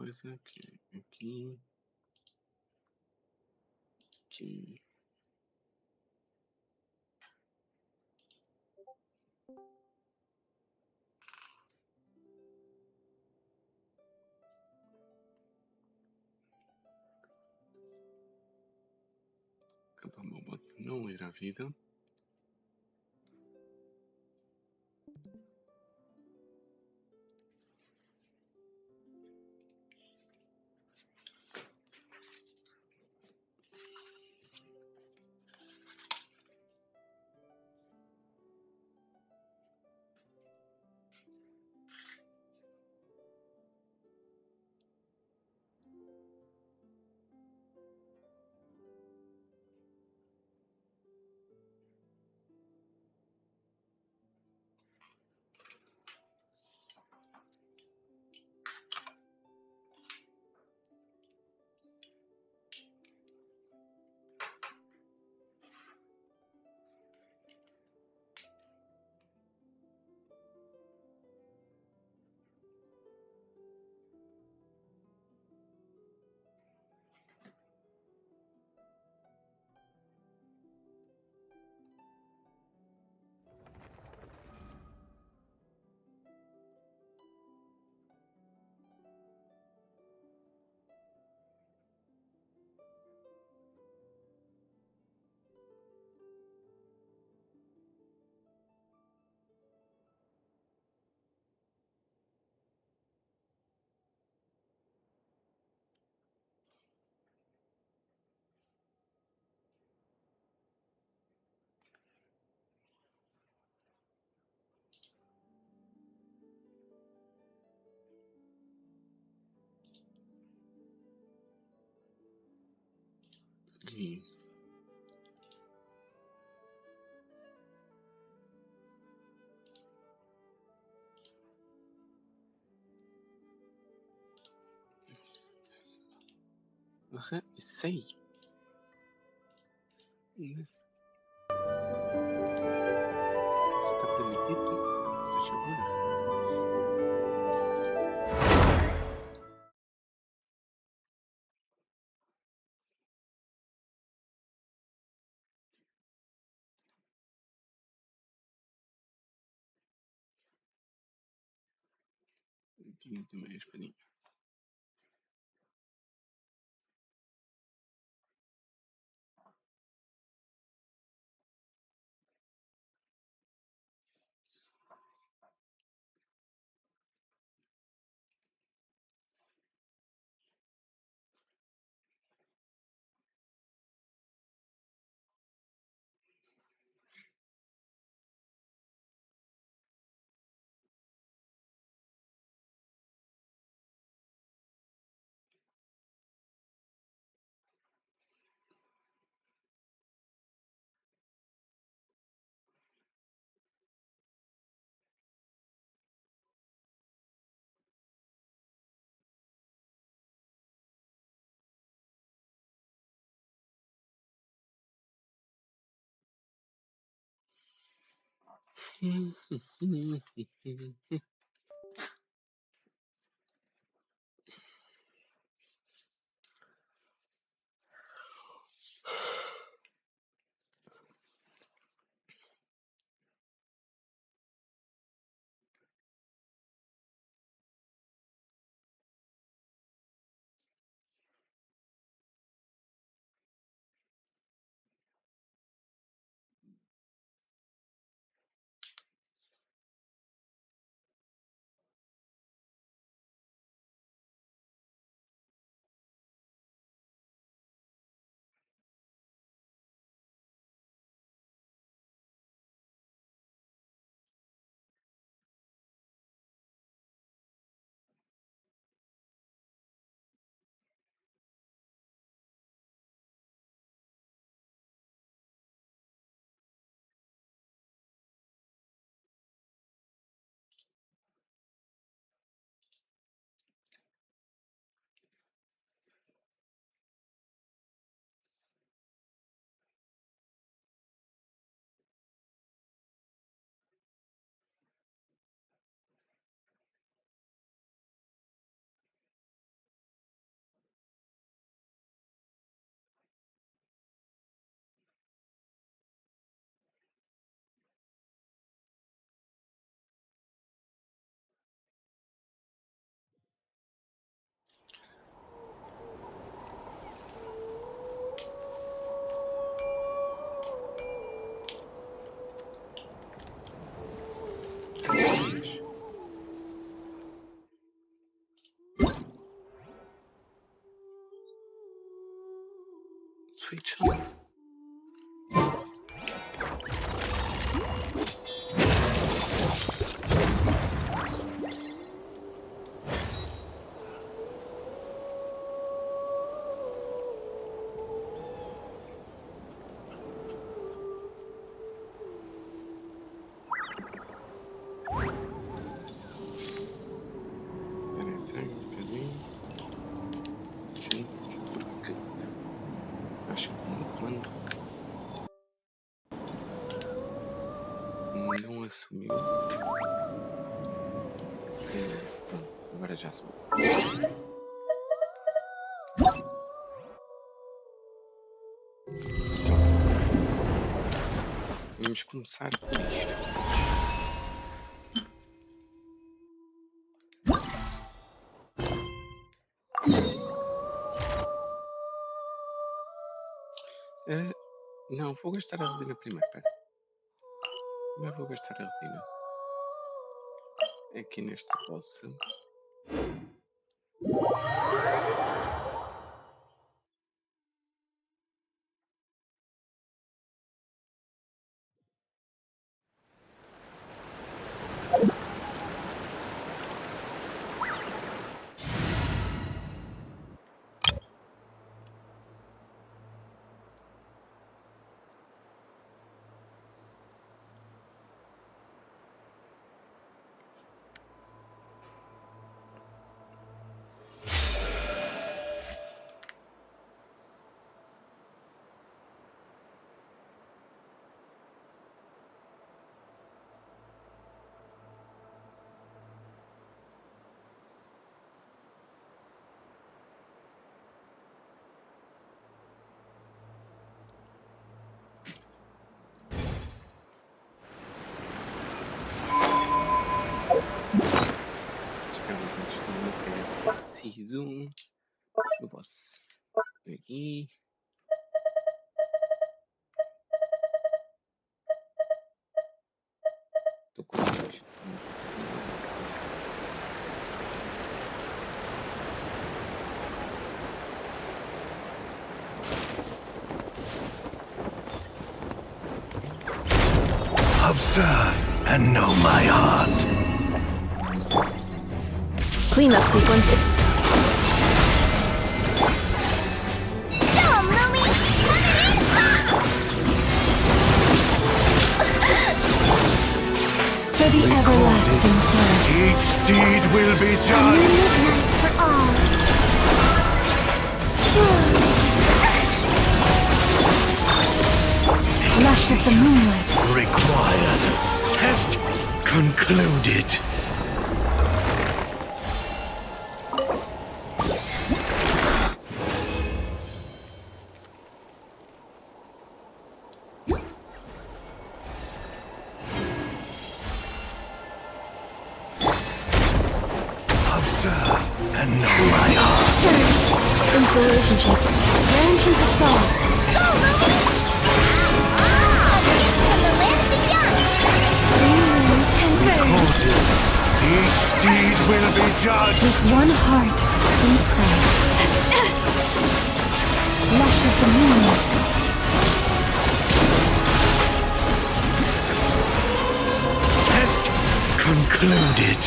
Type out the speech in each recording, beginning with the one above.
coisa que é aqui, aqui. Acabamos o botão não ir à vida. E sei. Mas está permitido? Deixa eu ver. Aqui também a espadinha. switch on. Acho que o comando não assumiu. Pronto, agora já assumiu. Então, vamos começar por isto. Não, vou gastar a resina primeiro, pera. Primeiro vou gastar a resina. Aqui nesta bolsa. Preciso do boss. Aqui. Estou com dois. Observe and know my heart. Cleanup sequence. For the everlasting first. Each deed will be A judged. midnight for all. Lush as the moonlight. Required. Test concluded. Observe and know my heart. Search. Installationship. Branch into song. Go, Ruby! A gift from the land beyond! Feelings converge. Recorded. Each deed will be judged. With one heart, we pray. Lush as the moonlight. Test concluded.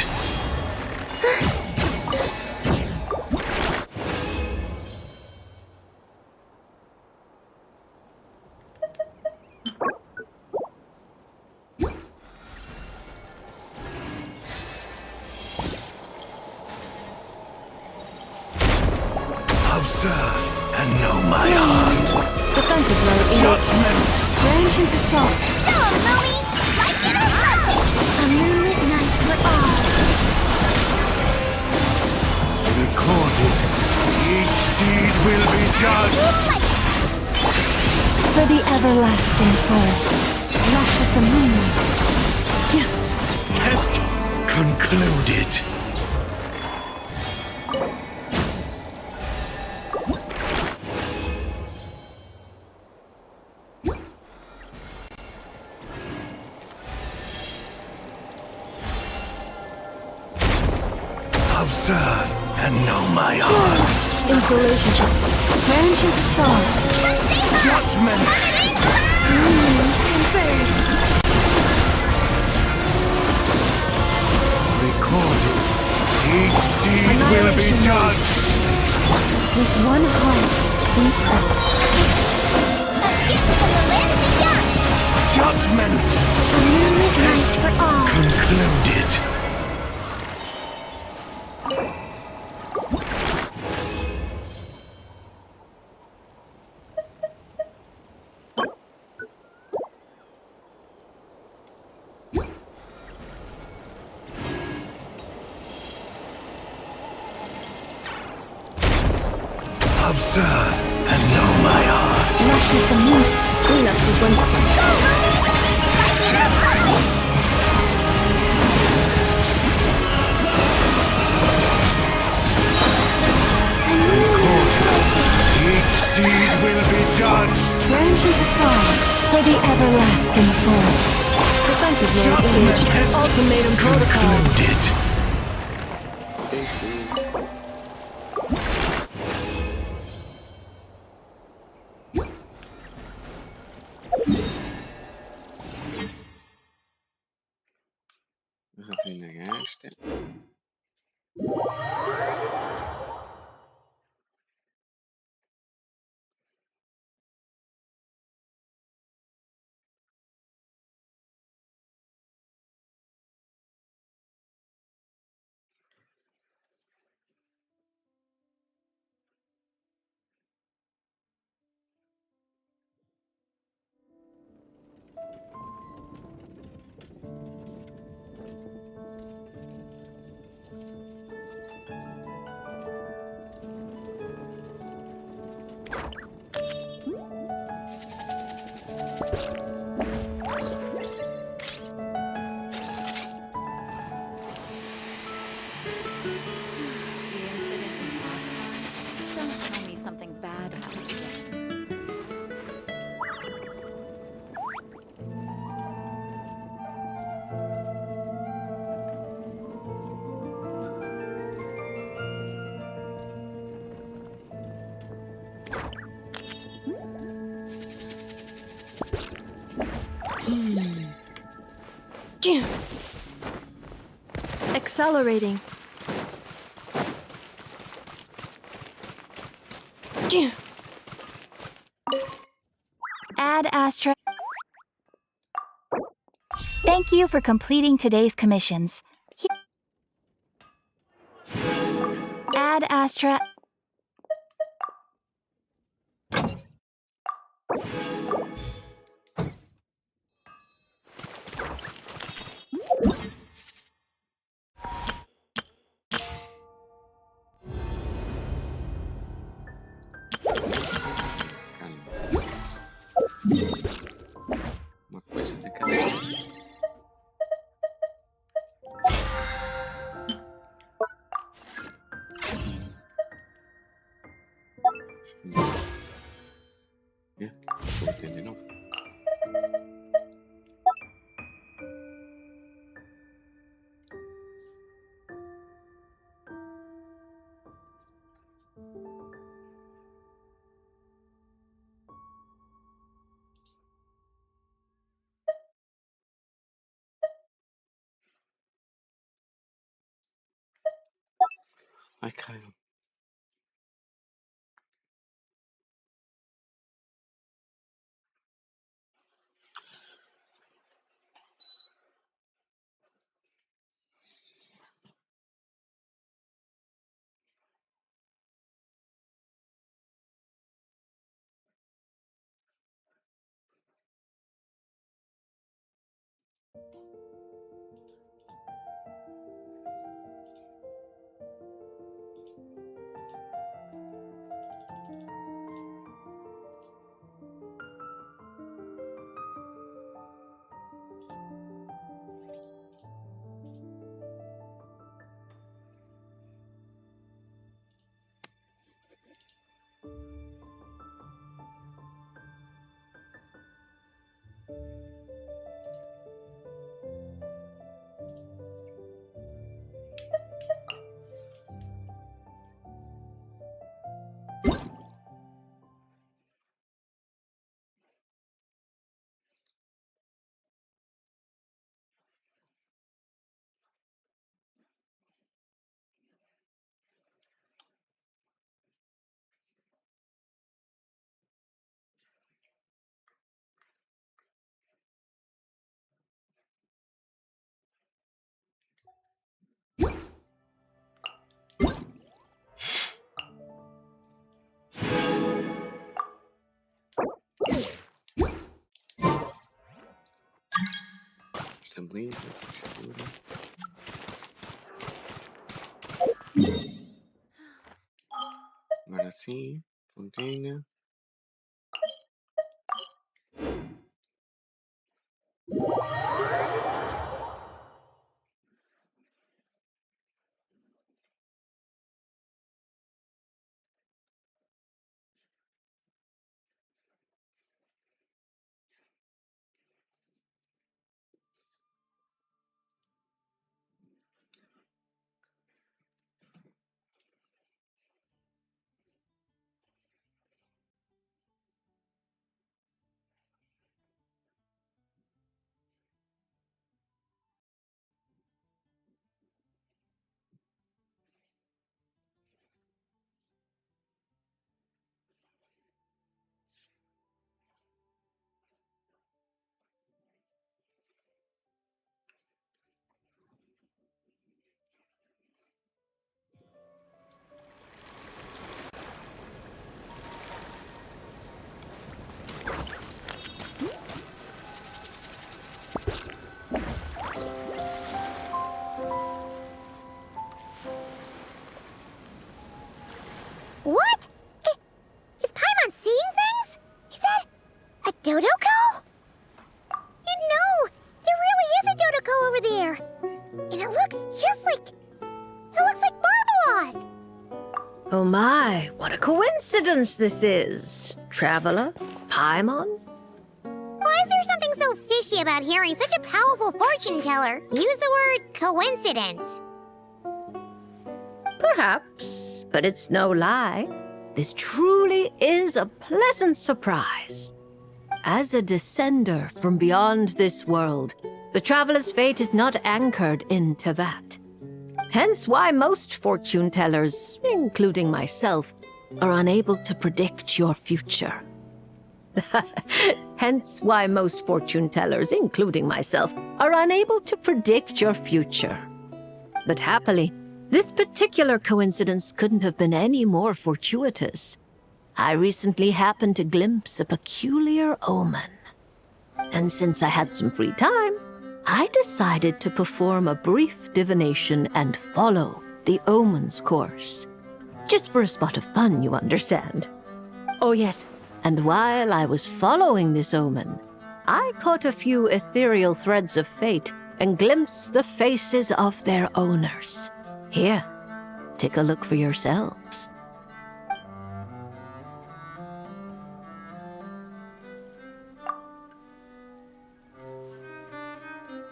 Observe and know my heart. Defensive blow innate. Judgment. Branch into song. Show 'em, Ruby! Like it or lump it! A moonlit night for all. Recorded. Each deed will be judged. Like For the everlasting forest. Lush as the moonlight. Test concluded. Observe and know my heart. Installation check. Branch into song. Sensation! Judgment! Converge. Recorded. Each deed will be Annihilation judged! With one heart, we pray. A gift from the land beyond! Judgment! A new midnight for all. Concluded. Observe and know my heart. Lush as the moon. Clean up sequence. Each deed will be judged. Branches a song for the everlasting forest. Defensive mode Judgment engaged. test Ultimatum protocol. concluded. Resina gasta. The incident in last time? Don't tell me something bad happened again. Accelerating. Add astra. Thank you for completing today's commissions. Add astra. Calma. Uma coisa de cada vez. Estou entendendo de novo. Ai, caralho. também, fechadura. Agora sim, pontinha. What? Is Paimon seeing things? Is that a Dodoko? No, there really is a Dodoko over there. And it looks just like... It looks like Marbeloth. Oh my, what a coincidence this is. Traveler? Paimon? Why is there something so fishy about hearing such a powerful fortune teller use the word coincidence? Perhaps, but it's no lie. This truly is a pleasant surprise. As a descender from beyond this world, the traveler's fate is not anchored in Tevat. Hence why most fortune tellers, including myself, are unable to predict your future. Hence why most fortune tellers, including myself, are unable to predict your future. But happily, this particular coincidence couldn't have been any more fortuitous. I recently happened to glimpse a peculiar omen. And since I had some free time, I decided to perform a brief divination and follow the omen's course. Just for a spot of fun, you understand. Oh yes, and while I was following this omen, I caught a few ethereal threads of fate and glimpsed the faces of their owners. Here, take a look for yourselves.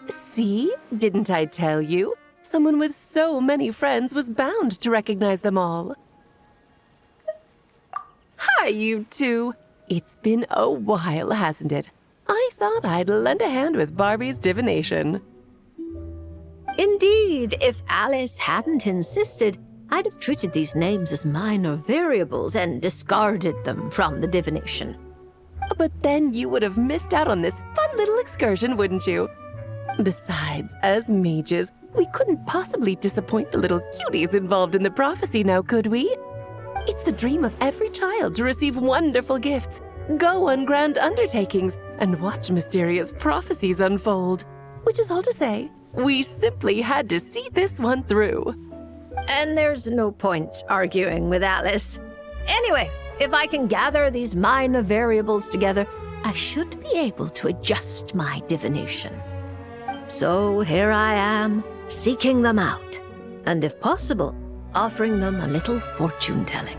See? Didn't I tell you? Someone with so many friends was bound to recognize them all. Hi, you two. It's been a while, hasn't it? I thought I'd lend a hand with Barbie's divination. Indeed, if Alice hadn't insisted, I'd have treated these names as minor variables and discarded them from the divination. But then you would have missed out on this fun little excursion, wouldn't you? Besides, as mages, we couldn't possibly disappoint the little cuties involved in the prophecy now, could we? It's the dream of every child to receive wonderful gifts, go on grand undertakings, and watch mysterious prophecies unfold. Which is all to say, we simply had to see this one through. And there's no point arguing with Alice. Anyway, if I can gather these minor variables together, I should be able to adjust my divination. So here I am, seeking them out, and if possible, offering them a little fortune-telling.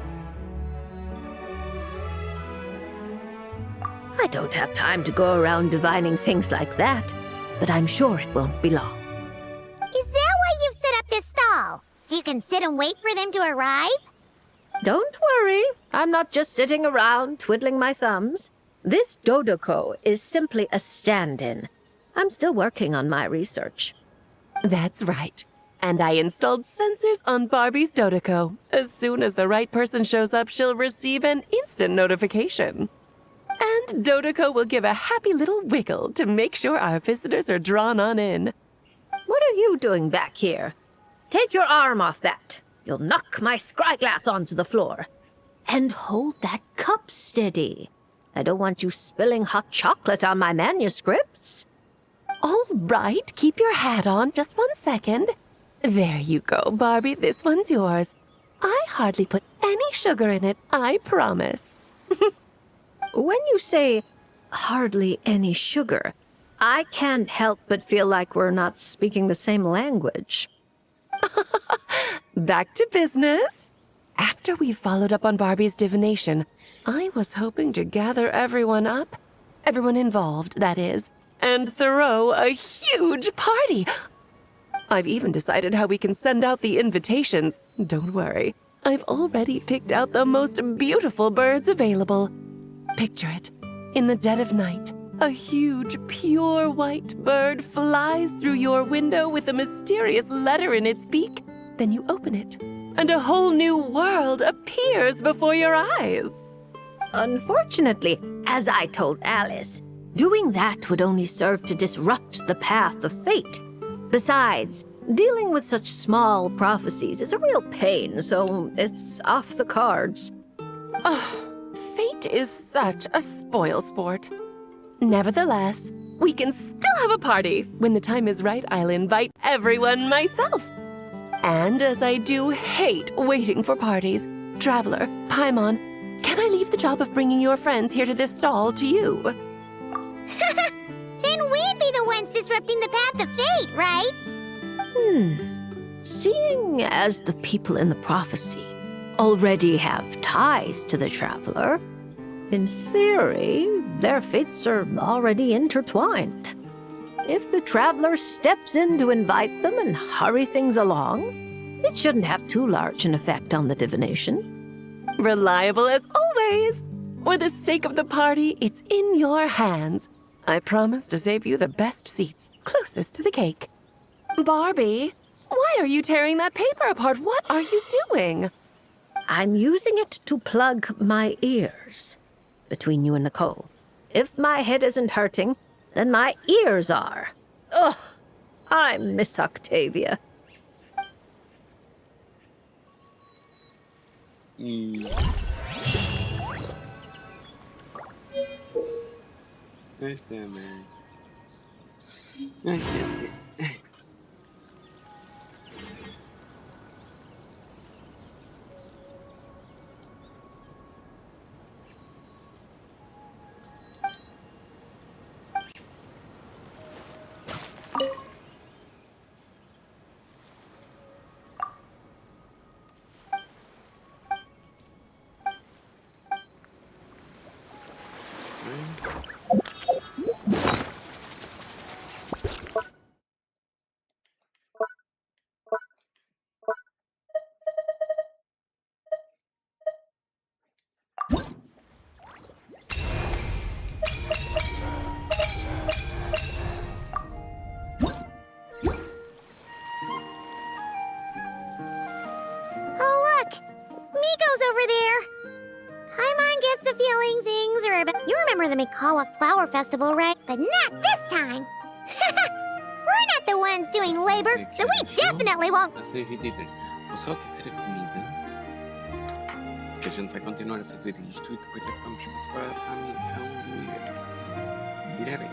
I don't have time to go around divining things like that, but I'm sure it won't be long. Is that why you've set up this stall? So you can sit and wait for them to arrive? Don't worry, I'm not just sitting around twiddling my thumbs. This Dodoko is simply a stand-in. I'm still working on my research. That's right. And I installed sensors on Barbie's Dodoko. As soon as the right person shows up, she'll receive an instant notification. And Dodoko will give a happy little wiggle to make sure our visitors are drawn on in. What are you doing back here? Take your arm off that. You'll knock my scryglass onto the floor. And hold that cup steady. I don't want you spilling hot chocolate on my manuscripts. All right, keep your hat on. Just 1 second. There you go, Barbie. This one's yours. I hardly put any sugar in it, I promise. When you say hardly any sugar, I can't help but feel like we're not speaking the same language. Back to business. After we followed up on Barbie's divination, I was hoping to gather everyone involved, that is, and throw a huge party. I've even decided how we can send out the invitations. Don't worry, I've already picked out the most beautiful birds available. Picture it. In the dead of night, a huge, pure white bird flies through your window with a mysterious letter in its beak. Then you open it, and a whole new world appears before your eyes. Unfortunately, as I told Alice, doing that would only serve to disrupt the path of fate. Besides, dealing with such small prophecies is a real pain, so it's off the cards. Fate is such a spoilsport. Nevertheless, we can still have a party. When the time is right, I'll invite everyone myself. And as I do hate waiting for parties, Traveler, Paimon, can I leave the job of bringing your friends here to this stall to you? Then we'd be the ones disrupting the path of fate, right? Seeing as the people in the prophecy already have ties to the Traveler, in theory, their fates are already intertwined. If the Traveler steps in to invite them and hurry things along, it shouldn't have too large an effect on the divination. Reliable as always. For the sake of the party, it's in your hands. I promise to save you the best seats, closest to the cake. Barbie, why are you tearing that paper apart? What are you doing? I'm using it to plug my ears. Between you and Nicole, if my head isn't hurting, then my ears are. Ugh, I miss Octavia. Nice damn man. Nice damn. Oh, look! Miko's over there! Paimon gets the feeling things are about... You remember the Mikawa Flower Festival, right? But not this time! We're not the ones doing labor, so we definitely won't... A ser divididas. Vou só aquecer a comida. Que a gente vai continuar a fazer isto e depois é que vamos passar para a missão do evento. Ir a ver.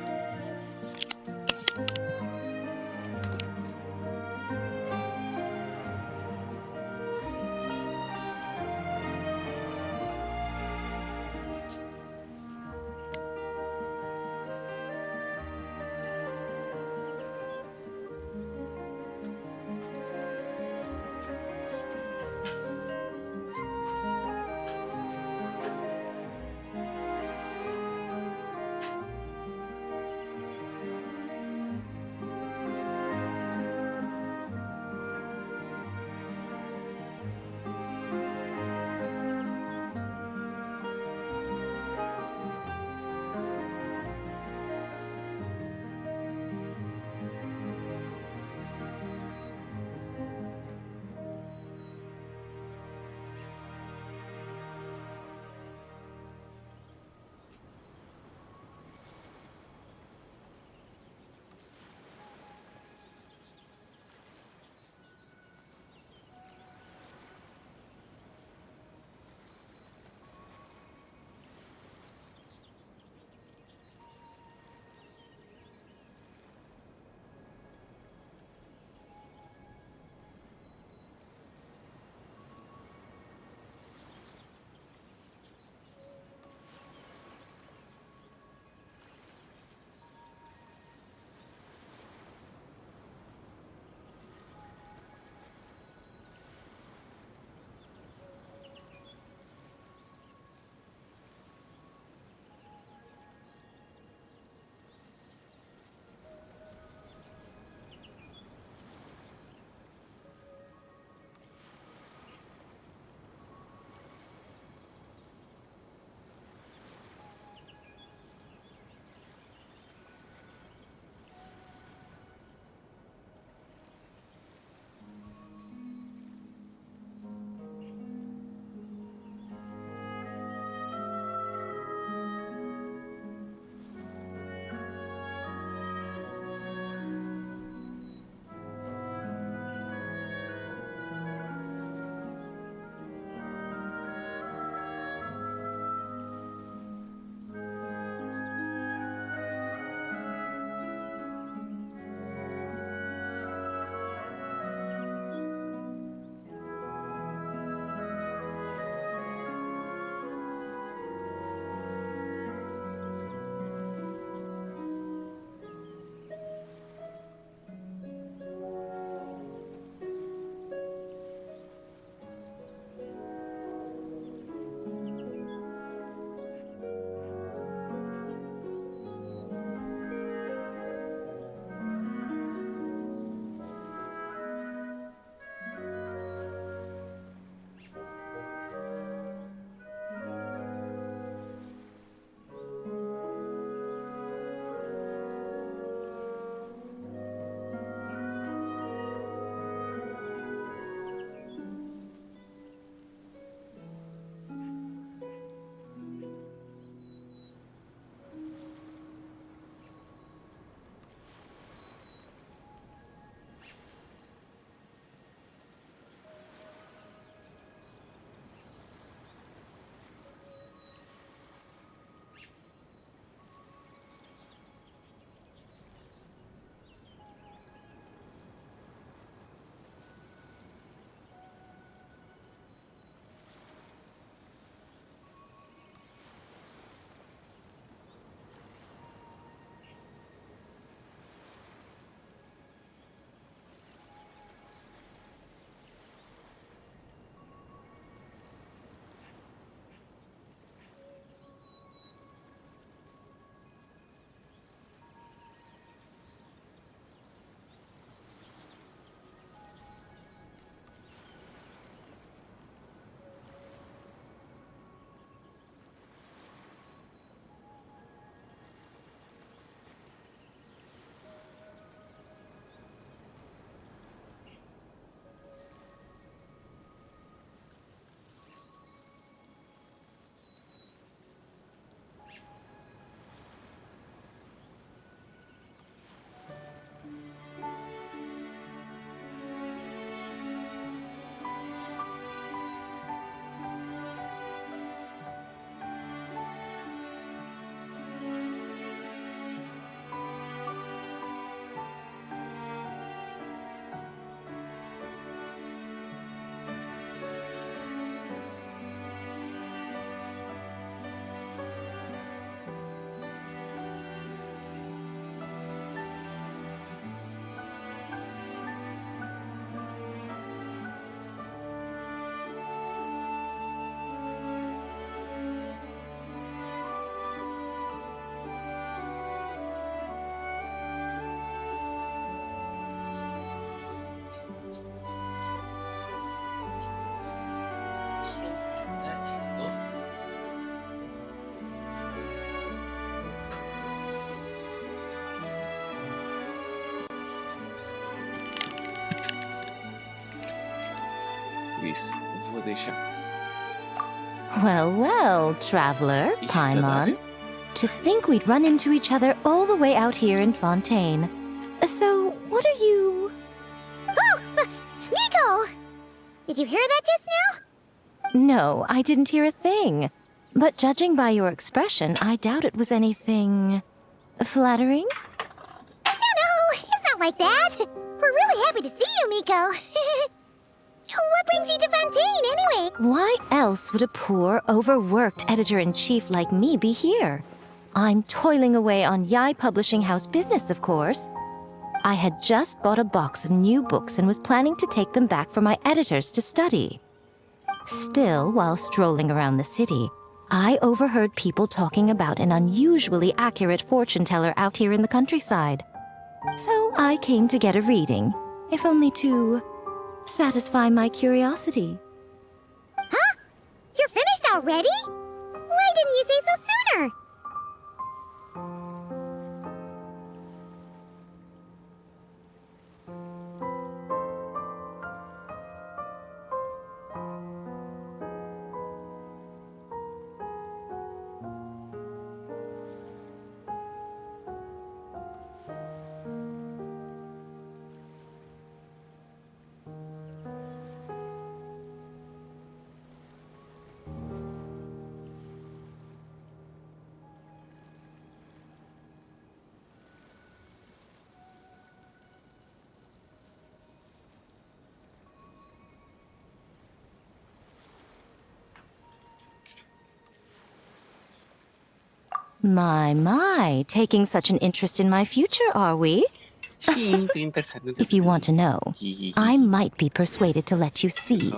isso, vou deixar. Well, well, traveler, Isto Paimon. To think we'd run into each other all the way out here in Fontaine. So, what are you... Oh! Nico! Did you hear that just now? No, I didn't hear a thing. But judging by your expression, I doubt it was anything... flattering? No, it's not like that. We're really happy to see you, Miko. What brings you to Fontaine, anyway? Why else would a poor, overworked editor-in-chief like me be here? I'm toiling away on VIII Publishing House business, of course. I had just bought a box of new books and was planning to take them back for my editors to study. Still, while strolling around the city, I overheard people talking about an unusually accurate fortune teller out here in the countryside. So I came to get a reading, if only to satisfy my curiosity. Huh? You're finished already? Why didn't you say so sooner? My, taking such an interest in my future, are we? Sim, tô interessado no teu If you want to know, I might be persuaded to let you see.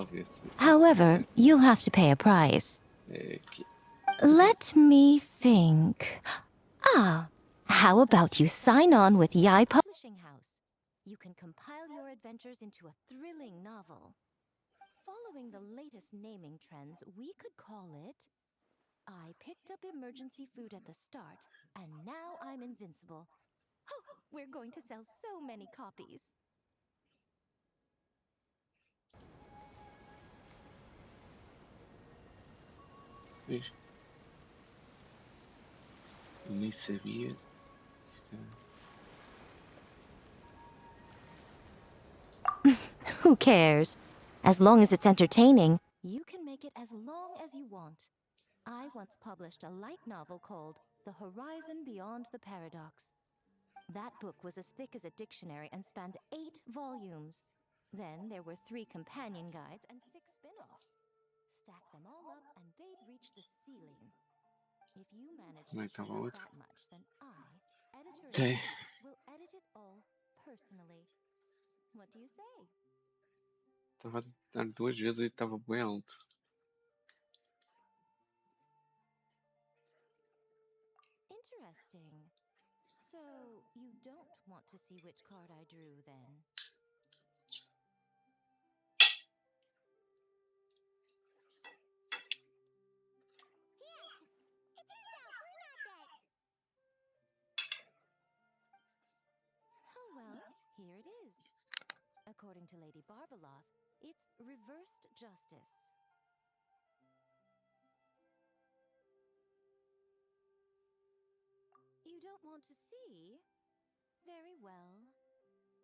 However, you'll have to pay a price. Let me think. Ah, how about you sign on with VIII Publishing House? You can compile your adventures into a thrilling novel. Following the latest naming trends, we could call it... I picked up emergency food at the start, and now I'm invincible. Oh, we're going to sell so many copies. Pois. Eu nem sabia. Who cares? As long as it's entertaining, you can make it as long as you want. I once published a light novel called The Horizon Beyond the Paradox. That book was as thick as a dictionary and spanned 8 volumes. Then there were 3 companion guides and 6 spin-offs. Stack them all up and they'd reach the ceiling. If you manage to check out that much, then I, editor-in-chief, will edit it all personally. What do you say? Estava a dar 2 vezes e estava bem alto. Interesting. So, you don't want to see which card I drew, then? Oh well, here it is. According to Lady Barbeloth, it's reversed justice. You don't want to see? Very well.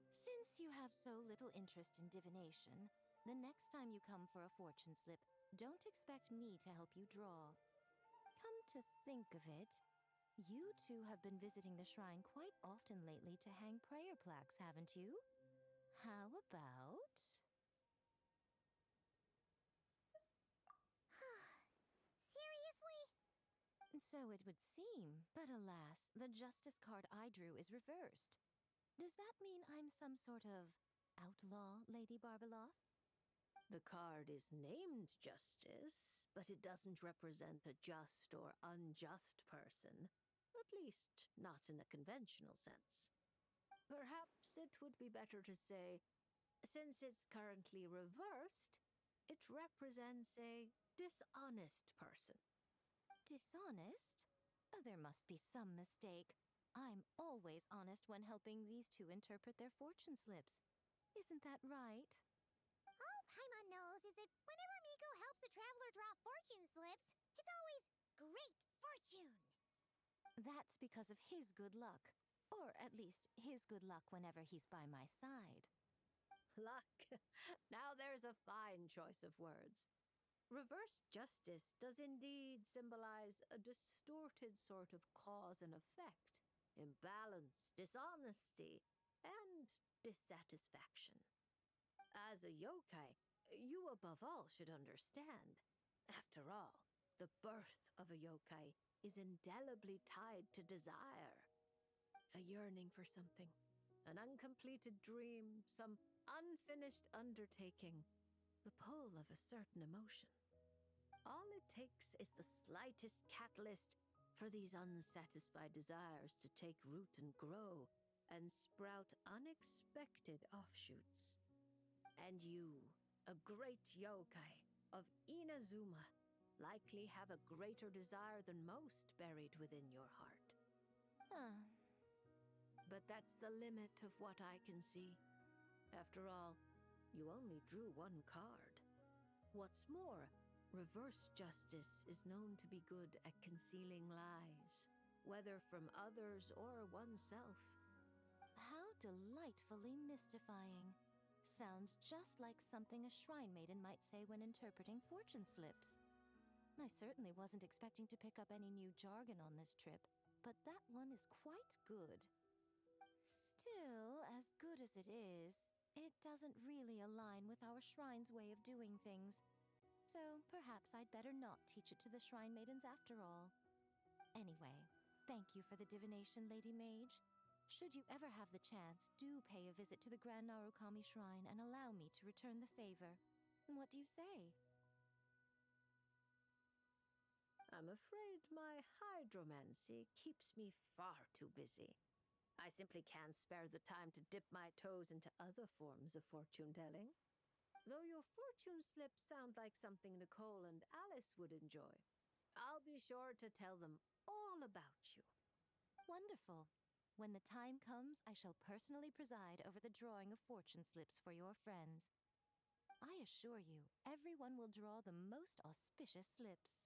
Since you have so little interest in divination, the next time you come for a fortune slip, don't expect me to help you draw. Come to think of it, you two have been visiting the shrine quite often lately to hang prayer plaques, haven't you? How about... Seriously? So it would seem, but alas, the justice card I drew is reversed. Does that mean I'm some sort of outlaw, Lady Barbeloth? The card is named Justice, but it doesn't represent a just or unjust person. At least, not in a conventional sense. Perhaps it would be better to say, since it's currently reversed, it represents a dishonest person. Dishonest? Oh, there must be some mistake. I'm always honest when helping these two interpret their fortune slips. Isn't that right? Oh, Paimon knows is that whenever Miko helps the traveler draw fortune slips, it's always great fortune. That's because of his good luck. Or at least, his good luck whenever he's by my side. Luck. Now there's a fine choice of words. Reverse justice does indeed symbolize a distorted sort of cause and effect, imbalance, dishonesty, and dissatisfaction. As a yokai, you above all should understand. After all, the birth of a yokai is indelibly tied to desire. A yearning for something, an uncompleted dream, some unfinished undertaking, the pull of a certain emotion. All it takes is the slightest catalyst for these unsatisfied desires to take root and grow and sprout unexpected offshoots. And you, a great yokai of Inazuma, likely have a greater desire than most buried within your heart. But that's the limit of what I can see. After all, you only drew one card. What's more, reverse justice is known to be good at concealing lies, whether from others or oneself. How delightfully mystifying. Sounds just like something a shrine maiden might say when interpreting fortune slips. I certainly wasn't expecting to pick up any new jargon on this trip, but that one is quite good. Still, as good as it is, it doesn't really align with our shrine's way of doing things. So perhaps I'd better not teach it to the shrine maidens after all. Anyway, thank you for the divination, Lady Mage. Should you ever have the chance, do pay a visit to the Grand Narukami Shrine and allow me to return the favor. What do you say? I'm afraid my hydromancy keeps me far too busy. I simply can't spare the time to dip my toes into other forms of fortune-telling. Though your fortune slips sound like something Nicole and Alice would enjoy, I'll be sure to tell them all about you. Wonderful. When the time comes, I shall personally preside over the drawing of fortune slips for your friends. I assure you, everyone will draw the most auspicious slips.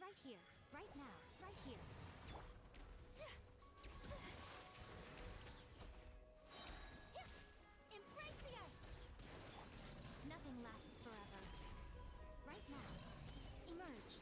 Right here, right now, right here. Embrace the ice! Nothing lasts forever. Right now, emerge.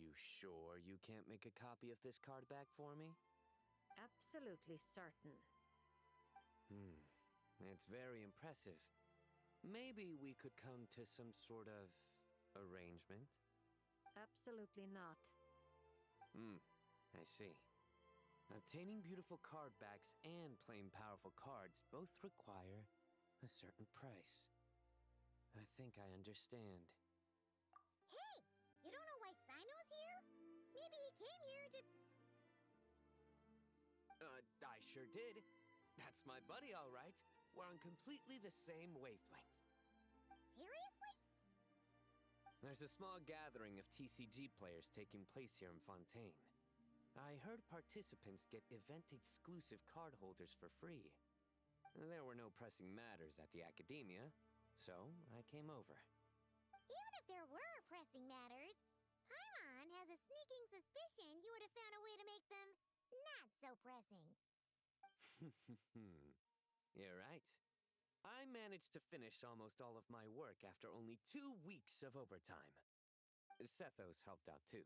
you sure you can't make a copy of this card back for me? Absolutely certain. It's very impressive. Maybe we could come to some sort of arrangement? Absolutely not. I see. Obtaining beautiful card backs and playing powerful cards both require a certain price. I think I understand. Hey! You don't know why Sino's here? Maybe he came here to... I sure did. That's my buddy, all right. We're on completely the same wavelength. Seriously? There's a small gathering of TCG players taking place here in Fontaine. I heard participants get event-exclusive card holders for free. There were no pressing matters at the academia, so I came over. Even if there were pressing matters, Paimon has a sneaking suspicion you would have found a way to make them not so pressing. You're right. I managed to finish almost all of my work after only 2 weeks of overtime. Sethos helped out too,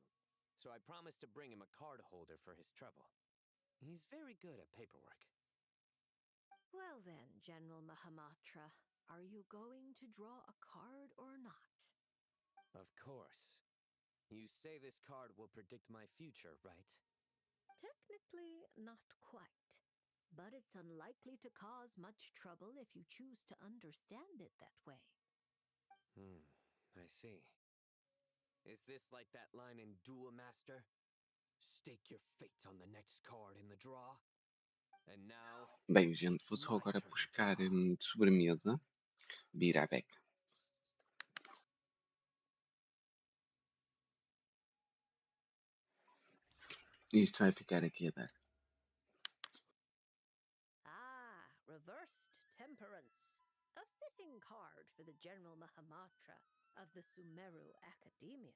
so I promised to bring him a card holder for his trouble. He's very good at paperwork. Well then, General Mahamatra, are you going to draw a card or not? Of course. You say this card will predict my future, right? Technically, not quite. But it's unlikely to cause much trouble if you choose to understand it that way. I see. Is this like that line in Duel Master? Stake your fate on the next card in the draw? And now... Bem, gente, vou só agora buscar de sobremesa. Be right back. Isto vai ficar aqui a dar. Ah, reversed temperance. A fitting card for the General Mahamatra of the Sumeru Academia.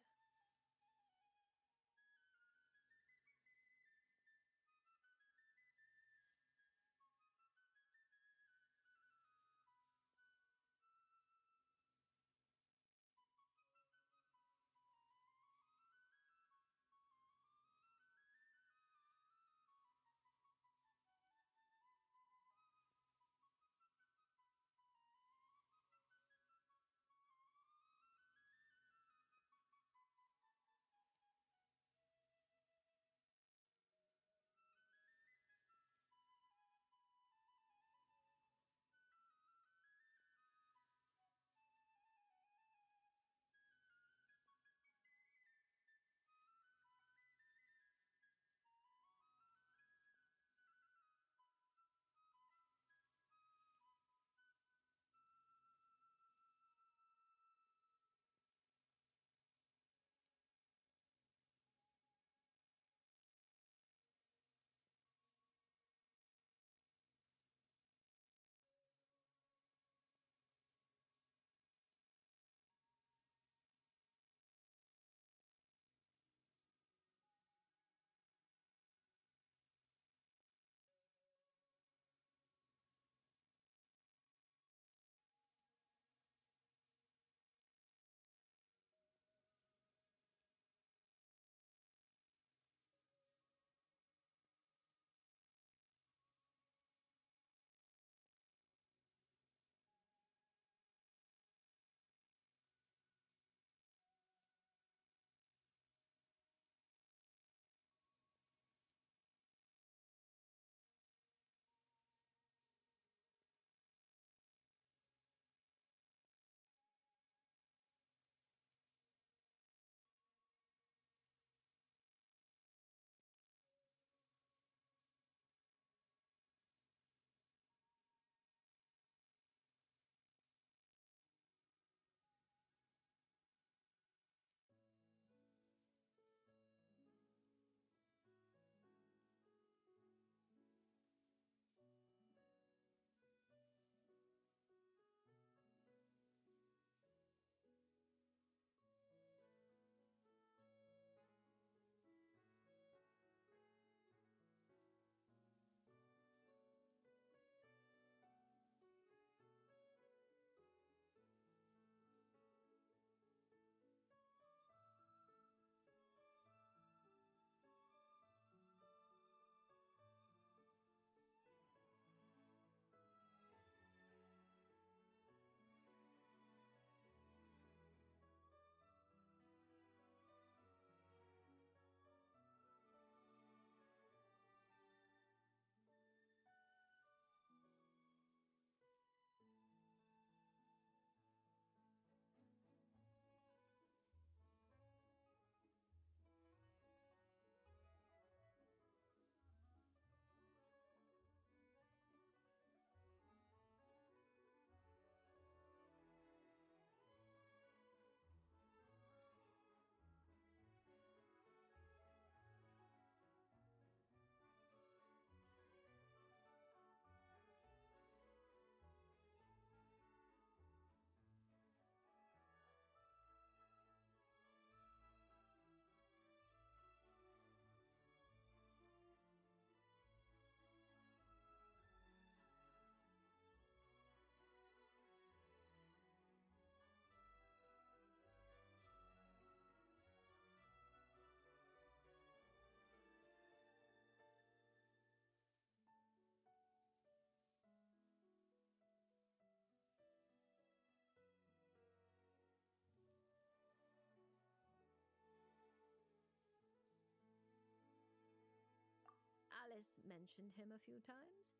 has mentioned him a few times.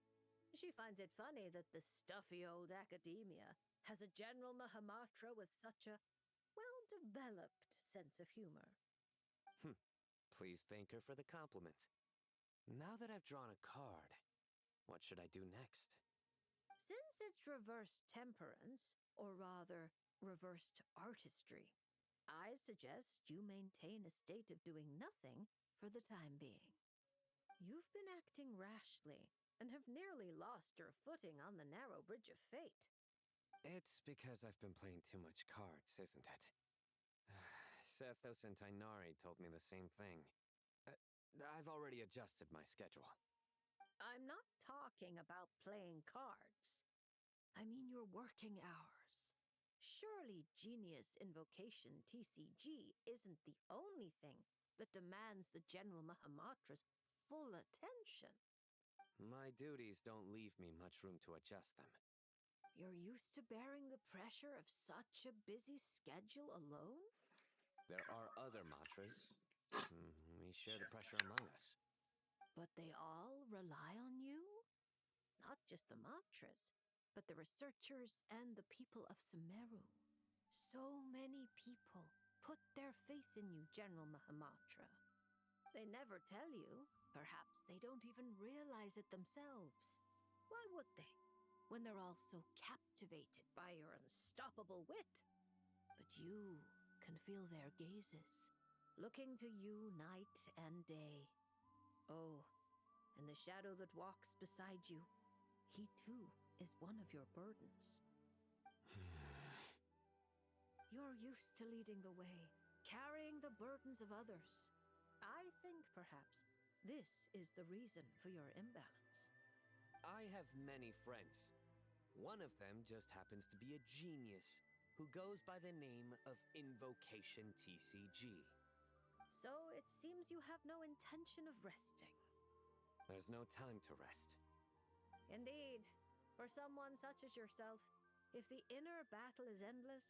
She finds it funny that the stuffy old academia has a General Mahamatra with such a well-developed sense of humor. Please thank her for the compliment. Now that I've drawn a card, what should I do next? Since it's reversed temperance, or rather, reversed artistry, I suggest you maintain a state of doing nothing for the time being. You've been acting rashly and have nearly lost your footing on the narrow bridge of fate. It's because I've been playing too much cards, isn't it? Sethos and Tainari told me the same thing. I've already adjusted my schedule. I'm not talking about playing cards. I mean your working hours. Surely Genius Invocation TCG isn't the only thing that demands the General Mahamatra's full attention. My duties don't leave me much room to adjust them. You're used to bearing the pressure of such a busy schedule alone? There are other mantras. We share the pressure among us. But they all rely on you? Not just the mantras, but the researchers and the people of Sumeru. So many people put their faith in you, General Mahamatra. They never tell you. Perhaps they don't even realize it themselves. Why would they, when they're all so captivated by your unstoppable wit? But you can feel their gazes, looking to you night and day. Oh, and the shadow that walks beside you, he too is one of your burdens. You're used to leading the way, carrying the burdens of others. I think perhaps this is the reason for your imbalance. I have many friends. One of them just happens to be a genius who goes by the name of Invocation TCG. So it seems you have no intention of resting. There's no time to rest. Indeed, for someone such as yourself, if the inner battle is endless,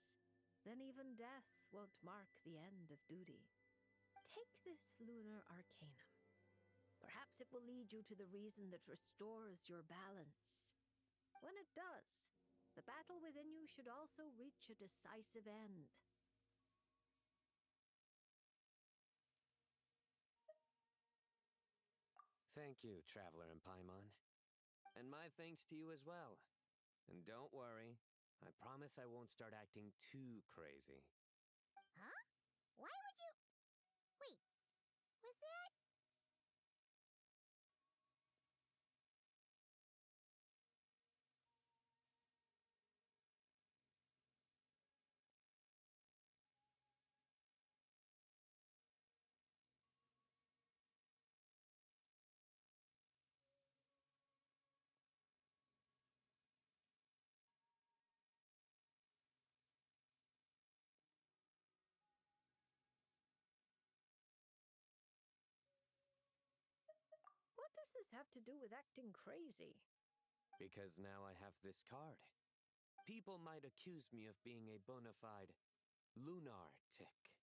then even death won't mark the end of duty. Take this lunar arcanum. Perhaps it will lead you to the reason that restores your balance. When it does, the battle within you should also reach a decisive end. Thank you, Traveler in Paimon. And my thanks to you as well. And don't worry, I promise I won't start acting too crazy. Huh? Why would you... Wait, was that... What does this have to do with acting crazy? Because now I have this card. People might accuse me of being a bona fide lunar tick.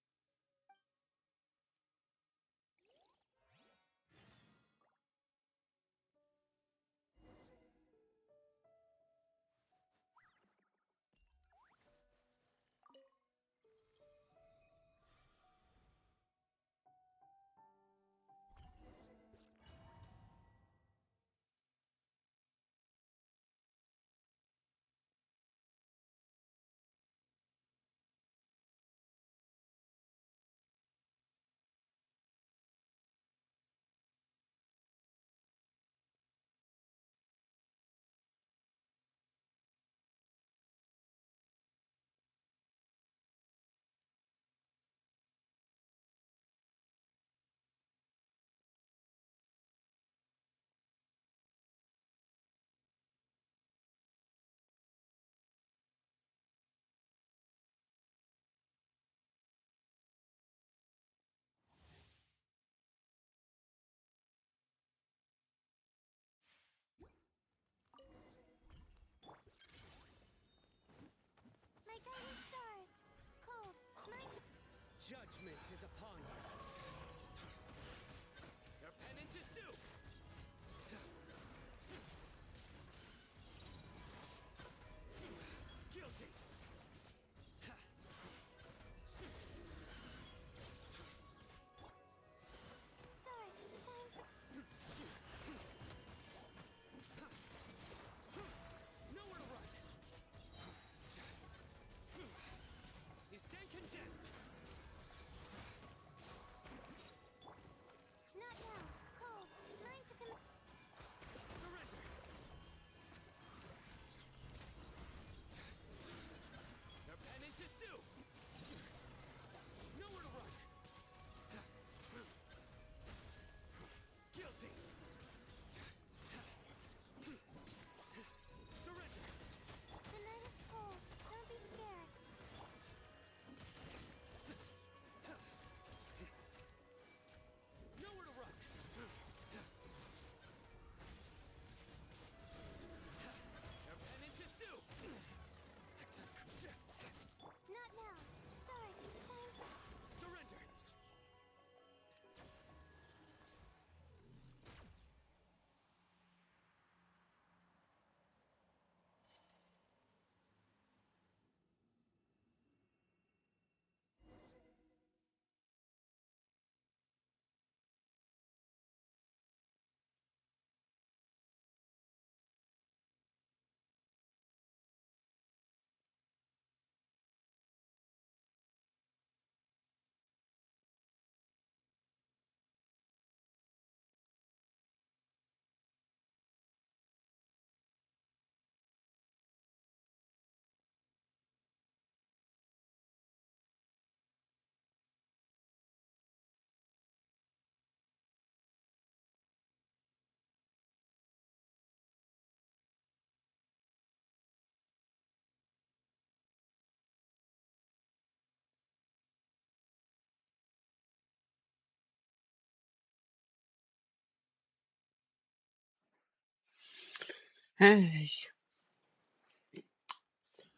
Ai,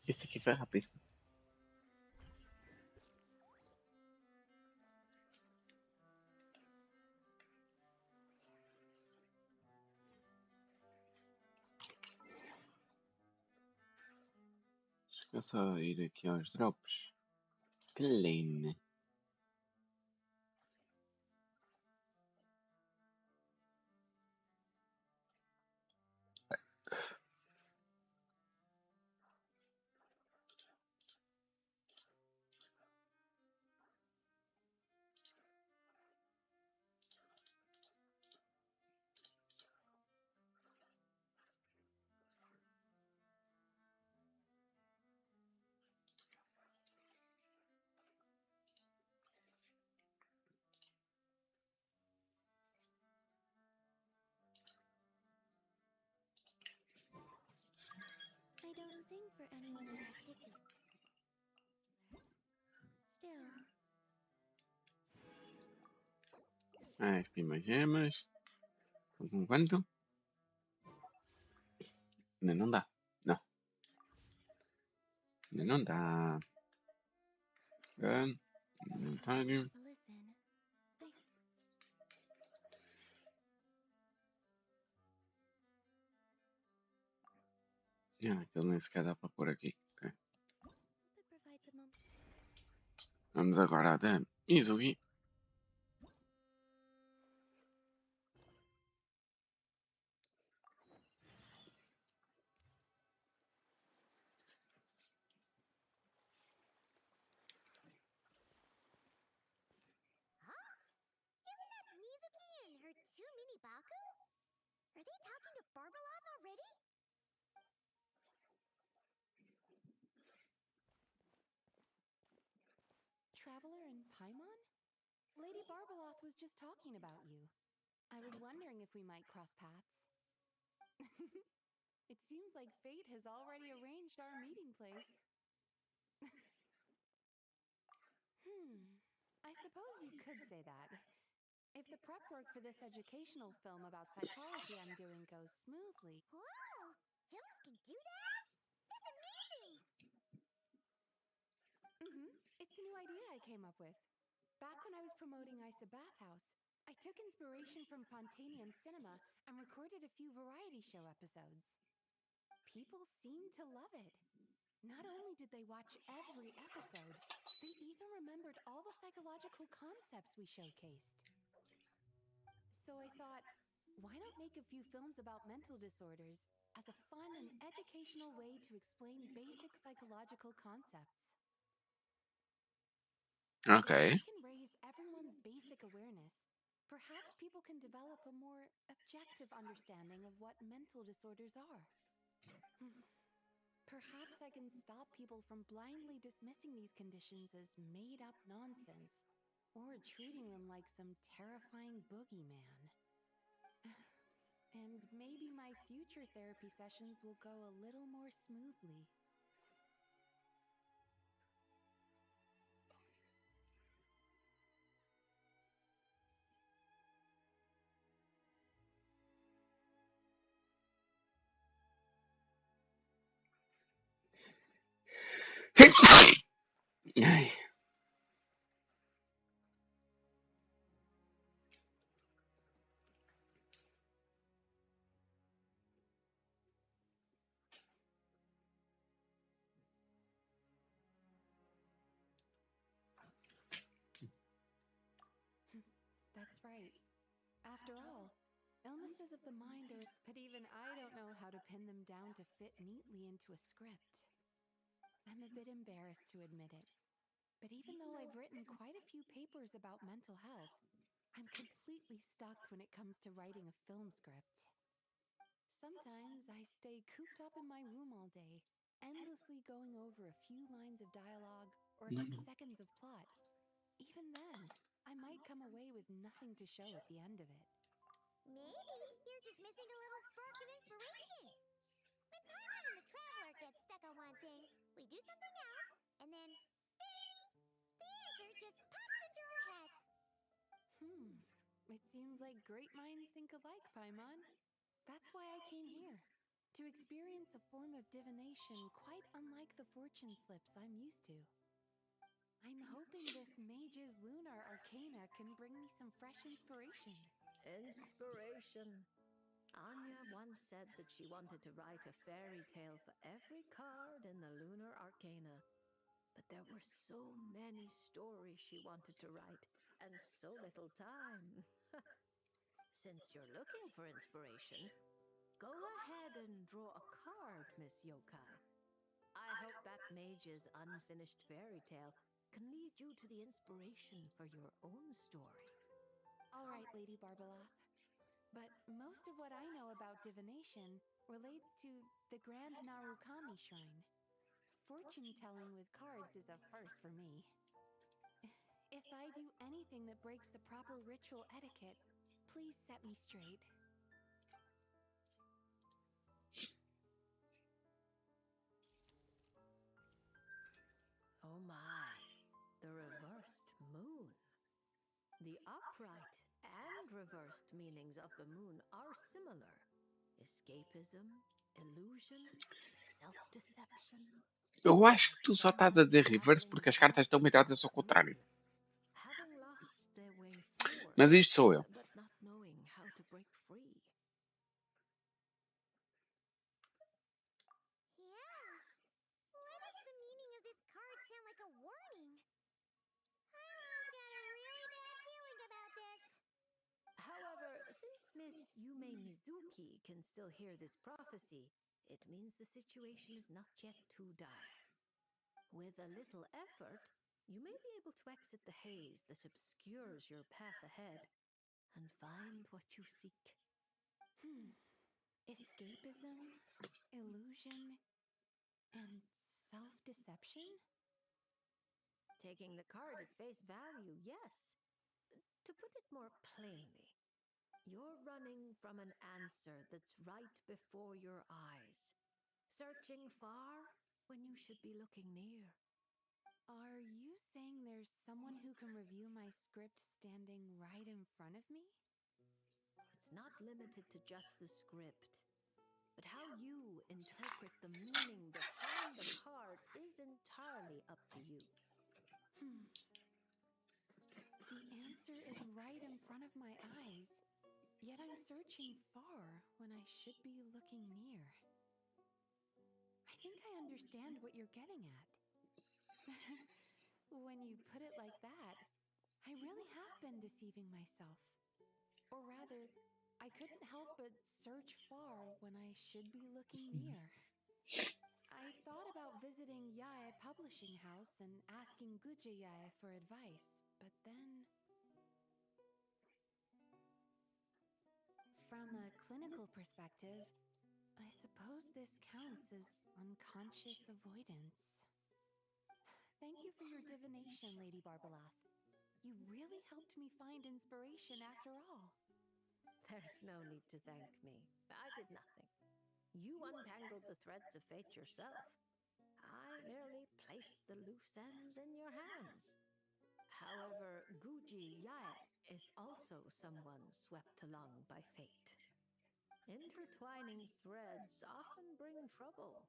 esse aqui foi rápido. Acho que é só ir aqui aos drops. Clean. I don't sing for anyone in particular. Still, As primas gemas. Com quanto? Ainda não dá. Não. Ainda não dá. Inventário. listen. Aquele nem sequer dá para pôr aqui. Ok. That provides a moment. Vamos agora a da Mizugi. Huh? Isn't that Mizuki and her two mini Baku? Are they talking to Barbalov already? Traveler and Paimon? Lady Barbaloth was just talking about you. I was wondering if we might cross paths. It seems like fate has already arranged our meeting place. I suppose you could say that. If the prep work for this educational film about psychology I'm doing goes smoothly. Wow! Films can do that? That's amazing! It's a new idea I came up with. Back when I was promoting Isa Bathhouse, I took inspiration from Fontanian cinema and recorded a few variety show episodes. People seemed to love it. Not only did they watch every episode, they even remembered all the psychological concepts we showcased. So I thought, why not make a few films about mental disorders as a fun and educational way to explain basic psychological concepts? Ok. If we can raise everyone's basic awareness, perhaps people can develop a more objective understanding of what mental disorders are. Perhaps I can stop people from blindly dismissing these conditions as made-up nonsense, or treating them like some terrifying boogeyman. And maybe my future therapy sessions will go a little more smoothly. Ai. That's right. After all, illnesses of the mind are that even I don't know how to pin them down to fit neatly into a script. I'm a bit embarrassed to admit it, but even though I've written quite a few papers about mental health, I'm completely stuck when it comes to writing a film script. Sometimes I stay cooped up in my room all day, endlessly going over a few lines of dialogue or a few seconds of plot. Even then, I might come away with nothing to show at the end of it. Maybe you're just missing a little spark of inspiration. When Paimon and the Traveler get stuck on one thing, we do something else, and then, ding! The answer just pops into our heads. It seems like great minds think alike, Paimon. That's why I came here. to experience a form of divination quite unlike the fortune slips I'm used to. I'm hoping this mage's lunar arcana can bring me some fresh inspiration. Inspiration. Anya once said that she wanted to write a fairy tale for every card in the lunar arcana. But there were so many stories she wanted to write, and so little time. Since you're looking for inspiration, go ahead and draw a card, Miss Yokai. I hope that mage's unfinished fairy tale can lead you to the inspiration for your own story. All right, Lady Barbalath. But most of what I know about divination relates to the Grand Narukami Shrine. Fortune-telling with cards is a first for me. If I do anything that breaks the proper ritual etiquette, please set me straight. Oh my, the reversed moon. The upright and reversed meanings of the moon are similar. Escapism, illusion, self-deception. Eu acho que tu só estás a dizer reverse porque as cartas estão viradas ao contrário. Having lost their way forward, Mas isto sou eu. but not knowing how to break free. Yeah. Why does the meaning of this card sound like a warning? Paimon's got a really bad feeling about this. However, since Miss Yume Mizuki can still hear this prophecy, it means the situation is not yet too dire. With a little effort, you may be able to exit the haze that obscures your path ahead and find what you seek. Escapism, illusion, and self-deception? Taking the card at face value, yes. To put it more plainly, you're running from an answer that's right before your eyes, searching far when you should be looking near. Are you saying there's someone who can review my script standing right in front of me? It's not limited to just the script, but how you interpret the meaning behind the card is entirely up to you. The answer is right in front of my eyes, yet I'm searching far when I should be looking near. I think I understand what you're getting at. When you put it like that, I really have been deceiving myself. Or rather, I couldn't help but search far when I should be looking near. I thought about visiting Yae Publishing House and asking Guja Yae for advice, but then... From a clinical perspective, I suppose this counts as unconscious avoidance. Thank you for your divination, Lady Barbalath. You really helped me find inspiration after all. There's no need to thank me. I did nothing. You untangled the threads of fate yourself. I merely placed the loose ends in your hands. However, Guji Yae is also someone swept along by fate. Intertwining threads often bring trouble.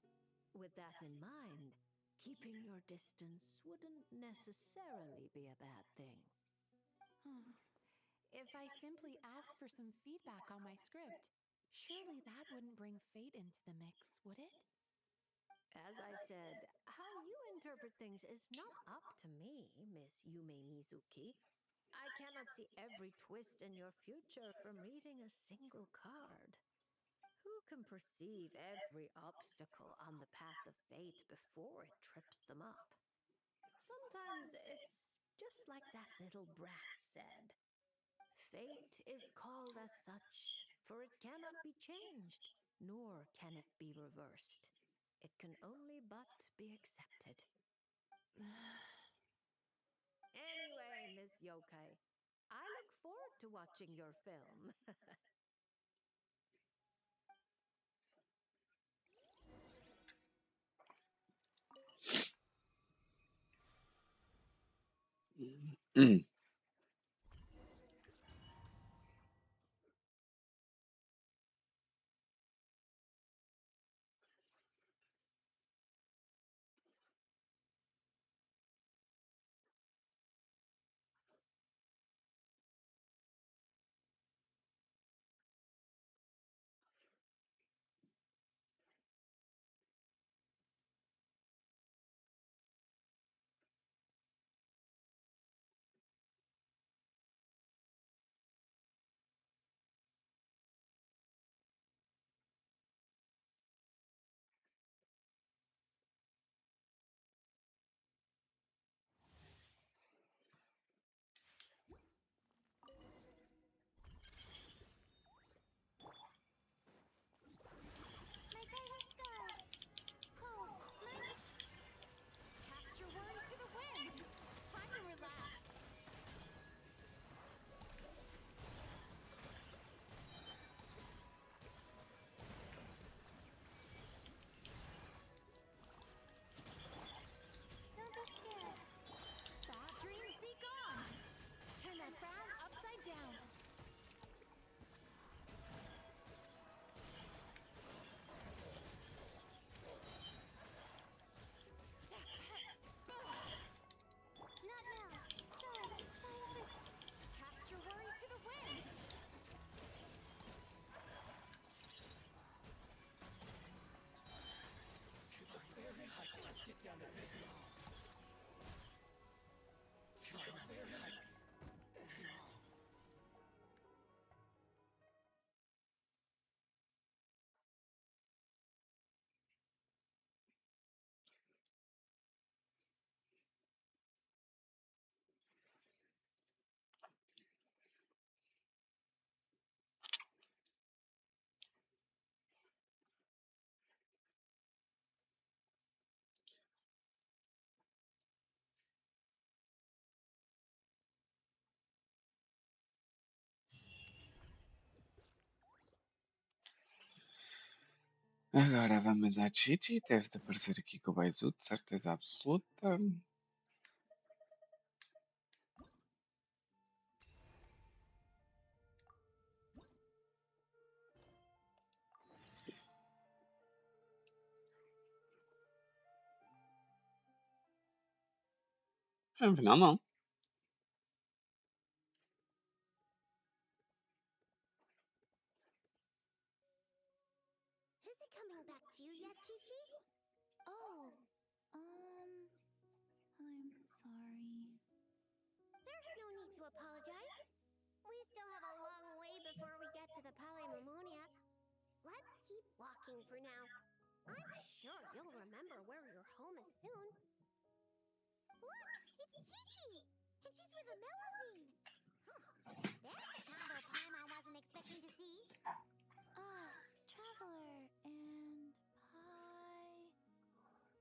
With that in mind, keeping your distance wouldn't necessarily be a bad thing. If I simply ask for some feedback on my script, surely that wouldn't bring fate into the mix, would it? As I said, how you interpret things is not up to me, Miss Yume Mizuki. I cannot see every twist in your future from reading a single card. Who can perceive every obstacle on the path of fate before it trips them up? Sometimes it's just like that little brat said. Fate is called as such, for it cannot be changed, nor can it be reversed. It can only but be accepted. Anyway, Miss Yokai, I look forward to watching your film. Agora vamos à Gigi. Deve de aparecer aqui com o Baizu, de certeza absoluta. Afinal, não. Is it coming back to you yet, Gigi? Oh, I'm sorry. There's no need to apologize. We still have a long way before we get to the Palimormonia. Let's keep walking for now. I'm sure you'll remember where your home is soon. Look, it's Gigi! And she's with the Melazine! Huh. That's a combo Paimon wasn't expecting to see. Traveler and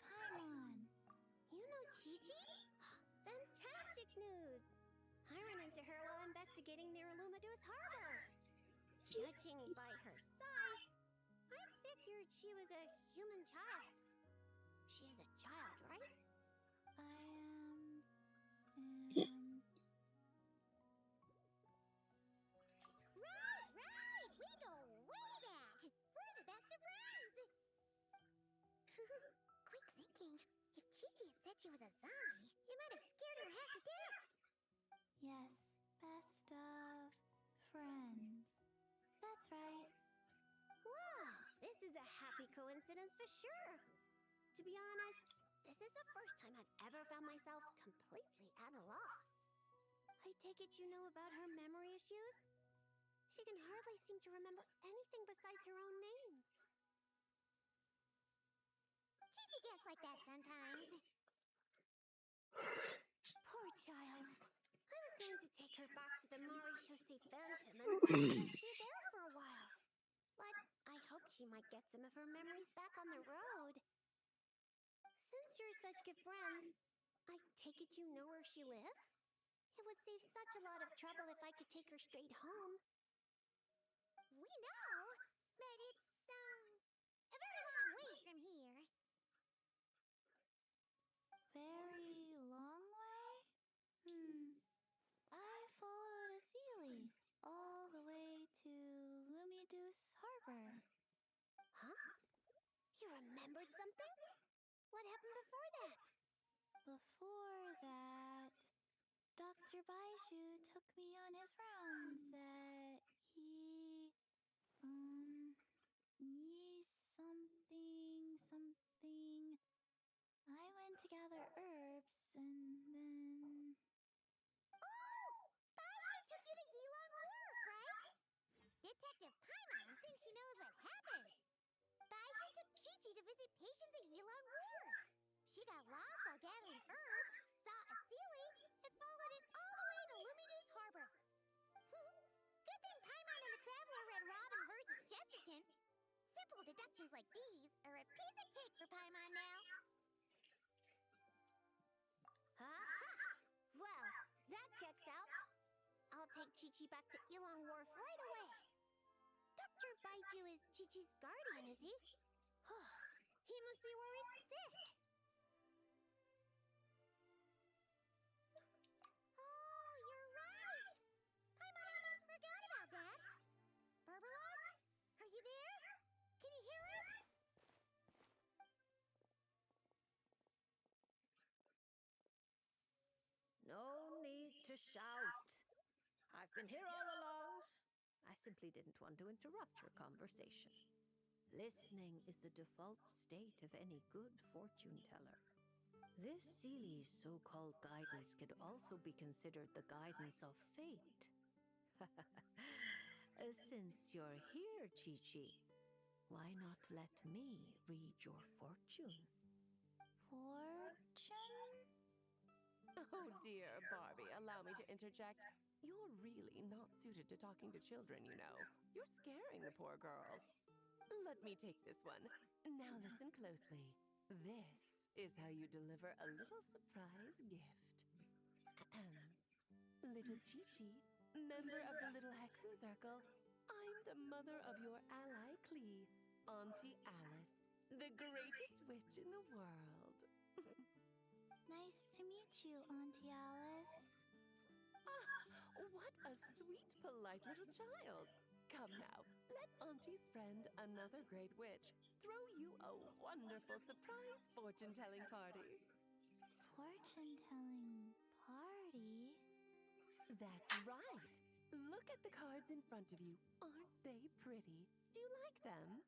Paimon. You know Gigi? Fantastic news! I ran into her while investigating near Lumidu's harbor. Judging by her size, I figured she was a human child. She is a child, right? I am. Right! We go way back! We're the best of friends! Quick thinking. If Gigi had said she was a zombie, it might have scared her half to death. Yes, best of friends. That's right. Wow, this is a happy coincidence for sure. To be honest, this is the first time I've ever found myself completely at a loss. I take it you know about her memory issues? She can hardly seem to remember anything besides her own name. Gigi gets like that sometimes. Poor child. I was going to take her back to the Maréchaussée Venham and finish her there for a while. But I hope she might get some of her memories back on the road. Since you're such good friends, I take it you know where she lives? It would save such a lot of trouble if I could take her straight home. We know, but it's, a very long way from here. Very long way? I followed a Sealy all the way to Lumidu's harbor. Huh? You remembered something? What happened before that? Before that, Dr. Baiju took me on his rounds at something. I went to gather herbs and then. Oh! Baiju took you to Yilong Wharf, right? Detective Paimon thinks she knows what happened. Baiju took Gigi to visit patients at Yilong Wharf. She got lost while gathering herbs, saw a Sealy, and followed it all the way to Lumidu's harbor. Good thing Paimon and the Traveler read Robin versus Chesterton. Simple deductions like these are a piece of cake for Paimon now. Aha! Well, that checks out. I'll take Chi-Chi back to Yilong Wharf right away. Dr. Baiju is Chi-Chi's guardian, is he? He must be worried sick. Oh, you're right! Paimon almost forgot about that. Berbelos, are you there? Can you hear us? No need to shout. I've been here all along. I simply didn't want to interrupt your conversation. Listening is the default state of any good fortune teller. This Seely's so-called guidance could also be considered the guidance of fate. Since you're here, Chi-Chi, why not let me read your fortune? Fortune? Oh dear, Barbie, allow me to interject. You're really not suited to talking to children, you know. You're scaring the poor girl. Let me take this one. Now listen closely. This is how you deliver a little surprise gift. Little Chi-Chi, member of the Little Hexen Circle, I'm the mother of your ally Clee, Auntie Alice. the greatest witch in the world. Nice to meet you, Auntie Alice. What a sweet, polite little child. Come now, let Auntie's friend, another great witch, throw you a wonderful surprise fortune-telling party. Fortune-telling party? That's right. Look at the cards in front of you. Aren't they pretty? Do you like them?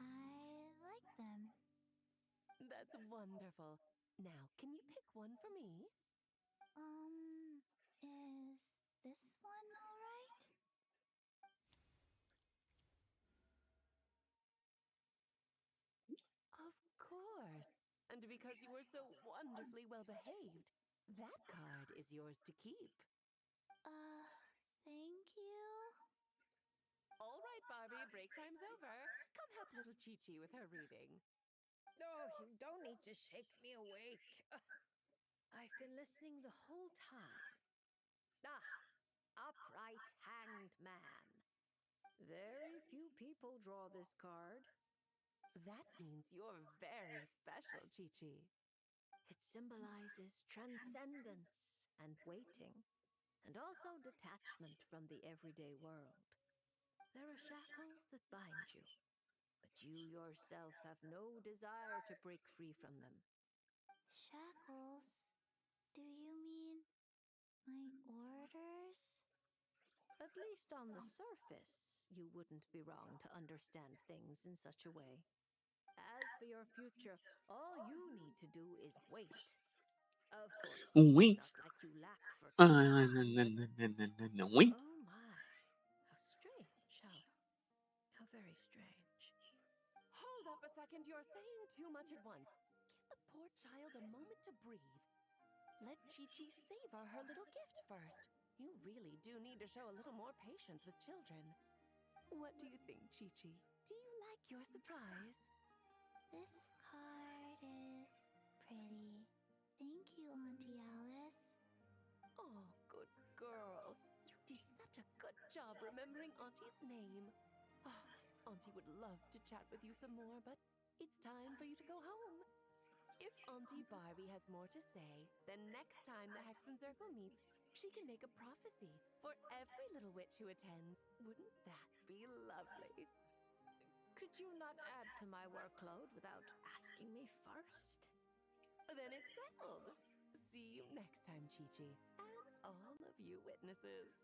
I like them. That's wonderful. Now, can you pick one for me? Is this one all right? Of course. And because you were so wonderfully well behaved, that card is yours to keep. Thank you. All right, Barbie, break time's over. Come help little Chi-Chi with her reading. Oh, you don't need to shake me awake. I've been listening the whole time. Upright hanged man. Very few people draw this card. That means you're very special, Chi-Chi. It symbolizes transcendence and waiting, and also detachment from the everyday world. There are shackles that bind you, but you yourself have no desire to break free from them. Shackles? Do you mean my orders? At least on the surface, you wouldn't be wrong to understand things in such a way. As for your future, all you need to do is wait. Of course, Wait. it's not like you lack for No, time. wait. Oh my, how strange, how very strange. Hold up a second, you're saying too much at once. Give the poor child a moment to breathe. Let Chi-Chi savor her little gift first. You really do need to show a little more patience with children. What do you think, Chi-Chi? Do you like your surprise? This card is pretty. Thank you, Auntie Alice. Oh, good girl. You did such a good job remembering Auntie's name. Oh, Auntie would love to chat with you some more, but it's time for you to go home. If Auntie Barbie has more to say, then next time the Hexen Circle meets, she can make a prophecy for every little witch who attends. Wouldn't that be lovely? Could you not add to my workload without asking me first? Then it's settled. See you next time, Chi-Chi, and all of you witnesses.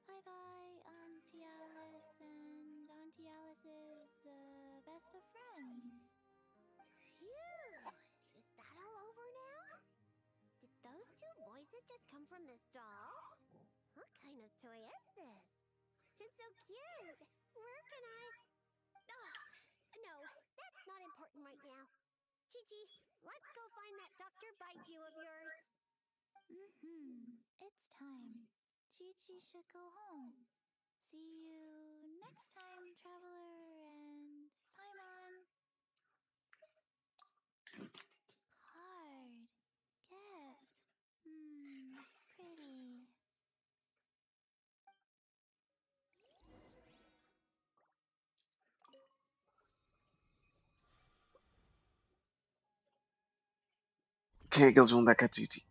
Bye-bye, Auntie Alice and Auntie Alice's best of friends. Phew! Is that all over now? Did those two voices just come from this doll? What kind of toy is this? It's so cute! Where can I... No, that's not important right now. Chi-Chi, let's go find that Dr. Baiju of yours. It's time. Chi-Chi should go home. See you next time, Traveler and Paimon. Card. Gift. Pretty. Quem é que eles vão dar cá, Titi?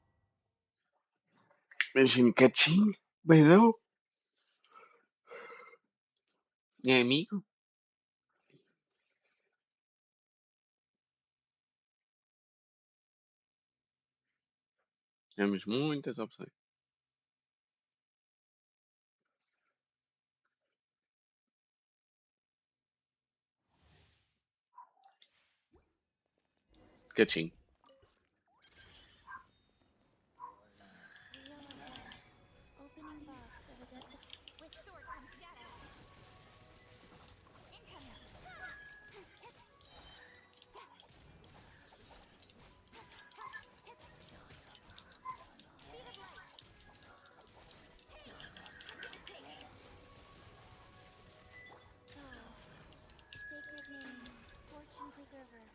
Imagina quietinho, beidão. É amigo? Temos muitas opções. Quietinho. Real event. Opening box of a With sword from shadow. Incoming. Speed of light. Sacred name. Fortune preserver.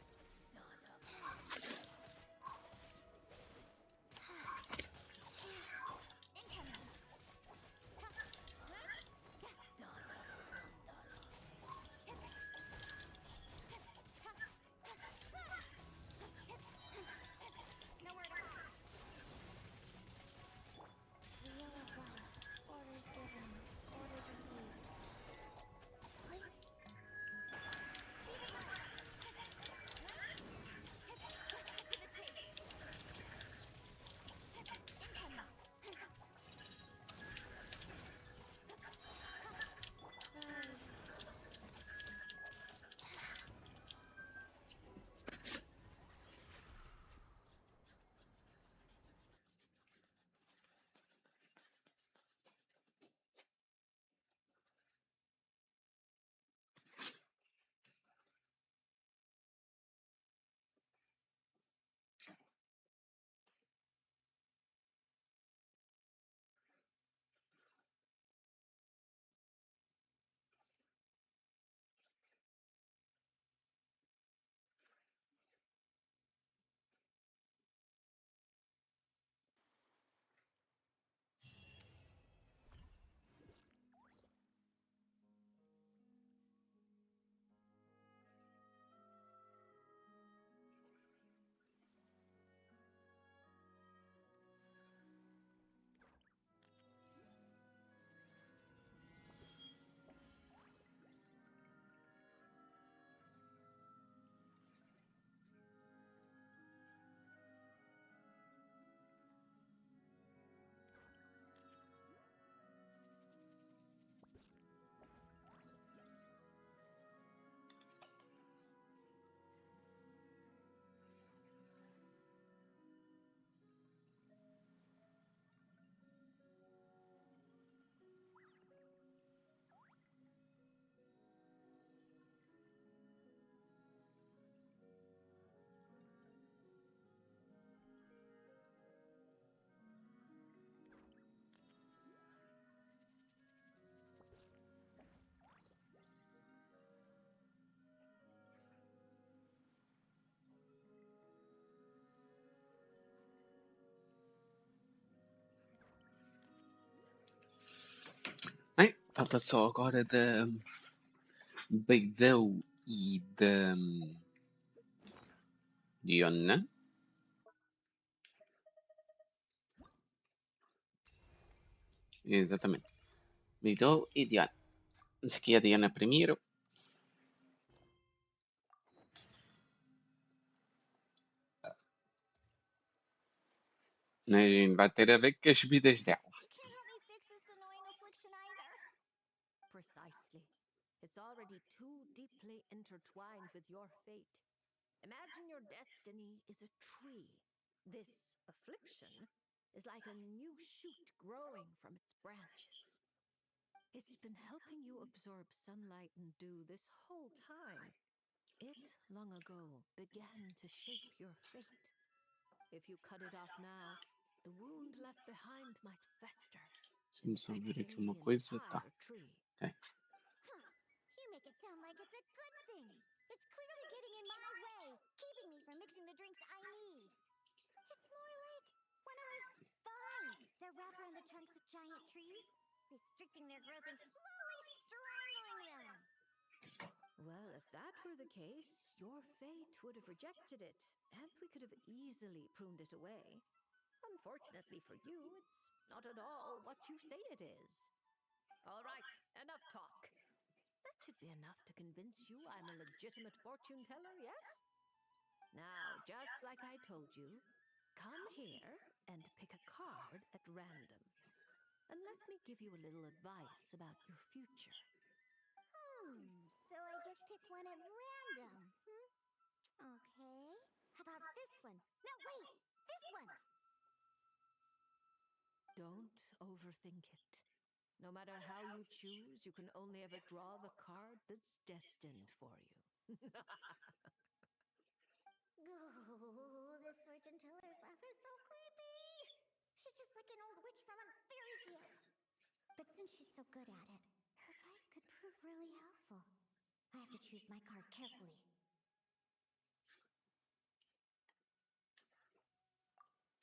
Falta só agora da Beidou e da Diona. Exatamente. Beidou e Diona. Esse aqui é a Diana primeiro. Vai ter a ver com as vidas dela. You can't help me fix this annoying affliction either. Precisely. It's already too deeply intertwined with your fate. Imagine your destiny is a tree. This affliction is like a new shoot growing from its branches. It's been helping you absorb sunlight and dew this whole time. It, long ago, began to shape your fate. If you cut it off now, the wound left behind might fester, Vamos só ver aqui infecting uma the coisa. Tá. entire tree. Ok. Huh. You make it sound like it's a good thing. It's clearly getting in my way, keeping me from mixing the drinks I need. It's more like one of those vines that wrap around the trunks of giant trees, restricting their growth and slowly strangling them. Well, if that were the case, your fate would have rejected it, and we could have easily pruned it away. Unfortunately for you, it's not at all what you say it is. All right, enough talk. That should be enough to convince you I'm a legitimate fortune teller, yes? Now, just like I told you, come here and pick a card at random. And let me give you a little advice about your future. So I just pick one at random, Okay. How about this one? No, wait! This one! Don't overthink it. No matter how you choose, you can only ever draw the card that's destined for you. Ooh, this fortune teller's laugh is so creepy! She's just like an old witch from a fairy tale. But since she's so good at it, her advice could prove really helpful. I have to choose my card carefully.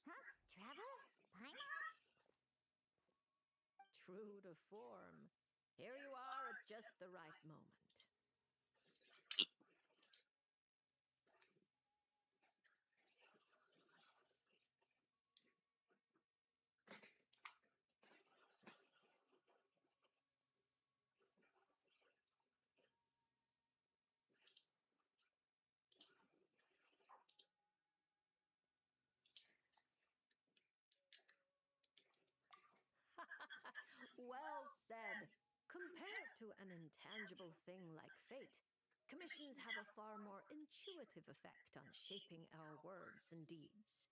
Huh? Traveler? Paimon? True to form. Here you are at just the right moment. Well said. Compared to an intangible thing like fate, commissions have a far more intuitive effect on shaping our words and deeds.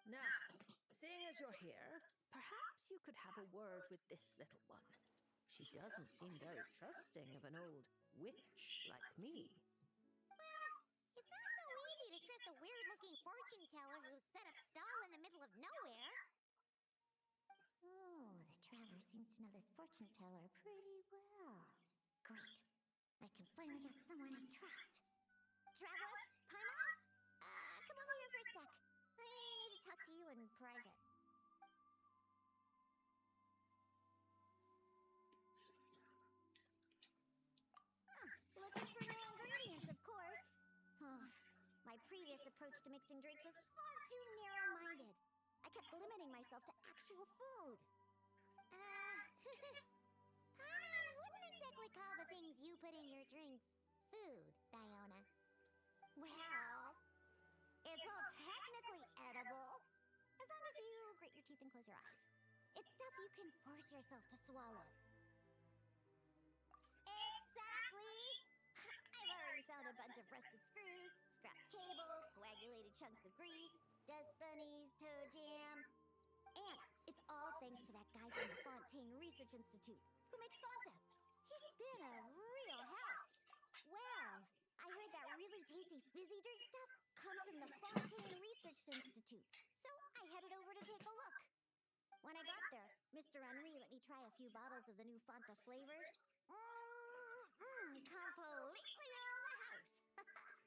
Now, seeing as you're here, perhaps you could have a word with this little one. She doesn't seem very trusting of an old witch like me. Well, it's not so easy to trust a weird-looking fortune teller who's set up stall in the middle of nowhere. Oh, the traveler seems to know this fortune teller pretty well. Great. I can finally have someone I trust. Traveler? Paimon? Come over here for a sec. I need to talk to you in private. Looking for new ingredients, of course. My previous approach to mixing drinks was far too narrow-minded. I kept limiting myself to actual food. Paimon wouldn't exactly call the things you put in your drinks food, Diona. Well, it's all technically edible, as long as you grit your teeth and close your eyes. It's stuff you can force yourself to swallow. Exactly! I've already found a bunch of rusted screws, scrap cables, coagulated chunks of grease, dust bunnies, toe jam. And it's all thanks to that guy from the Fontaine Research Institute, who makes Fanta. He's been a real help. Well, I heard that really tasty fizzy drink stuff comes from the Fontaine Research Institute, so I headed over to take a look. When I got there, Mr. Henri let me try a few bottles of the new Fanta flavors. Completely out of the house.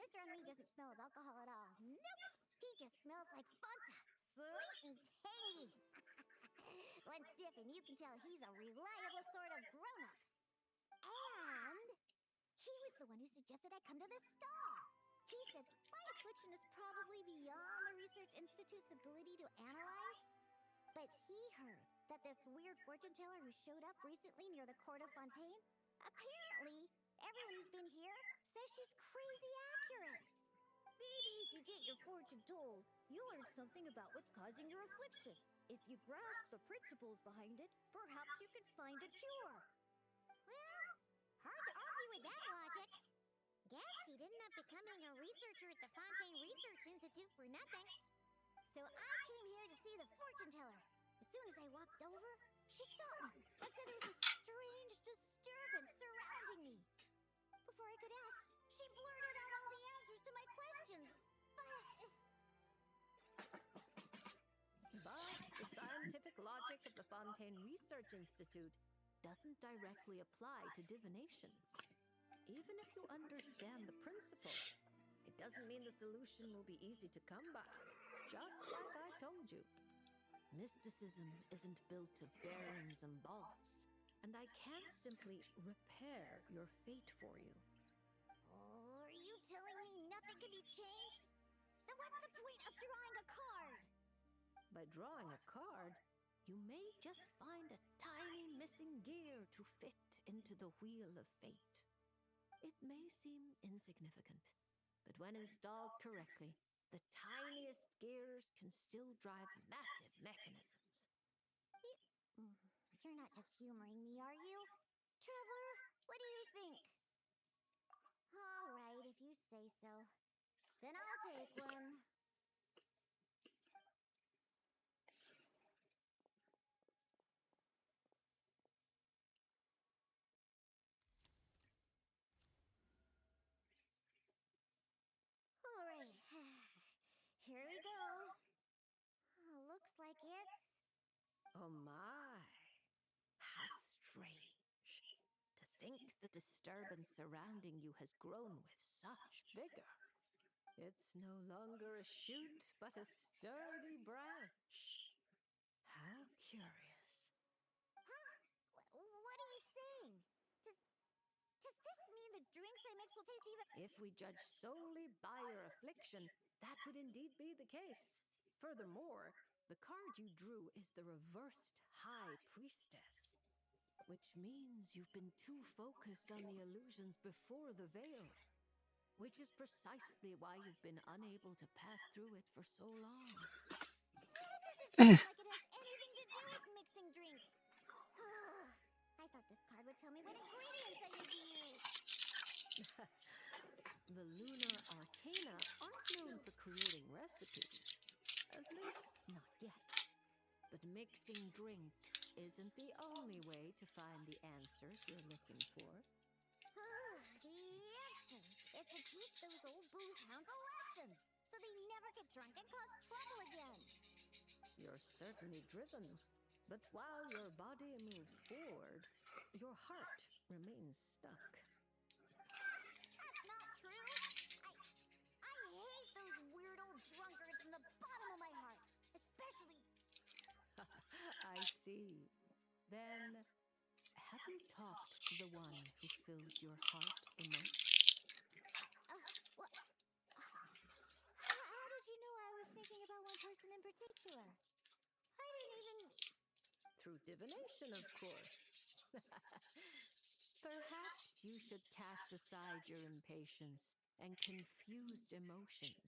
Mr. Henri doesn't smell of alcohol at all. Nope. He just smells like Fanta. Sweet and tangy. One stiff and you can tell he's a reliable sort of grown-up. And he was the one who suggested I come to this stall. He said my affliction is probably beyond the Research Institute's ability to analyze. But he heard that this weird fortune teller who showed up recently near the court of Fontaine, apparently, everyone who's been here says she's crazy accurate. Maybe if you get your fortune told, you'll learn something about what's causing your affliction. If you grasp the principles behind it, perhaps you can find a cure. Well, hard to argue with that logic. Guess he didn't end up becoming a researcher at the Fontaine Research Institute for nothing. So I came here to see the fortune teller. As soon as I walked over, she stopped me and said there was a strange disturbance surrounding me. Before I could ask, she blurted out all the answers to my questions. But the scientific logic of the Fontaine Research Institute doesn't directly apply to divination. Even if you understand the principles, it doesn't mean the solution will be easy to come by. Just like I told you. Mysticism isn't built of bearings and bolts, and I can't simply repair your fate for you. Oh, are you telling me nothing can be changed? Then what's the point of drawing a card? By drawing a card, you may just find a tiny missing gear to fit into the wheel of fate. It may seem insignificant, but when installed correctly, the tiniest gears can still drive massive mechanisms. You're not just humoring me, are you? Traveler, what do you think? All right, if you say so. Then I'll take one. All right. Here we go. Looks like it's... Oh my, how strange. To think the disturbance surrounding you has grown with such vigor. It's no longer a shoot, but a sturdy branch. How curious. Huh? What are you saying? Does this mean the drinks I mix will taste even... If we judge solely by your affliction, that would indeed be the case. Furthermore, the card you drew is the reversed High Priestess, which means you've been too focused on the illusions before the veil, which is precisely why you've been unable to pass through it for so long. How does it feel like it has anything to do with mixing drinks? I thought this card would tell me what ingredients I need to use. The lunar arcana aren't known for creating recipes. At least, not yet. But mixing drinks isn't the only way to find the answers you're looking for. The answer is to teach those old booze hounds a lesson, so they never get drunk and cause trouble again. You're certainly driven, but while your body moves forward, your heart remains stuck. That's not true. I hate those weird old drunkards from the bottom of my heart, especially... I see. Then, have you talked to the one who fills your heart the most? What? How did you know I was thinking about one person in particular? I didn't even... Through divination, of course. Perhaps you should cast aside your impatience and confused emotions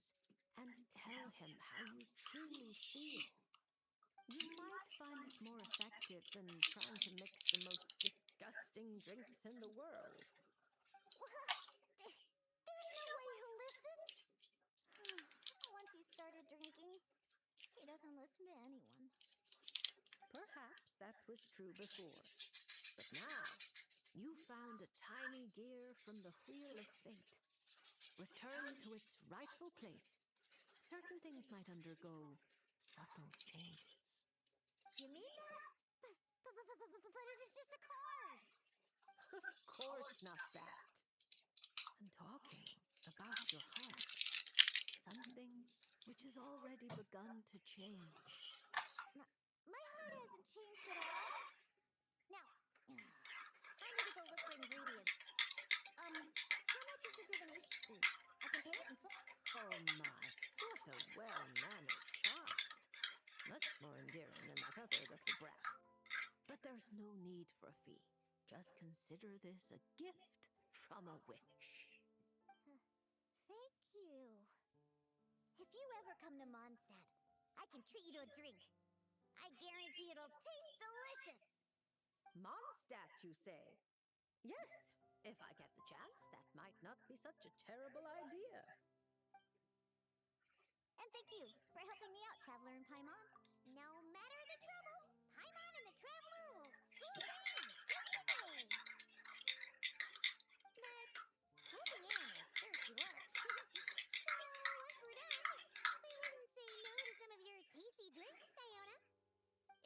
and tell him how you truly feel. You might find it more effective than trying to mix the most disgusting drinks in the world. There's no way he'll listen. Once he started drinking, he doesn't listen to anyone. Perhaps that was true before. But now, you found a tiny gear from the wheel of fate. Return to its rightful place. Certain things might undergo subtle changes. You mean that? But it is just a card. Of course not that. I'm talking about your heart. Something which has already begun to change. My heart hasn't changed at all? Now, I need to go look for ingredients. How much is the divination fee? I can pay it in full. Oh my, what a well-mannered child. Much more endearing than that other little brat. But there's no need for a fee. Just consider this a gift from a witch. Thank you. If you ever come to Mondstadt, I can treat you to a drink. I guarantee it'll taste delicious. Mondstadt, you say? Yes, if I get the chance, that might not be such a terrible idea. And thank you for helping me out, Traveler and Paimon. No matter the trouble, Paimon and the Traveler will swoop in and save the day. But swooping in is thirsty work. So once we're done, we wouldn't say no to some of your tasty drinks, Diona.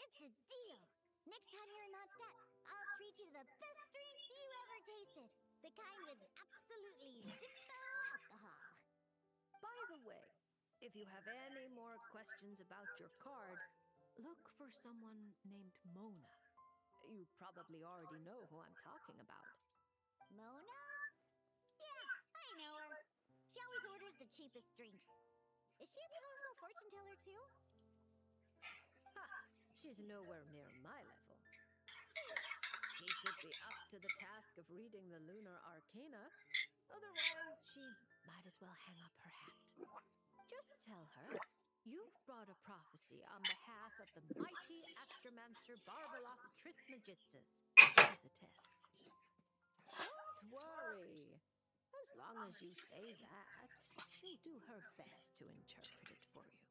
It's a deal. Next time you're in Mondstadt, I'll treat you to the best drinks you ever tasted. The kind with absolutely zero alcohol. By the way, if you have any more questions about your card, look for someone named Mona. You probably already know who I'm talking about. Mona? Yeah, I know her. She always orders the cheapest drinks. Is she a powerful fortune teller too? Ha! She's nowhere near my level. Still, she should be up to the task of reading the lunar arcana. Otherwise, she might as well hang up her hat. Just tell her you've brought a prophecy on behalf of the mighty astromancer Barbeloth Trismegistus as a test. Don't worry. As long as you say that, she'll do her best to interpret it for you.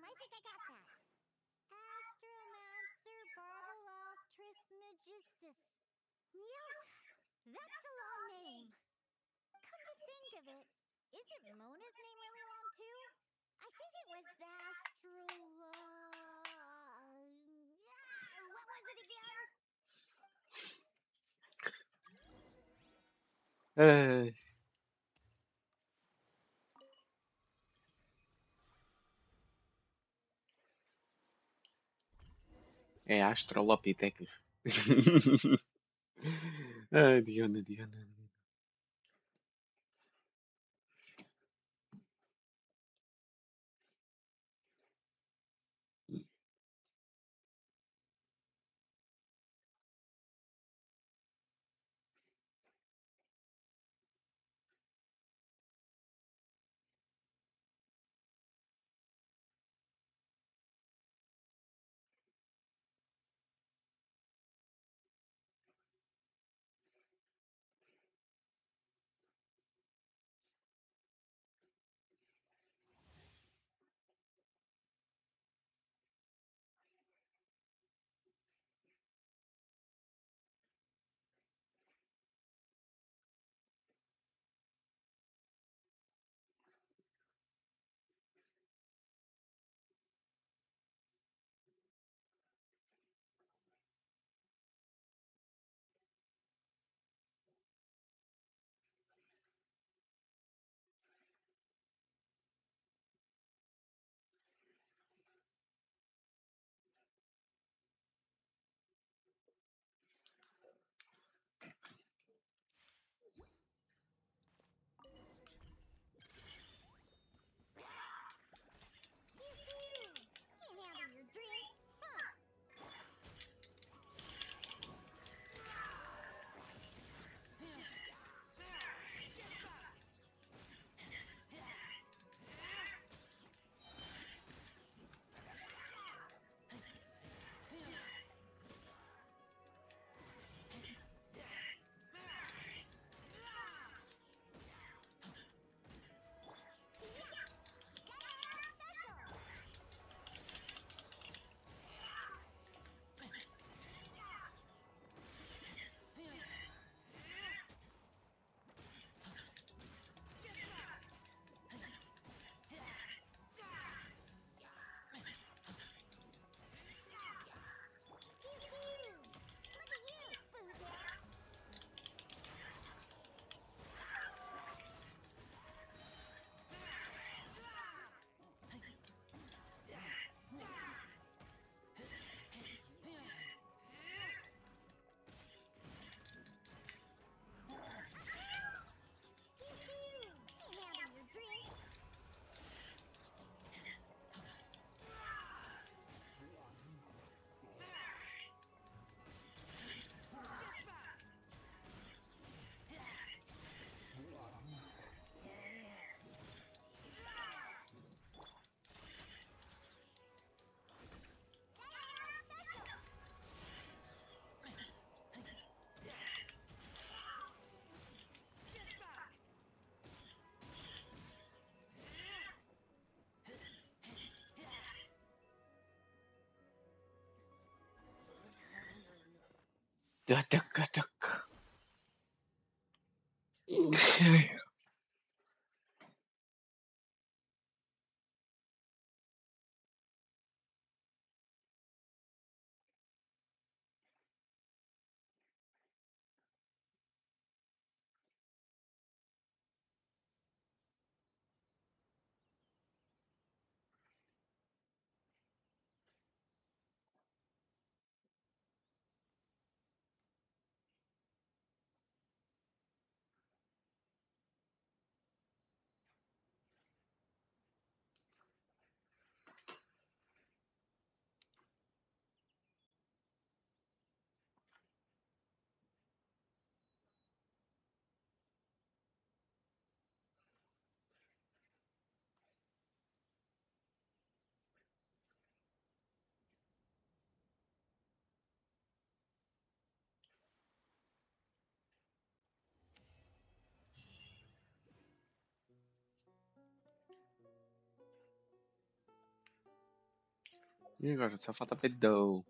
I think I got that. Astromancer Barbeloth Trismegistus. Yes, that's a long name. Come to think of it, isn't Mona's name really long too? I think it was the what was it again? É Astrolopithecus. Ah, Diana, Diana. Tuck. E agora só falta pedou.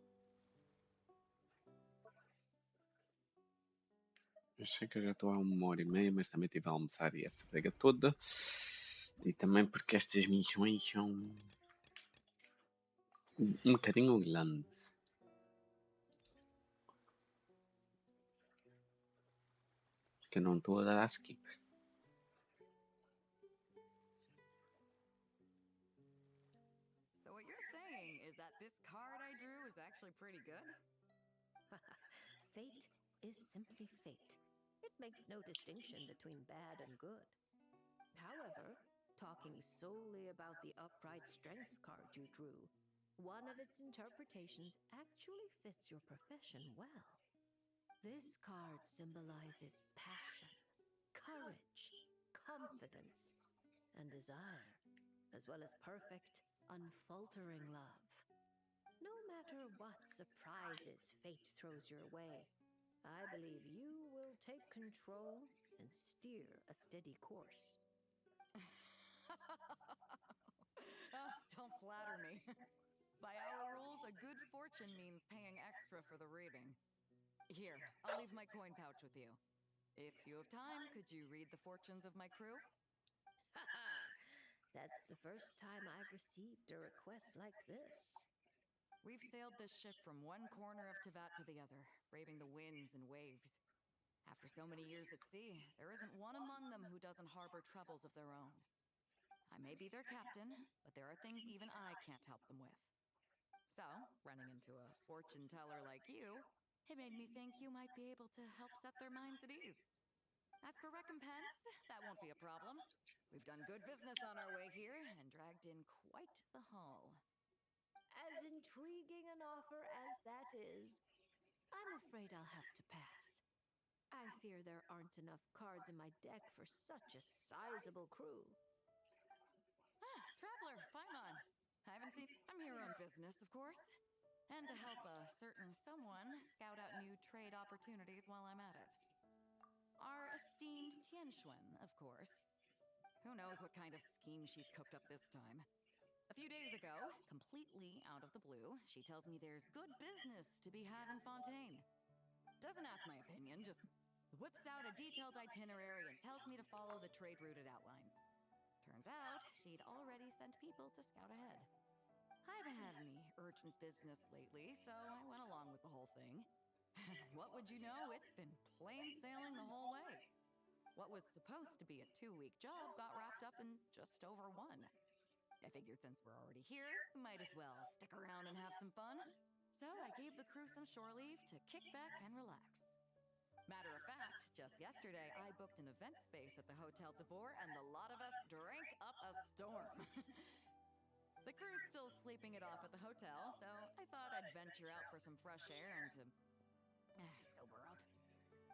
Eu sei que eu já estou há 1h30, mas também tive a almoçar e essa brega toda. E também porque estas missões são um bocadinho grandes. Que eu não estou a dar skip. So what you're saying is that this card I drew is actually pretty good? Fate is simply fate. It makes no distinction between bad and good. However, talking solely about the upright strength card you drew, one of its interpretations actually fits your profession well. This card symbolizes passion, courage, confidence, and desire, as well as perfect, unfaltering love. No matter what surprises fate throws your way, I believe you will take control and steer a steady course. Oh, don't flatter me. By our rules, a good fortune means paying extra for the reading. Here, I'll leave my coin pouch with you. If you have time, could you read the fortunes of my crew? That's the first time I've received a request like this. We've sailed this ship from one corner of Teyvat to the other, braving the winds and waves. After so many years at sea, there isn't one among them who doesn't harbor troubles of their own. I may be their captain, but there are things even I can't help them with. So, running into a fortune teller like you, it made me think you might be able to help set their minds at ease. As for recompense, that won't be a problem. We've done good business on our way here and dragged in quite the haul. As intriguing an offer as that is, I'm afraid I'll have to pass. I fear there aren't enough cards in my deck for such a sizable crew. Ah, Traveler, Paimon. I haven't seen... I'm here on business, of course. And to help a certain someone scout out new trade opportunities while I'm at it. Our esteemed Tianxuan, of course. Who knows what kind of scheme she's cooked up this time. A few days ago, completely out of the blue, she tells me there's good business to be had in Fontaine. Doesn't ask my opinion, just whips out a detailed itinerary and tells me to follow the trade route it outlines. Turns out, she'd already sent people to scout ahead. I haven't had any urgent business lately, so I went along with the whole thing. And what would you know, it's been plain sailing the whole way. What was supposed to be a 2-week job got wrapped up in just over 1. I figured since we're already here, we might as well stick around and have some fun. So I gave the crew some shore leave to kick back and relax. Matter of fact, just yesterday I booked an event space at the Hotel de Boer and the lot of us drank up a storm. The crew's still sleeping it off at the hotel, so I thought I'd venture out for some fresh air and to sober up.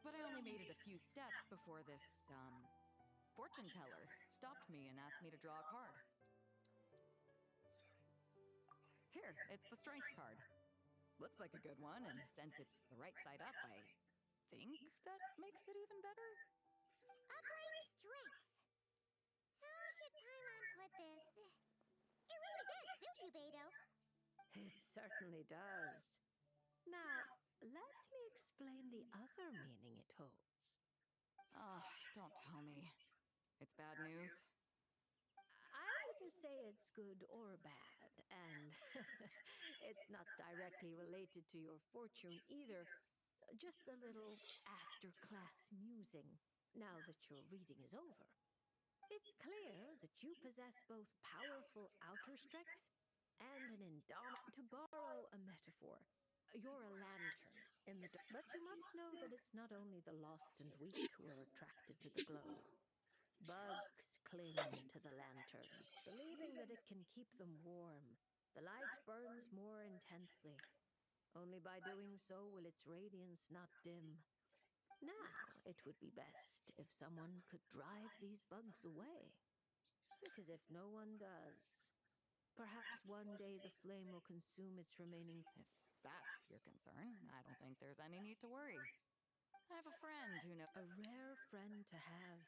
But I only made it a few steps before this, fortune teller stopped me and asked me to draw a card. Here, it's the strength card. Looks like a good one, and since it's the right side up, I think that makes it even better. Upright strength. How should Paimon put this? It really does suit you, Beto. It certainly does. Now, let me explain the other meaning it holds? Oh, don't tell me. It's bad news? I wouldn't say it's good or bad, and it's not directly related to your fortune either. Just a little after-class musing, now that your reading is over. It's clear that you possess both powerful outer strength and an indomitable... To borrow a metaphor, you're a lantern in the dark. But you must know that it's not only the lost and weak who are attracted to the glow. Bugs cling to the lantern, believing that it can keep them warm. The light burns more intensely. Only by doing so will its radiance not dim. Now, it would be best if someone could drive these bugs away. Because if no one does, perhaps one day the flame will consume its remaining... If that's your concern, I don't think there's any need to worry. I have a friend who knows... A rare friend to have.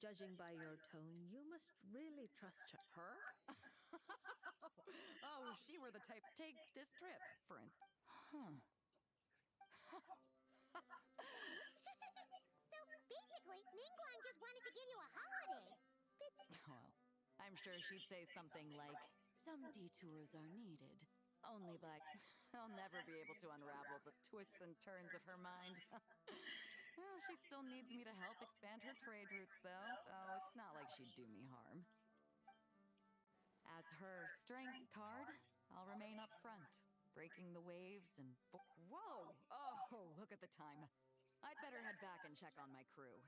Judging by your tone, you must really trust her. Her? Oh, if she were the type... Take this trip, for instance. Huh. So basically, Ningguang just wanted to give you a holiday. Well, I'm sure she'd say something like, some detours are needed. Only by... I'll never be able to unravel the twists and turns of her mind. Well, she still needs me to help expand her trade routes, though, so it's not like she'd do me harm. As her strength card, I'll remain up front, breaking the waves and... Whoa! Oh, look at the time. I'd better head back and check on my crew.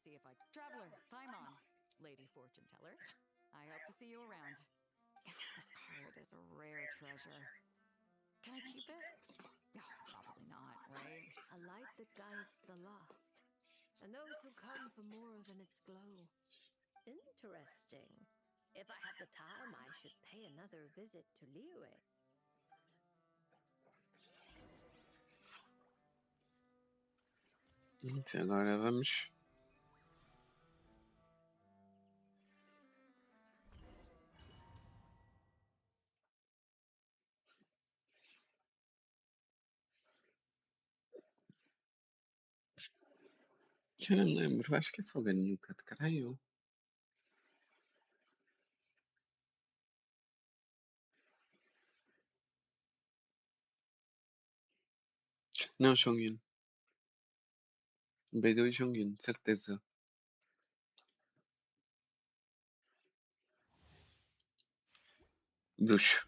See if I... Traveler, Paimon, Lady Fortune Teller. I hope to see you around. This card is a rare treasure. Can I keep it? No, probably not, right? A light that guides the lost, and those who come for more than its glow. Interesting. If I have the time, I should pay another visit to Liyue. Agora vamos. Já não me lembro, acho que é só Ganuca de caralho. Não, Chongyun. B2 e Chongyun, de certeza. Bruxo.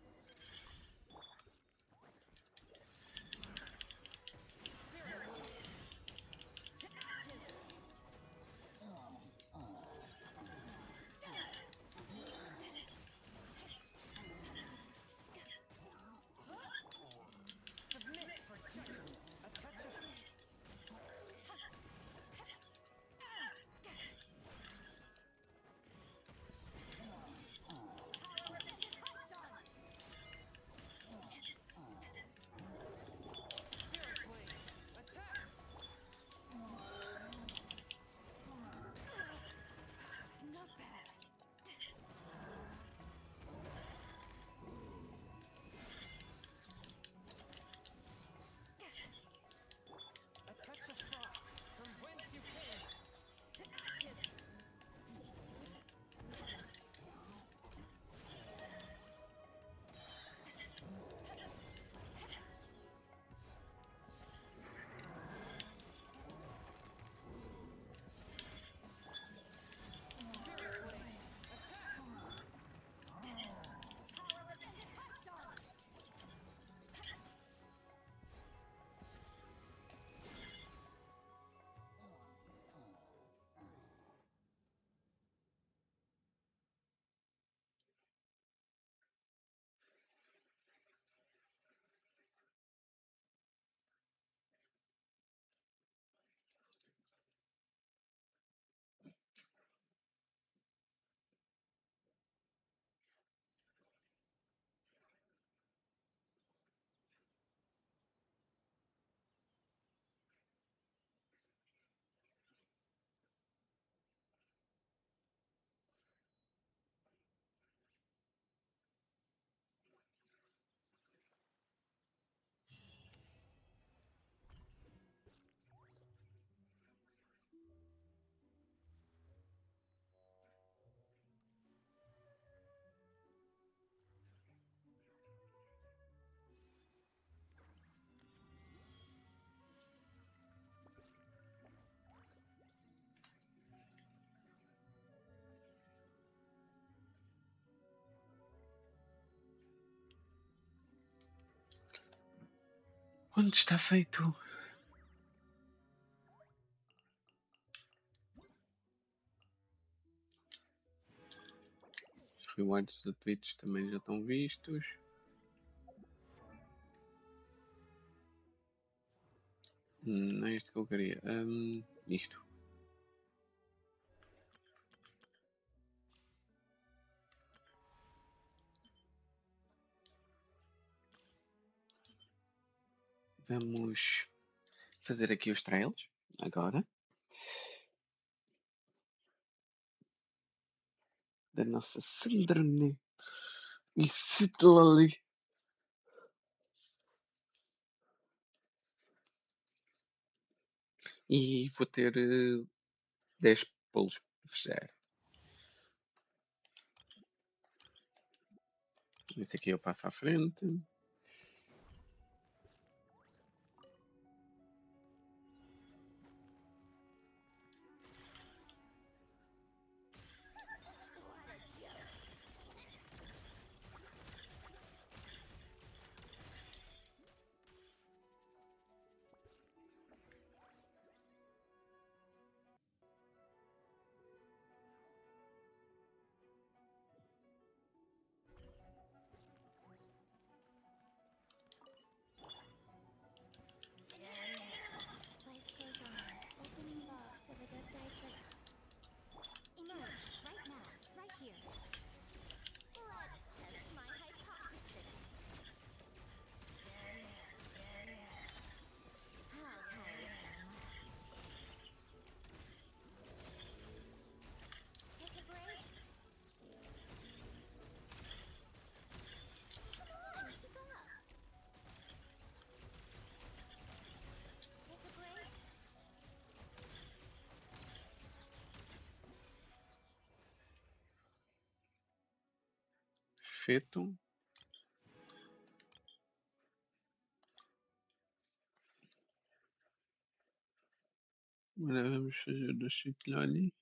Onde está feito? Os rewards gratuitos também já estão vistos. Não é isto que eu queria. Isto. Vamos fazer aqui os trails agora. Da nossa Sandrine e Citlali. E vou ter 10 polos para fechar. Esse aqui eu passo à frente. Life goes on. Opening box of adepti tricks. Emerge right now, right here. Let's test my hypothesis. How tiresome. Take a break. Come on, keep up. Take a break. Feito. Agora vamos fazer o Citlali.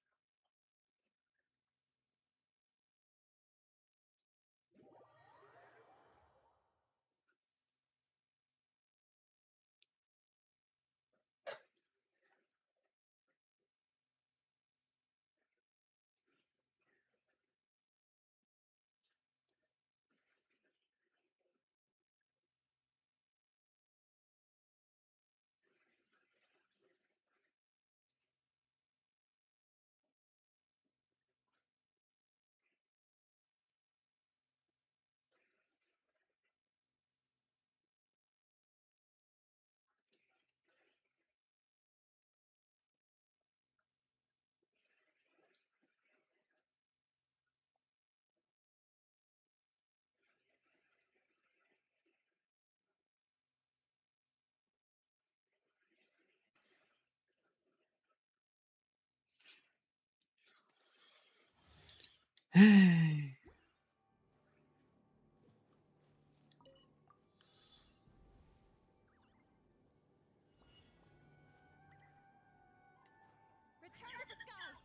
Return to the skies!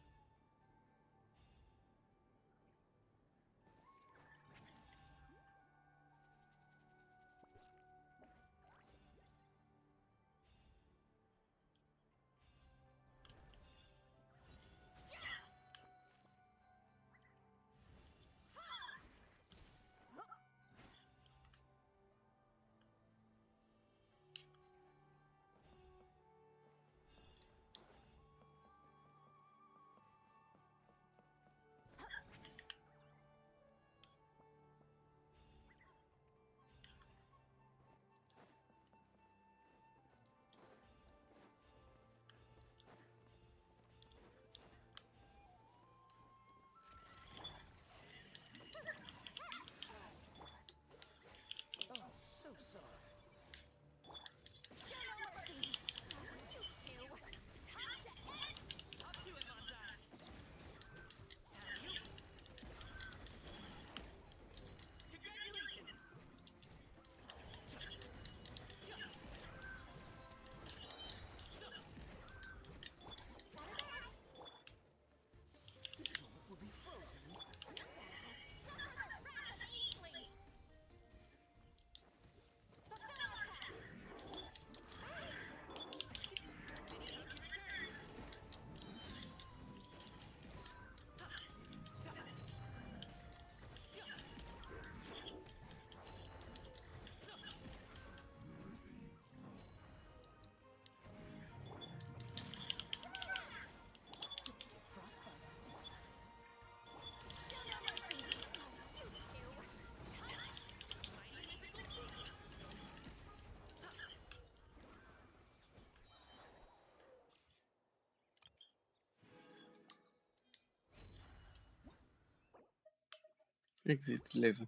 Exit level.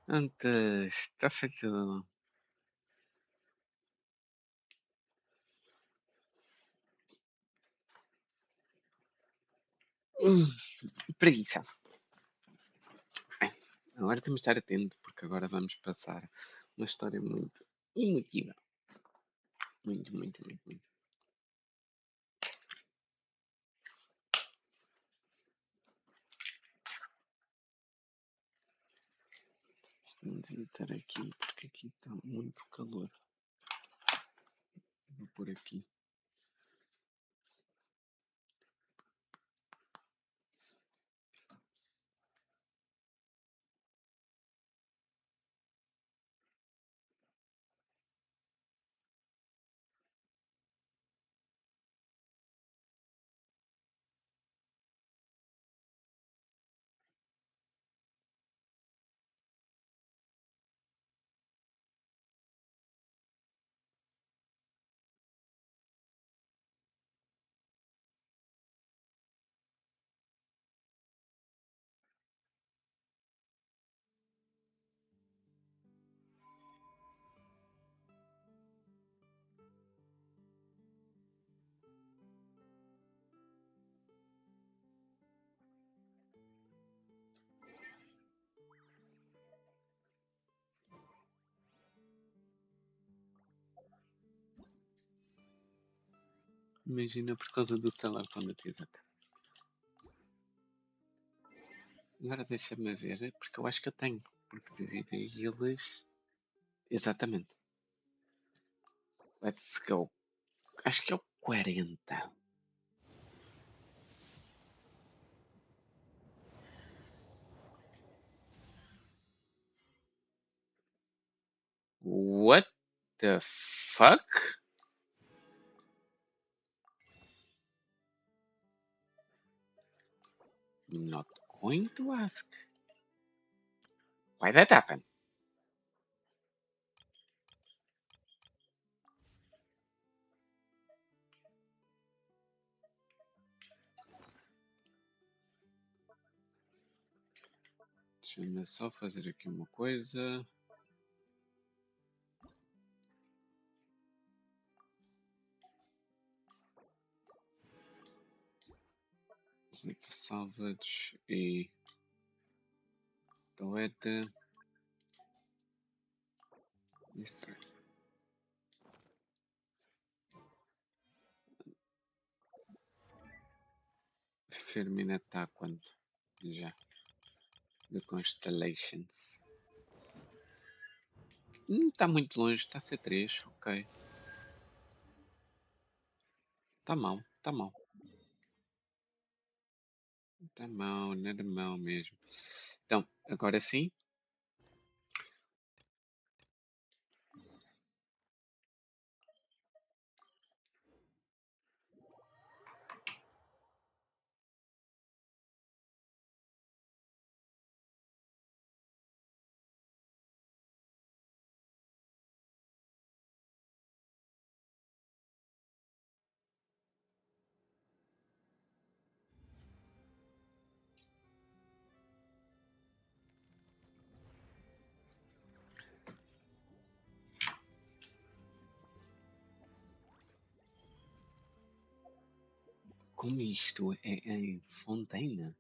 Antes, está feito. Preguiça. Bem, agora temos de estar atento, porque agora vamos passar uma história muito emotiva. Muito, muito, muito, muito. Não devia estar aqui, porque aqui está muito calor. Vou por aqui. Imagina por causa do celular quando exato. Agora deixa-me ver, porque eu acho que eu tenho. Porque dividem eles. Exatamente. Let's go. Acho que é o 40. What the fuck? Not going to ask. Why that happen? Deixa-me só fazer aqui uma coisa. Salvage e delete. Isso. Fermina está quanto? Já. The Constellations. Está muito longe, está a ser 3, ok. Está mal, está mal. Está mal, não era mal mesmo. Então, agora sim. Como isto é em Fontaine?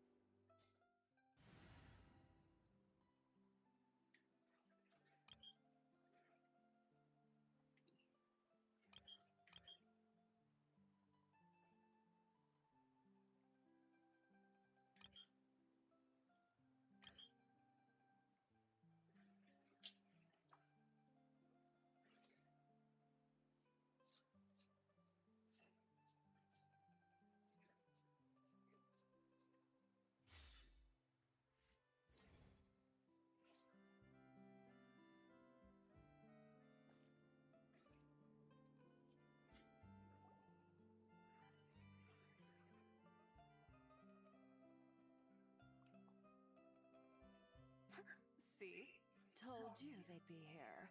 See? Told you they'd be here.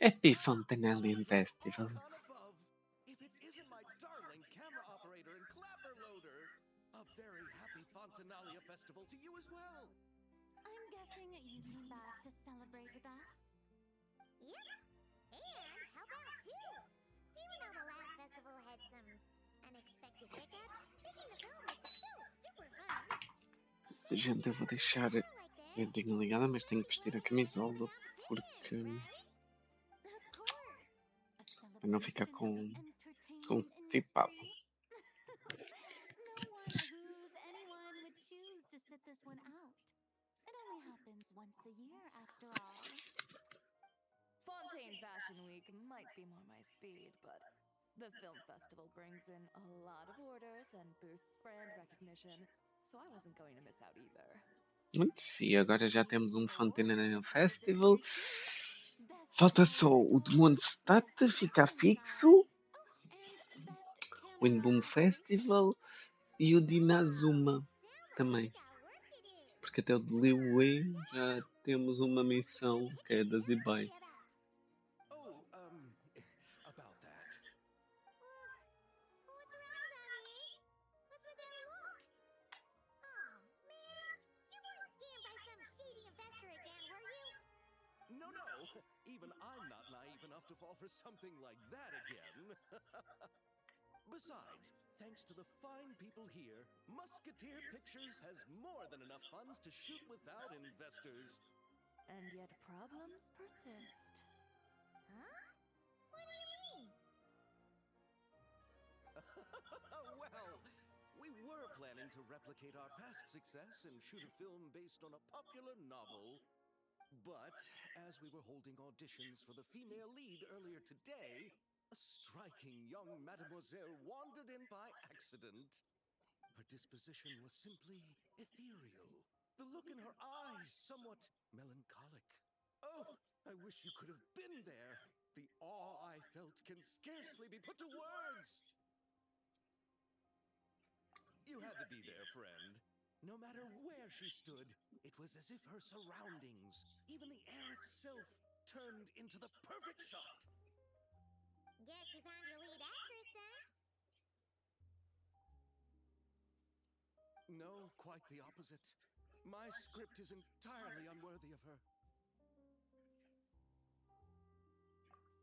Happy Fontainelian Festival. If it isn't my darling you came back to celebrate with us? Yep. And help out too. Even though the last festival had some unexpected hiccups, making the film was still super fun. Gente, eu vou deixar a ventoinha ligada, mas tenho que vestir a camisola porque para não ficar com constipado. No one who's anyone would choose to sit this one out. It only happens once a year, after all. Fontaine Fashion Week might be more my speed, but the film festival brings in a lot of orders and boosts brand recognition, so I wasn't going to miss out either. E agora já temos um Fontaine Festival. Falta só o de Mondstadt ficar fixo, o Inboom Festival e o de Inazuma também. Porque até o de Liu já temos uma missão que é da Zibai. About that. What's wrong, Xavier? What's with that look? Oh, man. You weren't scammed by some shady investor again, were you? No, no. Even I'm not naive enough to fall for something like that again. Besides, thanks to the fine people here, Musketeer Pictures has more than enough funds to shoot without investors. And yet problems persist. Huh? What do you mean? Well, we were planning to replicate our past success and shoot a film based on a popular novel. But as we were holding auditions for the female lead earlier today, a striking young mademoiselle wandered in by accident. Her disposition was simply ethereal. The look in her eyes somewhat melancholic. Oh, I wish you could have been there. The awe I felt can scarcely be put to words. You had to be there, friend. No matter where she stood, it was as if her surroundings, even the air itself, turned into the perfect shot. Guess you found your lead actress, then? No, quite the opposite. My script is entirely unworthy of her.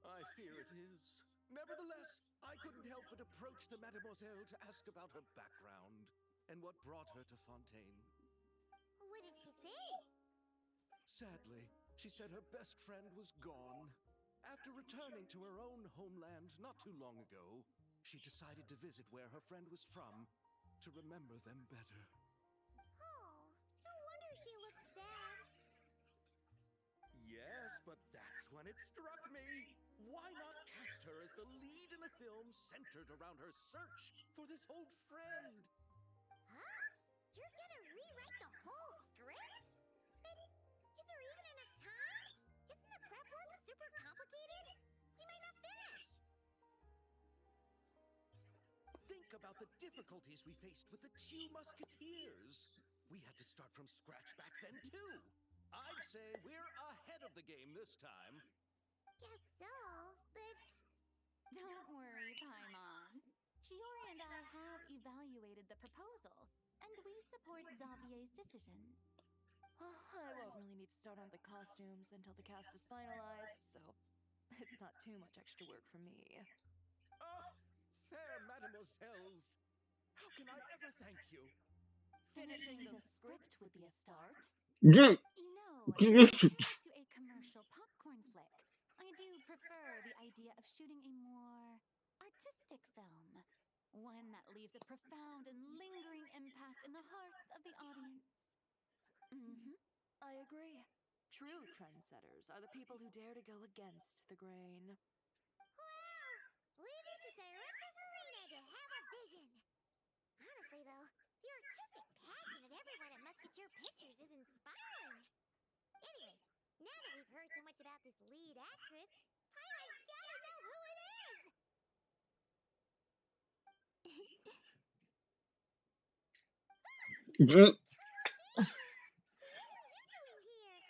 I fear it is. Nevertheless, I couldn't help but approach the mademoiselle to ask about her background and what brought her to Fontaine. What did she say? Sadly, she said her best friend was gone. After returning to her own homeland not too long ago, she decided to visit where her friend was from to remember them better. Oh, no wonder she looked sad. Yes, but that's when it struck me. Why not cast her as the lead in a film centered around her search for this old friend? Huh? You're gonna rewrite the whole script? But is there even enough time? Isn't the prep work super complicated? We might not finish. Think about the difficulties we faced with the two Musketeers. We had to start from scratch back then, too. I'd say we're ahead of the game this time. Guess so, but... Don't worry, Paimon. Shiori and I have evaluated the proposal, and we support Xavier's decision. I won't really need to start on the costumes until the cast is finalized, so it's not too much extra work for me. Oh, fair mademoiselles. How can I ever thank you? Finishing the script would be a start. Yeah. You know, compared to a commercial popcorn flick, I do prefer the idea of shooting a more artistic film. One that leaves a profound and lingering impact in the hearts of the audience. I agree. True trendsetters are the people who dare to go against the grain. Well, leave it to director Farina to have a vision. Honestly, though, the artistic passion of everyone at Musketeer Pictures is inspiring. Anyway, now that we've heard so much about this lead actress, Paimon's gotta know who it is! Yeah. What are you doing here?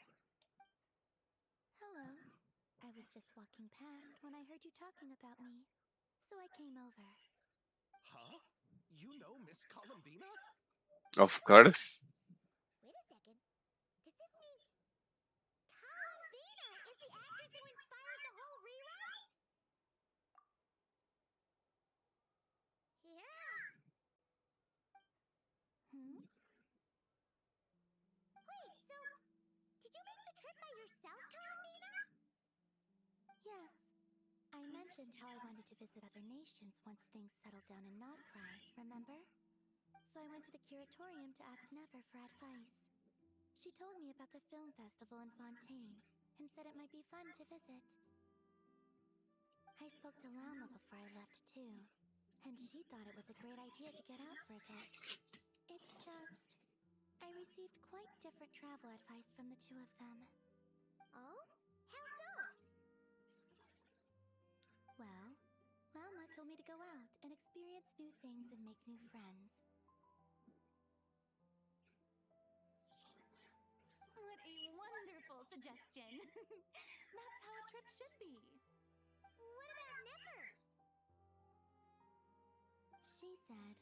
Hello. I was just walking past when I heard you talking about me, so I came over. Huh? You know Miss Columbina? Of course. Wait a second. Does this mean mentioned how I wanted to visit other nations once things settled down in Nodcry, remember? So I went to the curatorium to ask Never for advice. She told me about the film festival in Fontaine and said it might be fun to visit. I spoke to Lama before I left too, and she thought it was a great idea to get out for a bit. It's just, I received quite different travel advice from the two of them. Oh? How so? Well, Lama told me to go out and experience new things and make new friends. What a wonderful suggestion! That's how a trip should be. What about Never? She said,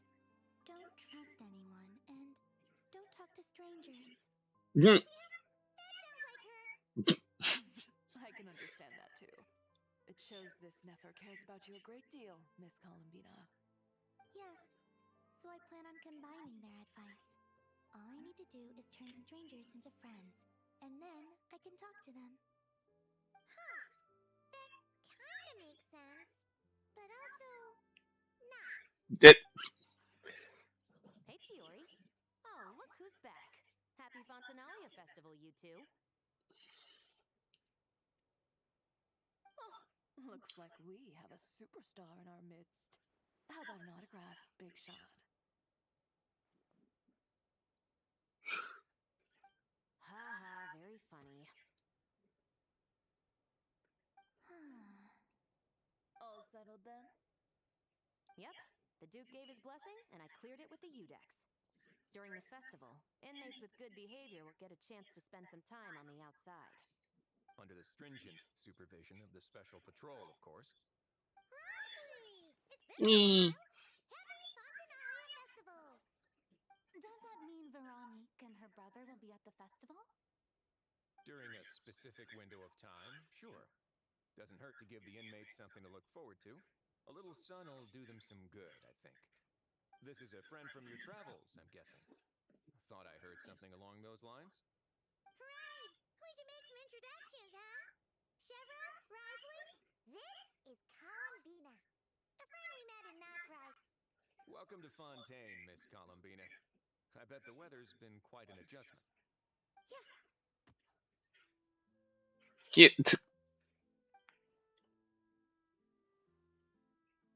don't trust anyone and don't talk to strangers. Mm. That sounds like her. I can understand that too. It shows this Nefer cares about you a great deal, Miss Columbina. Yes, so I plan on combining their advice. All I need to do is turn strangers into friends, and then I can talk to them. Huh. That kinda makes sense. But also, not. That Hey, Chiori. Oh, look who's back. Happy Fontanalia Festival, you two. Oh, looks like we have a superstar in our midst. How about an autograph, Big Shot? Ha ha, very funny. All settled then? Yep, the Duke gave his blessing, and I cleared it with the Udex. During the festival, inmates with good behavior will get a chance to spend some time on the outside. Under the stringent supervision of the Special Patrol, of course. Riley! It's been a mm. while. Happy Fontanalia Festival! Does that mean Veronique and her brother will be at the festival? During a specific window of time, sure. Doesn't hurt to give the inmates something to look forward to. A little sun will do them some good, I think. This is a friend from your travels, I'm guessing. Thought I heard something along those lines? Right! We should make some introductions, huh? Chevron, Risley, this is Columbina. A friend we met in Knockright. Welcome to Fontaine, Miss Columbina. I bet the weather's been quite an adjustment. Cute.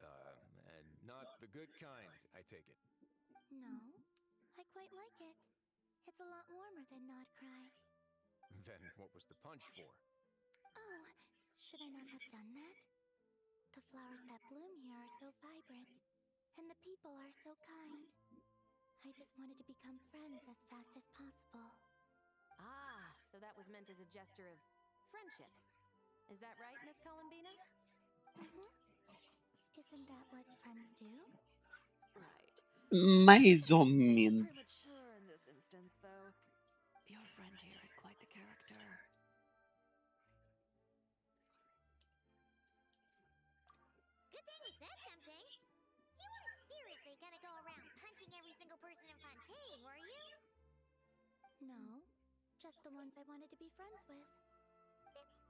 And not the good kind, I take it. No, I quite like it. It's a lot warmer than Nodcry. Then what was the punch for? Oh, should I not have done that? The flowers that bloom here are so vibrant, and the people are so kind. I just wanted to become friends as fast as possible. Ah, so that was meant as a gesture of friendship. Is that right, Miss Columbina? Mm-hmm. Isn't that what friends do? Right. Mais ou menos. Premature in this instance, though. Your friend here is quite the character. Good thing we said something. You weren't seriously gonna go around punching every single person in Fontaine, were you? No, just the ones I wanted to be friends with.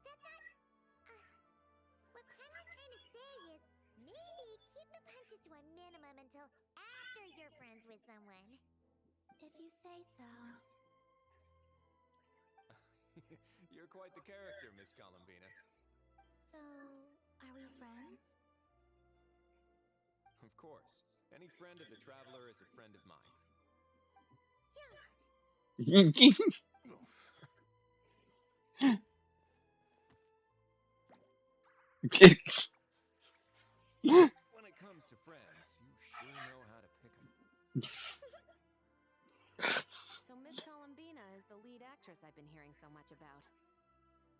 That's not... what Paimon's trying to say is, maybe keep the punches to a minimum until after you're friends with someone. If you say so. You're quite the character, Miss Columbina. So, are we friends? Of course. Any friend of the Traveler is a friend of mine. When it comes to friends, you sure know how to pick 'em. So Miss Columbina is the lead actress I've been hearing so much about.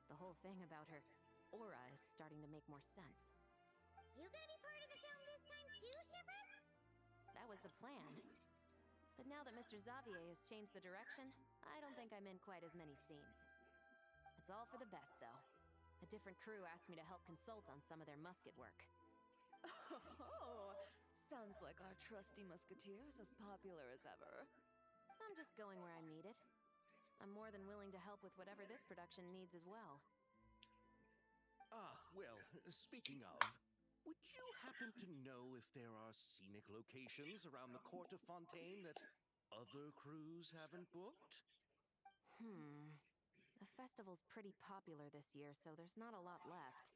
The whole thing about her aura is starting to make more sense. You gonna be part of the film this time too, Shivers? That was the plan. But now that Mr. Xavier has changed the direction, I don't think I'm in quite as many scenes. It's all for the best, though. A different crew asked me to help consult on some of their musket work. Oh, sounds like our trusty musketeer's as popular as ever. I'm just going where I'm needed. I'm more than willing to help with whatever this production needs as well. Ah, well, speaking of, would you happen to know if there are scenic locations around the court of Fontaine that other crews haven't booked? The festival's pretty popular this year, so there's not a lot left.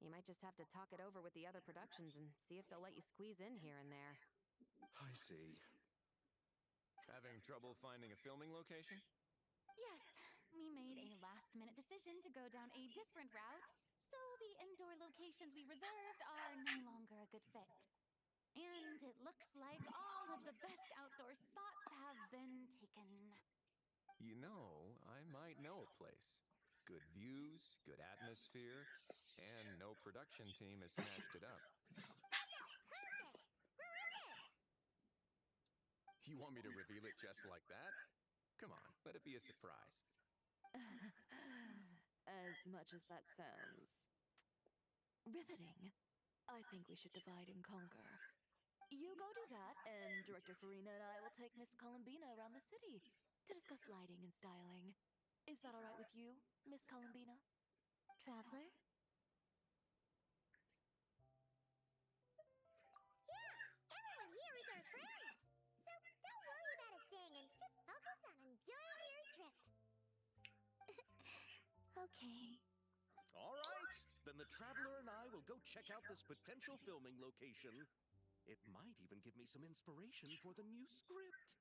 You might just have to talk it over with the other productions and see if they'll let you squeeze in here and there. I see. Having trouble finding a filming location? Yes, we made a last-minute decision to go down a different route, so the indoor locations we reserved are no longer a good fit. And it looks like all of the best outdoor spots have been taken. You know, I might know a place. Good views, good atmosphere, and no production team has snatched it up. Perfect! Where is it? You want me to reveal it just like that? Come on, let it be a surprise. As much as that sounds riveting, I think we should divide and conquer. You go do that, and Director Farina and I will take Miss Columbina around the city to discuss lighting and styling. Is that all right with you, Miss Columbina? Traveler? Yeah, everyone here is our friend. So don't worry about a thing and just focus on enjoying your trip. Okay. All right, then the Traveler and I will go check out this potential filming location. It might even give me some inspiration for the new script.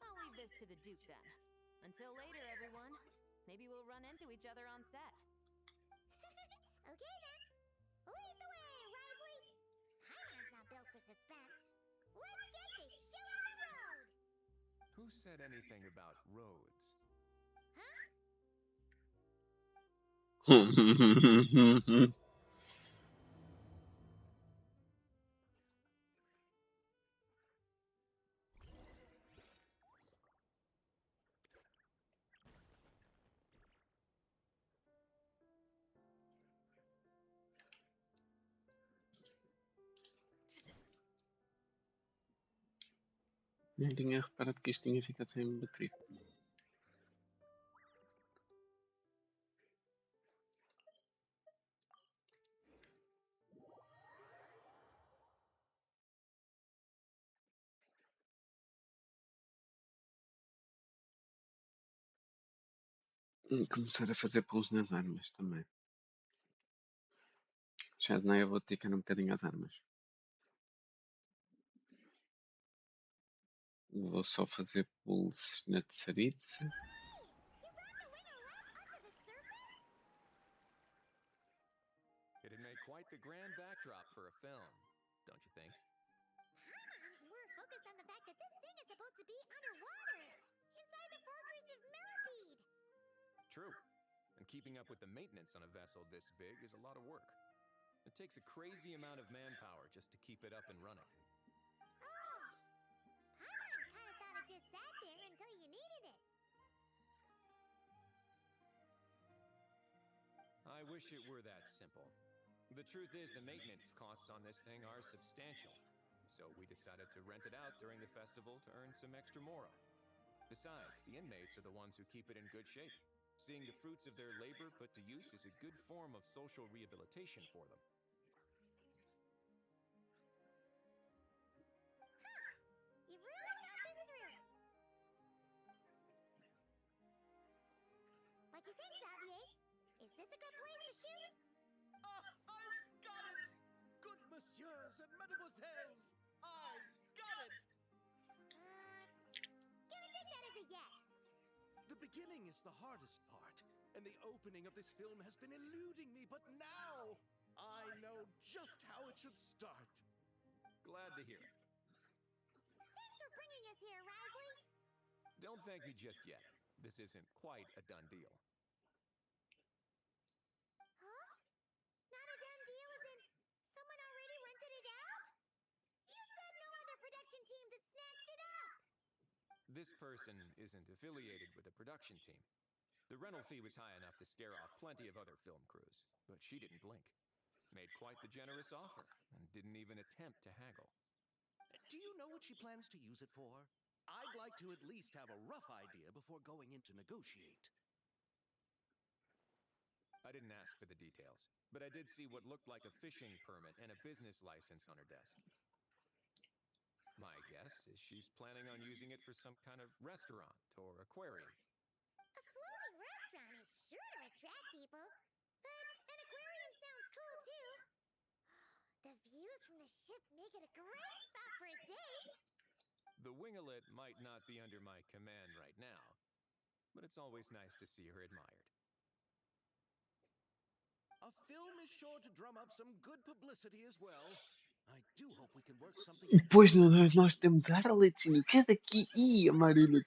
I'll leave this to the Duke then. Until later, everyone. Maybe we'll run into each other on set. Okay then. Lead the way, Risley. Hyman's not built for suspense. Let's get this show on the road. Who said anything about roads? Nem tinha reparado que isto tinha ficado sem bateria. Começar a fazer pulos nas armas também. Já eu vou dedicar um bocadinho às armas. Vou só fazer pulls na terceirice. You brought the wing up to the surface? It'd make quite the grand backdrop for a film, don't you think? Hyman's more focused on the fact that this thing is supposed to be underwater, inside the fortress of Mirapede. True. And keeping up with the maintenance on a vessel this big is a lot of work. It takes a crazy amount of manpower just to keep it up and running. Oh, Hyman kind of thought it just sat there until you needed it. I wish it were that simple. The truth is, the maintenance costs on this thing are substantial. So we decided to rent it out during the festival to earn some extra moro. Besides, the inmates are the ones who keep it in good shape. Seeing the fruits of their labor put to use is a good form of social rehabilitation for them. You really thought this through. What you think, Xavier? Is this a good place to shoot? I've got it! Good messieurs and mesdemoiselles, I've got it! Gonna take that as a yes. The beginning is the hardest part, and the opening of this film has been eluding me, but now I know just how it should start. Glad to hear it. Thanks for bringing us here, Risley. Don't thank me just yet. This isn't quite a done deal. Huh? Not a done deal as in someone already rented it out? You said no other production teams had snatched it up. This person isn't affiliated with a production team. The rental fee was high enough to scare off plenty of other film crews, but she didn't blink. Made quite the generous offer, and didn't even attempt to haggle. Do you know what she plans to use it for? I'd like to at least have a rough idea before going in to negotiate. I didn't ask for the details, but I did see what looked like a fishing permit and a business license on her desk. My guess is she's planning on using it for some kind of restaurant or aquarium. A floating restaurant is sure to attract people, but an aquarium sounds cool too. The views from the ship make it a great spot for a date. The winglet might not be under my command right now, but it's always nice to see her admired. A film is sure to drum up some good publicity as well. I do hope we can work something E out. depois nós temos a Arlequina, que é daqui. Ih, a Marina.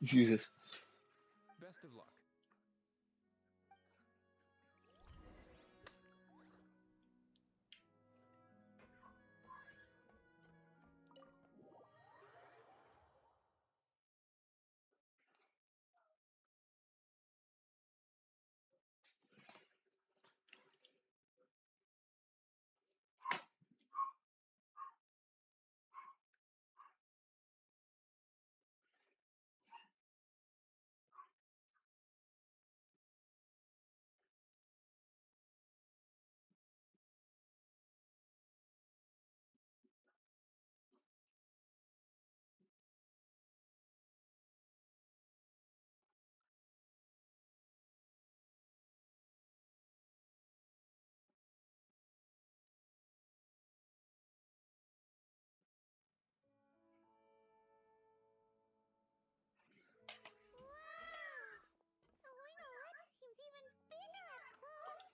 Jesus. Best of luck. The winglet seems even bigger up close.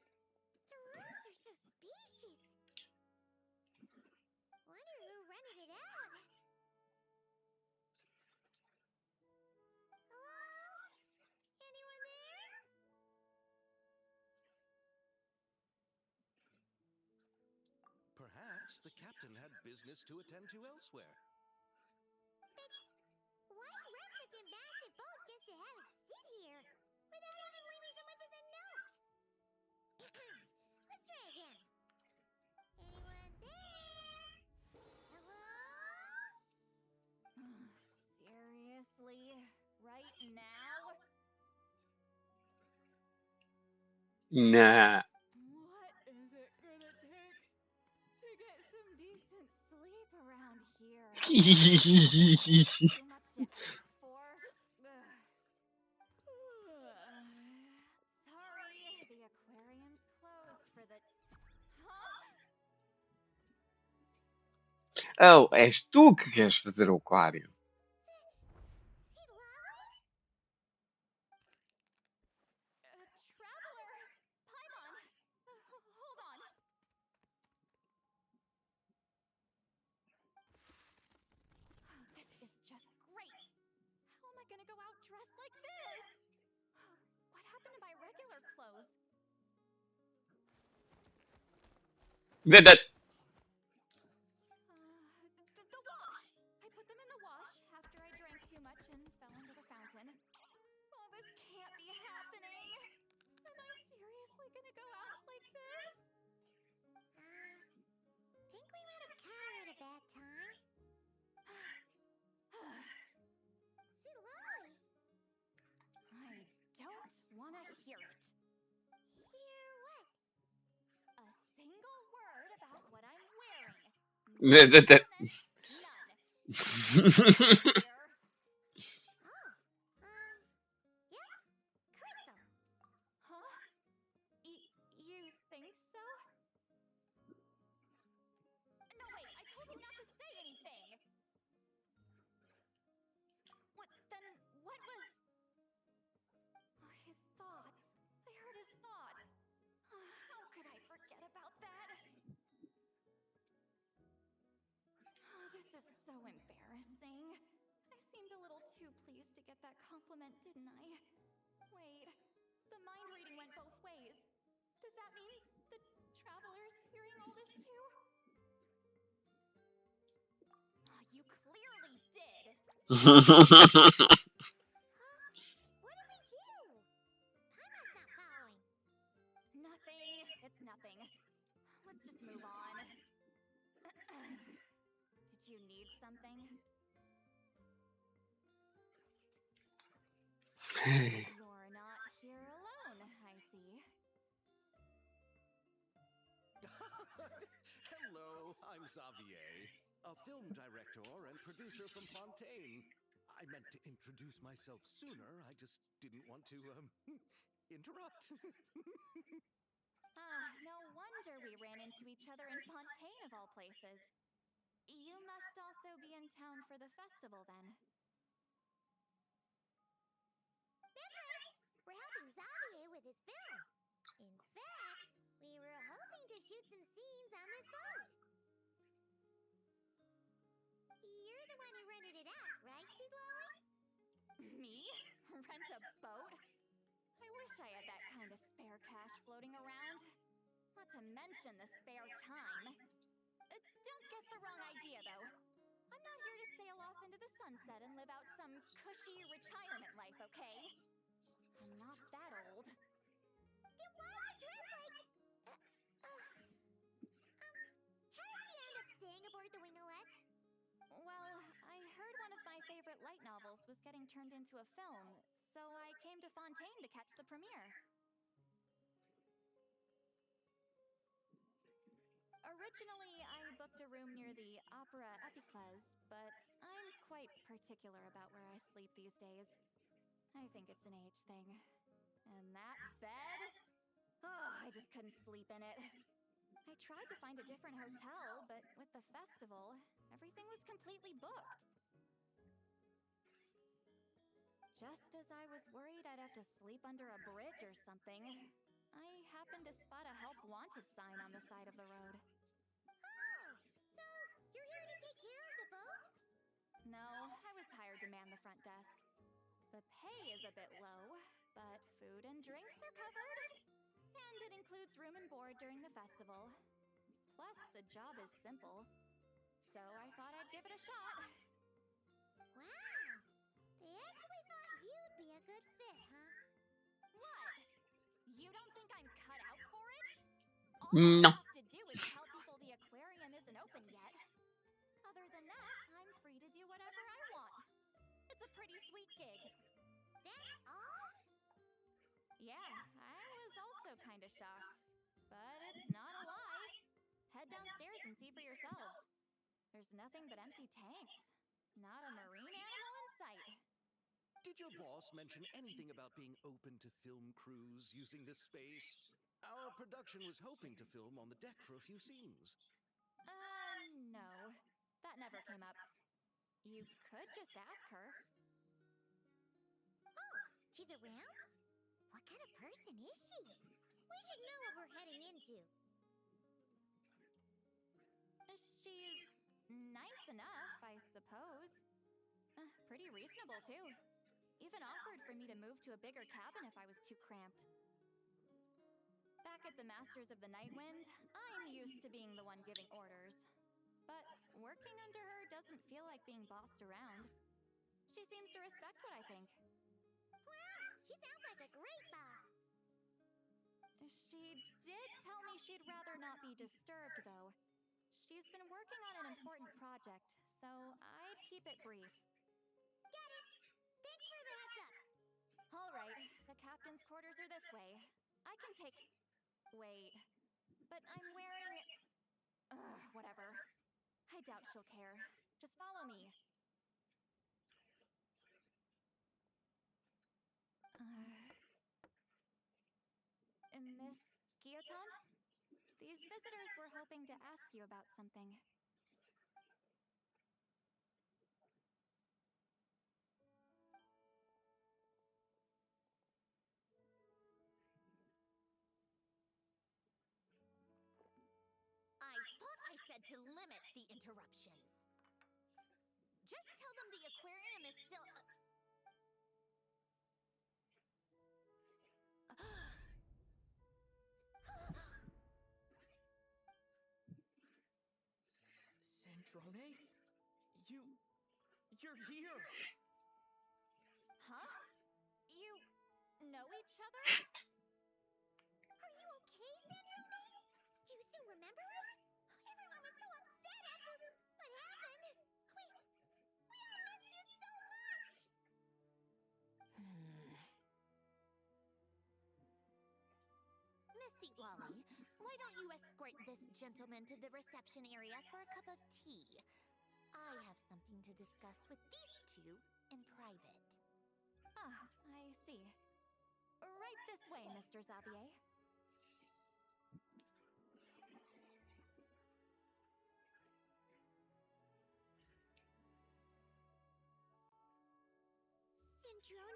The rooms are so spacious. Wonder who rented it out. Hello? Anyone there? Perhaps the captain had business to attend to elsewhere. But why rent such a massive boat just to have it sit here without even leaving so much as a note? Let's try again. Anyone there? Hello? Seriously? Right now? Nah. What is it gonna take to get some decent sleep around here? Too much to ask for? Sorry, the aquarium's closed for the... Huh? Oh, és tu que queres fazer o aquário. Traveler! Paimon! Hold on! This is just great! How am I gonna go out dressed like this? What happened to my regular clothes? The wash! I put them in the wash after I drank too much and fell into the fountain. Oh, this can't be happening! Am I seriously gonna go out like this? Think we might have caught her at a bad time. Silali! I don't wanna hear it. Hear what? A single word about what I'm wearing. That- that- None. Yep. Crystal. Huh? You think so? No, wait, I told you not to say anything! What was... Oh, his thoughts. I heard his thoughts. How could I forget about that? Oh, this is so embarrassing. I seemed a little too pleased to get that compliment, didn't I? Wait, the mind reading went both ways. Does that mean the traveler's hearing all this too? Oh, you clearly did! What did we do? Paimon's not following. Nothing. It's nothing. Let's just move on. Did you need something? You're not here alone, I see. I'm Xavier, a film director and producer from Fontaine. I meant to introduce myself sooner, I just didn't want to, interrupt. No wonder we ran into each other in Fontaine of all places. You must also be in town for the festival then. That's right. We're helping Xavier with his film. In fact, we were hoping to shoot some scenes on this boat. You're the one who rented it out, right, Sid Lolly? Me? Rent a boat? I wish I had that kind of spare cash floating around. Not to mention the spare time. Don't get the wrong idea, though. I'm not here to sail off into the sunset and live out some cushy retirement life, okay? I'm not that old. Then why you dress like... how did you end up staying aboard the Wingolette? Well, I heard one of my favorite light novels was getting turned into a film, so I came to Fontaine to catch the premiere. Originally, I booked a room near the Opera Epiclese, but I'm quite particular about where I sleep these days. I think it's an age thing. And that bed? Oh, I just couldn't sleep in it. I tried to find a different hotel, but with the festival, everything was completely booked. Just as I was worried I'd have to sleep under a bridge or something, I happened to spot a help wanted sign on the side of the road. Oh, so you're here to take care of the boat? No, I was hired to man the front desk. The pay is a bit low, but food and drinks are covered. And it includes room and board during the festival. Plus, the job is simple. So I thought I'd give it a shot. Wow! They actually thought you'd be a good fit, huh? What? You don't think I'm cut out for it? All No. I have to do is tell people the aquarium isn't open yet. Other than that, I'm free to do whatever I want. It's a pretty sweet gig. That's all? Yeah, I was also kind of shocked. But it's not a lie. Head downstairs and see for yourselves. There's nothing but empty tanks. Not a marine animal in sight. Did your boss mention anything about being open to film crews using this space? Our production was hoping to film on the deck for a few scenes. No. That never came up. You could just ask her. Oh, she's around? What kind of person is she? We should know what we're heading into. She's nice enough, I suppose. Pretty reasonable, too. Even offered for me to move to a bigger cabin if I was too cramped. Back at the Masters of the Night Wind, I'm used to being the one giving orders. But working under her doesn't feel like being bossed around. She seems to respect what I think. Wow, she sounds like a great boss. She did tell me she'd rather not be disturbed, though. She's been working on an important project, so I'd keep it brief. Got it. Thanks for the heads up. All right, the captain's quarters are this way. I can take... Wait. But I'm wearing... whatever. I doubt she'll care. Just follow me. Miss Guillotin? These visitors were hoping to ask you about something. I thought I said to limit the interruptions. Just tell them the aquarium is still... Centrone? You're here! Huh? You know each other? Are you okay, Centrone? Do you still remember us? Everyone was so upset after what happened. We all missed you so much. Miss Lolly, why don't you escort this gentleman to the reception area for a cup of tea. I have something to discuss with these two in private. Ah, I see. Right this way, Mr. Xavier. Sandrone?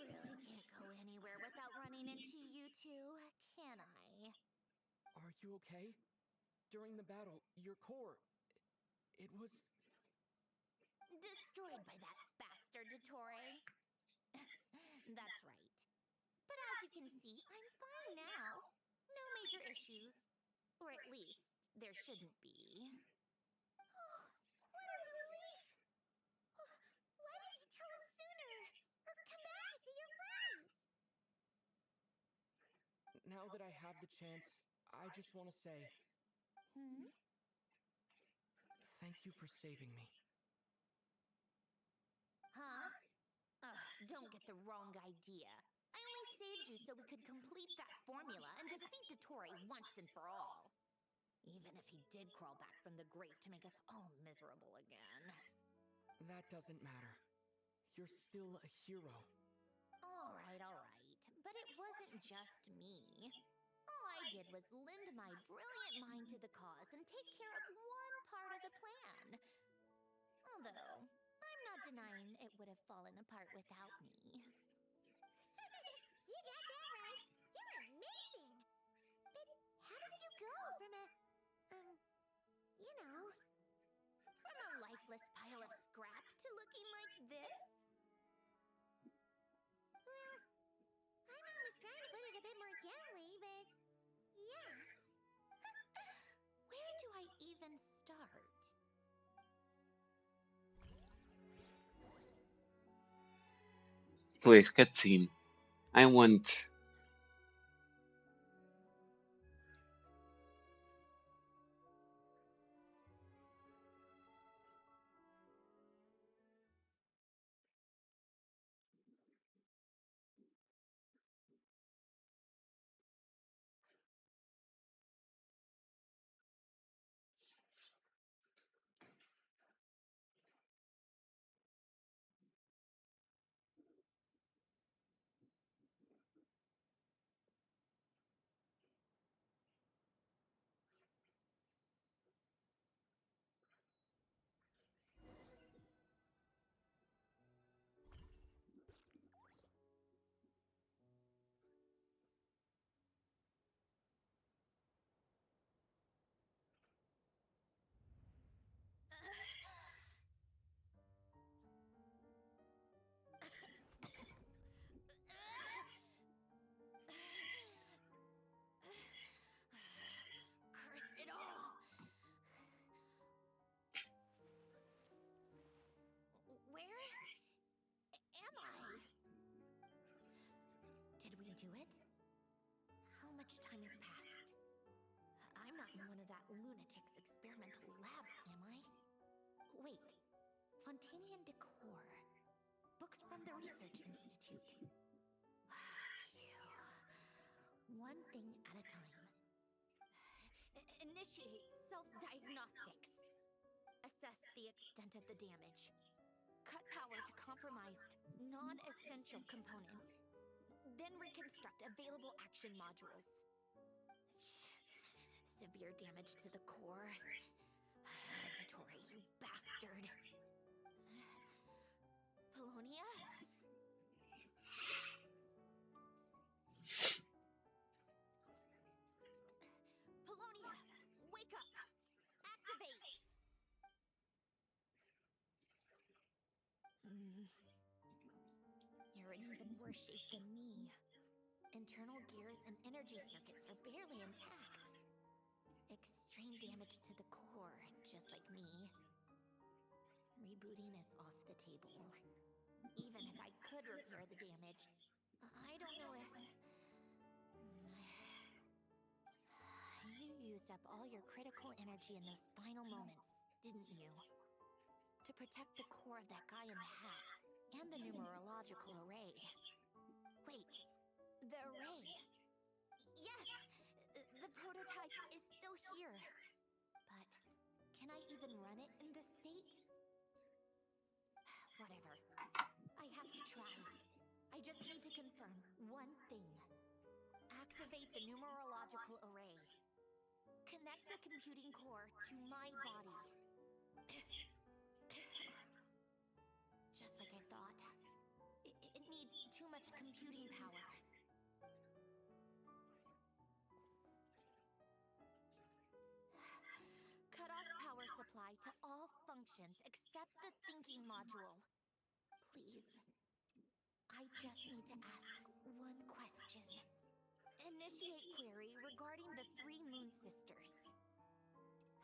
I really can't go anywhere without running into you two, can I? Are you okay? During the battle, your core... it was... Destroyed by that bastard Dottore. That's right. But as you can see, I'm fine now. No major issues. Or at least, there shouldn't be. Oh, what a relief! Oh, why didn't you tell us sooner? Or come back to see your friends? Now that I have the chance, I just want to say... Thank you for saving me. Huh? Ugh, don't get the wrong idea. I only saved you so we could complete that formula and defeat Dottore once and for all. Even if he did crawl back from the grave to make us all miserable again. That doesn't matter. You're still a hero. All right. But it wasn't just me. All I did was lend my brilliant mind to the cause and take care of one part of the plan. Although, I'm not denying it would have fallen apart without me. You got that right. You're amazing. But how did you go from from a lifeless pile of scrap to looking like this? Well, I'm always trying to put it a bit more gently, but yeah. Where do I even start? Please, cutscene. I want. Curse it all! Where am I? Did we do it? How much time has passed? I'm not in one of that lunatic's experimental labs, am I? Wait, Fontanian decor. Books from the Research Institute. Phew. One thing at a time. Initiate self-diagnostics. Assess the extent of the damage. Cut power to compromised, non-essential components. Then reconstruct available action modules. Severe damage to the core. Dottore, you bastard. Polonia? Polonia, wake up! Activate! You're in even worse shape than me. Internal gears and energy circuits are barely intact. Extreme damage to the core, just like me. Rebooting is off the table. Even if I could repair the damage, I don't know if... You used up all your critical energy in those final moments, didn't you? To protect the core of that guy in the hat, and the numerological array. Wait, here. But can I even run it in this state? Whatever. I have to try. I just need to confirm one thing. Activate the numerological array. Connect the computing core to my body. Just like I thought. It needs too much computing power. Cut off power supply to all functions except the thinking module. Please. I just need to ask one question. Initiate query regarding the 3 moon sisters.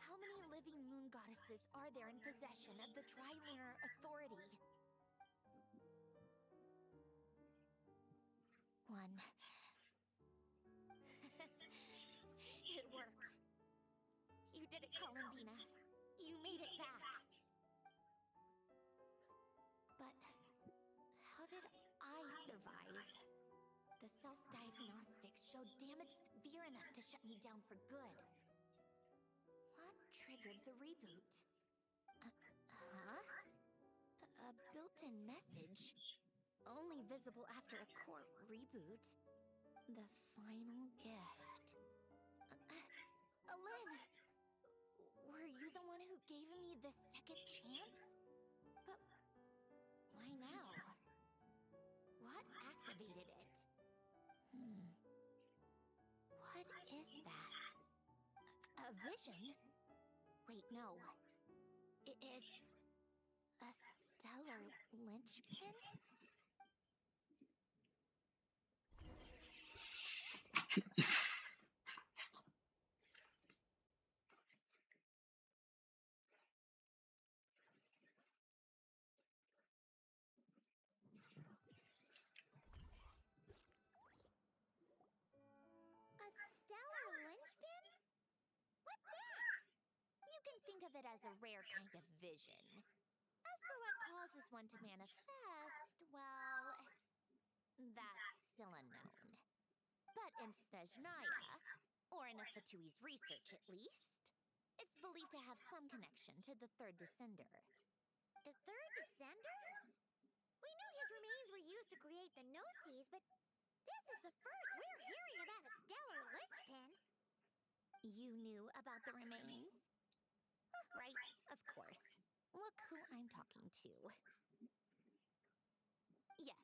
How many living moon goddesses are there in possession of the Trilunar Authority? 1. It worked. You did it, Columbina. You made it back. But how did I survive? The self-diagnostics showed damage severe enough to shut me down for good. What triggered the reboot? A built-in message? Only visible after a core reboot. The final gift. Lynn! Were you the one who gave me this second chance? But why now? What activated it? What is that? A vision? Wait, no. It's a stellar linchpin? A stellar linchpin? What's that? You can think of it as a rare kind of vision. As for what causes one to manifest, well, that's still unknown. But in Snezhnaya, or in Afatui's research at least, it's believed to have some connection to the third descender. The 3rd descender? We knew his remains were used to create the Gnosis, but this is the first we're hearing about a stellar linchpin. You knew about the remains? Right, of course. Look who I'm talking to. Yes,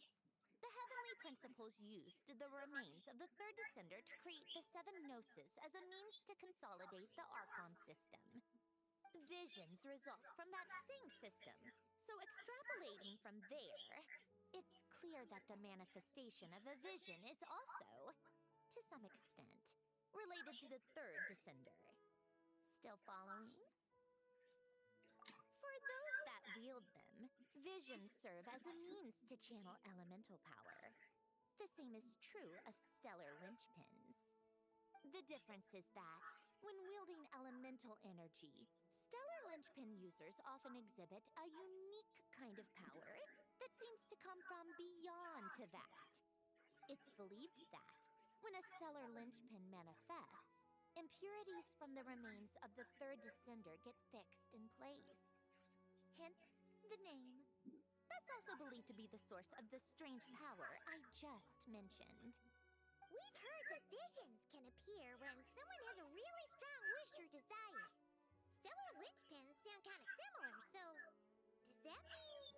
the heavenly principles used the remains of the third descender to create the 7 gnosis as a means to consolidate the Archon system. Visions result from that same system, so extrapolating from there, it's clear that the manifestation of a vision is also, to some extent, related to the third descender. Still following? For those that wield them, visions serve as a means to channel elemental power. The same is true of stellar linchpins. The difference is that, when wielding elemental energy, stellar linchpin users often exhibit a unique kind of power that seems to come from beyond to that. It's believed that, when a stellar linchpin manifests, impurities from the remains of the third descender get fixed in place. Hence, the name. That's also believed to be the source of the strange power I just mentioned. We've heard that visions can appear when someone has a really strong wish or desire. Stellar linchpins sound kind of similar, so does that mean...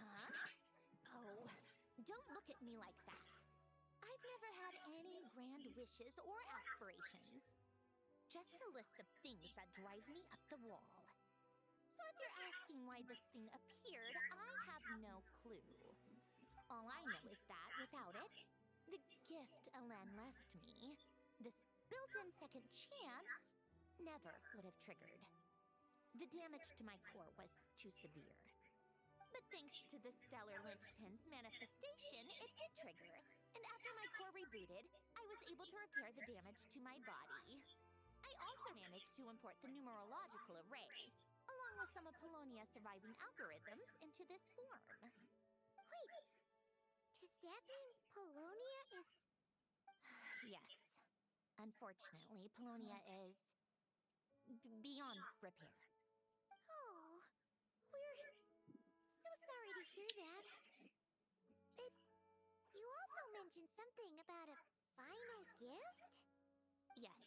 Huh? Oh, don't look at me like that. I've never had any grand wishes or aspirations. Just a list of things that drive me up the wall. So if you're asking why this thing appeared, I have no clue. All I know is that without it, the gift Elen left me, this built-in second chance, never would have triggered. The damage to my core was too severe. But thanks to the stellar linchpin's manifestation, it did trigger. And after my core rebooted, I was able to repair the damage to my body. I also managed to import the numerological array, along with some of Polonia's surviving algorithms, into this form. Wait, does that mean Polonia is... Yes. Unfortunately, Polonia is beyond repair. Oh, we're so sorry to hear that. But you also mentioned something about a final gift? Yes.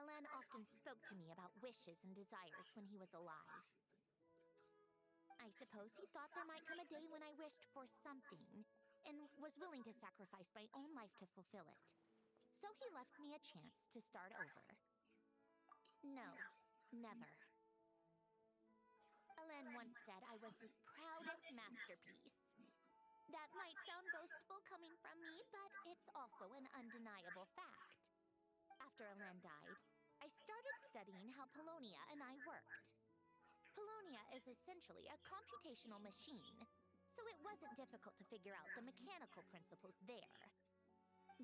Alan often spoke to me about wishes and desires when he was alive. I suppose he thought there might come a day when I wished for something, and was willing to sacrifice my own life to fulfill it. So he left me a chance to start over. No, never. Alan once said I was his proudest masterpiece. That might sound boastful coming from me, but it's also an undeniable fact. After Alan died, I started studying how Polonia and I worked. Polonia is essentially a computational machine, so it wasn't difficult to figure out the mechanical principles there.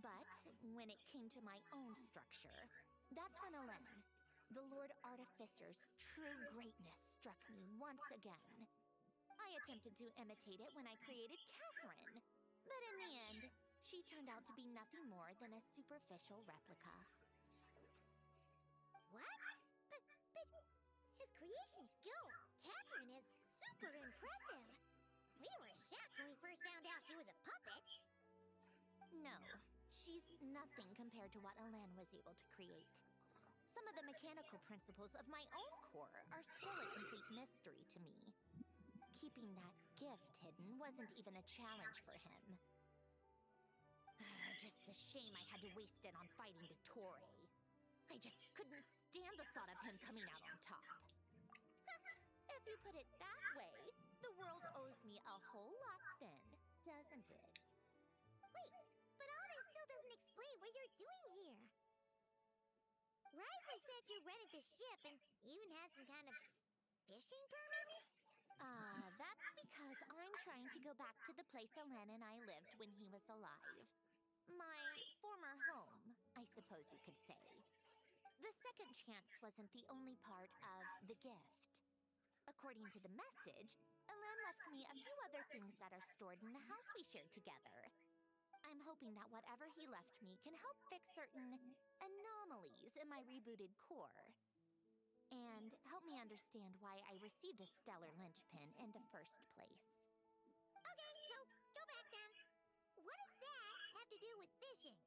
But when it came to my own structure, that's when Alan, the Lord Artificer's true greatness, struck me once again. I attempted to imitate it when I created Catherine, but in the end, she turned out to be nothing more than a superficial replica. What? But his creation skill, Catherine, is super impressive. We were shocked when we first found out she was a puppet. No, she's nothing compared to what Alan was able to create. Some of the mechanical principles of my own core are still a complete mystery to me. Keeping that gift hidden wasn't even a challenge for him. Just a shame I had to waste it on fighting Dottore. I just couldn't stand the thought of him coming out on top. If you put it that way, the world owes me a whole lot then, doesn't it? Wait, but all this still doesn't explain what you're doing here. Ryza said you rented the ship and even had some kind of fishing permit? That's because I'm trying to go back to the place Alan and I lived when he was alive. My former home, I suppose you could say. The second chance wasn't the only part of the gift. According to the message, Alan left me a few other things that are stored in the house we shared together. I'm hoping that whatever he left me can help fix certain anomalies in my rebooted core. And help me understand why I received a stellar linchpin in the first place. Okay, so go back then. What does that have to do with fishing?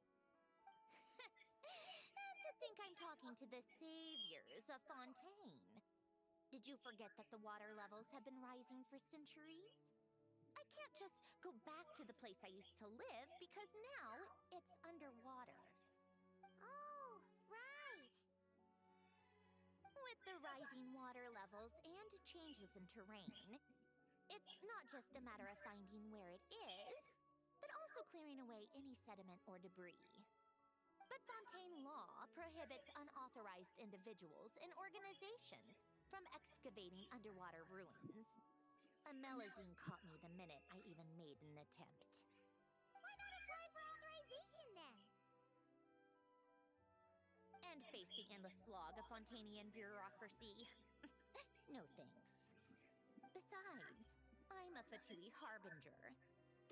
And to think I'm talking to the saviors of Fontaine. Did you forget that the water levels have been rising for centuries? I can't just go back to the place I used to live because now it's underwater. Oh, right. With the rising water levels and changes in terrain, it's not just a matter of finding where it is, but also clearing away any sediment or debris. But Fontaine law prohibits unauthorized individuals and organizations from excavating underwater ruins. A Melazine caught me the minute I even made an attempt. Why not apply for authorization then? And face the endless slog of Fontainian bureaucracy. No thanks. Besides, I'm a Fatui harbinger.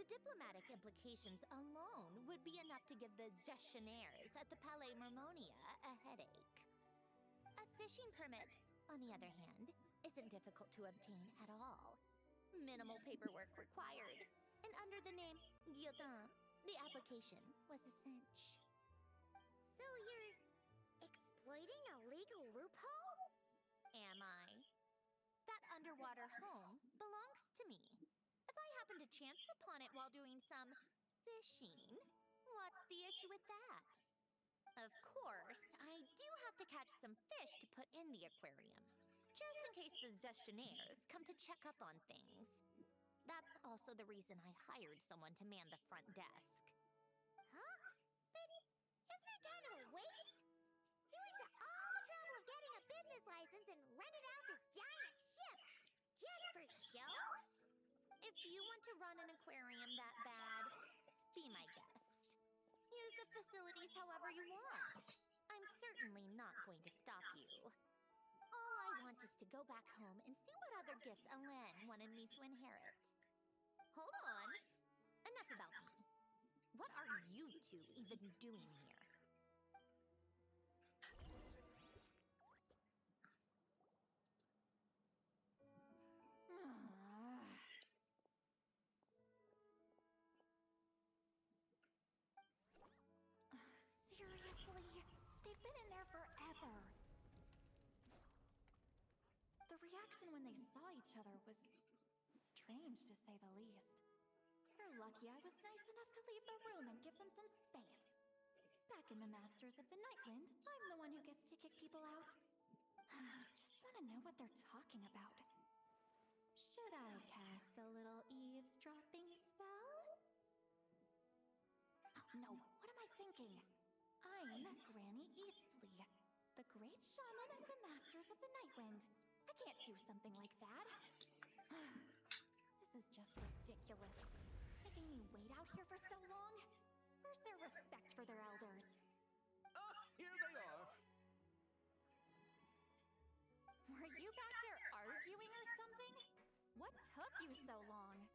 The diplomatic implications alone would be enough to give the gestionnaires at the Palais Mermonia a headache. A fishing permit, on the other hand, isn't difficult to obtain at all. Minimal paperwork required, and under the name Guillotin, the application was a cinch. So you're exploiting a legal loophole? Am I? That underwater home belongs to me. If I happen to chance upon it while doing some fishing, what's the issue with that? Of course, I do have to catch some fish to put in the aquarium, just in case the gestionnaires come to check up on things. That's also the reason I hired someone to man the front desk. Huh? But isn't that kind of a waste? He went to all the trouble of getting a business license and rented out this giant ship, just for show? If you want to run an aquarium that bad, be my guest. Use the facilities however you want. I'm certainly not going to stop you. All I want is to go back home and see what other gifts Alain wanted me to inherit. Hold on. Enough about me. What are you two even doing here? been in there forever. The reaction when they saw each other was strange, to say the least. You're lucky I was nice enough to leave the room and give them some space. Back in the Masters of the Nightwind, I'm the one who gets to kick people out. Just want to know what they're talking about. Should I cast a little eavesdropping spell? Oh no, what am I thinking? I'm Granny Eastly, the great shaman of the Masters of the Nightwind. I can't do something like that. This is just ridiculous. Making me wait out here for so long? Where's their respect for their elders? Here they are. Were you back there arguing or something? What took you so long?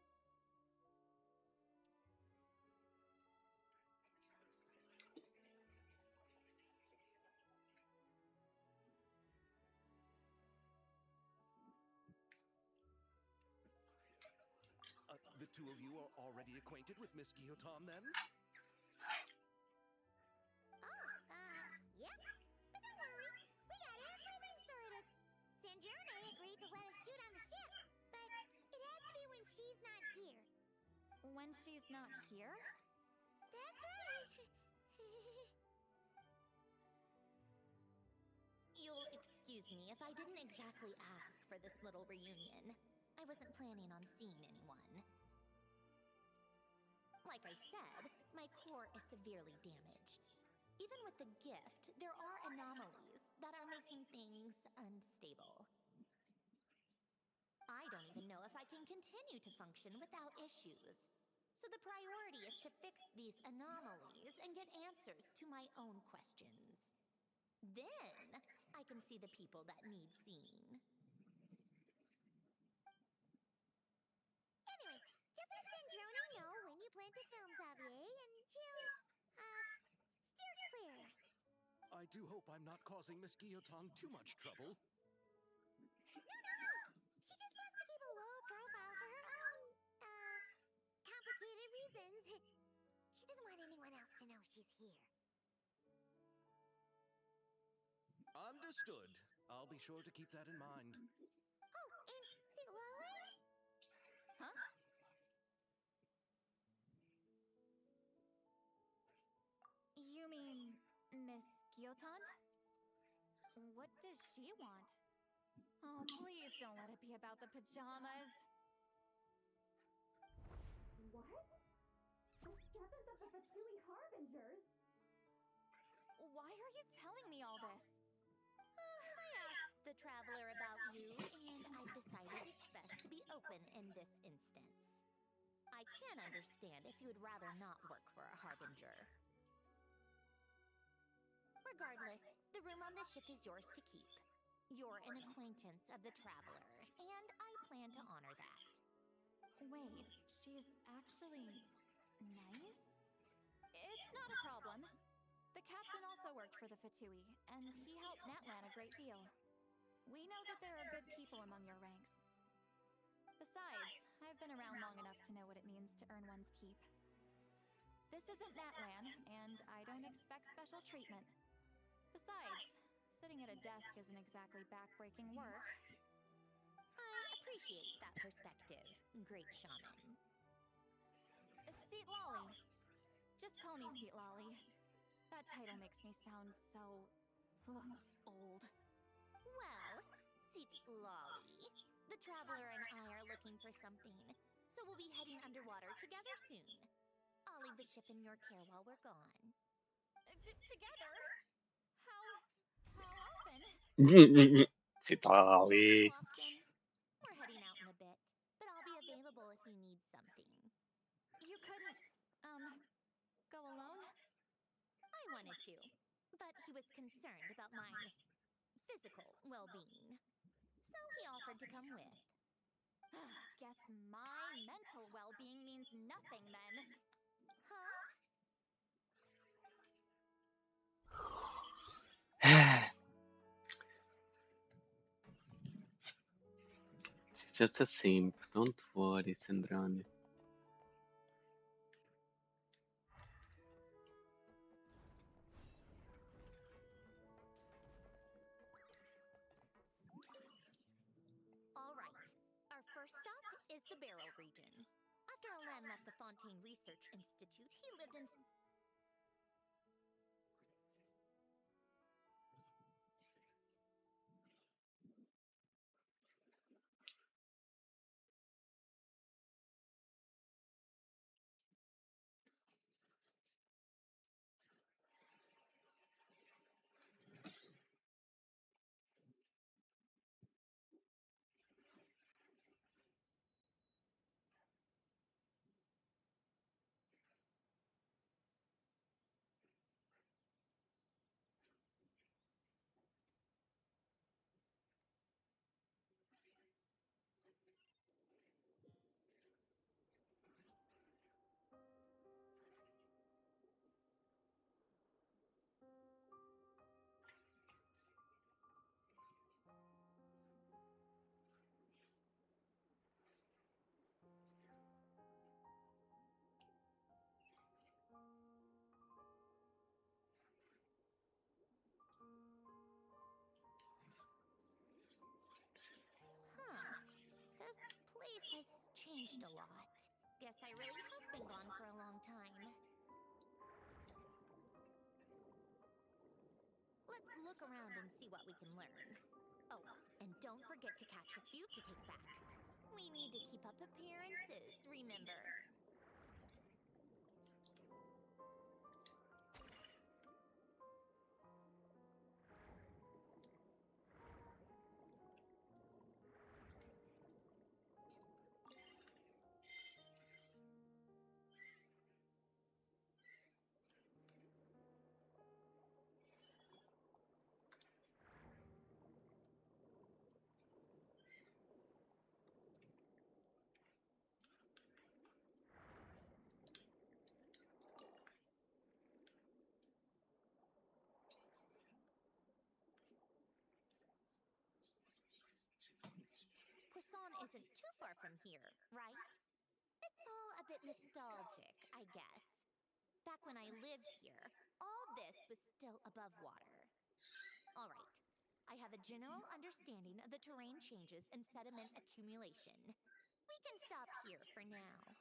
The two of you are already acquainted with Miss Guillotin, then? Yep. But don't worry, we got everything sorted. Sanjurne agreed to let us shoot on the ship, but it has to be when she's not here. When she's not here? That's right. You'll excuse me if I didn't exactly ask for this little reunion. I wasn't planning on seeing anyone. Like I said, my core is severely damaged. Even with the gift, there are anomalies that are making things unstable. I don't even know if I can continue to function without issues. So the priority is to fix these anomalies and get answers to my own questions. Then I can see the people that need seeing. Anyway, just let Sanjurne know when you plan to film Xavier, and she'll, steer clear. I do hope I'm not causing Miss Guillotin too much trouble. No. She just wants to keep a low profile for her own, complicated reasons. She doesn't want anyone else to know she's here. Understood. I'll be sure to keep that in mind. Oh, and see, Lolly? Huh? You mean Miss Guillotin? What does she want? Oh, please don't let it be about the pajamas. What? The seventh of the VIII Harbingers? Why are you telling me all this? I asked the Traveler about you, and I've decided it's best to be open in this instance. I can understand if you would rather not work for a Harbinger. Regardless, the room on the ship is yours to keep. You're an acquaintance of the Traveler, and I plan to honor that. Wait, she's actually nice? It's not a problem. The captain also worked for the VIII, and he helped Natlan a great deal. We know that there are good people among your ranks. Besides, I've been around long enough to know what it means to earn one's keep. This isn't Natlan, and I don't expect special treatment. Besides, sitting at a desk isn't exactly back-breaking work. I appreciate that perspective, great shaman. Seat Lolly. Just call me Seat Lolly. That title makes me sound so... old. Well, Seat Lolly, the Traveler and I are looking for something, so we'll be heading underwater together soon. I'll leave the ship in your care while we're gone. Together? How often? Citali. Often. We're heading out in a bit, but I'll be available if you need something. You couldn't, go alone? I wanted to, but he was concerned about my physical well-being, so he offered to come with. Guess my mental well-being means nothing then. Huh? She's just a simp. Don't worry, Sandrani. Barrel region. After Alain left the Fontaine Research Institute, he lived in... This place has changed a lot. Guess I really have been gone for a long time. Let's look around and see what we can learn. Oh, and don't forget to catch a few to take back. We need to keep up appearances, remember? Poisson isn't too far from here, right? It's all a bit nostalgic, I guess. Back when I lived here, all this was still above water. All right, I have a general understanding of the terrain changes and sediment accumulation. We can stop here for now.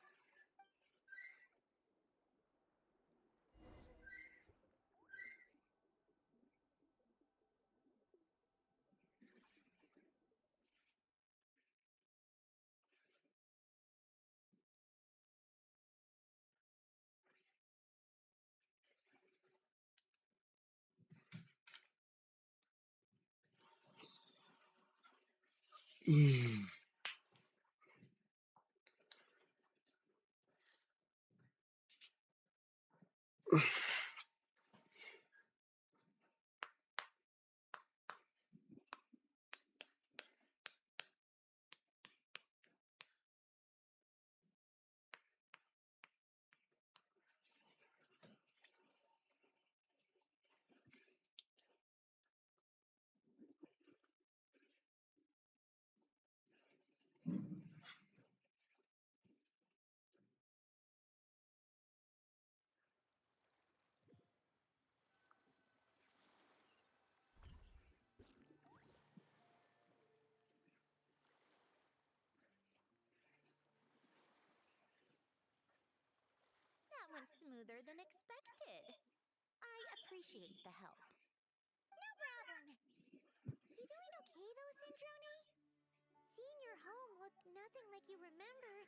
Went smoother than expected. I appreciate the help. No problem. You doing okay though, Syndrome? Seeing your home look nothing like you remember,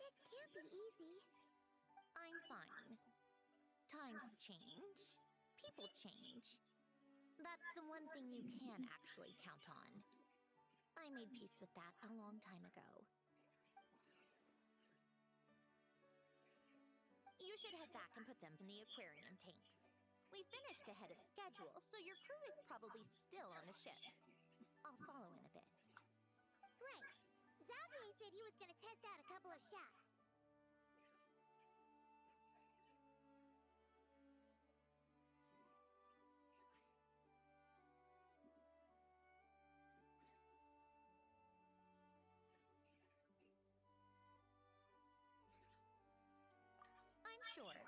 that can't be easy. I'm fine. Times change. People change. That's the one thing you can actually count on. I made peace with that a long time ago. You should head back and put them in the aquarium tanks. We finished ahead of schedule, so your crew is probably still on the ship. I'll follow in a bit. Right. Xavier said he was gonna test out a couple of shots. I'm sure.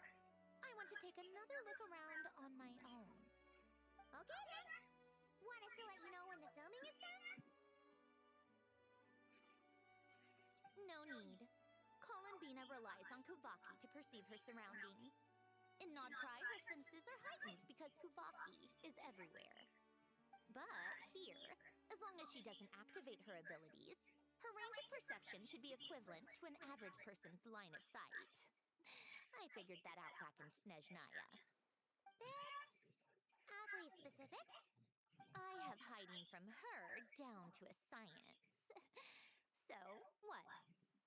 I want to take another look around on my own. Okay then. Want us to let you know when the filming is done? No need. Columbina relies on Kuvaki to perceive her surroundings. In Nodcry, her senses are heightened because Kuvaki is everywhere. But here, as long as she doesn't activate her abilities, her range of perception should be equivalent to an average person's line of sight. I figured that out back in Snezhnaya. That's oddly specific. I have hiding from her down to a science. So, what?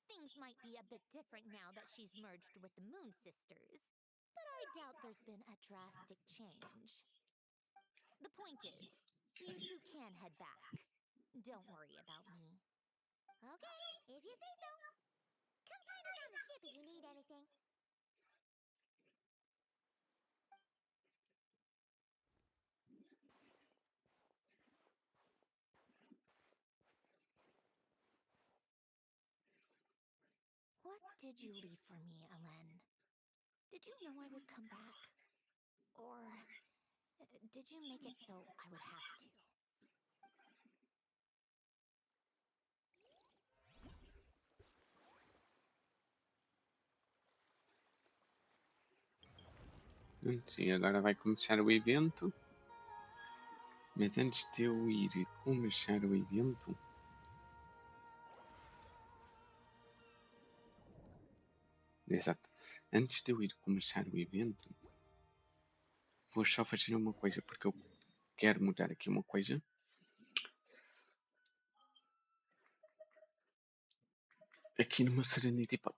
Things might be a bit different now that she's merged with the Moon Sisters, but I doubt there's been a drastic change. The point is, you two can head back. Don't worry about me. Okay, if you say so. Come find us on the ship if you need anything. What did you leave for me, Elen? Did you know I would come back? Or did you make it so I would have to? Sim, agora vai começar o evento. Mas antes de eu ir começar o evento, exato, antes de eu ir começar o evento, vou só fazer uma coisa, porque eu quero mudar aqui uma coisa. Aqui no meu Serenity Pod.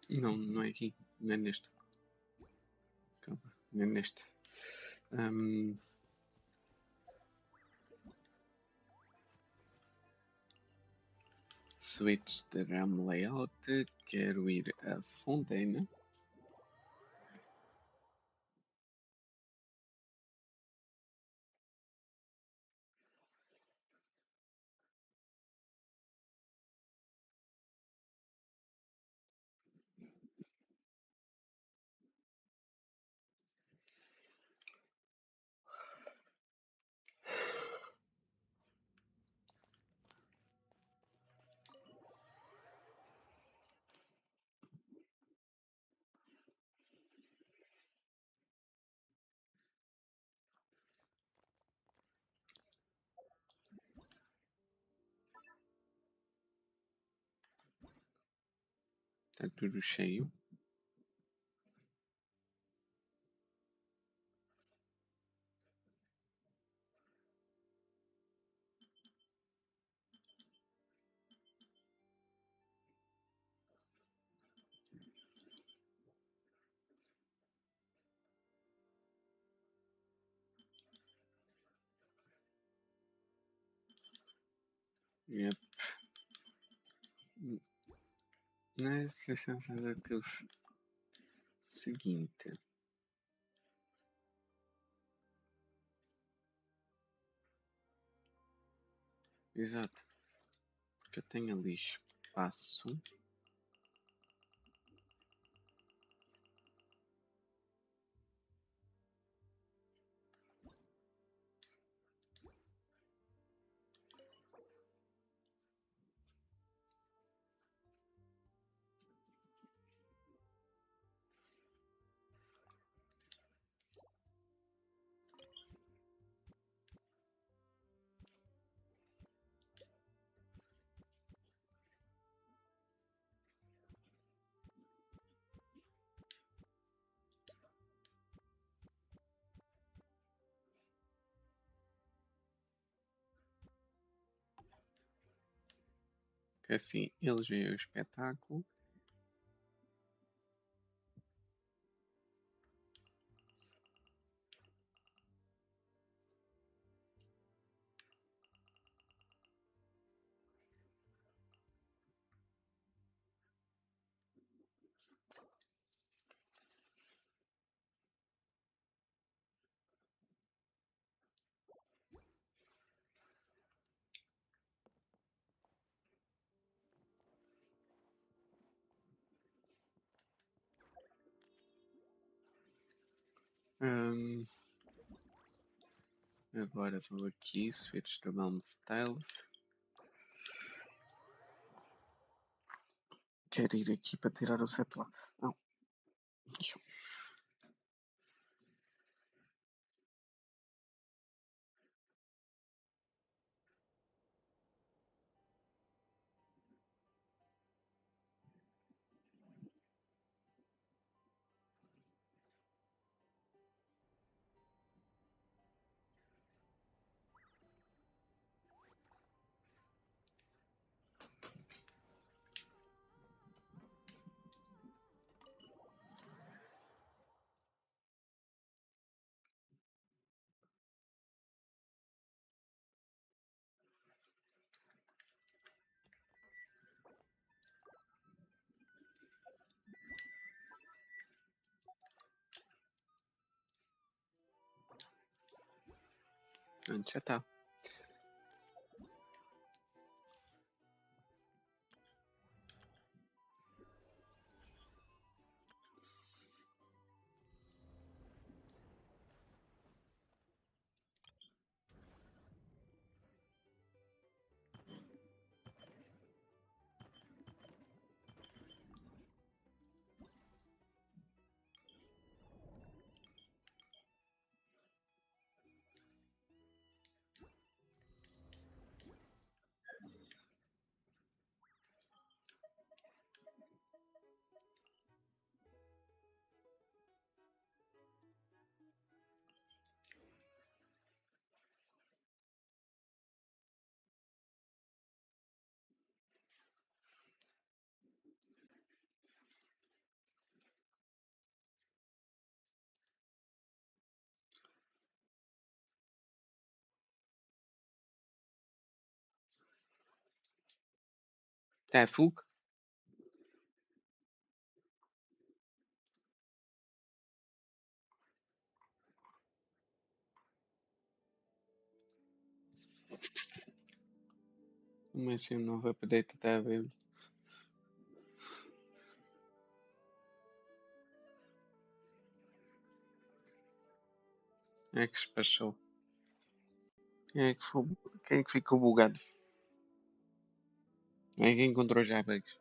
Não, não é aqui. Não é neste. Calma, não é neste. Switch de RAM Layout. Quero ir a Fontaine. Está tudo cheio. Yep. Nessa aqueles seguinte. Exato. Porque eu tenho ali espaço. Que assim eles veem o espetáculo. Hum, agora vou aqui, switch to Mom Styles. Quero ir aqui para tirar o set lá. Não. Antes já está. Está fuga? Mas se eu não vou poder tentar ver. É que se passou. Quem é que ficou bugado? É que encontrou já bugs.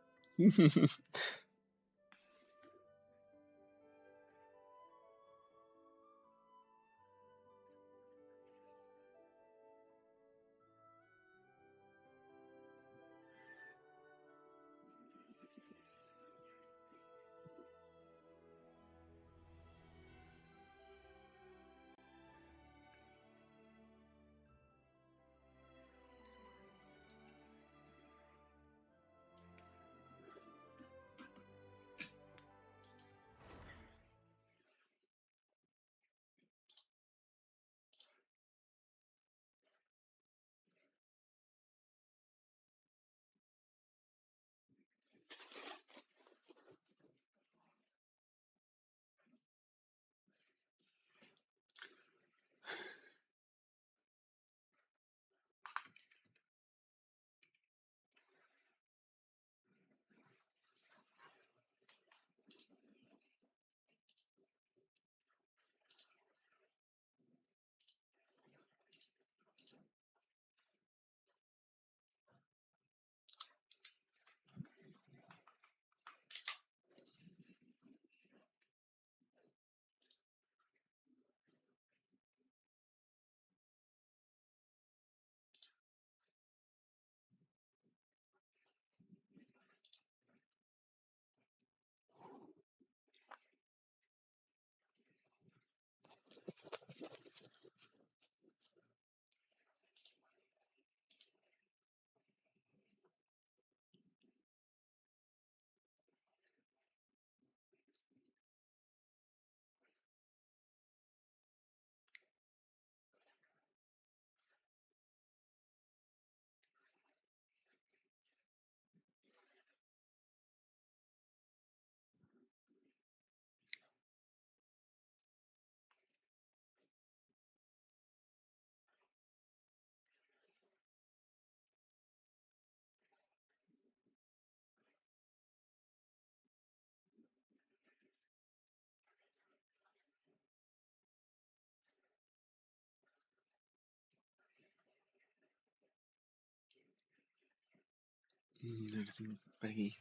Melhorzinho, peraí.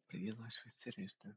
Peraí, lá acho que vai ser esta.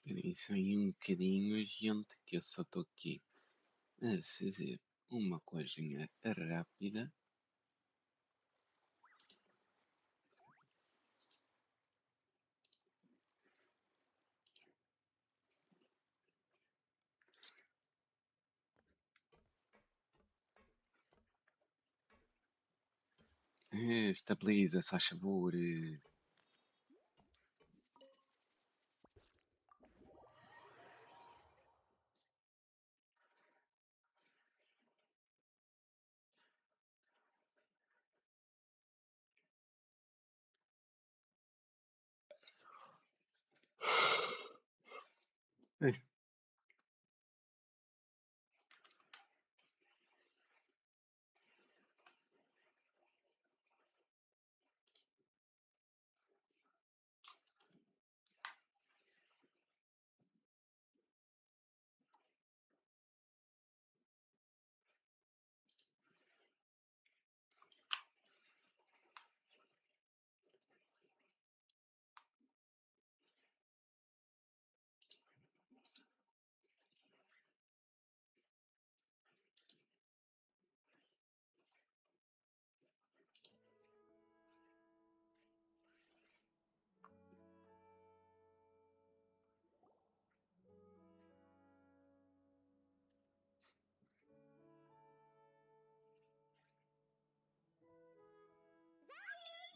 Esperem só aí um bocadinho, gente, que eu só estou aqui a fazer uma coisinha rápida. Estabiliza, se faz favor. Ei,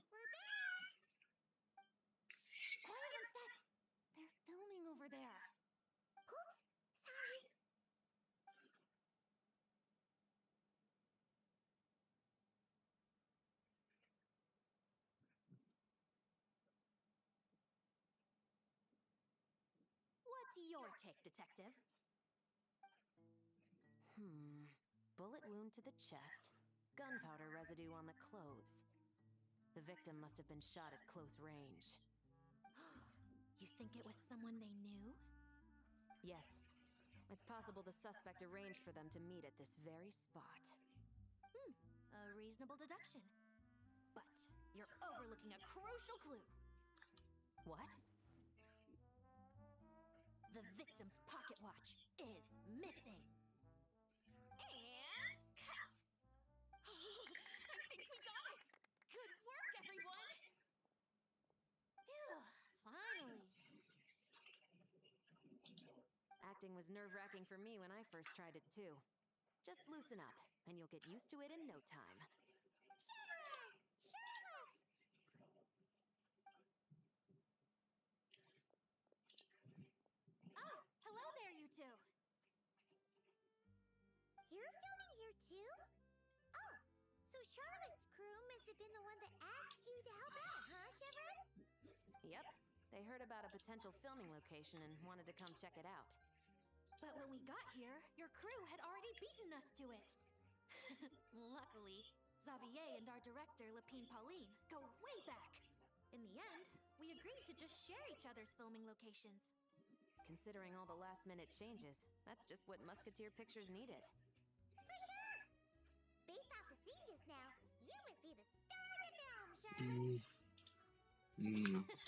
We're back! Quiet on set! They're filming over there. Oops, sorry. What's your take, Detective? Bullet wound to the chest. Gunpowder residue on the clothes. The victim must have been shot at close range. You think it was someone they knew? Yes. It's possible the suspect arranged for them to meet at this very spot. A reasonable deduction. But you're overlooking a crucial clue. What? The victim's pocket watch is missing. And cut! I think we got it! Good work, everyone! Phew, finally. Acting was nerve-wracking for me when I first tried it too. Just loosen up, and you'll get used to it in no time. Shivers! Charlotte! Oh, hello there, you two. You're filming here too? Oh, so Charlotte's crew must have been the one that asked you to help out, huh, Shivers? Yep. They heard about a potential filming location and wanted to come check it out. But when we got here, your crew had already beaten us to it. Luckily, Xavier and our director, Lapine Pauline, go way back. In the end, we agreed to just share each other's filming locations. Considering all the last-minute changes, that's just what Musketeer Pictures needed. For sure! Based off the scene just now, you must be the star of the film, Charlotte!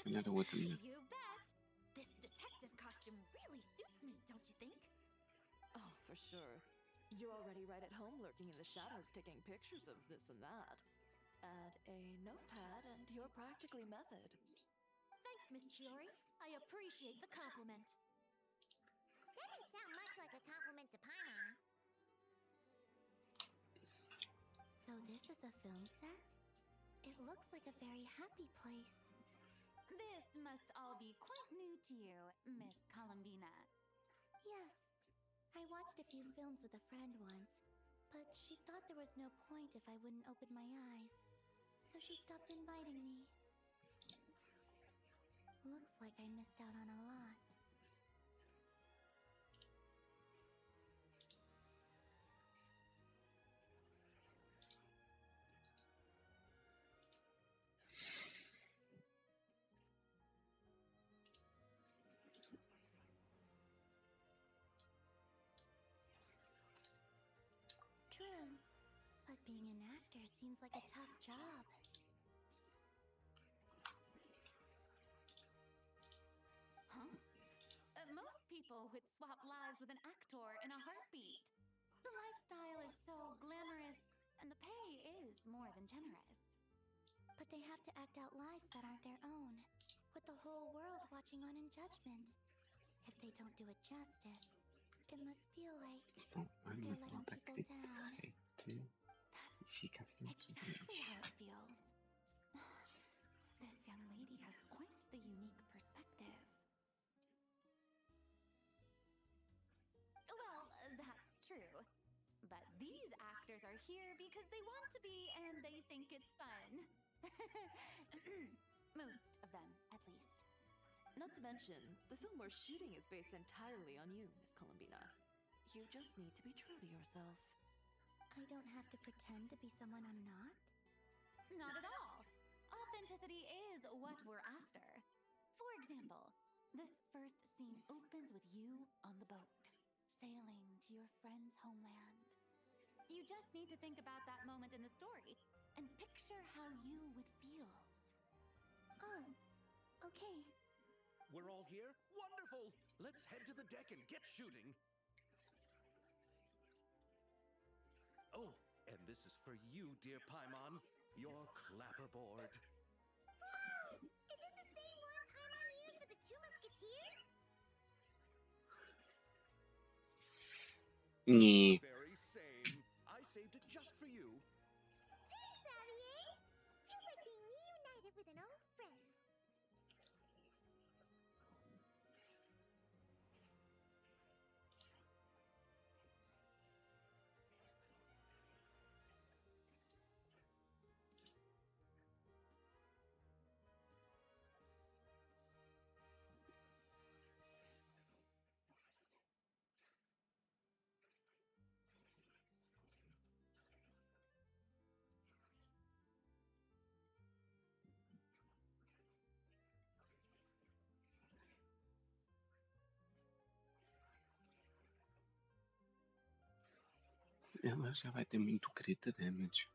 Another what in You bet! This detective costume really suits me, don't you think? Oh, for sure. You're already right at home lurking in the shadows taking pictures of this and that. Add a notepad and you're practically method. Thanks, Miss Chiori. I appreciate the compliment. That didn't sound much like a compliment to Paimon. So this is a film set? It looks like a very happy place. This must all be quite new to you, Miss Columbina. Yes. I watched a few films with a friend once, but she thought there was no point if I wouldn't open my eyes. So she stopped inviting me. Looks like I missed out on a lot. True, but being an actor seems like a tough job. Huh? Most people would swap lives with an actor in a heartbeat. The lifestyle is so glamorous, and the pay is more than generous. But they have to act out lives that aren't their own, with the whole world watching on in judgment. If they don't do it justice, it must feel like they're letting people down. That's exactly how it feels. This young lady has quite the unique perspective. Well, that's true. But these actors are here because they want to be and they think it's fun. Most of them, at least. Not to mention, the film we're shooting is based entirely on you, Miss Columbina. You just need to be true to yourself. I don't have to pretend to be someone I'm not? Not at all. Authenticity is what we're after. For example, this first scene opens with you on the boat, sailing to your friend's homeland. You just need to think about that moment in the story and picture how you would feel. Oh, okay. We're all here? Wonderful! Let's head to the deck and get shooting. Oh, and this is for you, dear Paimon, your clapperboard. Wow! Is this the same one Paimon used for the two musketeers? Yeah. Very same. I saved it just for you. Thanks, Xavier! Feels like being reunited with an old friend. ela já vai ter muito crit damage.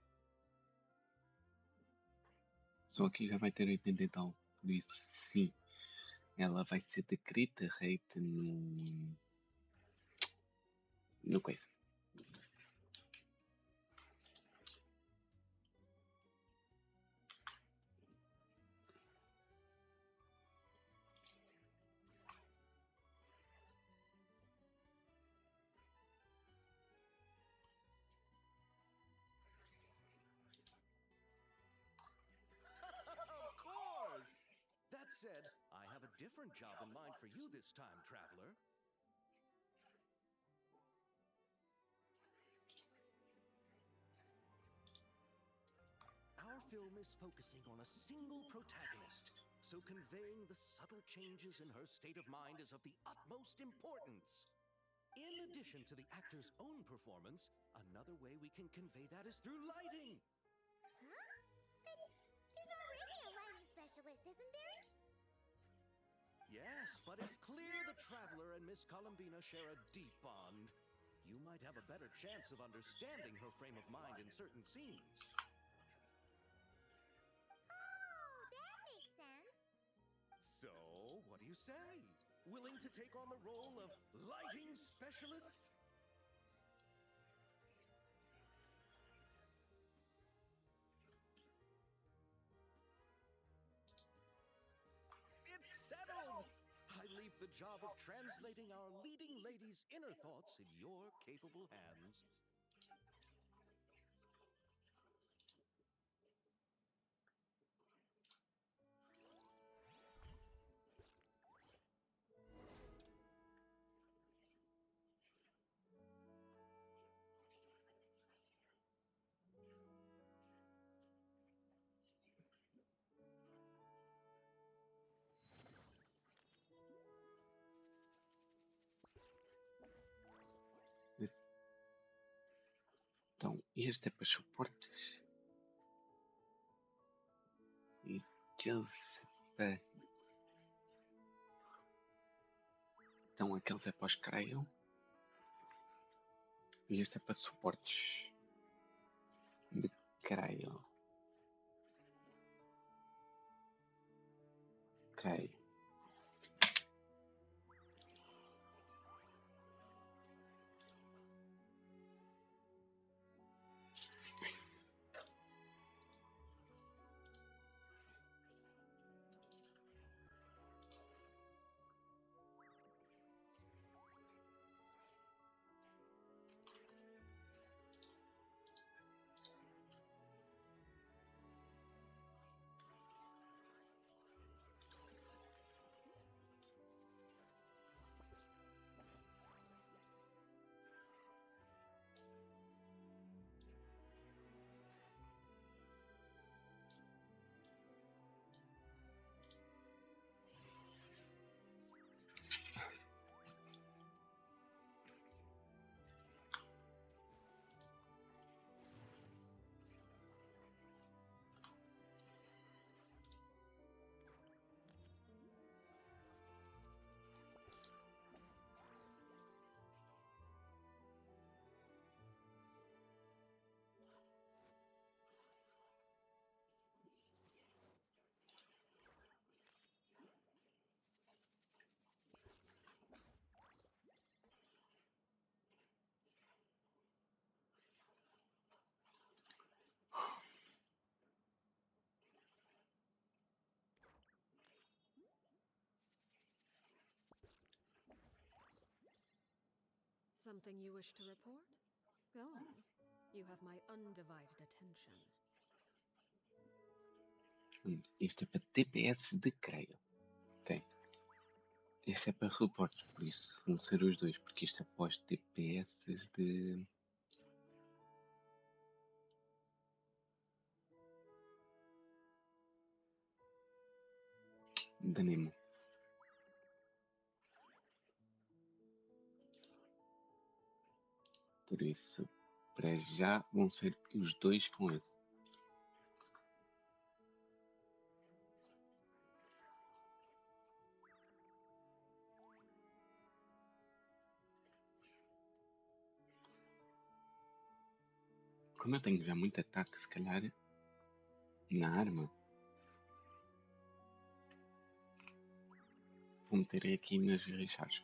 Só que já vai ter 80 e tal. Por isso, sim, ela vai ser de crit rate no coisa. Of course! That said, I have a different job in mind for you this time, traveler. Our film is focusing on a single protagonist, so conveying the subtle changes in her state of mind is of the utmost importance. In addition to the actor's own performance, another way we can convey that is through lighting. Huh? But there's already a lighting specialist, isn't there? Yes, but it's clear the Traveler and Miss Columbina share a deep bond. You might have a better chance of understanding her frame of mind in certain scenes. Oh, that makes sense. So, what do you say? Willing to take on the role of lighting specialist? It's settled! I leave the job of translating our leading lady's inner thoughts in your capable hands. Então, este é para suportes. E para... Então, aqueles é para os queiram. E este é para suportes de queiram. Ok. Something you wish to report? Go on. You have my undivided attention. Este é para TPS de queiram. Ok. Este é para reportes, por isso vão ser os dois, porque isto é para os TPS de Nemo. Por isso, para já vão ser os dois com esse. Como eu tenho já muito ataque, se calhar, na arma, vou meter aqui nas rixas.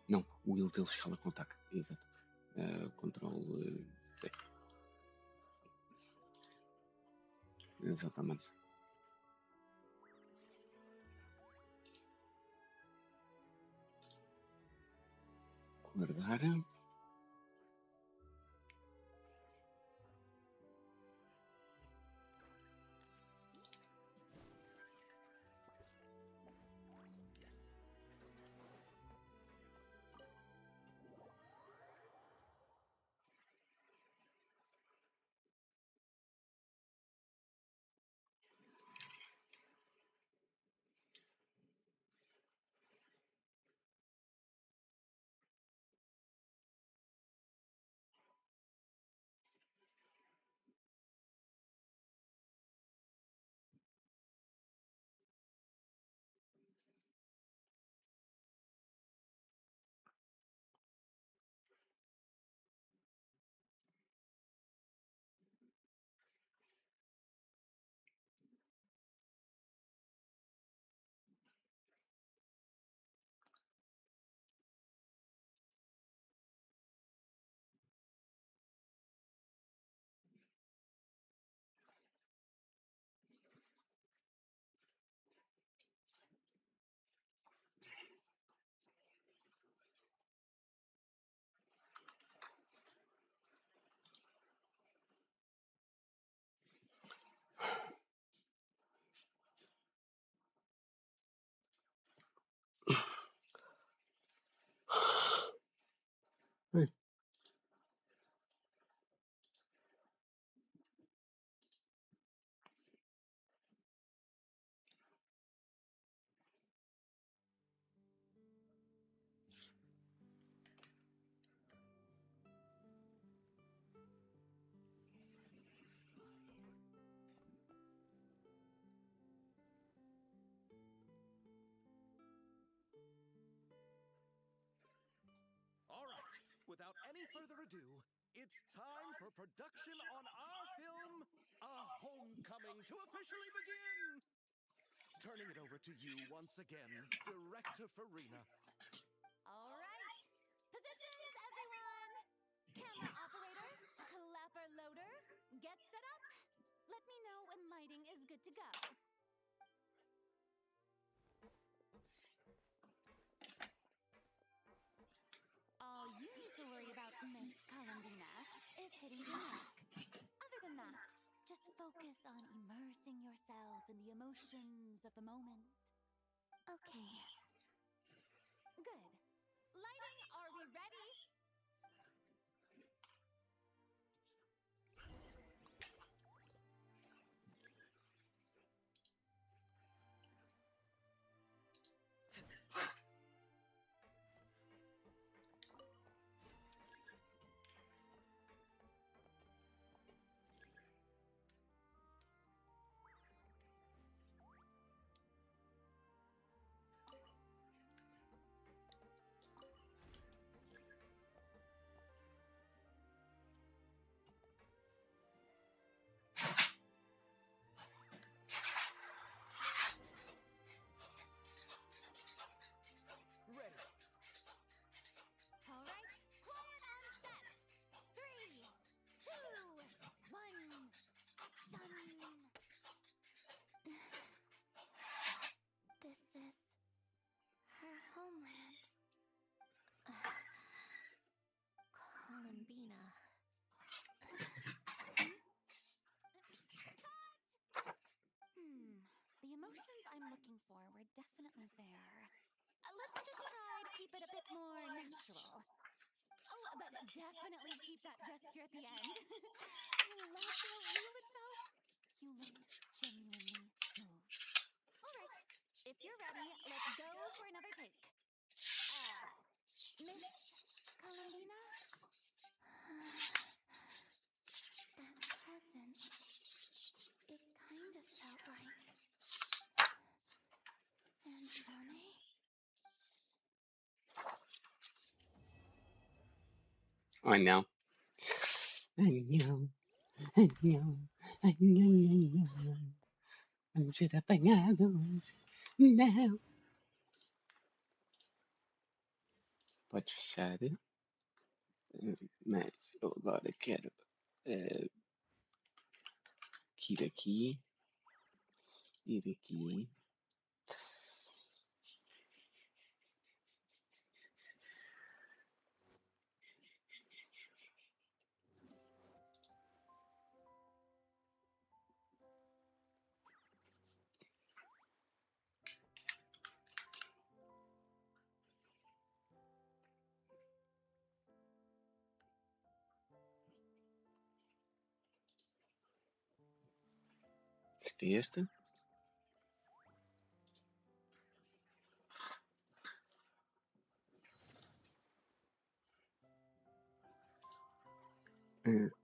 Não, o will dele escala com ataque. Exato. Ctrl C. Exatamente. Guardar. Without any further ado, it's time for production on our film, A Homecoming, to officially begin! Turning it over to you once again, Director Farina. All right. Positions, everyone! Camera operator, clapper loader, get set up. Let me know when lighting is good to go. All you need to worry about, Miss Columbina, is hitting your mark. Other than that, just focus on immersing yourself in the emotions of the moment. Okay. Good. Lighting, are we ready? The emotions I'm looking for were definitely there. Let's just try to keep it a bit more natural. Oh, but definitely keep that gesture at the end. I love how real it felt. You looked genuinely moved. All right, if you're ready, let's go for another take. Miss Columbina? That presence, it kind of felt like Santone? I know. Venham, venham, venham. Vamos ser apanhados. Não. Podes fechar. Mas eu agora quero ir aqui. Ir aqui. Este.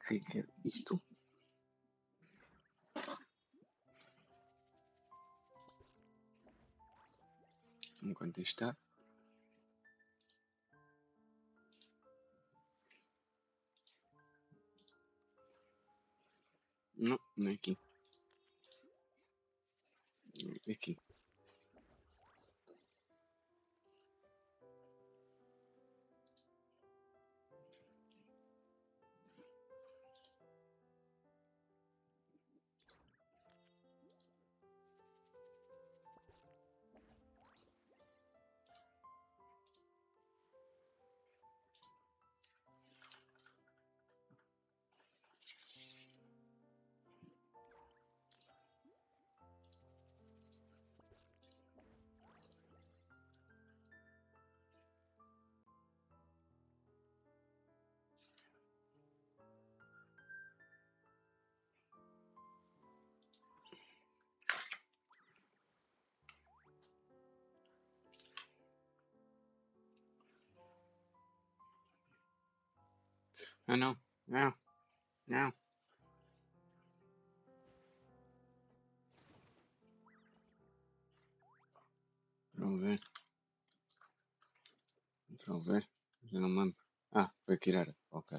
Fica isto. Enquanto está. Não, não é aqui. Aqui. Ah, não. Não. Não. Vamos ver. Vamos ver. Já não me lembro. Ah, foi aqui era. Ok.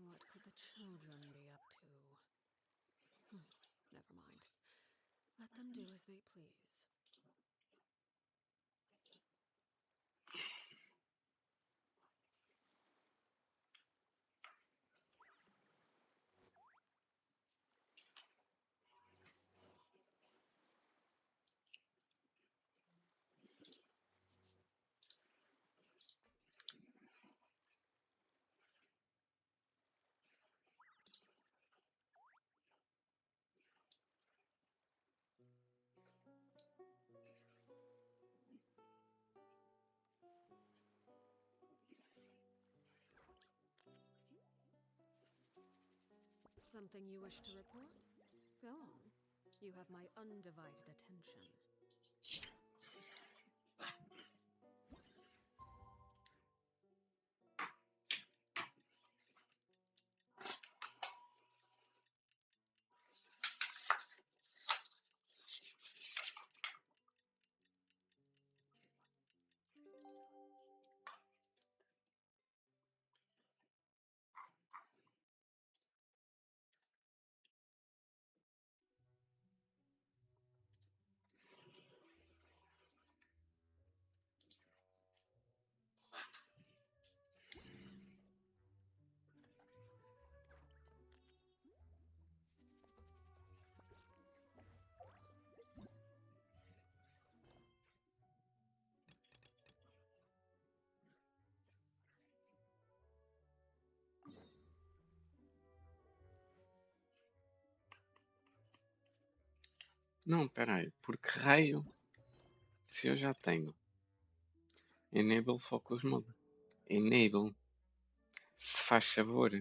What could the children be up to? Never mind. Let them do as they please. Something you wish to report? Go on. You have my undivided attention. Não, peraí. Por que raio? Se eu já tenho Enable focus mode. Enable. Se faz favor.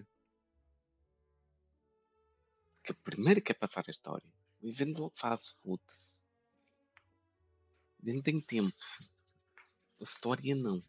Que primeiro quer passar a história. O evento logo faz, foda-se. O evento tem tempo. A história não.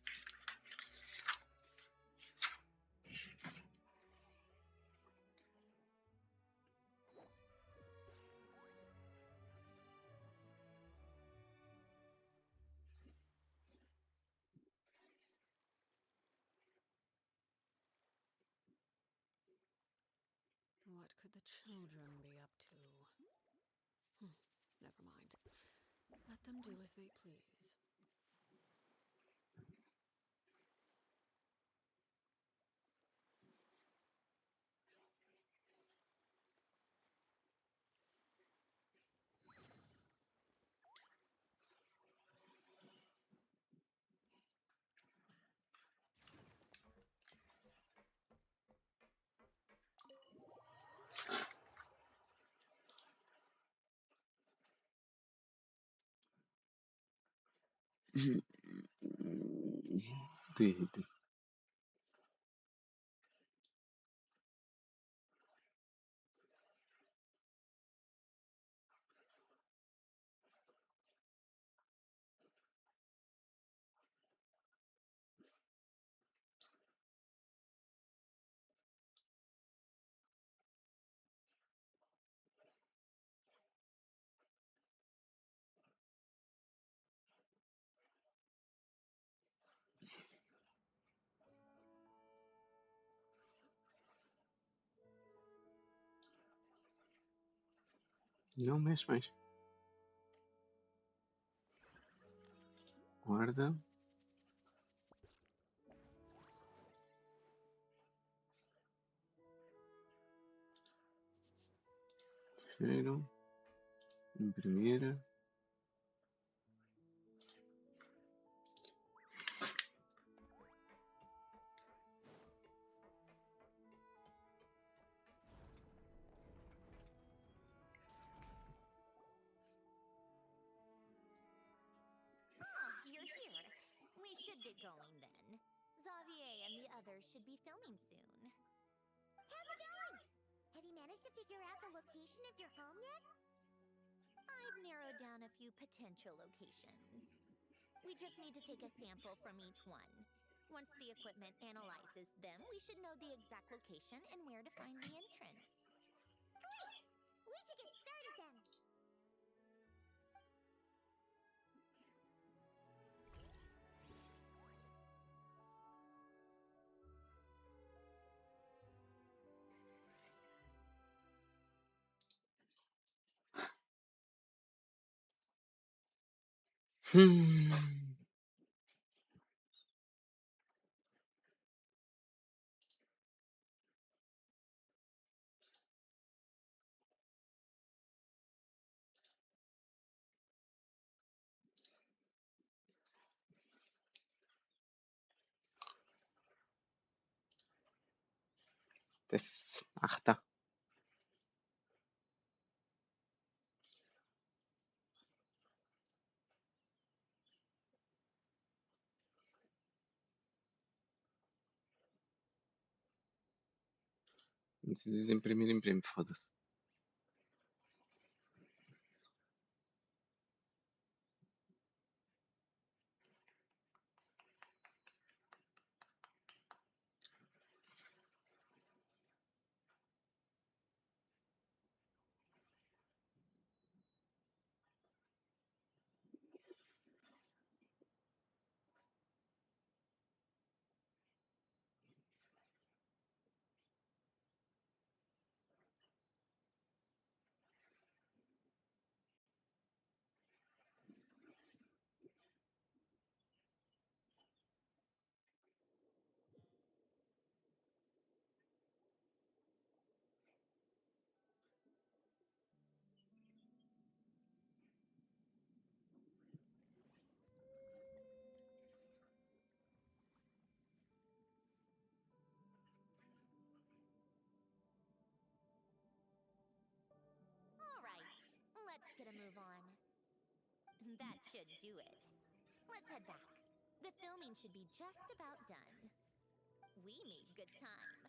What could the children be up to? Never mind. Let them do as they please. Dele. Não mexe mais. Guarda. Cheiro. Imprimir. You're here. We should get going then. Xavier and the others should be filming soon. How's it going? Have you managed to figure out the location of your home yet? I've narrowed down a few potential locations. We just need to take a sample from each one. Once the equipment analyzes them, we should know the exact location and where to find the entrance. Great! We should get started then. Das. Ach da. Se diz imprimir, imprime. Foda-se. All right, let's get a move on. That should do it. Let's head back. The filming should be just about done. We made good time.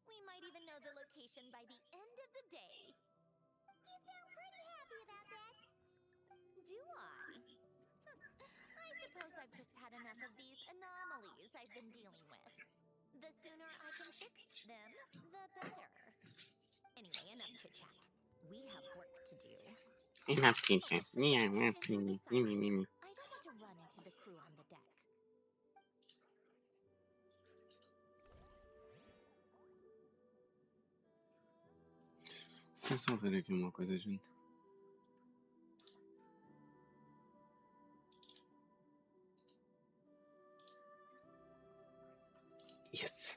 We might even know the location by the end of the day. You sound pretty happy about that. Do I? I suppose I've just had enough of these anomalies I've been dealing with. The sooner I can fix them, the better. Anyway, enough chit-chat. We have work to do. Enough teacher. I don't want to run into the crew on the deck. Deixa eu só ver aqui uma coisa, gente. Yes.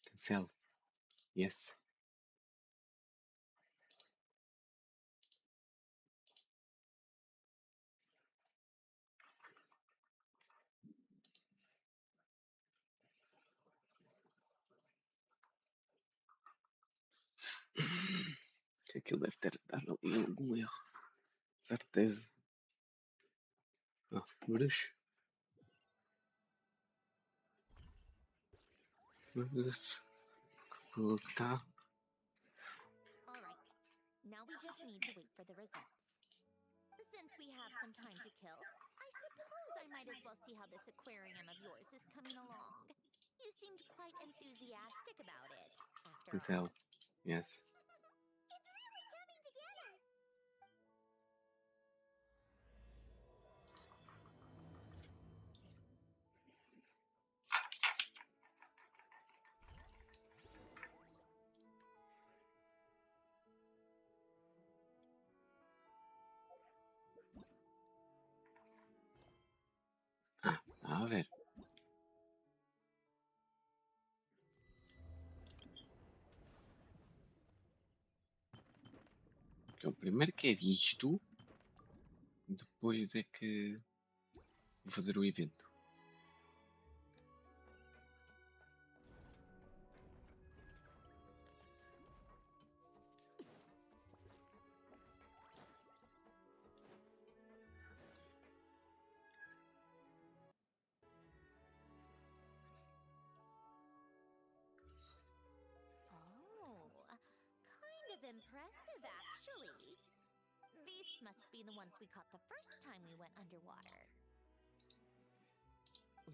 Cancel. Yes. Que aquilo deve ter dado ali algum erro. Certeza. Ah, bruxo. Mas tá. Alright, now we just need to wait for the results. Since we have some time to kill, I suppose I might as well see how this aquarium of yours is coming along. You seemed quite enthusiastic about it, after Cancel. all. Yes. It's really coming together. Ah, tá a ver. Que é o primeiro que é visto. Depois é que vou fazer o evento. Oh, kind of impressive, actually. These must be the ones we caught the first time we went underwater.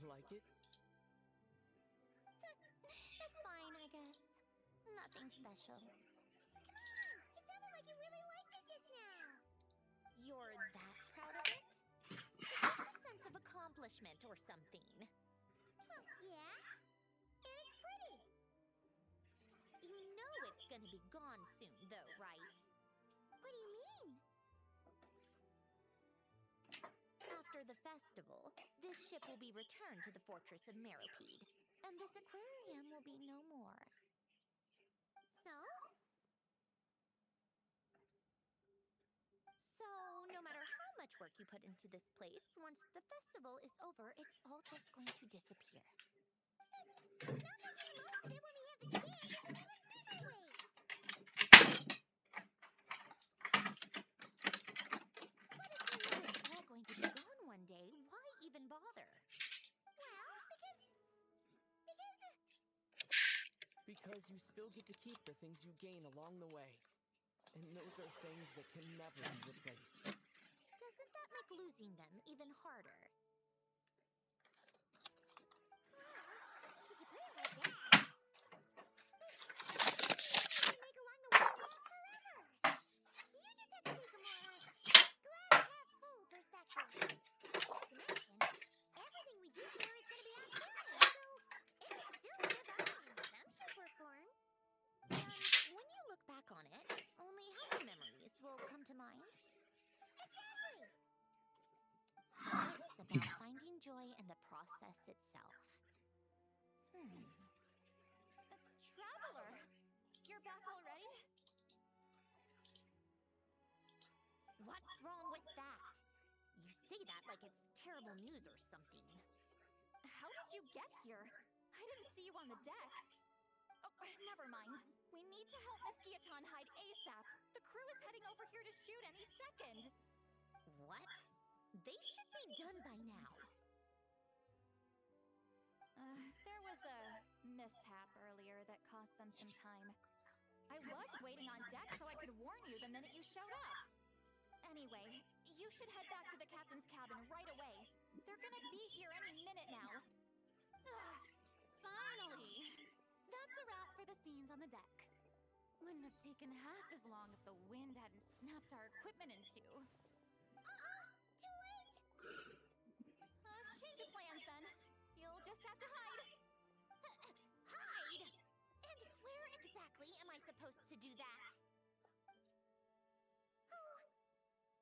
Like it? That's fine, I guess. Nothing special. Come on! It sounded like you really liked it just now. You're that proud of it? It's just a sense of accomplishment or something. Well, yeah. And it's pretty. You know it's gonna be gone soon, though, right? What do you mean? After the festival, this ship will be returned to the fortress of Meropide, and this aquarium will be no more. So? So, no matter how much work you put into this place, once the festival is over, it's all just going to disappear. Not making the most of it when we have the chance is an even bigger waste. But if you know it's all going to be gone one day, why even bother? Well, Because you still get to keep the things you gain along the way. And those are things that can never be replaced. Doesn't that make losing them even harder? if you put it like that. But make along the way last forever. You just have to take a more glass half full perspective. Not to mention, everything we do here is going to be outdated, so it'll still live on in some shape or form. And when you look back on it, only how many memories will come to mind? Exactly. So it's about finding joy in the process itself. Traveler! You're back already? What's wrong with that? You say that like it's terrible news or something. How did you get here? I didn't see you on the deck. Never mind. We need to help Miss Guillotin hide ASAP. The crew is heading over here to shoot any second. What? They should be done by now. There was a mishap earlier that cost them some time. I was waiting on deck so I could warn you the minute you showed up. Anyway, you should head back to the captain's cabin right away. They're gonna be here any minute now. Finally! That's a wrap for the scenes on the deck. Wouldn't have taken half as long if the wind hadn't snapped our equipment in two. Too late! Change of plans then. You'll just have to hide. Hide? And where exactly am I supposed to do that? Oh,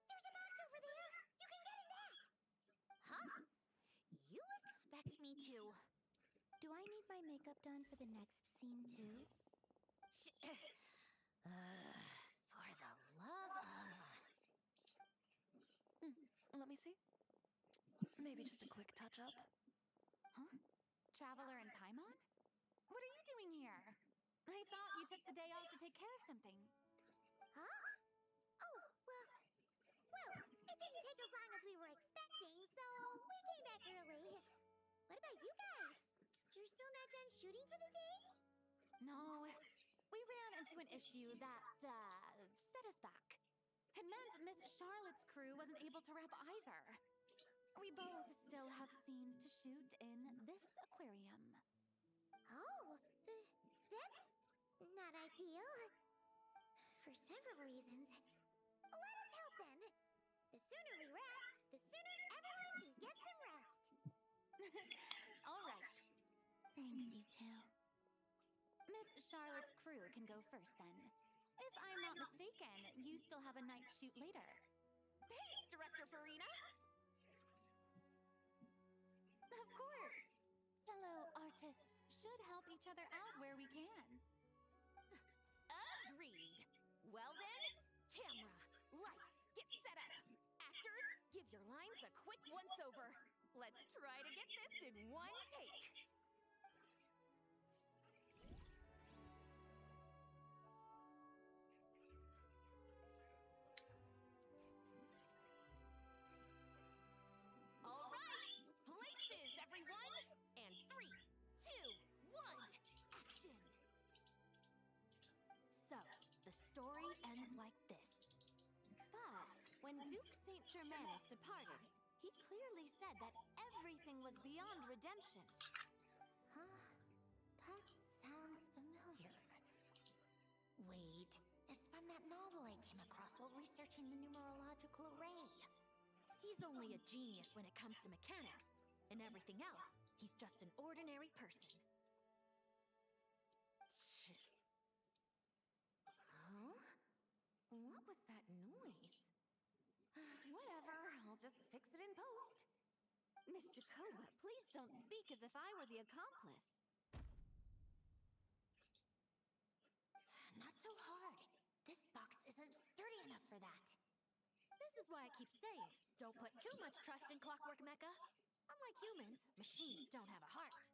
there's a box over there. You can get in that. Huh? You expect me to? Do I need my makeup done for the next scene too? For the love of... Let me see. Maybe just a quick touch-up. Huh? Traveler and Paimon? What are you doing here? I thought you took the day off to take care of something. Huh? Oh, well, it didn't take as long as we were expecting, so we came back early. What about you guys? You're still not done shooting for the day? No, we ran into an issue that, set us back. It meant Miss Charlotte's crew wasn't able to wrap either. We both still have scenes to shoot in this aquarium. Oh, that's not ideal. For several reasons. Let us help then. The sooner we wrap, the sooner everyone can get some rest. All right. Thanks, you two. Miss Charlotte's crew can go first then. If I'm not mistaken, you still have a night shoot later. Thanks, Director Farina. Of course. Fellow artists should help each other out where we can. Agreed. Well then, camera, lights, get set up. Actors, give your lines a quick once-over. Let's try to get this in one take. All right, places, everyone. And 3, 2, 1, action. So, the story ends like this. But when Duke Saint Germanus departed, he clearly said that everything was beyond redemption. Huh? That sounds familiar. Wait, it's from that novel I came across while researching the numerological array. He's only a genius when it comes to mechanics, and everything else, he's just an ordinary person. Huh? What was that noise? Whatever, I'll just fix it in post. Miss Jacoba, please don't speak as if I were the accomplice. Not so hard. This box isn't sturdy enough for that. This is why I keep saying, don't put too much trust in Clockwork Mecha. Unlike humans, machines don't have a heart.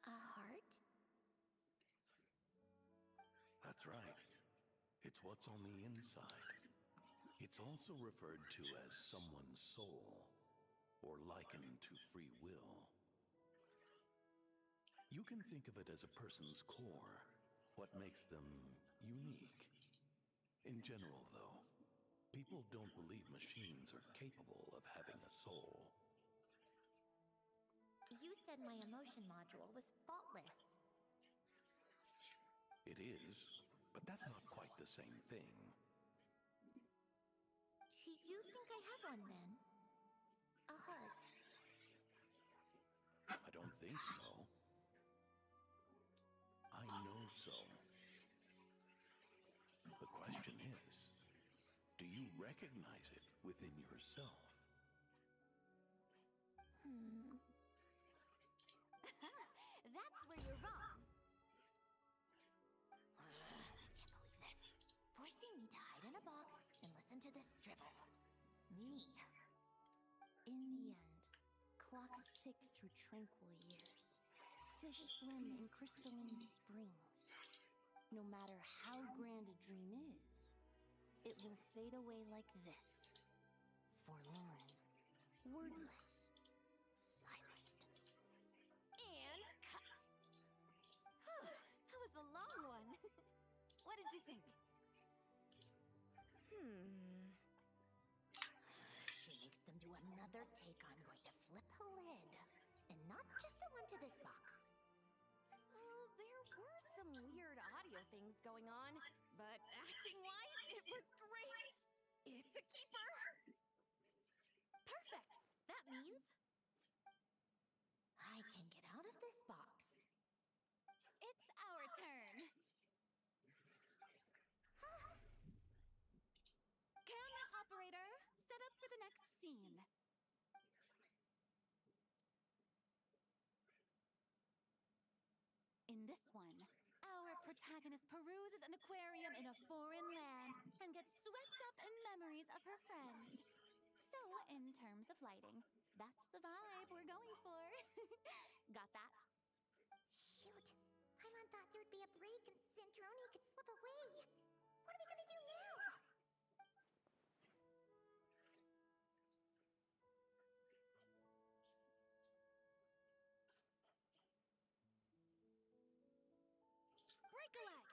A heart? That's right. It's what's on the inside. It's also referred to as someone's soul, or likened to free will. You can think of it as a person's core, what makes them unique. In general, though, people don't believe machines are capable of having a soul. You said my emotion module was faultless. It is, but that's not quite the same thing. Do you think I have one then? A heart? I don't think so. I know so. The question is, do you recognize it within yourself? That's where you're wrong. I can't believe this. Forcing me to hide in a box and listen to this drivel. Me. In the end, Clocks tick through tranquil years. Fish swim in crystalline springs. No matter how grand a dream is, it will fade away like this. Forlorn, wordless, silent. And cut! That was a long one. What did you think? She makes them do another take. I'm going to flip the lid. And not just the one to this box. Oh, there were some weird audio things going on, but acting-wise, it was great. It's a keeper. Perfect. That means I can get out of this box. it's our turn. Camera operator, set up for the next scene. In this one, our protagonist peruses an aquarium in a foreign land and gets swept up in memories of her friend. So, in terms of lighting, that's the vibe we're going for. Got that? Shoot. Paimon thought there'd be a break and Sandrone could slip away. What are we gonna do now? Break a leg!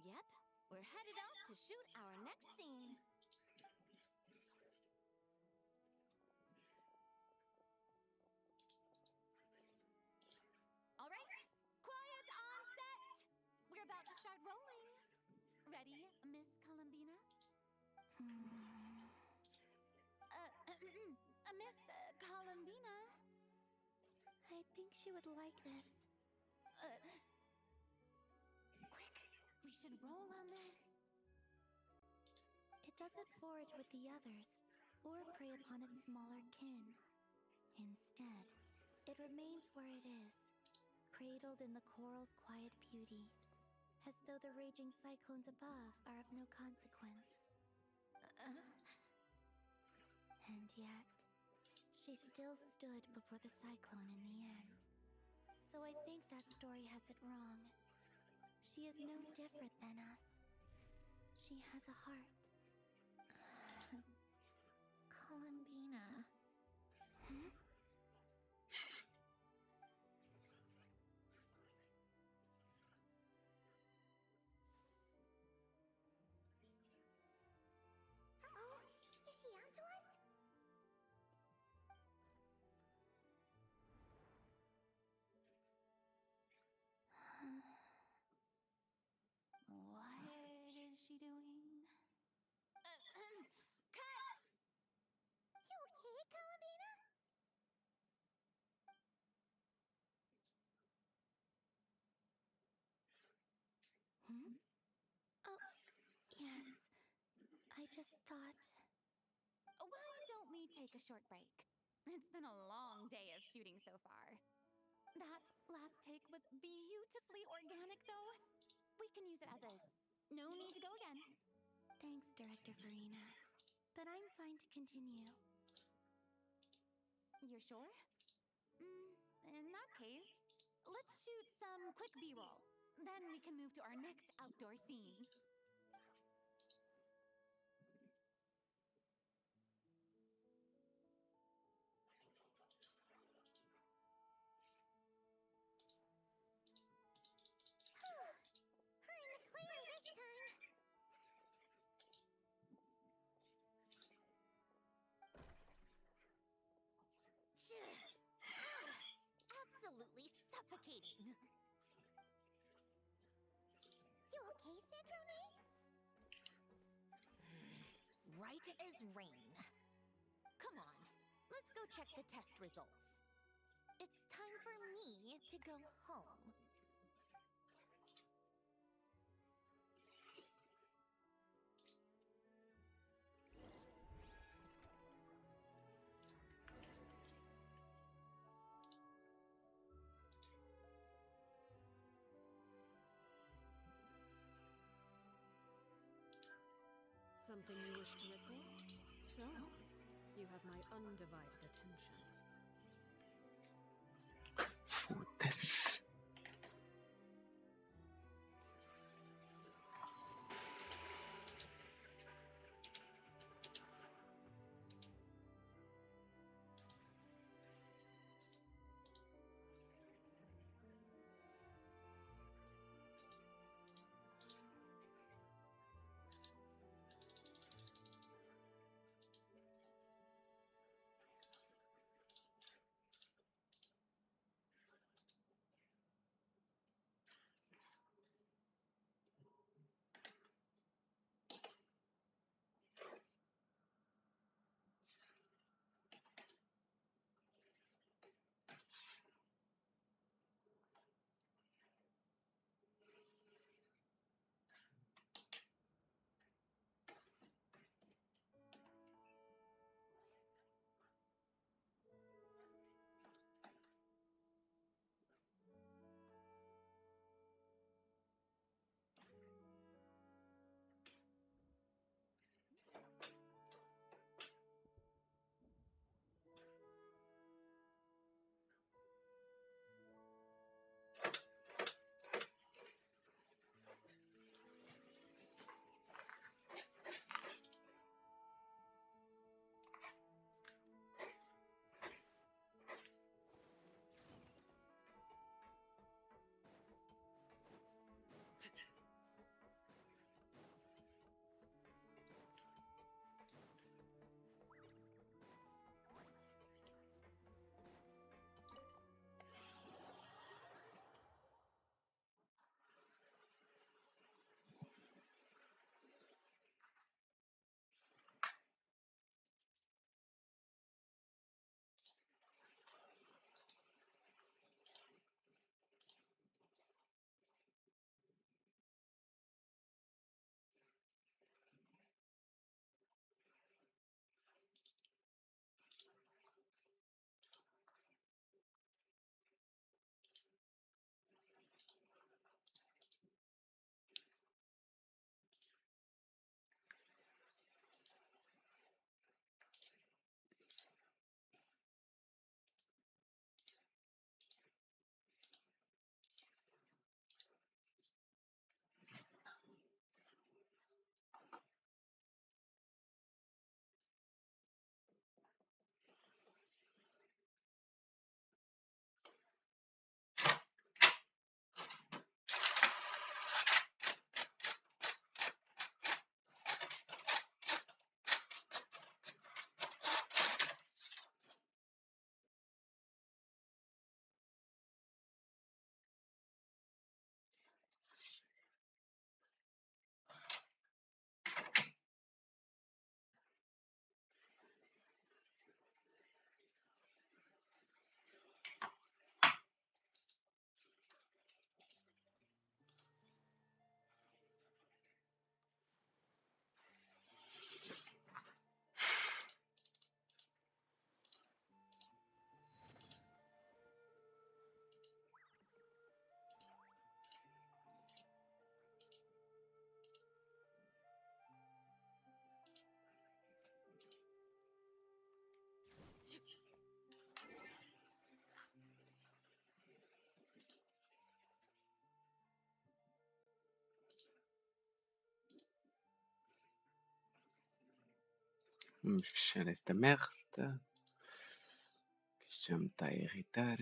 Yep, we're headed off to shoot our next scene. All right, quiet on set! We're about to start rolling. Ready, Miss Columbina? Miss Columbina? I think she would like this. Quick, we should roll on this. It doesn't forage with the others, or prey upon its smaller kin. Instead, it remains where it is, cradled in the coral's quiet beauty, as though the raging cyclones above are of no consequence. And yet, she still stood before the cyclone in the end. So I think that story has it wrong. She is no different than us. She has a heart. Columbina. Uh-oh, is she onto us? What is she doing? Cut! You okay, Columbina? Oh, yes. I just thought... Why don't we take a short break? It's been a long day of shooting so far. That last take was beautifully organic, though. We can use it as is. No need to go again. Thanks, Director Farina. But I'm fine to continue. You're sure? In that case, let's shoot some quick B-roll. Then we can move to our next outdoor scene. We're in the clear this time. Absolutely suffocating. You okay, Sandrone? Right as rain. Come on, let's go check the test results. It's time for me to go home. Something you wish to report? Oh, you have my undivided attention. Yes. Vamos fechar esta merda. Que isto já me está a irritar.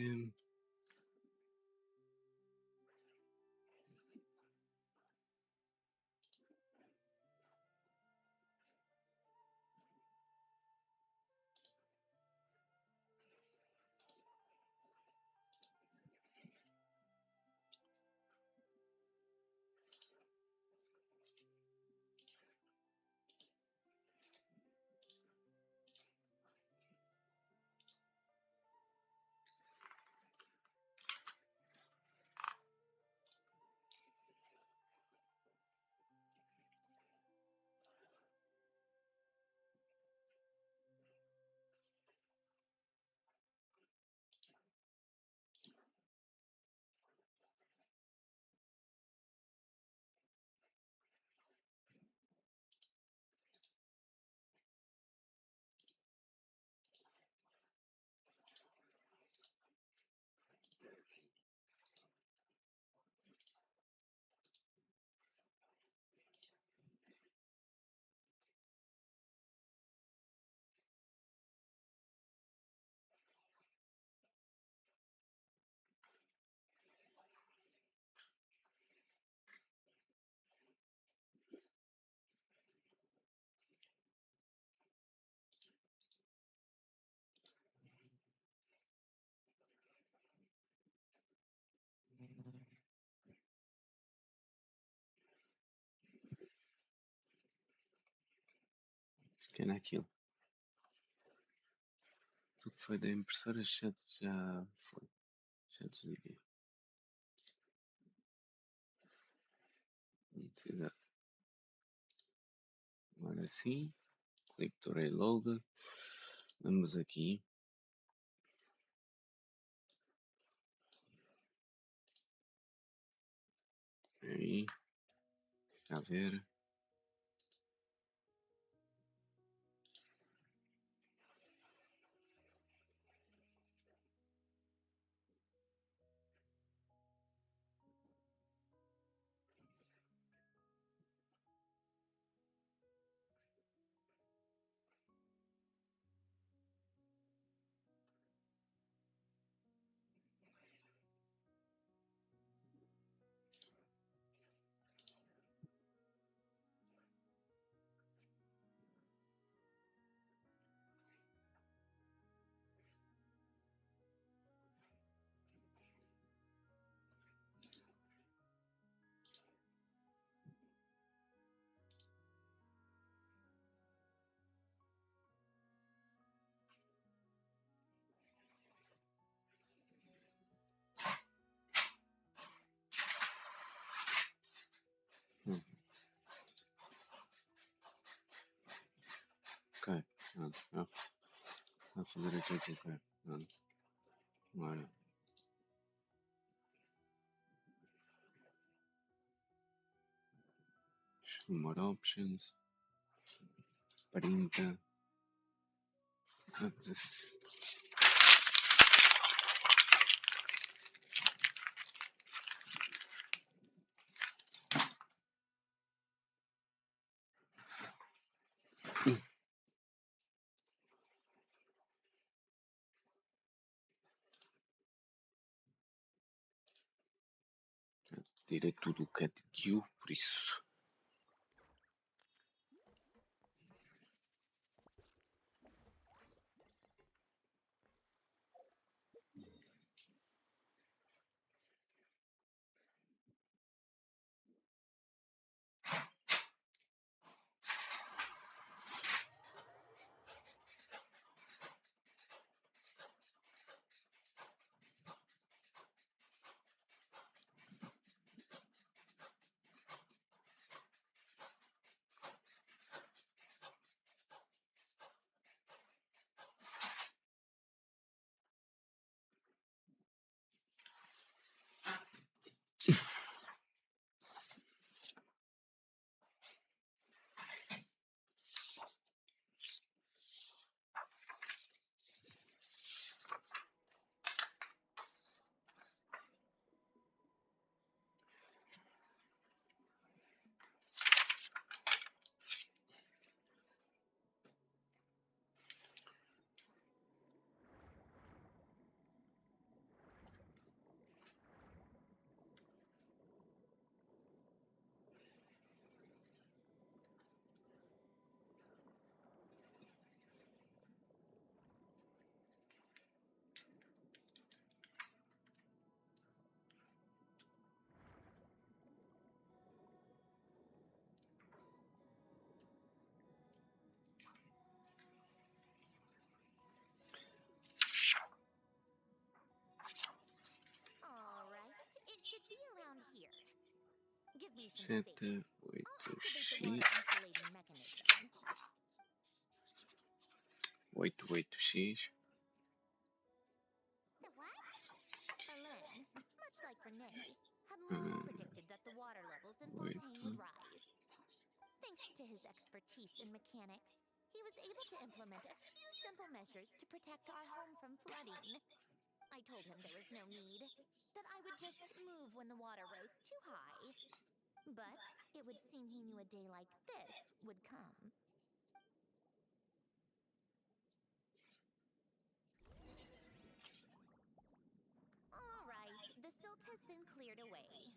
Que era aquilo. Tudo que foi da impressora já foi. Já desliguei. Exato. Agora sim. Clique to reload. Vamos aqui. Aí. A ver. Ok. Pronto. Vou fazer aquilo que eu quero. Pronto. Agora. More options. Printa. Tirei tudo o que é de Q, por isso. Give me some 7, space. 8, I'll activate X. the water insulating mechanism. 8, 8X. The what? Ellen, much like Renee, had long predicted that the water levels in Fontaine would rise. Thanks to his expertise in mechanics, he was able to implement a few simple measures to protect our home from flooding. I told him there was no need, that I would just move when the water rose too high. But it would seem he knew a day like this would come. All right, the silt has been cleared away.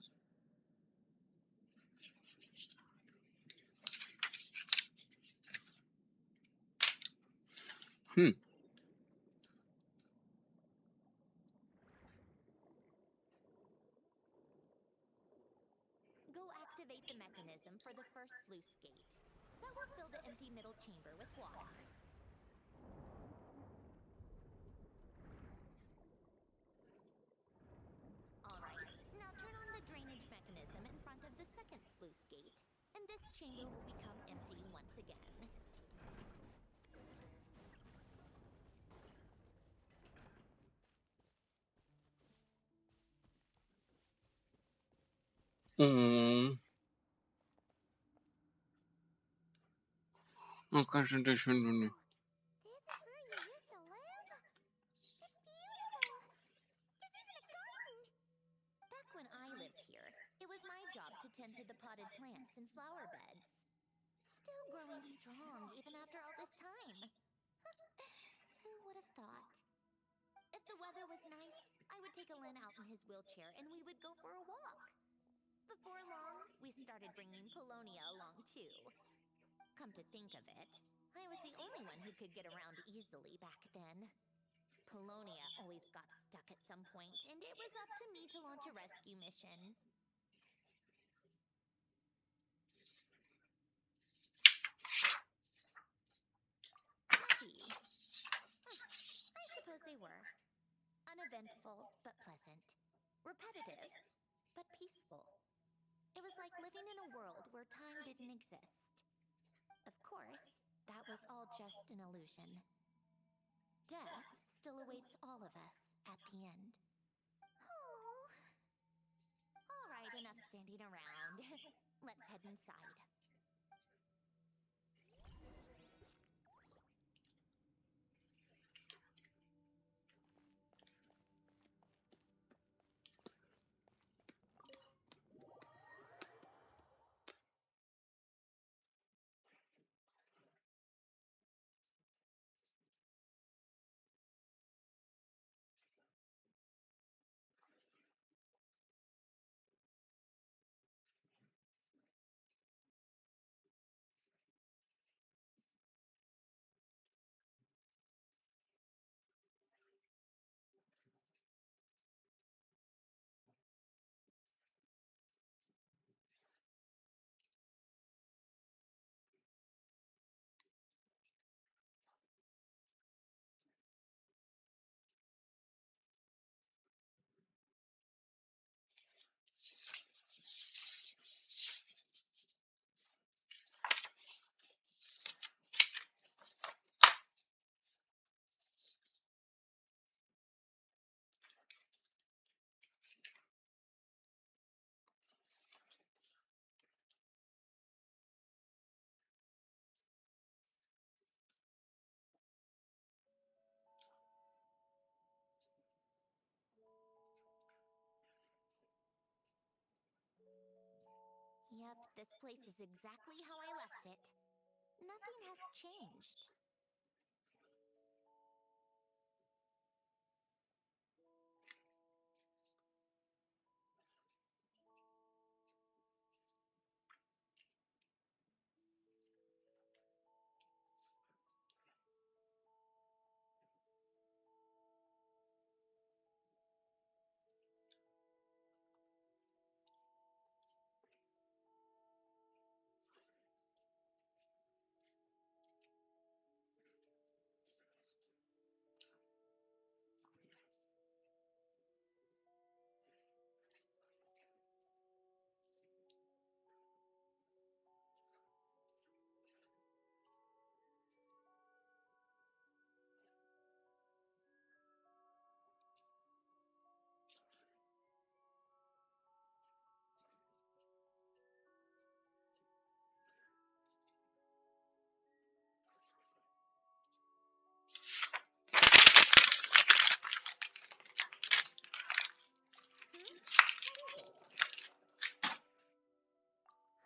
Go activate the mechanism for the first sluice gate. That will fill the empty middle chamber with water. Alright, now turn on the drainage mechanism in front of the second sluice gate, and this chamber will become empty once again. Não quero deixar no. This is where you used to live? It's beautiful. There's even a garden. Back when I lived here, it was my job to tend to the potted plants and flower beds. Still growing strong even after all this time. Who would have thought? If the weather was nice, I would take Alen out in his wheelchair and we would go for a walk. Before long, we started bringing Polonia along too. Come to think of it, I was the only one who could get around easily back then. Polonia always got stuck at some point, and it was up to me to launch a rescue mission. Happy. I suppose they were. Uneventful, but pleasant. Repetitive, but peaceful. It was like living in a world where time didn't exist. Of course, that was all just an illusion. Death still awaits all of us at the end. Oh. All right, enough standing around. Let's head inside. Yep, this place is exactly how I left it. Nothing has changed.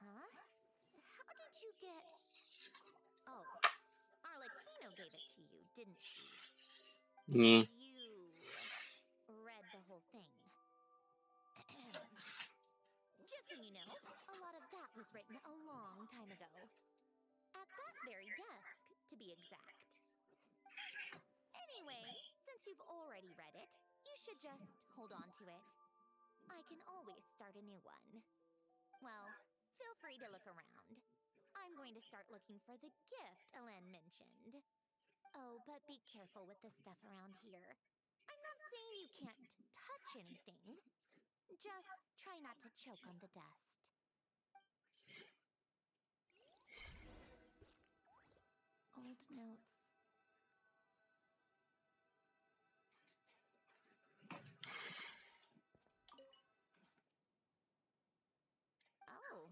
Huh? How did you get... Oh, Arlecchino gave it to you, didn't she? Yeah. You read the whole thing. Just so you know, a lot of that was written a long time ago. At that very desk, to be exact. Anyway, since you've already read it, you should just hold on to it. I can always start a new one. Well, feel free to look around. I'm going to start looking for the gift Elen mentioned. Oh, but be careful with the stuff around here. I'm not saying you can't touch anything. Just try not to choke on the dust. Old notes. Oh.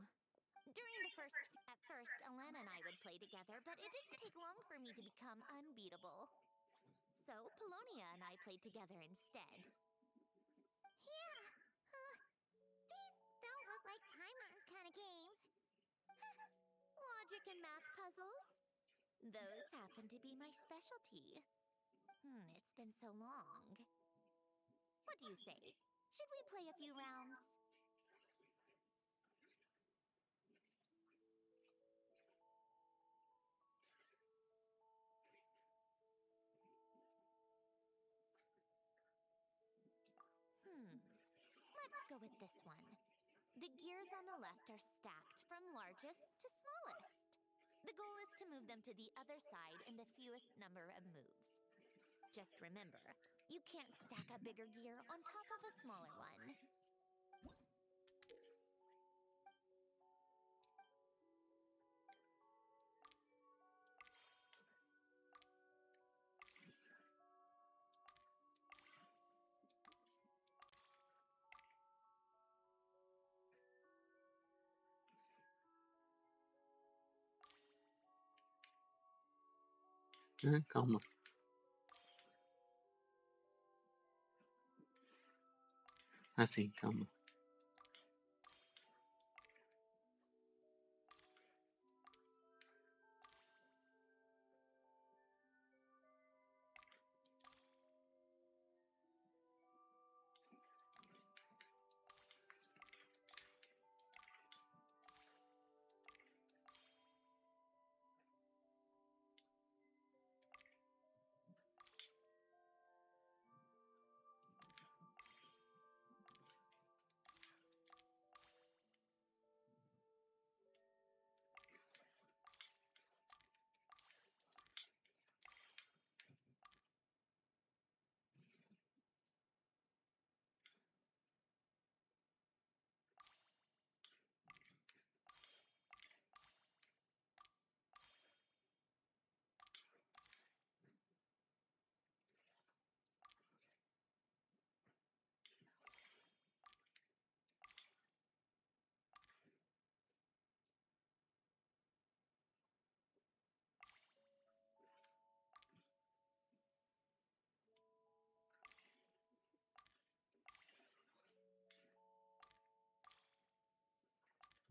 At first, Elen and I would play together, but it didn't take long for me to become unbeatable. So, Polonia and I played together instead. Yeah, these don't look like Paimon's kind of games. Logic and math puzzles? Those happen to be my specialty. It's been so long. What do you say? Should we play a few rounds? Let's go with this one. The gears on the left are stacked from largest to smallest. The goal is to move them to the other side in the fewest number of moves. Just remember, you can't stack a bigger gear on top of a smaller one. Calma. Assim, calma.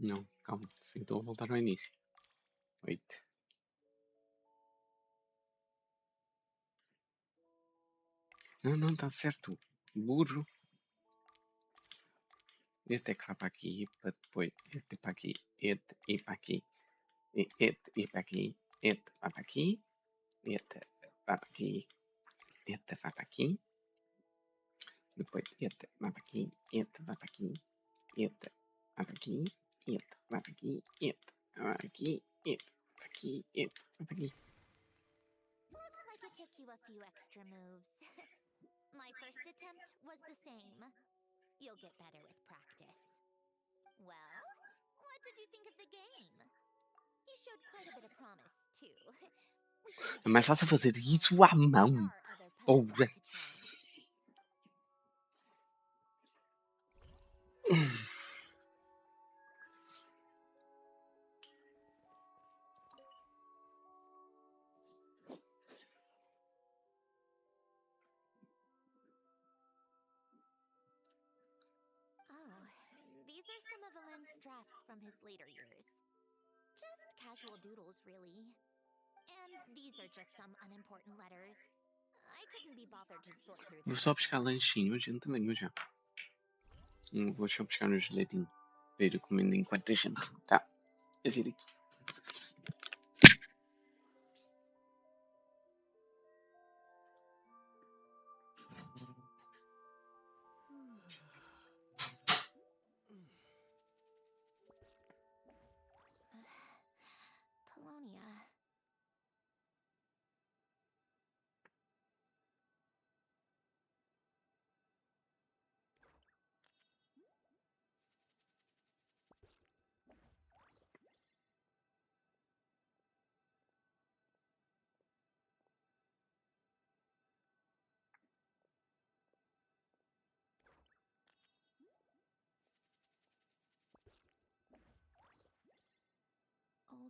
Não, calma. Sim, estou a voltar ao início. Wait. Não, está certo. Burro. Este é que vai para aqui, para depois. Este para aqui, este e para aqui. Este e para aqui. Este vai para aqui. Este vai para aqui. Este vai para aqui. Depois este vai para aqui. Este vai para aqui. Este vai para aqui. Este vai para aqui. Este vai para aqui. Este vai para aqui. Este vai para aqui. Looks like it took you a few extra moves. My first attempt was the same. You'll get better with practice. Well, what did you think of the game? You showed quite a bit of promise, too. É mais fácil fazer isso à mão. Ora. These are some of Elen's drafts from his later years. Just casual doodles, really. And these are just some unimportant letters. I couldn't be bothered to sort through them. Vou só buscar lanchinho, a gente também já. Vou só buscar no gelatinho. Para ir comendo enquanto a gente está a vir aqui.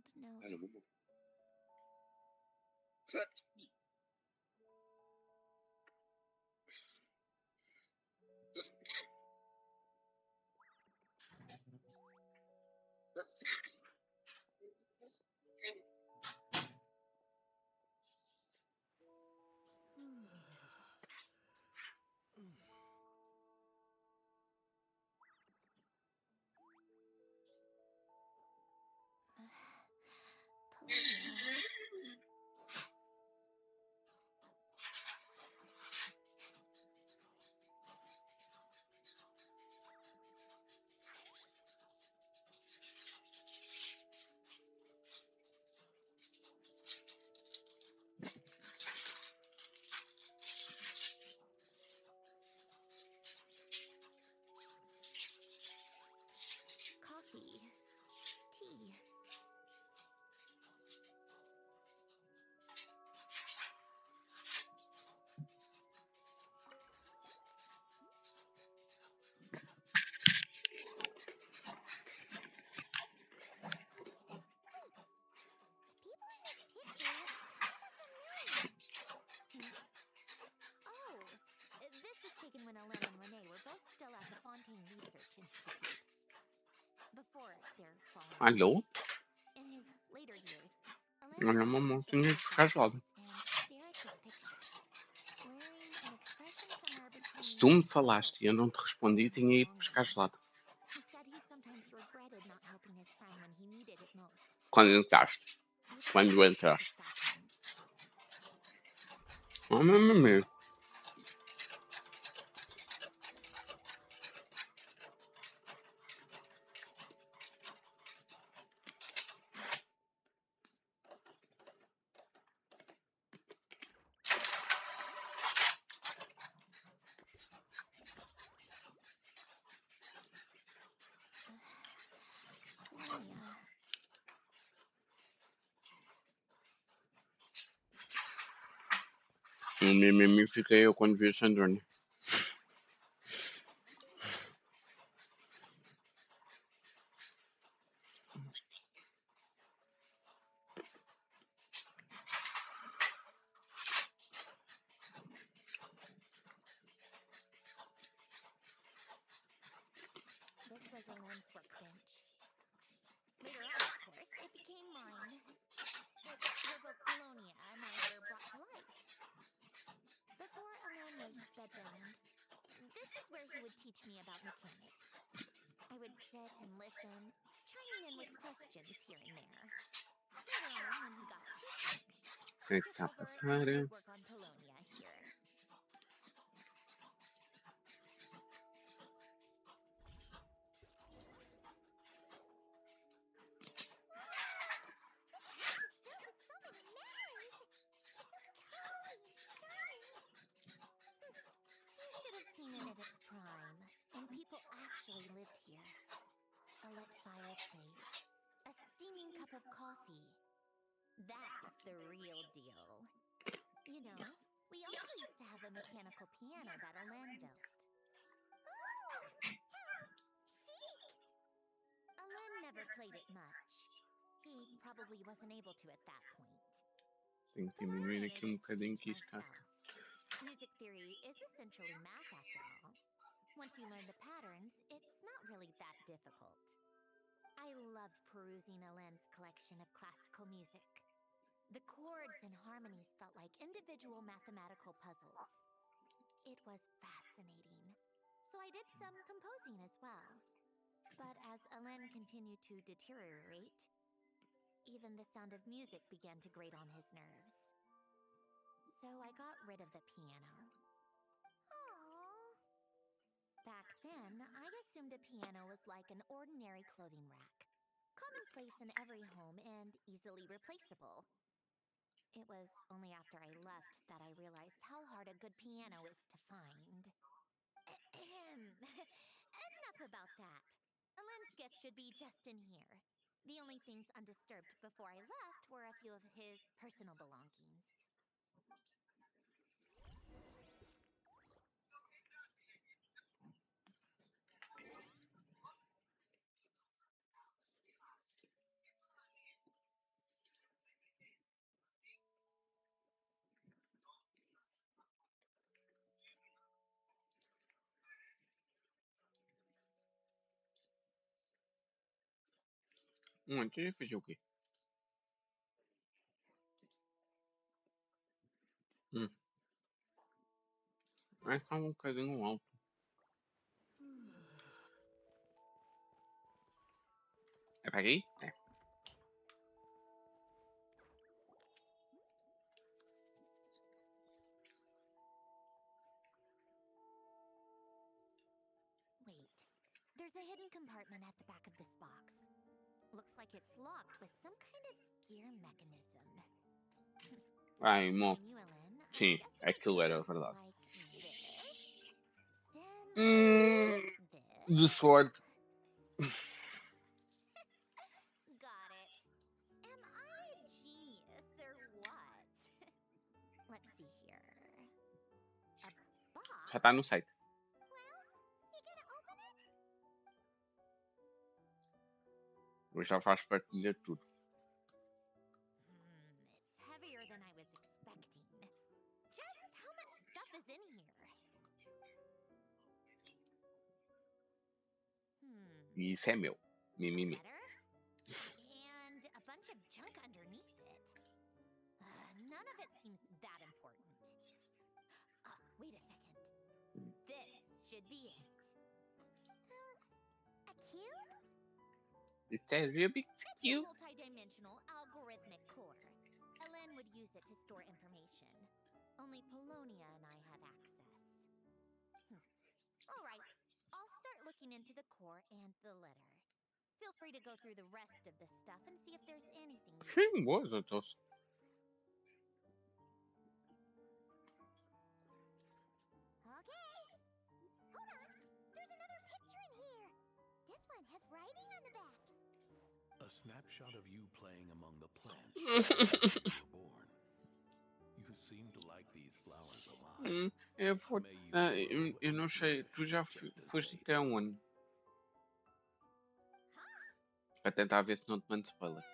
old notes. Coffee. Tea. Picture look kind of familiar. Oh, this was taken when Alain and Renee were both still at the Fontaine Research Institute. Before their falling out. Alô? In his later years, Alain Olha, would mamãe, often tinha sit que at ficar that gelada. place and stare at this picture, wearing an expression somewhere Se tu between me falaste e eu não te respondi, tinha ido pescar gelado. He said he sometimes regretted not helping his friend when he needed it most. Quando entraste. Quando entraste. Oh, mamãe. O mimimi fiquei eu quando vi a Sandrone. This was Alain's workbench. Later on, of course, it became mine. It's where both Polonia and I were brought to life. Before Alain was bedbound, this is where he would teach me about mechanics. I would sit and listen, chiming in with questions here and there. Later on, when he got too sick, I Que took está a over passar? and would work on Polonia here. Filled with so many memories. It's so cozy and charming. You should have seen it at its prime, when people actually lived here. A lit fireplace, a steaming cup of coffee. That's the real deal. You know, we also used to have a mechanical piano that Alain built. Oh, how chic. Alain never played it much. He probably wasn't able to at that point. Tenho que diminuir aqui um bocadinho que isto está. Music theory is essentially math after all. Once you learn the patterns, it's not really that difficult. I loved perusing Alain's collection of classical music. The chords and harmonies felt like individual mathematical puzzles. It was fascinating. So I did some composing as well. But as Alain continued to deteriorate, even the sound of music began to grate on his nerves. So I got rid of the piano. Aww. Back then, I assumed a piano was like an ordinary clothing rack, commonplace in every home and easily replaceable. It was only after I left that I realized how hard a good piano is to find. Enough about that. Alain's gift should be just in here. The only things undisturbed before I left were a few of his personal belongings. Então eu fiz o quê? É só um bocadinho alto. É para aqui? É. Wait. There's a hidden compartment at the back of this box. Looks like it's locked with some kind of gear mechanism. Ai, mo. Can you, Ellen? Sim, aquilo era verdade. This? De sorte. Got it. Am I a genius or what? Let's see here. A box? Já está no site. You gonna open it? Eu já faz parte de ler tudo. It's heavier than I was expecting. Just how much stuff is in here? Isso é meu. Mimimi. And a bunch of junk underneath it. None of it seems that important. Wait a second. This should be it. A cube? It's a Rubik's Cube. It's a multi-dimensional algorithmic core. Ellen would use it to store information. Only Polonia and I have access. All right. I'll start looking into the core and the letter. Feel free to go through the rest of the stuff and see if there's anything. Sim, boas, então. Okay. Hold on. There's another picture in here. This one has writing on the back. A snapshot of you playing among the plants when you were born. You seem to like these flowers a lot. Eu não sei, tu já foste até onde? Para tentar ver se não te mando spoiler.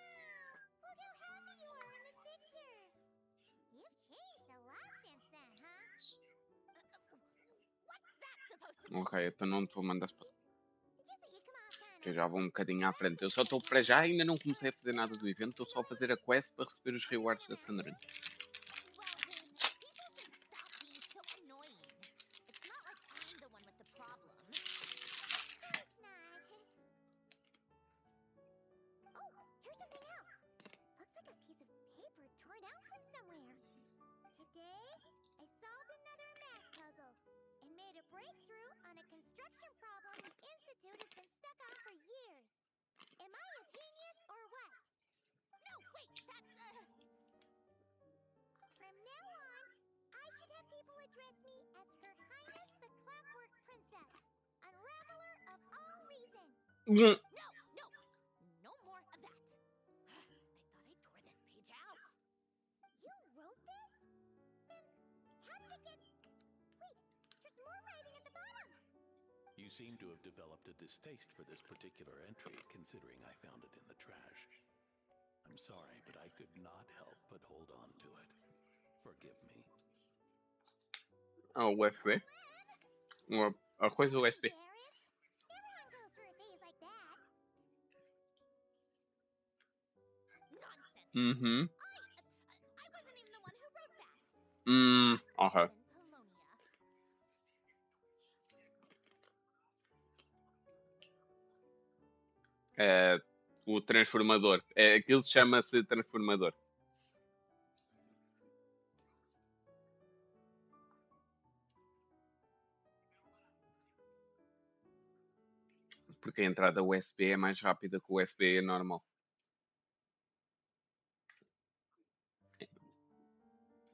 Ok, então não te vou mandar spoiler. Que eu já vou um bocadinho à frente. Eu só estou para já, ainda não comecei a fazer nada do evento. Estou só a fazer a quest para receber os rewards da Sandrine. Breakthrough on a construction problem the Institute has been stuck on for years. Am I a genius or what? No, wait, that's From now on, I should have people address me as Her Highness the Clockwork Princess, unraveler of all reason. No more of that. I thought I tore this page out. You wrote this? Then how did it get... Wait, there's more writing at the bottom. You seem to have developed a distaste for this particular entry, considering I found it in the trash. I'm sorry, but I could not help but hold on to it. Forgive me. Ah, USB. A coisa USB. Everyone goes through a phase like that. Nonsense. Uhum. I wasn't even the one who wrote that. Ok. É o transformador. Aquilo chama-se transformador. Porque a entrada USB é mais rápida que o USB normal.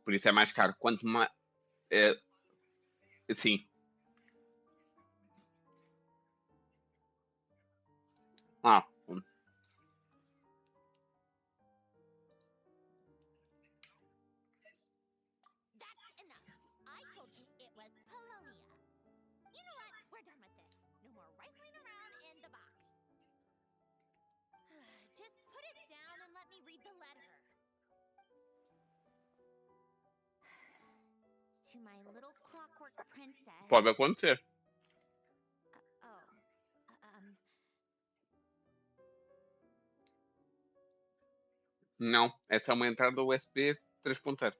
Por isso é mais caro. Quanto mais... sim. That's enough. I told you it was Polonia. You know what? We're done with this. No more rifling around in the box. Just put it down and let me read the letter. To my little clockwork princess. Pode acontecer. Não, essa é uma entrada USB 3.0.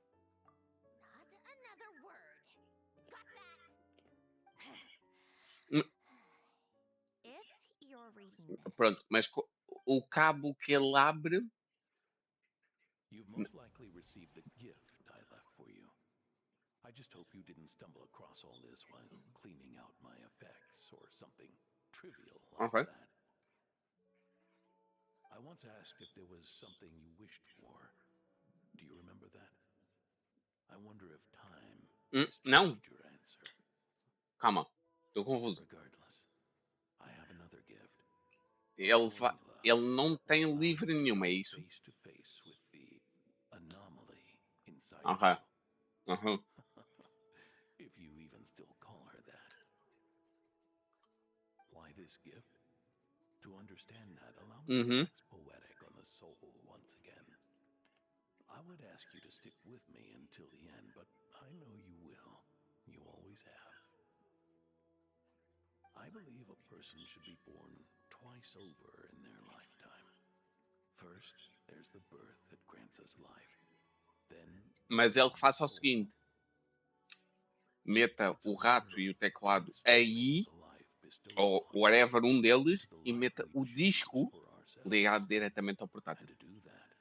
If you're reading this, Pronto, mas o cabo que ele abre. You've most likely received the gift I left for you. I just hope you didn't stumble across all this while cleaning out my effects or something trivial like Okay. that. I once asked if there was something you wished for. Do you remember that? I wonder if time has Não. changed your answer. Calma, estou confuso. Regardless, I have another gift. Ele não tem livre nenhum, é isso? Face to face with the anomaly inside Ok. you. If you even still call her that. Why this gift? To understand that, allow me to wax poetic on the soul once again. I would ask you to stick with me until the end, but I know you will. You always have. I believe a person should be born twice over in their lifetime. First, there's the birth that grants us life. Then, Mas ele que faça o seguinte: meta o rato e o teclado aí, ou whatever, um deles, e meta o disco ligado diretamente ao portátil. to do that,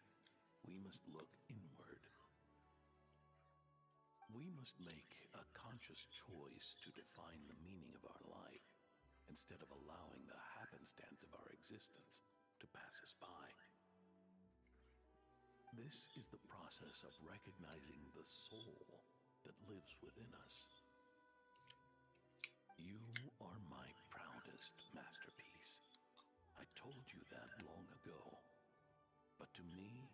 we must look inward. We must make a conscious choice to define the meaning of our life instead of allowing the happenstance of our existence to pass us by. This is the process of recognizing the soul that lives within us. You are my proudest masterpiece. I told you that long ago. But to me,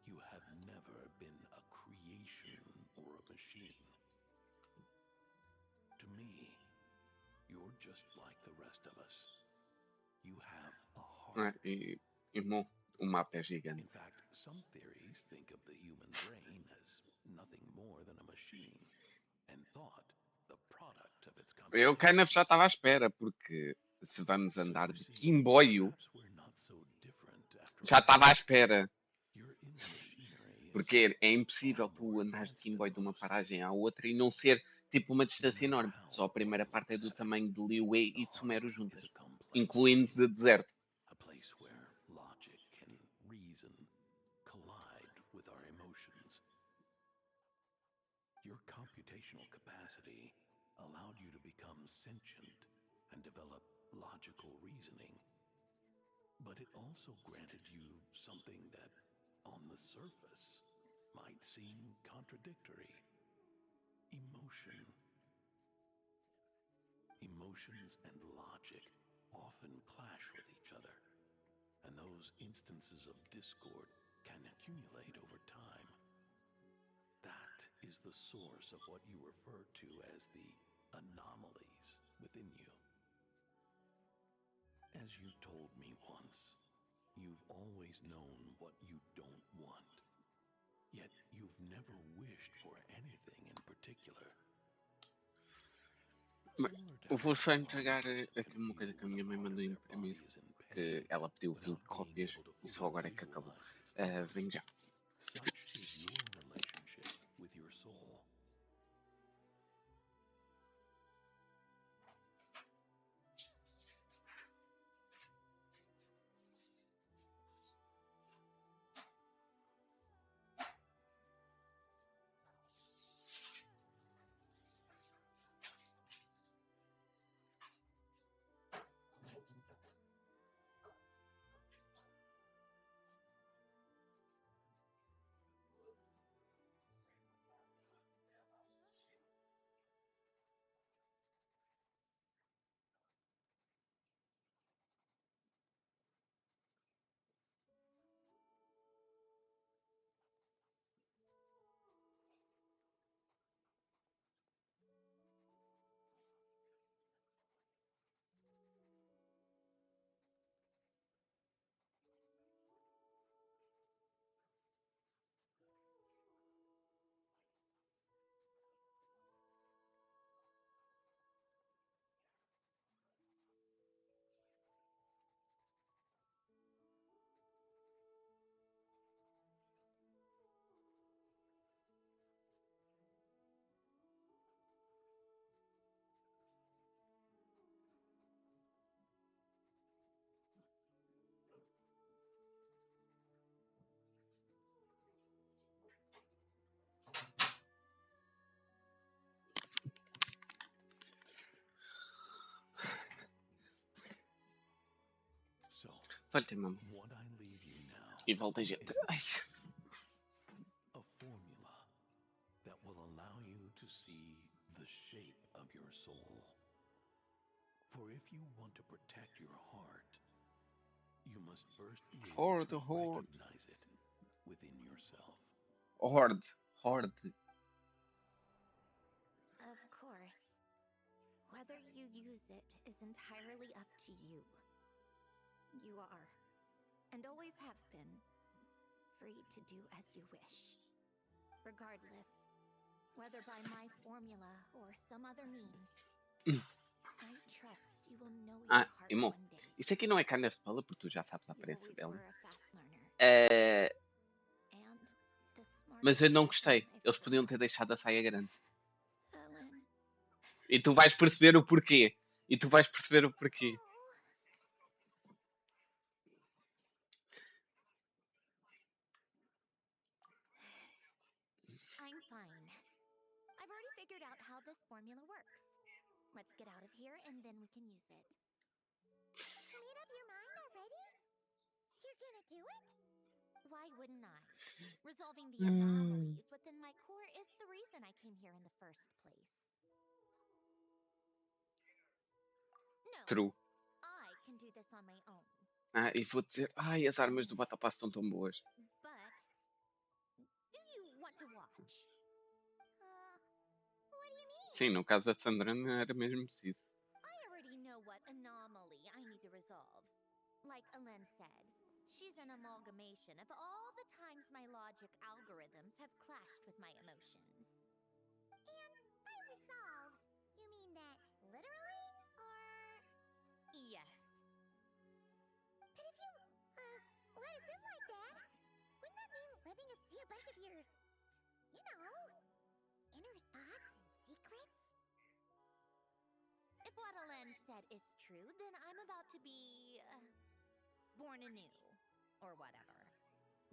you have never been a creation or a machine. To me, you're just like the rest of us. You have a heart. Irmão, o mapa é gigante. In fact, some theories think of the human brain as nothing more than a machine, and thought the product of its Eu kind of já estava à espera, porque se vamos andar de quimboio, já estava à espera. Porque é impossível tu andares de quimboio de uma paragem à outra e não ser tipo uma distância enorme. Só a primeira parte é do tamanho de Liyue e Sumero juntas, incluindo de deserto. A place where logic and reason collide with our emotions. Your computational capacity allowed you to become sentient and develop logical reasoning. But it also granted you something that, on the surface, might seem contradictory. Emotion. Emotions and logic often clash with each other, and those instances of discord can accumulate over time. That is the source of what you refer to as the anomalies within you. As you told me once, you've always known what you don't want. Yet you've never wished for anything in particular. Eu vou só entregar aqui uma coisa que a minha mãe mandou imprimir, que ela pediu 20 cópias e só agora é que acabou. Venho já. Such is your relationship with your soul. Olha, mamãe. What I leave you now E volta a gente. Ai. a formula that will allow you to see the shape of your soul. For if you want to protect your heart, you must first be able to recognize it within yourself. Horde. Of course. Whether you use it is entirely up to you. You are, and always have been, free to do as you wish. Regardless, whether by my formula or some other means, I trust you will know your Ah, heart irmão, one day. isso aqui não é kind of spoiler porque tu já sabes a aparência dela. Were a fast learner. And the Mas eu não gostei. Eles podiam ter deixado a saia grande. E tu vais perceber o porquê. I'm fine. I've already figured out how this formula works. Let's get out of here and then we can use it. Made up your mind already? You're gonna do it? Why wouldn't I? Resolving the anomalies within my core is the reason I came here in the first place. No. True. I can do this on my own. Ah, e vou dizer, ai, as armas do Battle Pass são tão boas. But do you want to watch? What do you mean? Sim, no caso da Sandrana era mesmo preciso. I already know what anomaly I need to resolve. Like Alen said, she's an amalgamation of all the times my logic algorithms have clashed with my emotions. And by resolve, you mean that literally, or? Yes. But if you, let us in like that, wouldn't that mean letting us see a bunch of your, you know, inner thoughts and secrets? If what Alen said is true, then I'm about to be born anew, or whatever.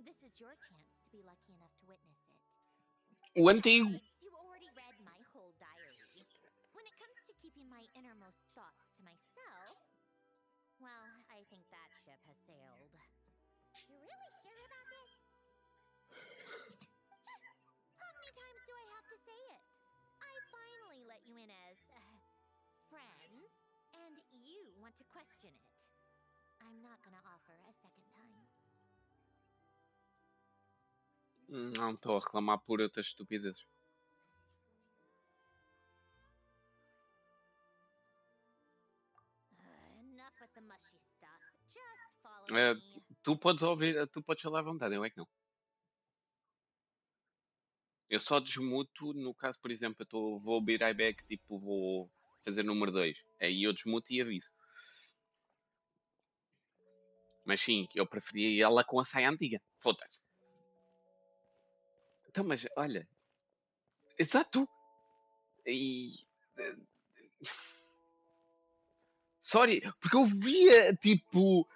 This is your chance to be lucky enough to witness it. One thing. Besides, you already read my whole diary. When it comes to keeping my innermost thoughts to myself, well, I think that ship has sailed. You're really sure about this? How many times do I have to say it? I finally let you in as friends, and you want to question it. I'm not gonna offer a second time. Não estou a reclamar por outras estupidezes. Enough with the mushy stuff. Just follow me. Tu podes falar à vontade, eu é que não. Eu só desmuto no caso, por exemplo, vou be right back, tipo, vou fazer número 2. Aí eu desmuto e aviso. Mas sim, eu preferia ela com a saia antiga. Foda-se. Então, mas olha. Exato. E. Sorry, porque eu via, tipo.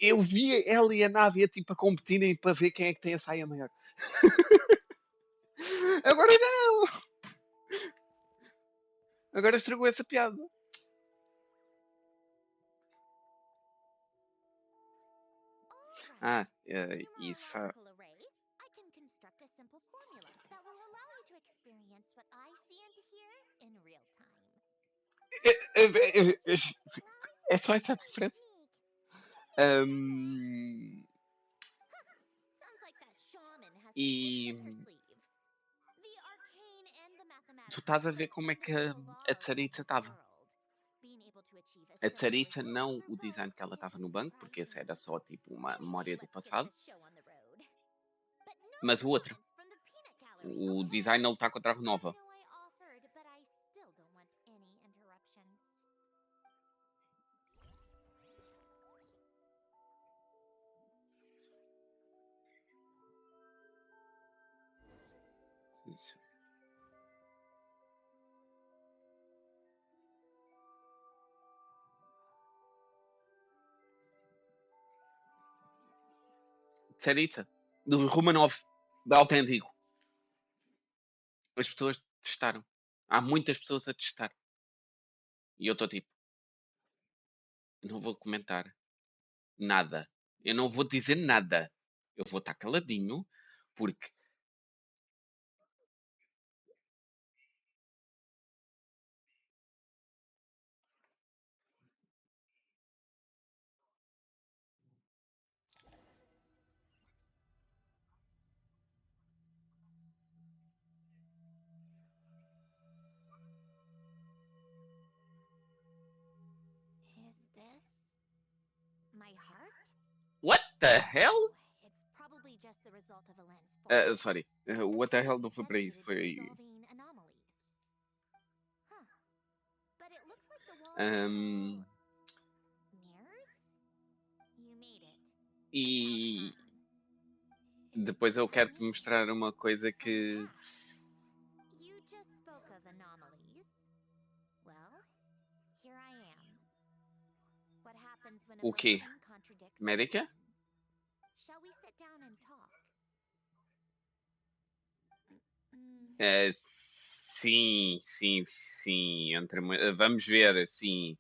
Eu via ela e a Navia, tipo, a competirem para ver quem é que tem a saia maior. Agora já não. Agora estragou essa piada. Ah, isso. I can construct a simple formula that will allow you to experience what I see and hear in real time. É só essa a diferença. E tu estás a ver como é que a Tsaritsa estava. A Tsaritsa não o design que ela estava no banco, porque esse era só tipo uma memória do passado. Mas o outro. O design não está contra a Renova. Tsaritsa, do Romanov, da autêntico. As pessoas testaram. Há muitas pessoas a testar. E eu estou tipo. Não vou comentar. Nada. Eu não vou dizer nada. Eu vou estar caladinho, porque Is this my heart? what the hell? It's probably just the result of a lens Sorry. What the hell não foi para isso. Foi. solving anomalies. Huh. But it looks like the walls are all mirrors? You made it. E depois eu quero te mostrar uma coisa que. You just spoke of anomalies. Well, here I am. What happens when O quê? emotion contradicts Médica? reason? Shall we sit down and talk? Sim, sim, sim. Vamos ver, sim.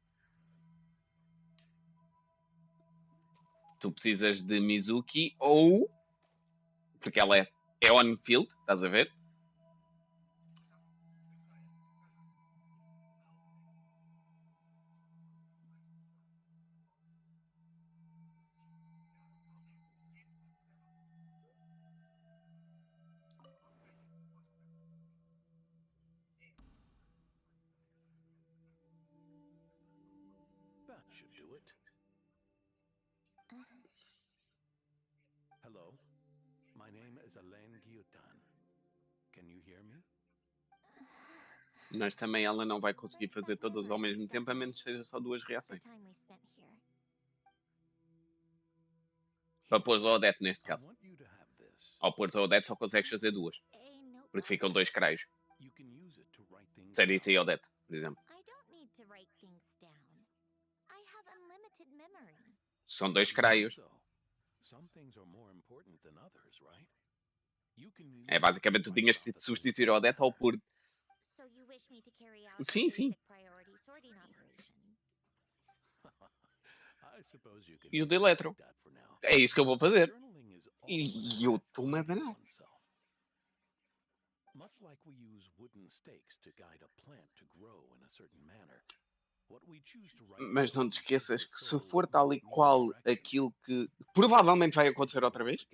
Tu precisas de Mizuki ou. Porque ela é on-field, estás a ver? That should do it. Hello, my name is Alain Guillotin. Can you hear me? Mas também ela não vai conseguir fazer todas ao mesmo tempo, a menos que seja só duas reações. Para pôr a Odete neste caso. Ao pôr a Odete só consegues fazer duas. Porque ficam dois craios. Serie e Odete, por exemplo. I don't need to write things down. I have unlimited memory. São dois craios. Some things are more important than others, right? You can use É basicamente tu tinhas de substituir a Odete ao por. So you wish me to carry out Sim, a sim. basic priority sorting operation. I suppose you can E o leave de it eletro. like that for now. É isso que eu vou fazer. Journaling is E eu estou-me a danar. oneself. Much like we use wooden stakes to guide a plant to grow in a certain manner. What we choose to write Mas não down te gives esqueças the que se soul for tal e meaning and qual direction. aquilo que provavelmente vai acontecer outra vez,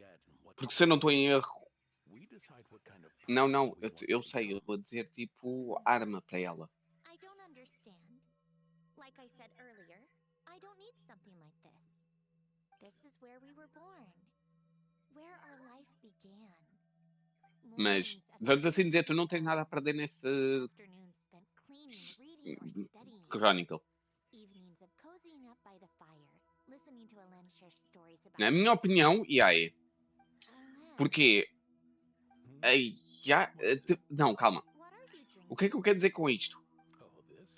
porque se eu não estou em erro. We decide what kind of Não, person não, we want eu to sei, eu become. vou dizer tipo arma para ela. I don't understand. Like I said earlier, I don't need something like this. This is where we were born. Where our life began. Mas, Mornings at the vamos assim gym dizer, tu with não tens nada a Ellen. perder nesse Afternoons spent cleaning, reading, or studying. Chronicle. Evenings of cozying up by the fire, listening to Ellen share stories about Na minha opinião, e aí? Ellen, Porque. Ai, já, não, calma. what are you drinking? O que é que eu quero dizer com isto? Oh, this?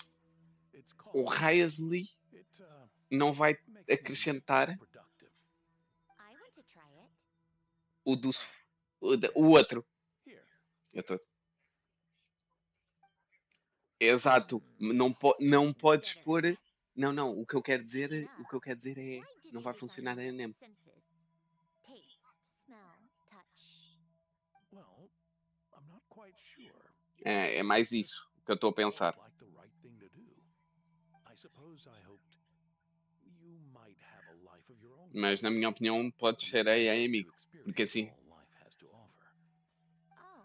It's O coffee. Raisley It não vai makes me acrescentar more productive. I want to try it. o do. O outro. Here. Eu tô. Exato. Não podes pôr. Não, não. O que eu quero dizer é. Não vai funcionar na NEM. Senses. Taste, smell, touch. Well, I'm not quite sure. É mais isso que eu estou a pensar. Like the right thing to do. I suppose I hoped you might have a life of your own. Mas na minha opinião podes ser a amigo. Porque assim. All life has to offer. Oh.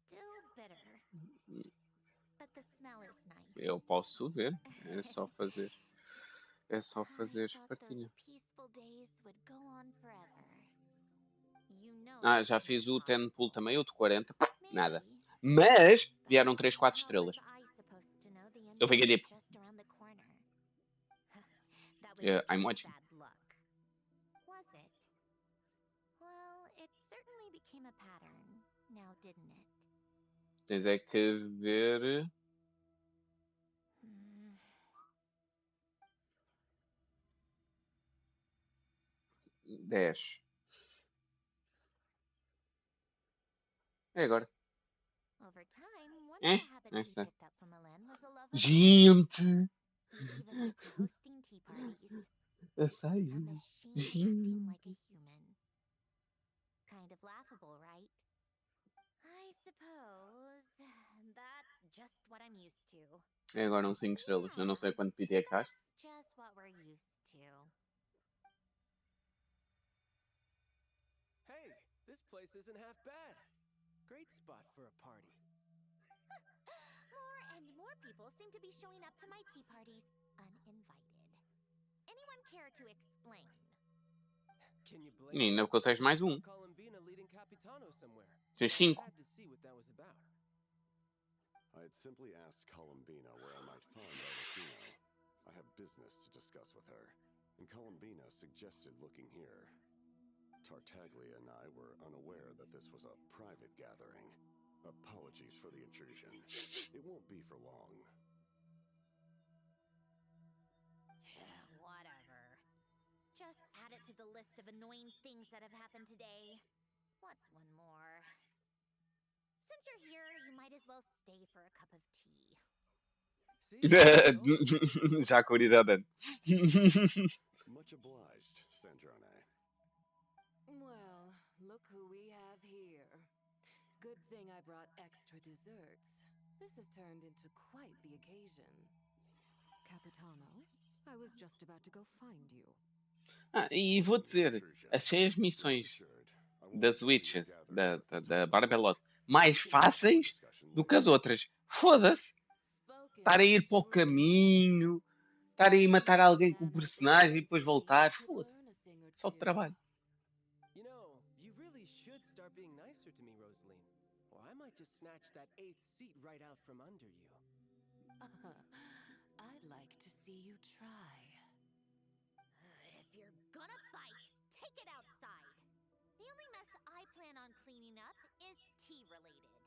Still bitter. But the smell is nice. Eu posso ver. É só fazer. É só fazer partilha. Peaceful days would go on forever. You know Ah, já fiz o 10 pool também, o de 40. Nada. Mas vieram 3, 4 estrelas. Eu fiquei tipo. I'm watching. Was it? Well, it certainly became a pattern, now didn't it? Tens é que ver. Dez. É agora. Over time, one É? of the habits we Esta. picked up from Ellen was a love of Gente! He even took to hosting tea parties. A A machine acting like a human. Kind of laughable, right? I suppose that's just what I'm used to. É agora um 5 estrelas. Eu não sei quanto PT é que estás. That's just what we're used to. Hey, this place isn't half bad. Great spot for a party. More and more people seem to be showing up to my tea parties uninvited. Anyone care to explain? Can you blame E ainda consegues mais um. Columbina leading Capitano somewhere? Tens 5. Had to see what that was about. I had simply asked Columbina where I might find Arlecchino. I have business to discuss with her, and Columbina suggested looking here. Tartaglia and I were unaware that this was a private gathering. Apologies for the intrusion. It won't be for long. Whatever. Just add it to the list of annoying things that have happened today. What's one more? Since you're here, you might as well stay for a cup of tea. Já com a idade. Much obliged, Sandrone. Well, look who we have here. Good thing I brought extra desserts. This has turned into quite the occasion. Capitano, I was just about to go find you. E vou dizer, achei as missões das witches, da Barbelot, mais fáceis do que as outras. Foda-se. Estar a ir para o caminho, estar a ir matar alguém com o personagem e depois voltar. Foda-se. Só de trabalho. You know, you really should start being nicer to me, Rosaline. Or I might just snatch that 8th seat right out from under you. I'd like to see you try. If you're gonna fight, take it outside. The only mess I plan on cleaning up is tea-related.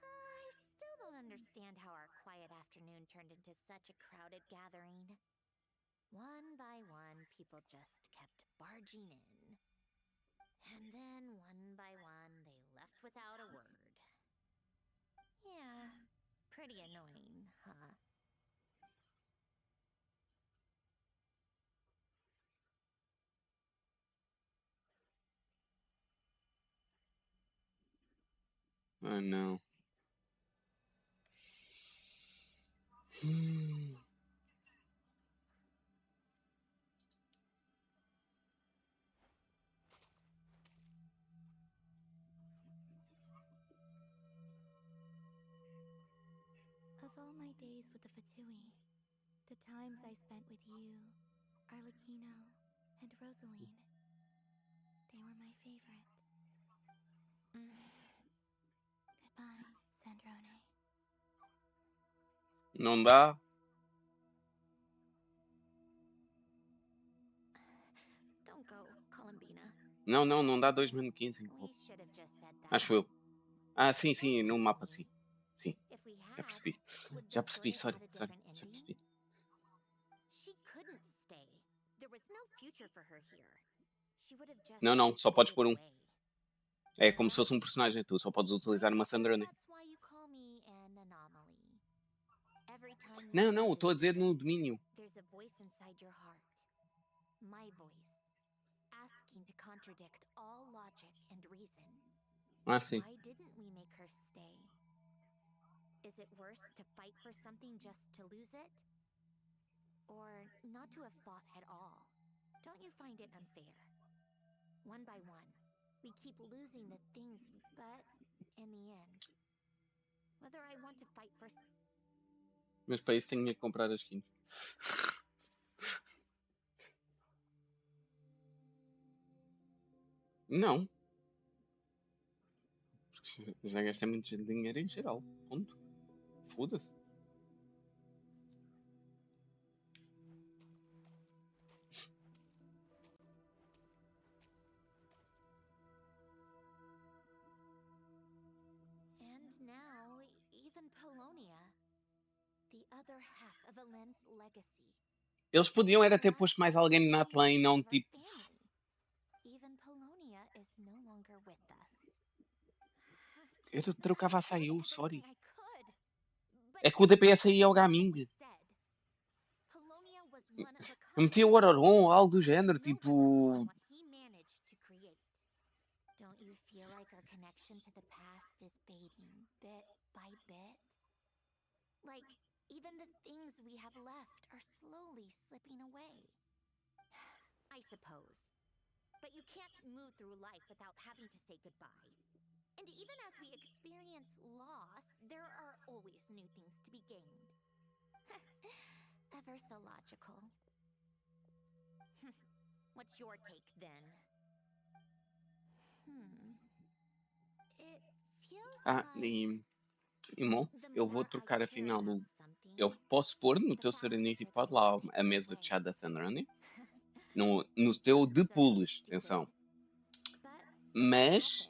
I still don't understand how our quiet afternoon turned into such a crowded gathering. One by one, people just kept barging in. And then, one by one, they left without a word. Yeah, pretty annoying, huh? Oh no. Of all my days with the Fatui, the times I spent with you, Arlecchino, and Rosaline, they were my favorite. Goodbye, Sandrone. Não dá? Don't go, Columbina. Não dá 2 menos 15 em We should have just said that. Acho eu. Ah, sim, no mapa sim. Sim, já percebi. Já percebi, sorry, já percebi. She couldn't stay. There was no future for her here. She would have just Não, só podes pôr um. É como se fosse um personagem, tu só podes utilizar uma Sandrone. That's why you call me an anomaly. Every time Não, estou a dizer no domínio. there's a voice inside your heart. My voice. Asking to contradict all logic and reason. Ah, sim. Why didn't we make her stay? Is it worse to fight for something just to lose it? Or not to have fought at all? Don't you find it unfair? One by one, we keep losing the things, but in the end, whether I want to fight for... Mas para isso tenho que comprar as skins. Não. Já gastei muito dinheiro em geral. Ponto. Foda-se. And now, even Polonia, the other half of Alen's legacy. Eles podiam era ter posto mais alguém na Atlan e não tipo... Even Polonia is no longer with us. Eu trocava a Sayu, sorry. I could É que o DPS aí é o gaming. Eu meti o Oraron, algo do género, tipo. Don't you feel like our connection to the past is fading bit by bit? Like, even the things we have left are slowly slipping away. I suppose. But you can't move through life without having to say goodbye. And even as we experience loss, there are always new things to be gained. Ever so logical. What's your take then? It feels like Irmão, eu vou trocar afinal do. Eu posso pôr no teu Serenity Pod lá a mesa de chá da Sandrani. No teu de pulos, atenção. Mas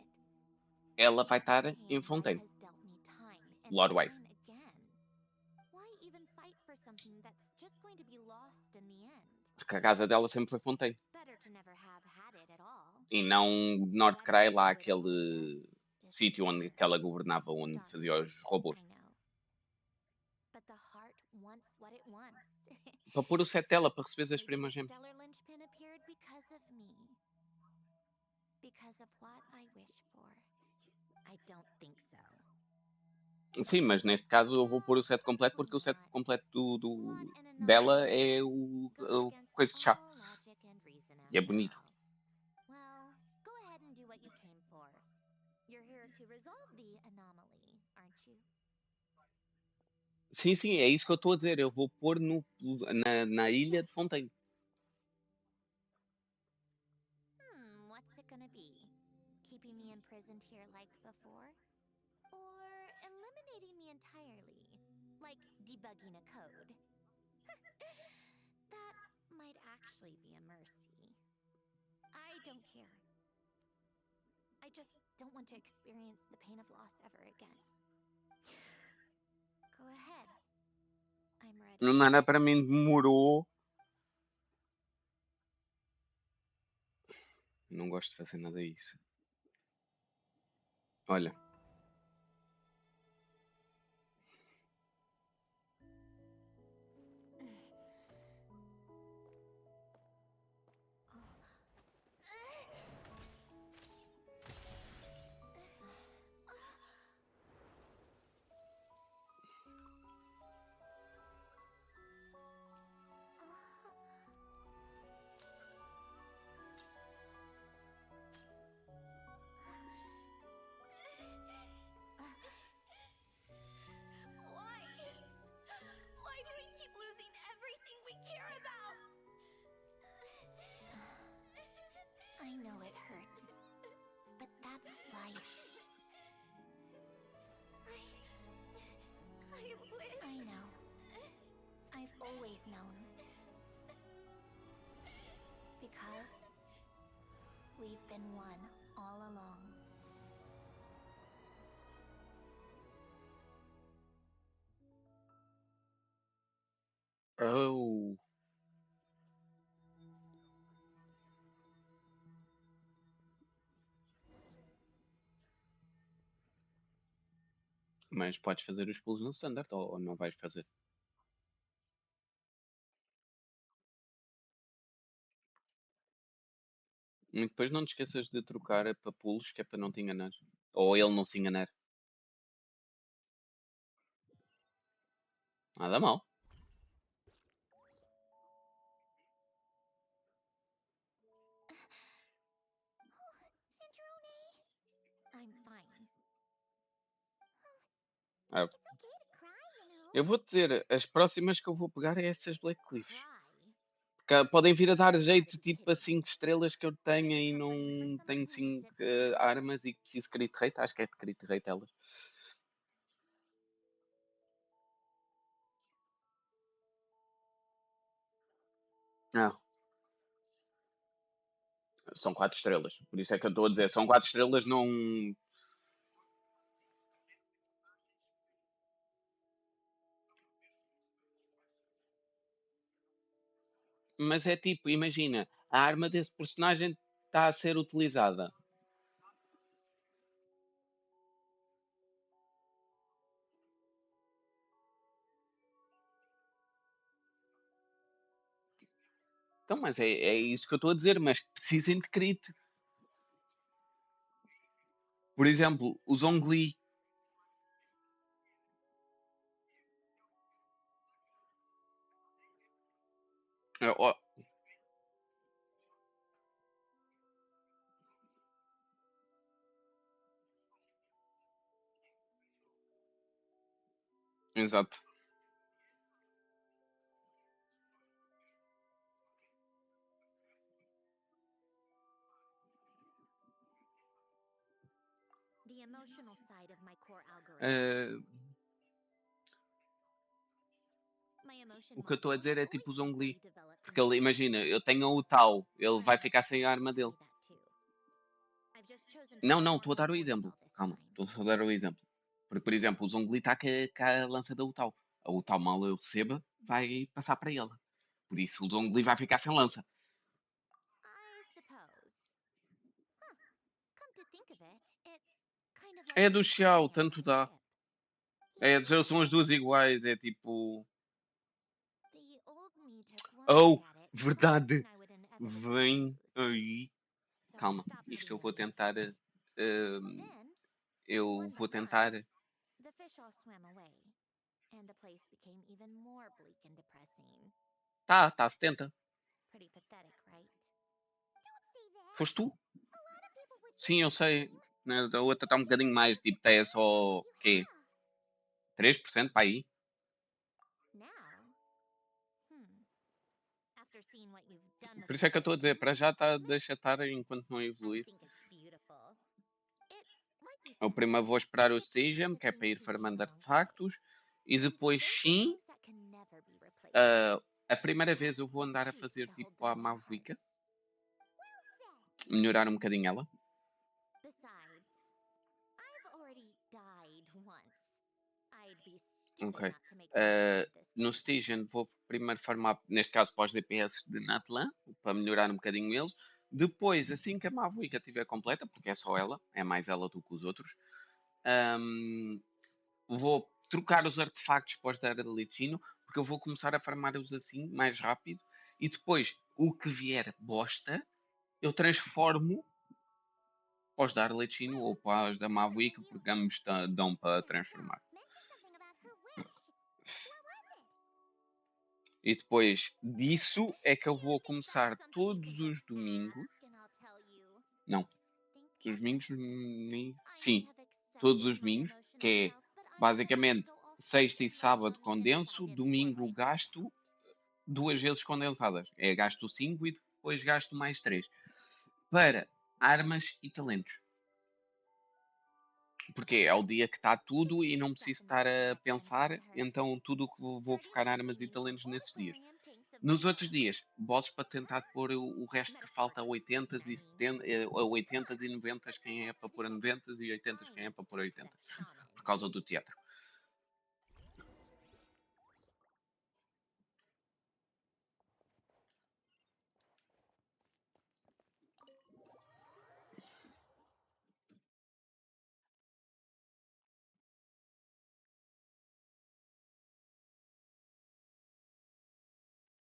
ela vai estar em Fontaine. Lore-wise. why even fight for something that's just going to be lost in the end? Porque a casa dela sempre foi Fontaine. Better to never have had it at all. E não Northcray, lá aquele sítio onde que ela governava, onde fazia os robôs. But the heart wants what it wants. Para pôr o set dela, para receber as primas gemas. Stellar linchpin appeared because of me. Because of what I wish for. I don't think so. Sim, mas neste caso eu vou pôr o set completo porque o set completo dela é o coisa de chá. E é bonito. Well, go ahead and do what you came for. You're here to resolve the anomaly, aren't you? Sim, sim, é isso que eu estou a dizer. Eu vou pôr na ilha de Fontaine. What's it gonna be? Keeping me imprisoned here like before? Or eliminating me entirely? Like debugging a code? That might actually be a mercy. I don't care. I just don't want to experience the pain of loss ever again. Go ahead. I'm ready. Não era para mim, demorou. Não gosto de fazer nada disso. Olha. Why do we keep losing everything we care about? I know it hurts, but that's life. I wish. I know. I've always known. Because we've been one all along. Oh. Mas podes fazer os pulos no standard ou não vais fazer? E depois não te esqueças de trocar para pulos, que é para não te enganar. Ou ele não se enganar. Nada mal. I'm fine. Ah, eu vou te dizer, as próximas que eu vou pegar é essas Black Cliffs. Porque podem vir a dar jeito tipo a 5 estrelas que eu tenho e não tenho 5 armas e preciso crit rate. Acho que é de crit rate elas. Não. São 4 estrelas. Por isso é que eu estou a dizer, são 4 estrelas, não. Mas é tipo, imagina, a arma desse personagem está a ser utilizada. Então, mas é isso que eu estou a dizer, mas precisem de crit. Por exemplo, o Zhongli. Ó, exato. The emotional side of my core algorithm. Eh, My emotion o que eu estou a module dizer has é tipo o always been Zhongli. fully developed Porque in ele, my imagina, eu tenho o tal, ele vai ficar sem a arma dele. I've just chosen to Não, be não, more estou a dar o hopeful exemplo. this all this Calma, time. estou só a dar o exemplo. Porque, por exemplo, o Zhongli está com a lança da Utal. A Utal, mal eu receba, vai passar para ele. Por isso o Zhongli vai ficar sem lança. I suppose. Huh. Come to think of it, it's kind of like É do being Xiao, primary tanto on a dá. ship. São as duas iguais, é tipo... The old me took one Oh, look at it, saw verdade. something I would inevitably Vem use. aí. So I Calma, stopped isto putting eu them vou in the tentar... effort. hum, Then, eu one vou by tentar... one, the fish all swam away, and the place became even more bleak and depressing. Tá a 70. Pretty pathetic, right? Foste tu? Sim, eu sei. A outra está um bocadinho mais, tipo, é só... quê? 3% para aí? Now, after seeing what you've done with Por my isso é que eu estou a dizer, para já algorithm, deixa estar enquanto não I evoluir. think it's beautiful. It's like you Eu said, primeiro vou esperar o you get to keep Siege, the que é para things ir we farmando gain along the way. artefactos. E depois, Those are sim, things that can never be replaced. a primeira vez eu vou andar a fazer tipo a Mavuica. Melhorar um bocadinho ela. Besides, I've already died once. I'd be stupid Ok. not to make the most of this. No Stygian vou primeiro farmar, neste caso, para os DPS de Natlan, para melhorar um bocadinho eles. Depois, assim que a Mavuica estiver completa, porque é só ela, é mais ela do que os outros, vou trocar os artefactos para os dar Licino, porque eu vou começar a farmar-os assim, mais rápido. E depois, o que vier bosta, eu transformo para os dar Licino ou para os da Mavuica, porque ambos dão para transformar. E depois disso é que eu vou começar todos os domingos. Não. Todos os domingos? Sim. Todos os domingos. Que é basicamente sexta e sábado condenso. Domingo gasto 2 vezes condensadas. É gasto 5 e depois gasto mais 3. Para armas e talentos. Porque é o dia que está tudo e não preciso estar a pensar. Então tudo o que vou focar armas e talentos nesses dias. Nos outros dias, bosses para tentar pôr o resto que falta a 80s e 70, a 80s e 90s quem é para pôr a 90s e 80s quem é para pôr a 80s. Por causa do teatro.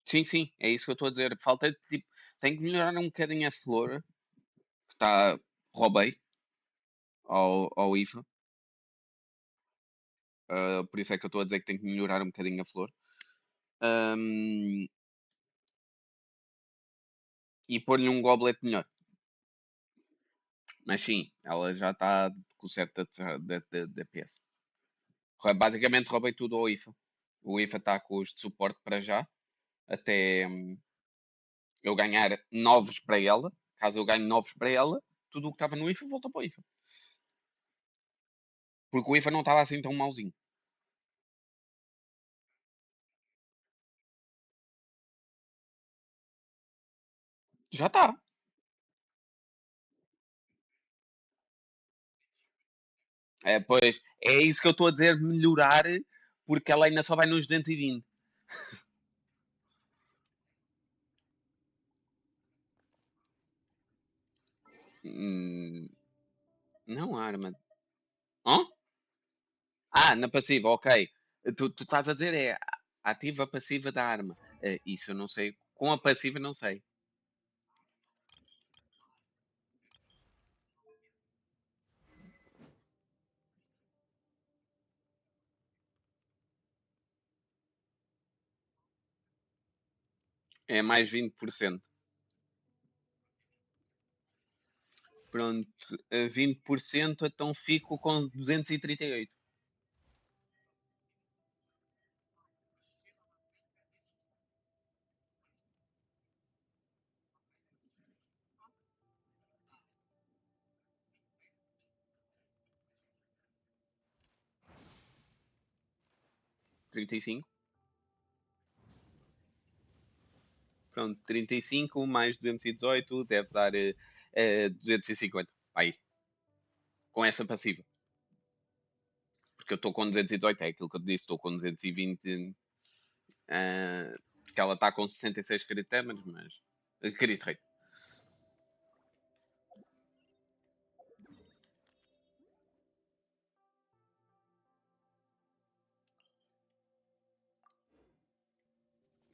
Sim, sim, é isso que eu estou a dizer. Falta tipo, tenho que melhorar um bocadinho a flor, que está, roubei ao IFA. Por isso é que eu estou a dizer que tenho que melhorar um bocadinho a flor. E pôr-lhe um goblet melhor. Mas sim, ela já está com certo DPS. Basicamente roubei tudo ao IFA. O IFA está com os de suporte para já. Até eu ganhar novos para ela. Caso eu ganhe novos para ela, tudo o que estava no IFA volta para o IFA. Porque o IFA não estava assim tão mauzinho. Já está. Pois, é isso que eu estou a dizer, melhorar, porque ela ainda só vai nos 220. Não, arma. Hã? Na passiva, ok. Tu estás a dizer é ativa passiva da arma. Isso eu não sei Com a passiva não sei. É mais 20%. Pronto, 20%, então fico com 238. $35. Pronto, 35 mais 218 deve dar 250. Aí, com essa passiva. Porque eu estou com 218, é aquilo que eu disse, estou com 220. Porque ela está com 66 critérios, mas. Critério.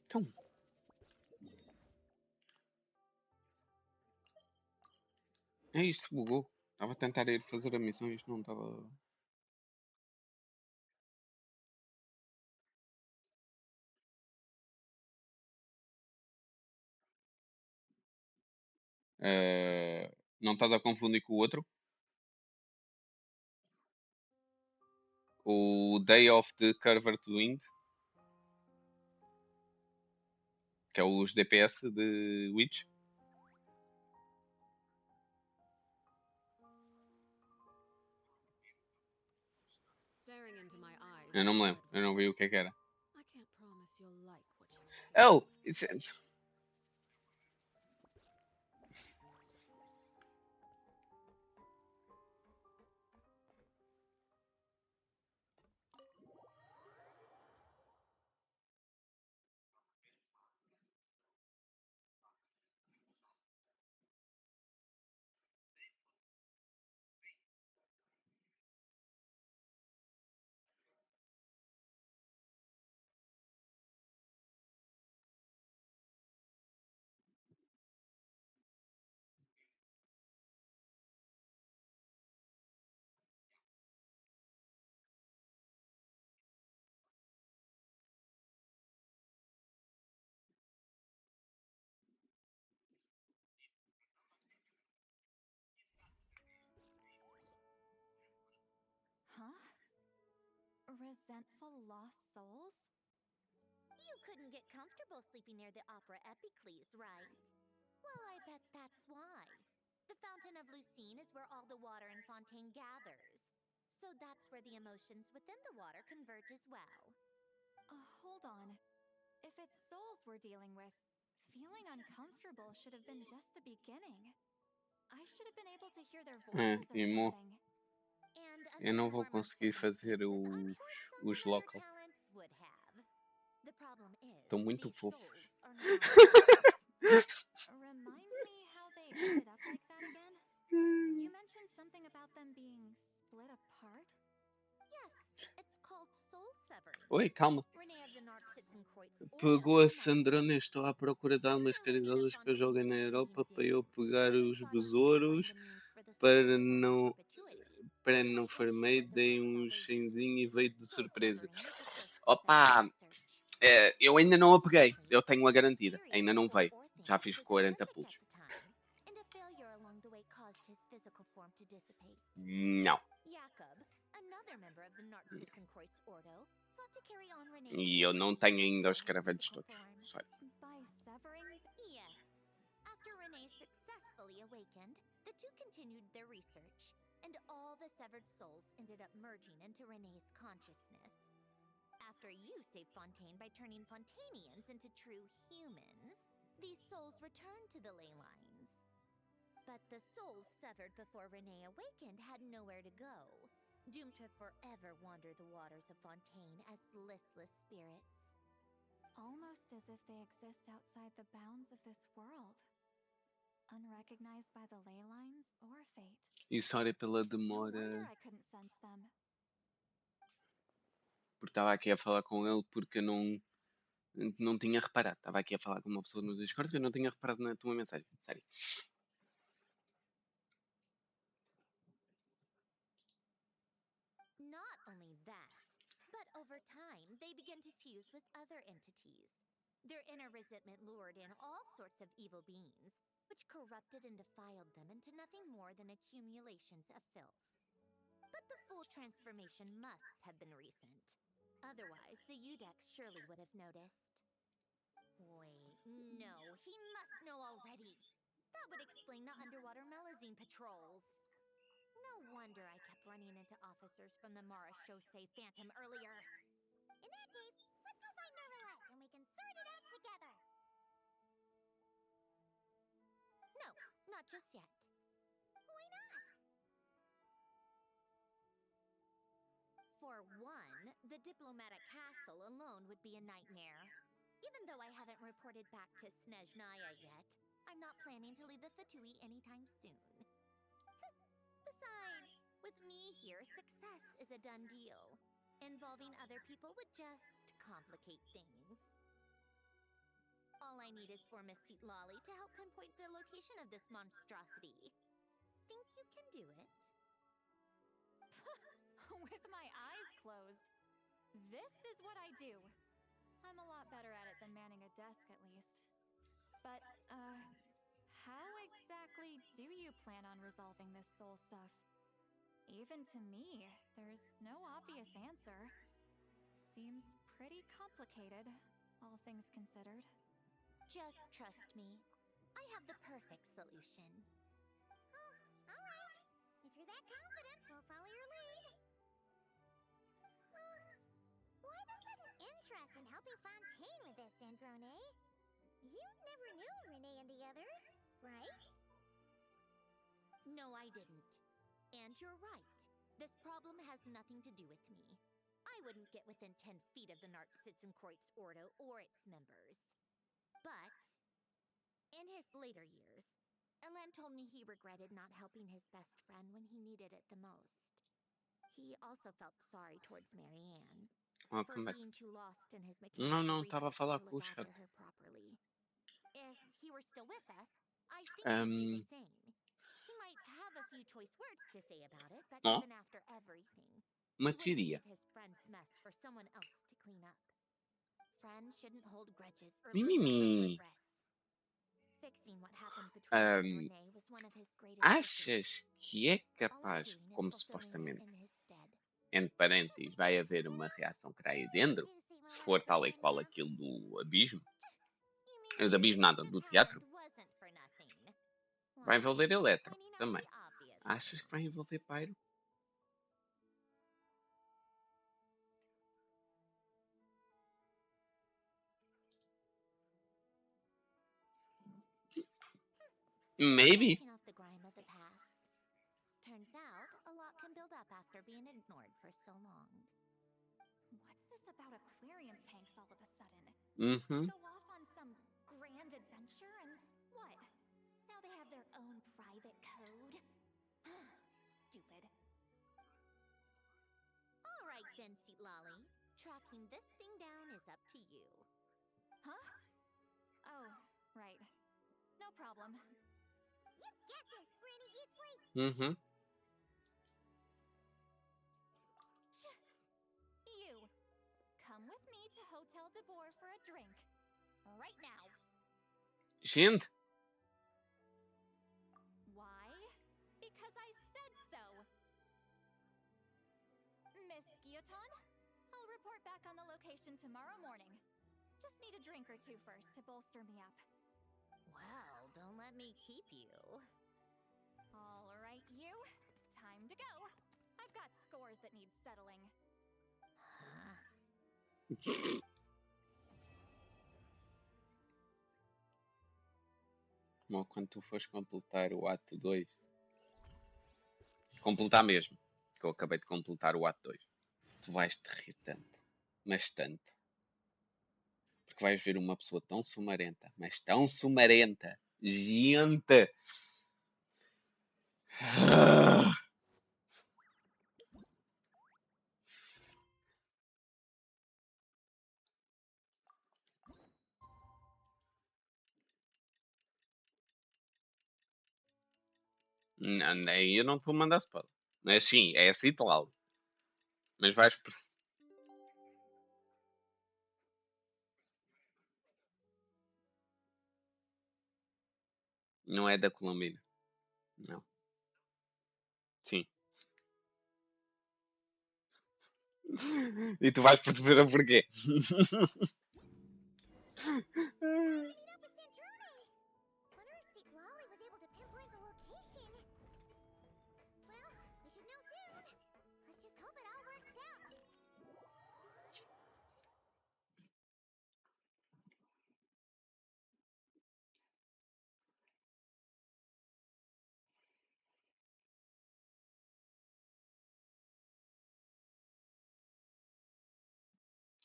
Então. É isto, bugou. Estava a tentar ir fazer a missão e isto não estava. Não estás a confundir com o outro? O Day of the Curved Wind, que é os DPS de Witch. Eu não me lembro, eu não vi o que é que era. Oh! It's... Huh? Resentful lost souls? You couldn't get comfortable sleeping near the opera epicles, right? Well, I bet that's why. The Fountain of Lucine is where all the water in Fontaine gathers. So that's where the emotions within the water converge as well. Hold on. If it's souls we're dealing with, feeling uncomfortable should have been just the beginning. I should have been able to hear their voices or Imo. something. Eu não vou conseguir fazer os local. Estão muito fofos. Remind me how they ended up like that again? You mentioned something about them being split apart? Yes, it's called soul severing. Oi, calma. Pegou a Sandrona, estou à procura de almas caridosas que eu joguei na Europa para eu pegar os besouros para não farmei, dei um chenzinho e veio de surpresa. Opa! Eu ainda não a peguei, eu tenho a garantida, ainda não veio. Já fiz 40 pulos. Não. E eu não tenho ainda os caravelhos todos. Sorry. After Renee successfully awakened, the two continued their research, and all the severed souls ended up merging into Renee's consciousness. After you saved Fontaine by turning Fontainians into true humans, these souls returned to the ley lines. But the souls severed before Renee awakened had nowhere to go, doomed to forever wander the waters of Fontaine as listless spirits. Almost as if they exist outside the bounds of this world. Unrecognized by the ley lines or fate. E sorry pela demora. Porque estava aqui a falar com ele porque eu não Não tinha reparado. Estava aqui a falar com uma pessoa no Discord que eu não tinha reparado na tua mensagem. Sério. Not only that, but over time, they begin to fuse with other entities. Their inner resentment lured in all sorts of evil beings, which corrupted and defiled them into nothing more than accumulations of filth. But the full transformation must have been recent. Otherwise, the Udex surely would have noticed. Wait, no, he must know already. That would explain the underwater melazine patrols. No wonder I kept running into officers from the Mara Chaussee Phantom earlier. In that case, let's go find Marmalade and we can sort it out together. No, not just yet. Why not? For one, the diplomatic castle alone would be a nightmare. Even though I haven't reported back to Snezhnaya yet, I'm not planning to leave the Fatui anytime soon. Besides, with me here, success is a done deal. Involving other people would just complicate things. All I need is for Miss Lolly to help pinpoint the location of this monstrosity. Think you can do it? With my eyes closed. This is what I do. I'm a lot better at it than manning a desk, at least. But, how exactly do you plan on resolving this soul stuff? Even to me, there's no obvious answer. Seems pretty complicated, all things considered. Just trust me. I have the perfect solution. Oh, all right. If you're that confident, we'll follow your lead. Why the sudden interest in helping Fontaine with this, Androne? You never knew Renee and the others, right? No, I didn't. And you're right. This problem has nothing to do with me. I wouldn't get within 10 feet of the Nartsitzenkreuz Ordo or its members. But, in his later years, Elan told me he regretted not helping his best friend when he needed it the most. He also felt sorry towards Marianne for being too lost in his mechanical research to look after her properly. If he were still with us, I think he'd do the same. He might have a few choice words to say about it, but even after everything, he wouldn't leave his friend's mess for someone else to clean up. Friends shouldn't hold grudges or live with regrets. Fixing what happened between him and Renee was one of his greatest Achas que é capaz, como supostamente, entre parênteses, vai haver uma reação que aí dentro, se for tal e qual aquilo do abismo? Do abismo nada, do teatro? Vai envolver Eletro também. Achas que vai envolver Pyro? Maybe. Turns out, a lot can build up after being ignored for so long. What's this about aquarium tanks all of a sudden? Mm-hmm. Go off on some grand adventure and what? Now they have their own private code? Stupid. All right then, Lolly. Tracking this thing down is up to you. Huh? Oh, right. No problem. You get this, Granny Eatsley! Mm-hmm. You, come with me to Hotel de Boer for a drink. Right now. Gente! Why? Because I said so. Miss Guillotin, I'll report back on the location tomorrow morning. Just need a drink or two first to bolster me up. Well, don't let me keep you. All right, you. Time to go. I've got scores that need settling. Bom, quando tu fores completar o ato 2, completar mesmo, que eu acabei de completar o ato 2, tu vais te rir tanto, mas tanto, porque vais ver uma pessoa tão sumarenta, mas tão sumarenta, gente! Aí eu não te vou mandar spoiler. Mas sim, é assim tal. Mas vais perceber. Não é da Colômbia. Não. Sim. E tu vais perceber o porquê. Wonder if St. Lolly was able to pinpoint the location. Well, we should know soon. Let's just hope it all works out.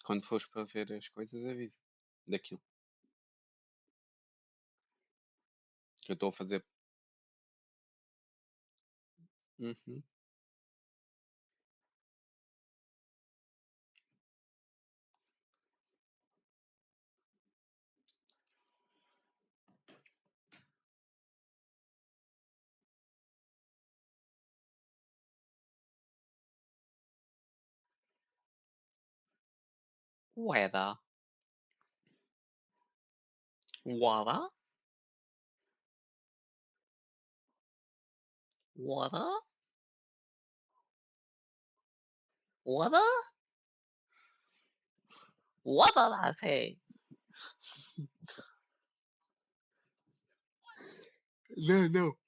Quando fores para ver as coisas, avisa. Daquilo. Que eu estou a fazer. Uhum. Ueda. Wada? Wada? Wada? Wada da sei. Não, não.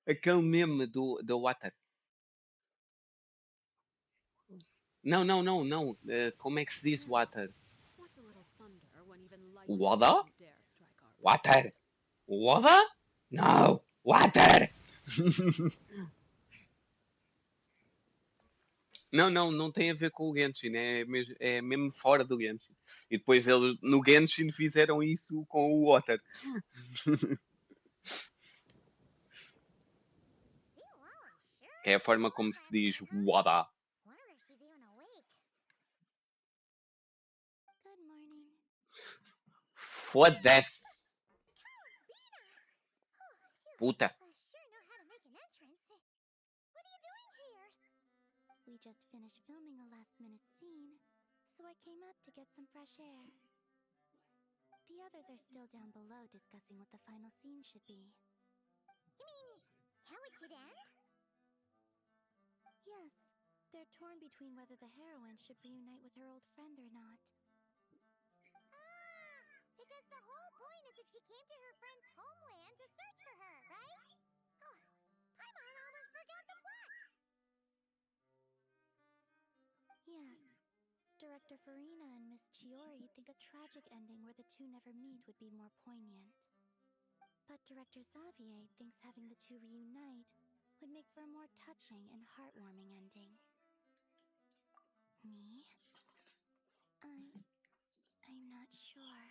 Aquele meme do Water. Não, não, não, não. Como é que se diz Water? What's a little thunder when even lightning Wada? doesn't dare strike our Water. Wada? Não. Water. Não, não, não tem a ver com o Genshin, é mesmo fora do Genshin. E depois eles no Genshin fizeram isso com o Water. Que é a forma como se diz Wada. Wonder if she's even awake. Good morning. Foda-se. Puta. Sure know how to make an entrance. What are you doing here? We just finished filming a last-minute scene, so I came up to get some fresh air. The others are still down below discussing what the final scene should be. You mean, how it should end? Yes. They're torn between whether the heroine should reunite with her old friend or not. Ah! Because the whole point is that she came to her friend's homeland to search for her, right? Oh, Paimon almost forgot the plot! Yes. Director Farina and Miss Chiori think a tragic ending where the two never meet would be more poignant. But Director Xavier thinks having the two reunite would make for a more touching and heartwarming ending. Me? I'm not sure.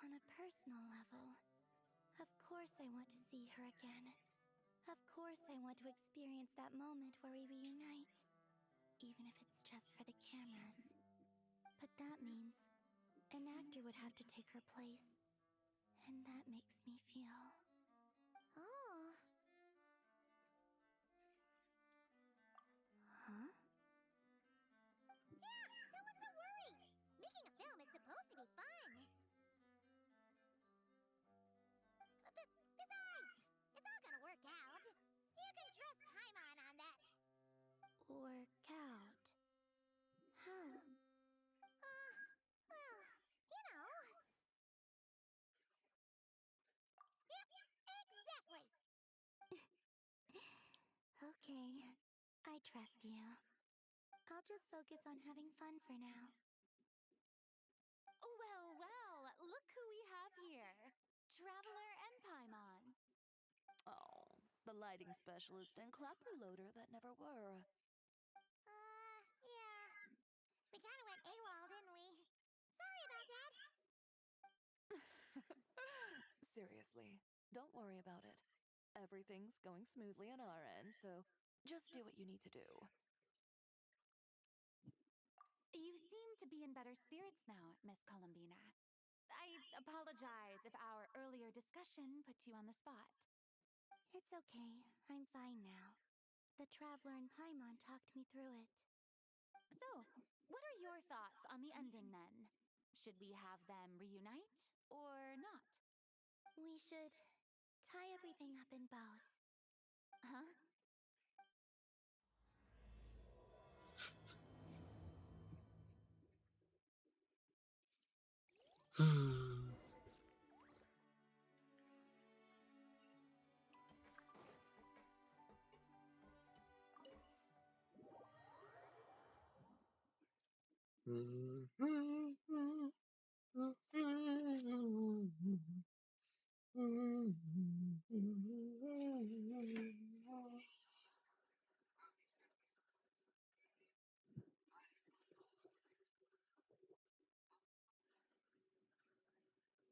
On a personal level, of course I want to see her again. Of course I want to experience that moment where we reunite. Even if it's just for the cameras. But that means an actor would have to take her place. And that makes me feel... Oh. Huh? Yeah, don't look so worried. Making a film is supposed to be fun. Besides, it's all gonna work out. You can trust Paimon on that. Work out? How? Well, you know. Yep, exactly. Okay, I trust you. I'll just focus on having fun for now. Well, well, look who we have here. Traveler and Paimon. Oh, the lighting specialist and clapper loader that never were. Yeah. We kinda went AWOL, didn't we? Sorry about that. Seriously, don't worry about it. Everything's going smoothly on our end, so just do what you need to do. You seem to be in better spirits now, Miss Columbina. I apologize if our earlier discussion put you on the spot. It's okay. I'm fine now. The traveler in Paimon talked me through it. So, what are your thoughts on the ending then? Should we have them reunite or not? We should tie everything up in bows. Huh?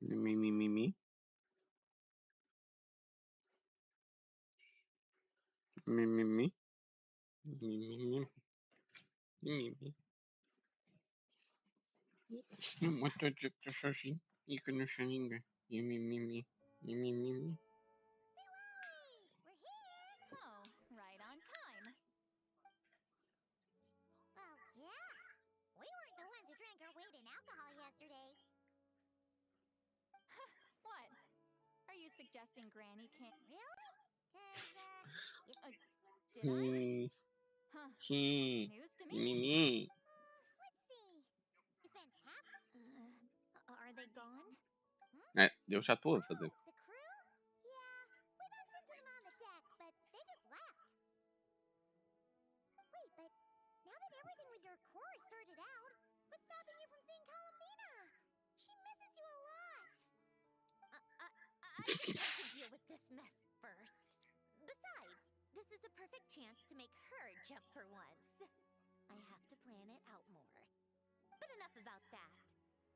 Me, me, me, me. Me, me, me. Me, me, me. Me, me. Não mostra dizer que estou sozinho e que não sou ninguém. Me, me, me, me. Me, me, me, me. Oh, right on time. Well, yeah. We weren't the ones who drank our weight in alcohol yesterday. What? Are you suggesting Granny can't... Really? Did I? Huh. News to me. Me, me. Let's see. We spent half... are they gone? É, eu já estou a fazer. The crew? Yeah, we bumped into them on the deck, but they just left. Wait, but now that everything with your core is sorted out, what's stopping you from seeing Columbina? She misses you a lot. I just want to deal with this mess first. Besides, this is a perfect chance to make her jump for once. I have to plan it out more. But enough about that.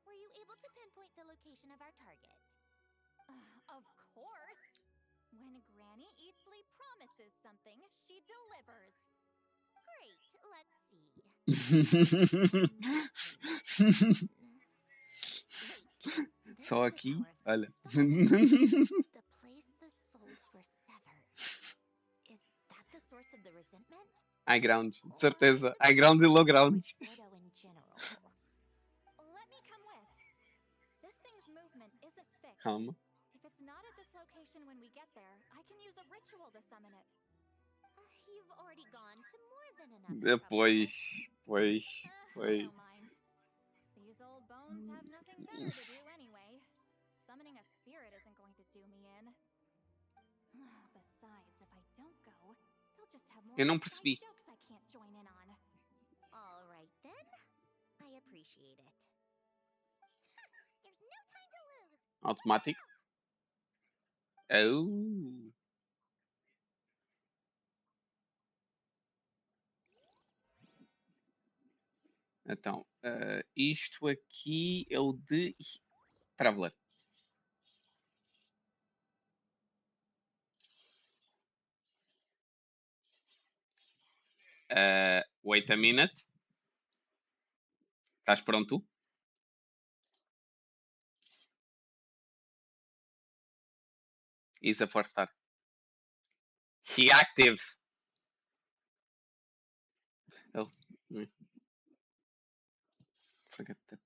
Were you able to pinpoint the location of our target? Of course. When Granny Eatsley promises something, she delivers. Great, let's see. Só aqui, olha. The place the souls were severed. Is that the source of the resentment? High ground, de certeza. High ground e low ground. Widow in general. Let me come with. This thing's movement isn't fixed. Calma. If it's not at this location when we get there, I can use a ritual to summon it. You've already gone to more than enough. Depois. Don't mind. These old bones have nothing better to do anyway. Summoning a spirit isn't going to do me in. Besides, if I don't go, they'll just have more Eu não inside percebi. jokes I can't join in on. All right then. I appreciate it. There's no time to lose. Automático. Oh. Então, isto aqui é o de Traveler. Wait a minute. Estás pronto? Is a 4-star. He active. Oh. Forget that.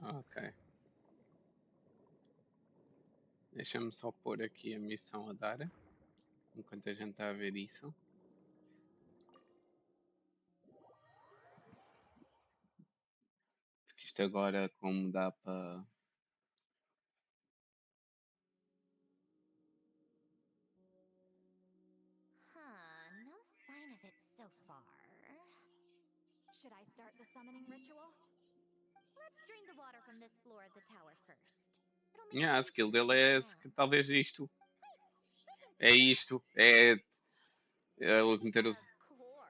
Ok. Deixa-me só pôr aqui a missão a dar. Enquanto a gente está a ver isso. Porque isto agora, como dá para... Should I start the summoning ritual? Let's drain the water from this floor of the tower first. It'll make Yeah, a it skill easier to dele move é around. talvez isto. É isto. É meter os...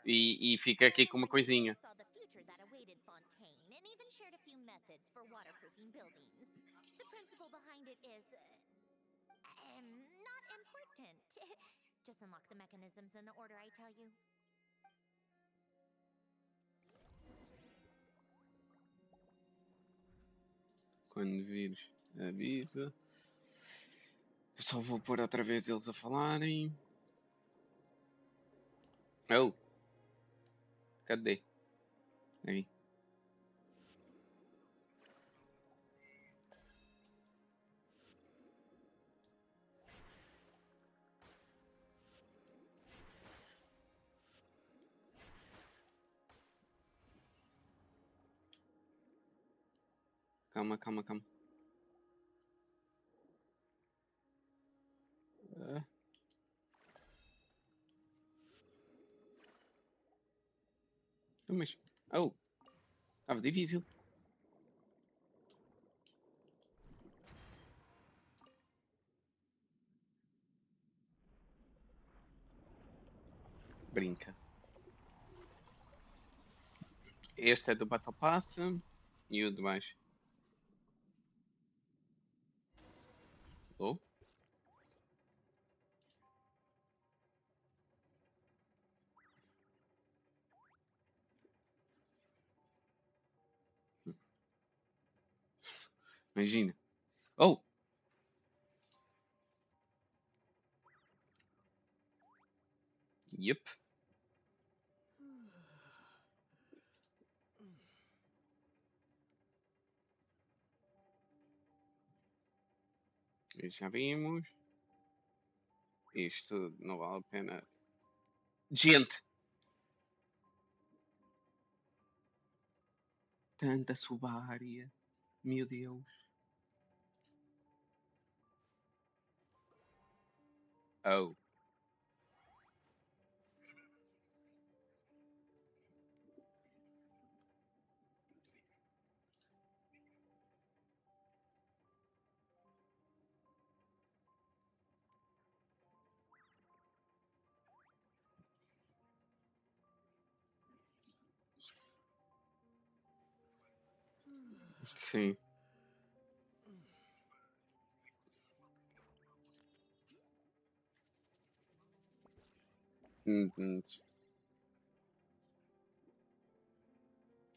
E fica aqui com uma coisinha. Saw the future that awaited Fontaine and even shared a few methods for waterproofing buildings. The principle behind it is not important. Just unlock the mechanisms in the order I tell you. Quando vires, avisa. Eu só vou pôr outra vez eles a falarem. Oh! Cadê? Aí. Calma, calma, calma. Mas... Oh! Estava difícil. Brinca. Este é do Battle Pass. E o de baixo. Oh? Imagina. Oh! Yep. Já vimos. Isto não vale a pena. Gente! Tanta subárea. Meu Deus. Oh. Sim.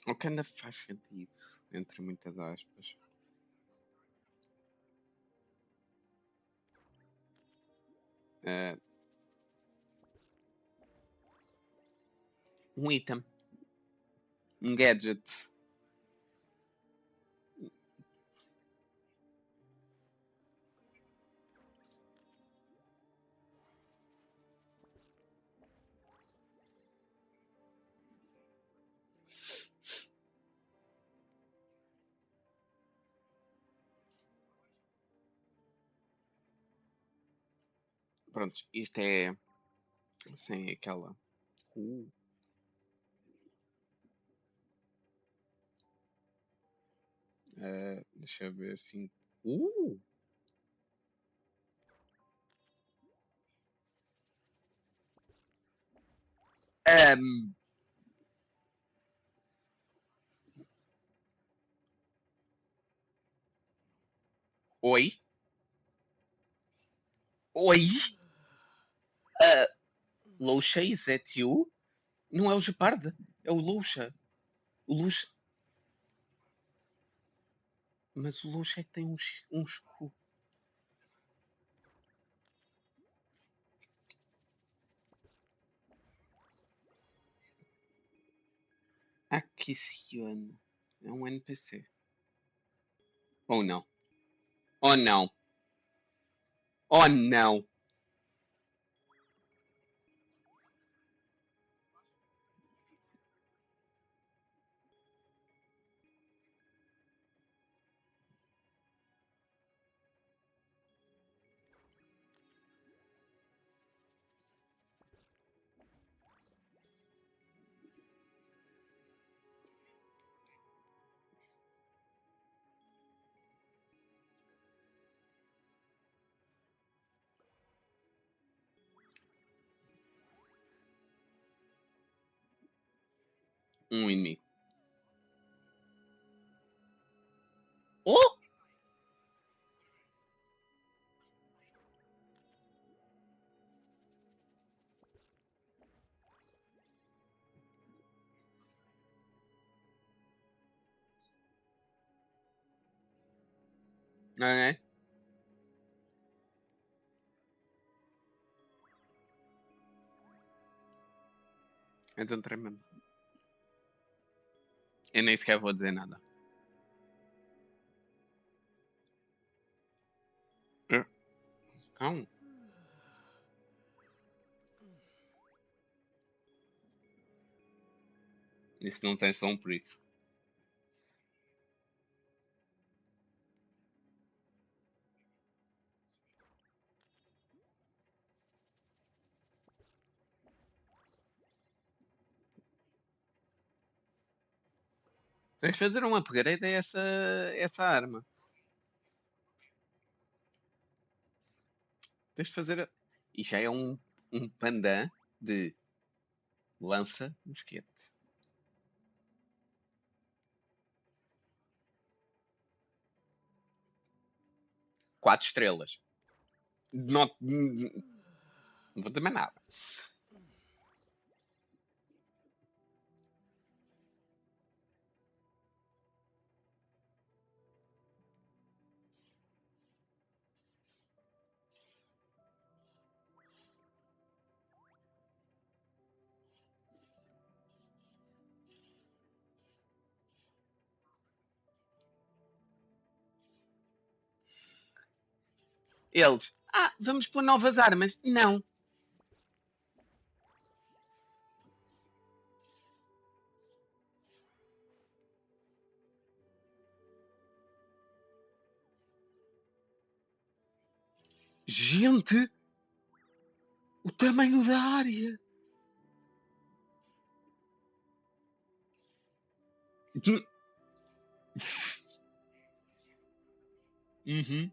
O que ainda faz sentido, entre muitas aspas. Um item. Um gadget. Pronto, isto é sem aquela. Deixa eu ver assim. Um, Oi? Oi? Louxa, is that you? Não é o Geparde, é o Louxa. O Louxa. Mas o Louxa é que tem uns Aquisiona. É um NPC. Ou não? Oh não. Oh não. Um inimigo. Oh! Não é? Então tremendo. Eu nem sequer vou dizer nada. Calma. Isso não tem som por isso. Tens de fazer um upgrade a essa arma. Tens de fazer. E já é um pandan de lança mosquete. 4 estrelas. Não vou dizer mais nada. Eles. Vamos pôr novas armas. Não. Gente! O tamanho da área! Uhum.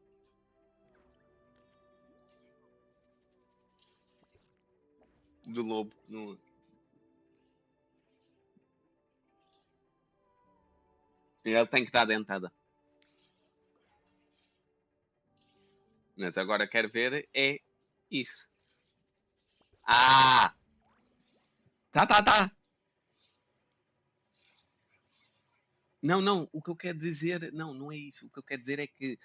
Do lobo. No... Ele tem que dar dentada. Mas agora quero ver é isso. Ah! Tá. Não. O que eu quero dizer... Não é isso. O que eu quero dizer é que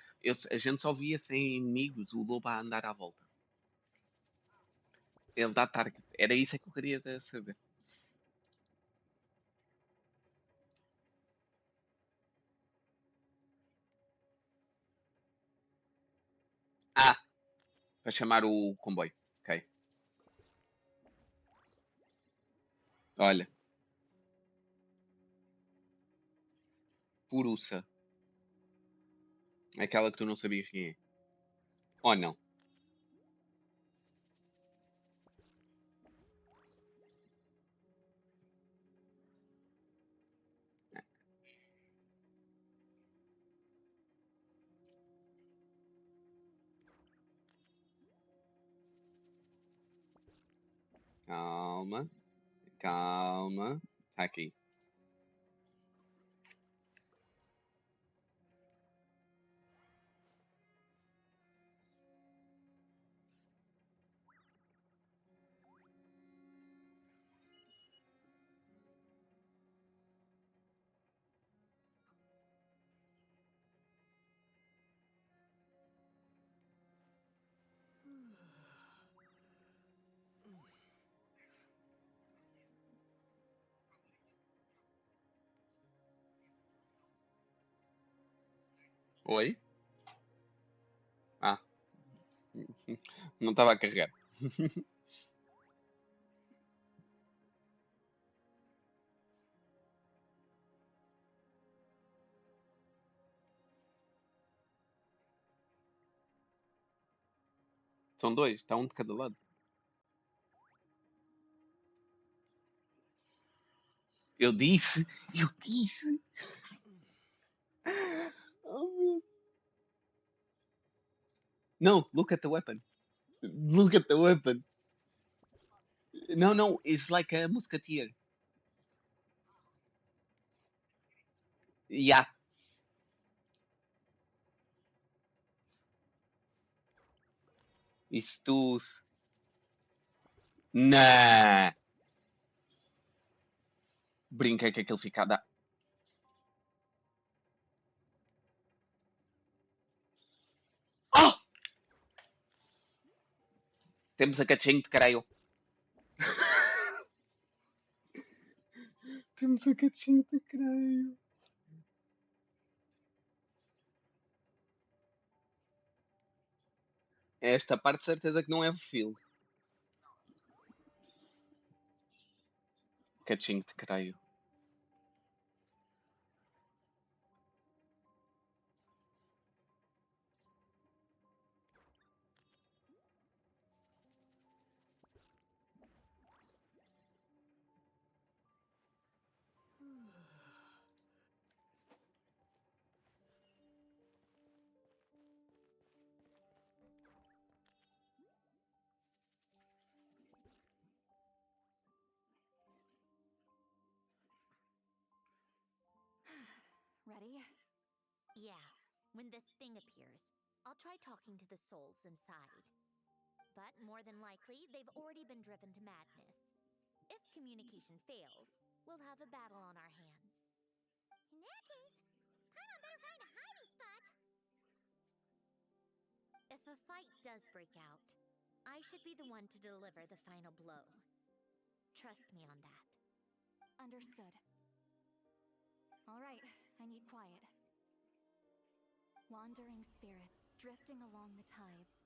a gente só via sem inimigos o lobo a andar à volta. Ele dá target. Era isso que eu queria saber. Para chamar o comboio. Ok. Olha. Purussa. Aquela que tu não sabias quem é. Ou não. Calma. Tá aqui. Oi? Não estava a carregar. São dois, está um de cada lado. Eu disse. Oh, meu. No, look at the weapon. Look at the weapon. No, it's like a musketeer. Ya. E se tu... Nah. Brinca que aquilo fica a dar. Oh! Temos a catinho de creio. Temos a catinho de creio. Esta parte, certeza que não é o fio. Catinho de creio. Ready? Yeah. When this thing appears, I'll try talking to the souls inside. But more than likely, they've already been driven to madness. If communication fails, we'll have a battle on our hands. In that case, Paimon better find a hiding spot. If a fight does break out, I should be the one to deliver the final blow. Trust me on that. Understood. All right, I need quiet. Wandering spirits, drifting along the tides.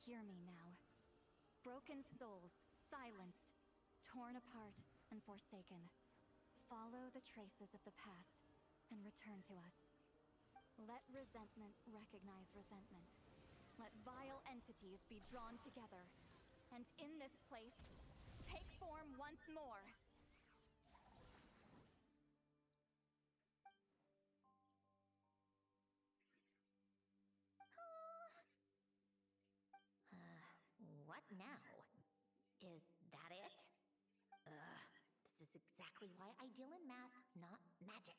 Hear me now. Broken souls, silenced, torn apart, and forsaken. Follow the traces of the past and return to us. Let resentment recognize resentment. Let vile entities be drawn together. And in this place, take form once more. What now? Is that it? This is exactly why I deal in math, not magic.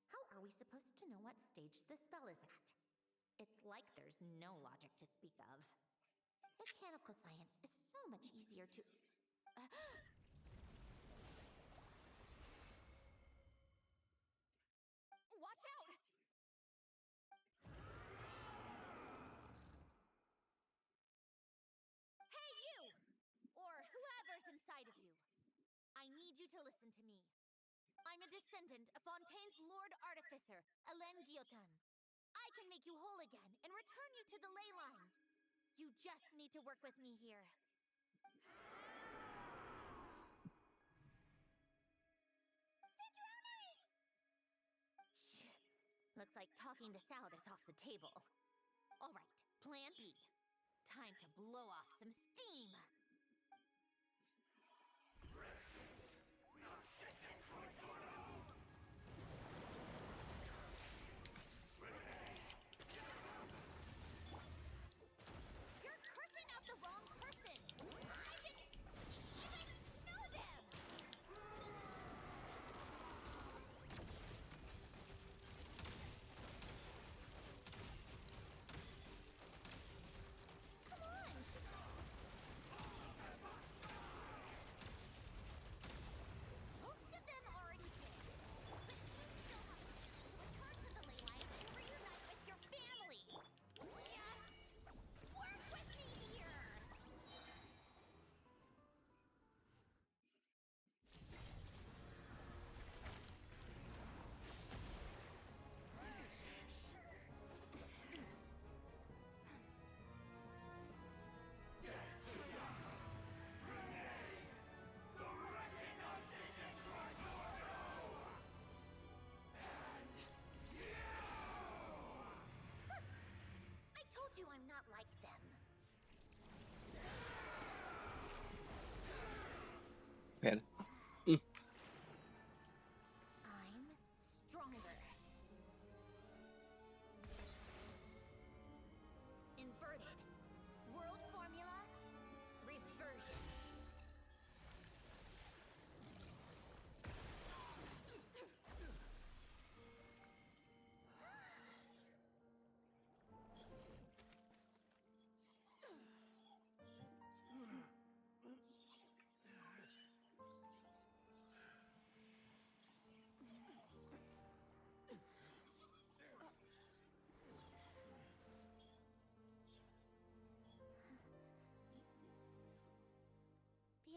How are we supposed to know what stage the spell is at? It's like there's no logic to speak of. Mechanical science is so much easier to... Watch out! Hey, you! Or whoever's inside of you. I need you to listen to me. I'm a descendant of Fontaine's Lord Artificer, Hélène Guillotin. I can make you whole again and return you to the ley lines. You just need to work with me here. Looks like talking this out is off the table. All right, plan B. Time to blow off some steam. You're cursing out the wrong person. I didn't even know them. Come on. Most of them already did. But you still have to return to the ley lines and reunite with your families. Just work with me here. I told you I'm not like them. Pera. I'm stronger. Inverted. World formula. Reversion.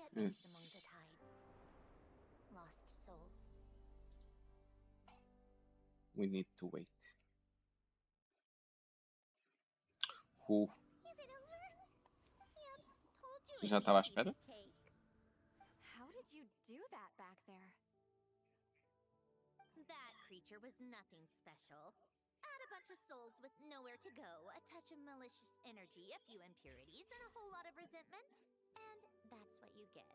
at peace among the tides. Lost souls. We need to wait. Who? Já estava à espera? How did you do that back there? That creature was nothing special. Add a bunch of souls with nowhere to go, a touch of malicious energy, a few impurities, and a whole lot of resentment, and that's what you get.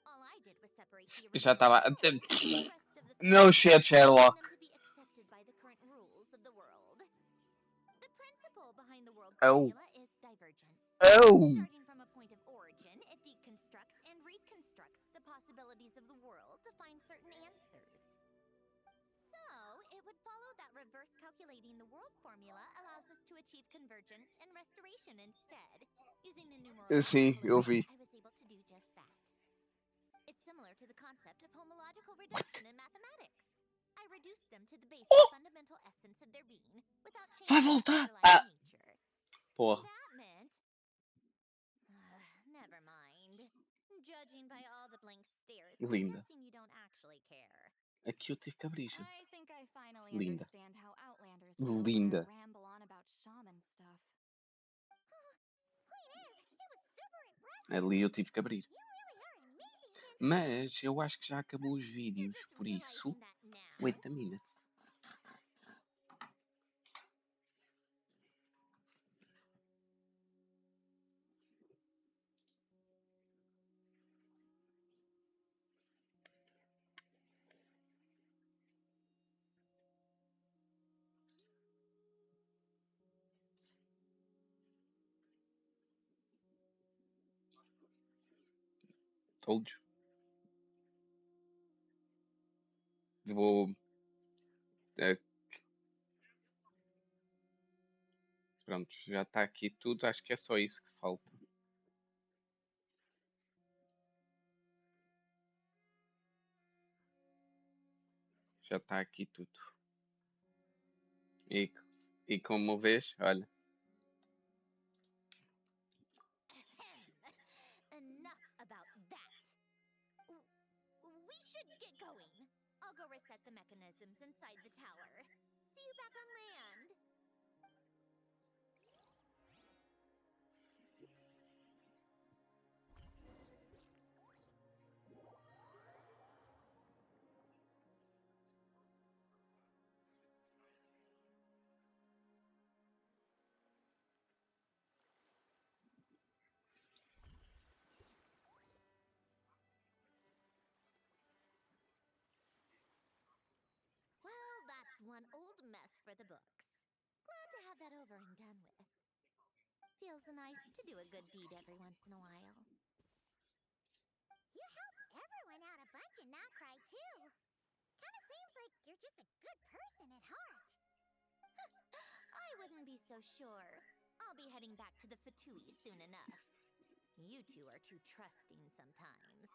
All I did was separate the Já original estava. souls from the rest of the No shit, Sherlock. them to be accepted by the current rules of the world. The principle behind the world Oh. formula is divergence. Oh. Starting from a point of origin, it deconstructs and reconstructs the possibilities of the world to find certain answers. So, it would follow that reverse calculating the world formula allows us to achieve convergence and restoration instead. Using the numerological Sim, eu vi. I was able to do just that. It's similar to the concept of homological reduction in mathematics. I reduced them to the basic fundamental essence of their being without Vai changing voltar. their underlying nature. Porra. That meant... never mind. Judging by all the blank stares, I'm Linda. guessing you don't actually care. Aqui eu tive que abrir, gente. I think I finally Linda. understand how Outlanders feel when Linda. I ramble on about shaman stuff. Ali eu tive que abrir. Mas eu acho que já acabou os vídeos, por isso. Wait a minute. Told you. Vou. Pronto, já está aqui tudo. Acho que é só isso que falta. Já está aqui tudo. E como vês, olha. Enough about that. We should get going. I'll go reset the mechanisms inside the tower. See you back on land. Well, that's one old mess for the books. Glad to have that over and done with. Feels nice to do a good deed every once in a while. You help everyone out a bunch and not cry too. Kinda seems like you're just a good person at heart. I wouldn't be so sure. I'll be heading back to the Fatui soon enough. You two are too trusting sometimes.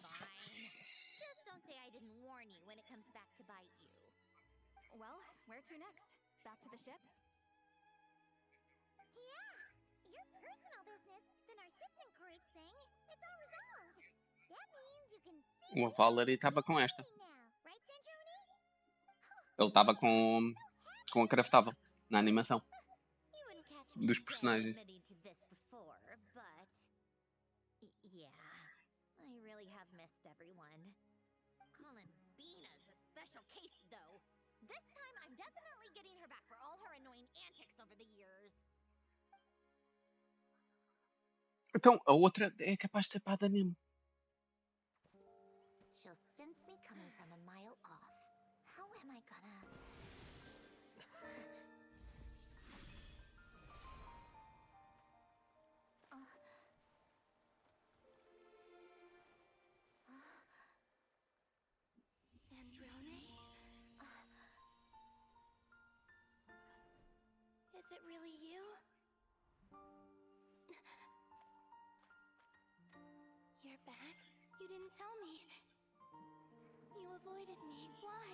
Fine. Just don't say I didn't warn you when it comes back to bite you. Well, where to next? Back to the ship? Yeah, your personal business, the Narcissenkreuz thing, it's all resolved. That means you can see O Valerie estava com esta. now, right, Centroni? Ele estava com a craftável na animação You wouldn't catch me dos dead personagens. admitting to this before, but yeah, I really have missed everyone. Columbina's a special case, though. This time, I'm definitely getting her back for all her annoying antics over the years. Então, a outra é capaz de ser para a Nemo. She'll sense me coming from a mile off. How am I gonna... Sandrone? Is it really you? You're back? You didn't tell me. You avoided me. Why?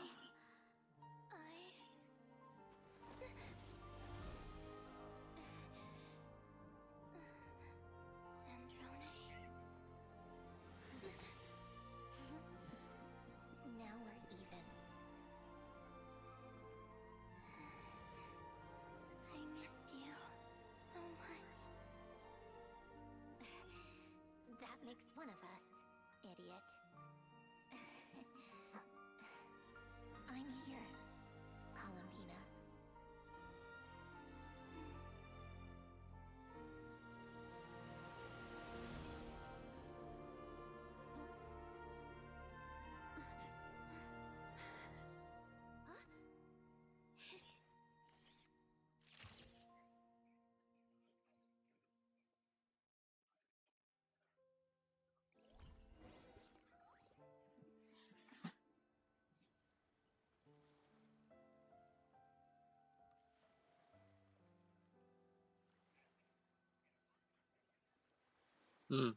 makes one of us, idiot. I'm here, Columbina. Hum.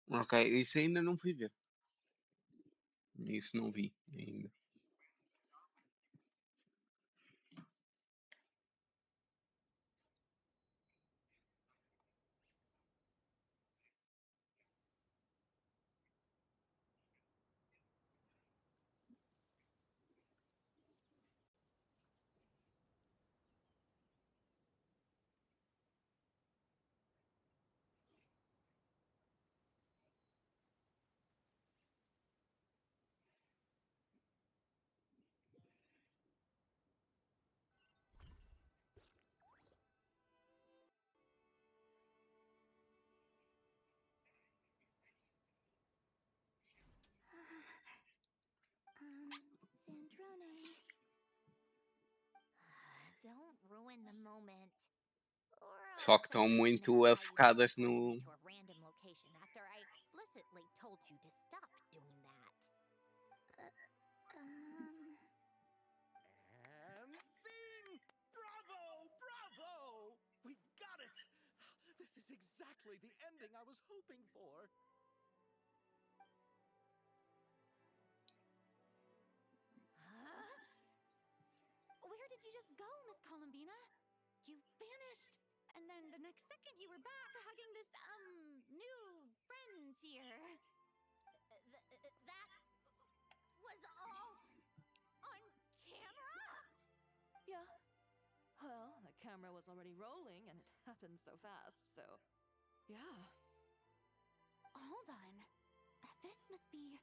Ok, isso ainda não fui ver. Isso não vi ainda. Sandrone. Don't ruin the moment. Or Só I'll que start estão thinking muito about how you focadas teleported me no. to a random location after I explicitly told you to stop doing that. And scene! Bravo! Bravo! We got it! This is exactly the ending I was hoping for. Huh? Where did you just go, Miss Columbina? You vanished. And then the next second you were back hugging this, new friend here. That was all on camera? Yeah. Well, the camera was already rolling and it happened so fast, so yeah. Hold on. This must be...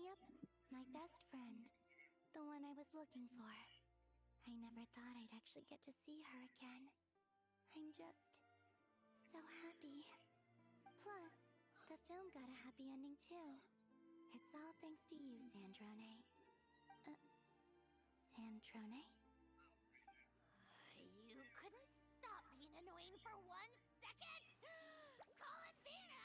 Yep, my best friend. The one I was looking for. I never thought I'd actually get to see her again. I'm just so happy. Plus, the film got a happy ending too. It's all thanks to you, Sandrone. Sandrone? You couldn't stop being annoying for 1 second? Columbina!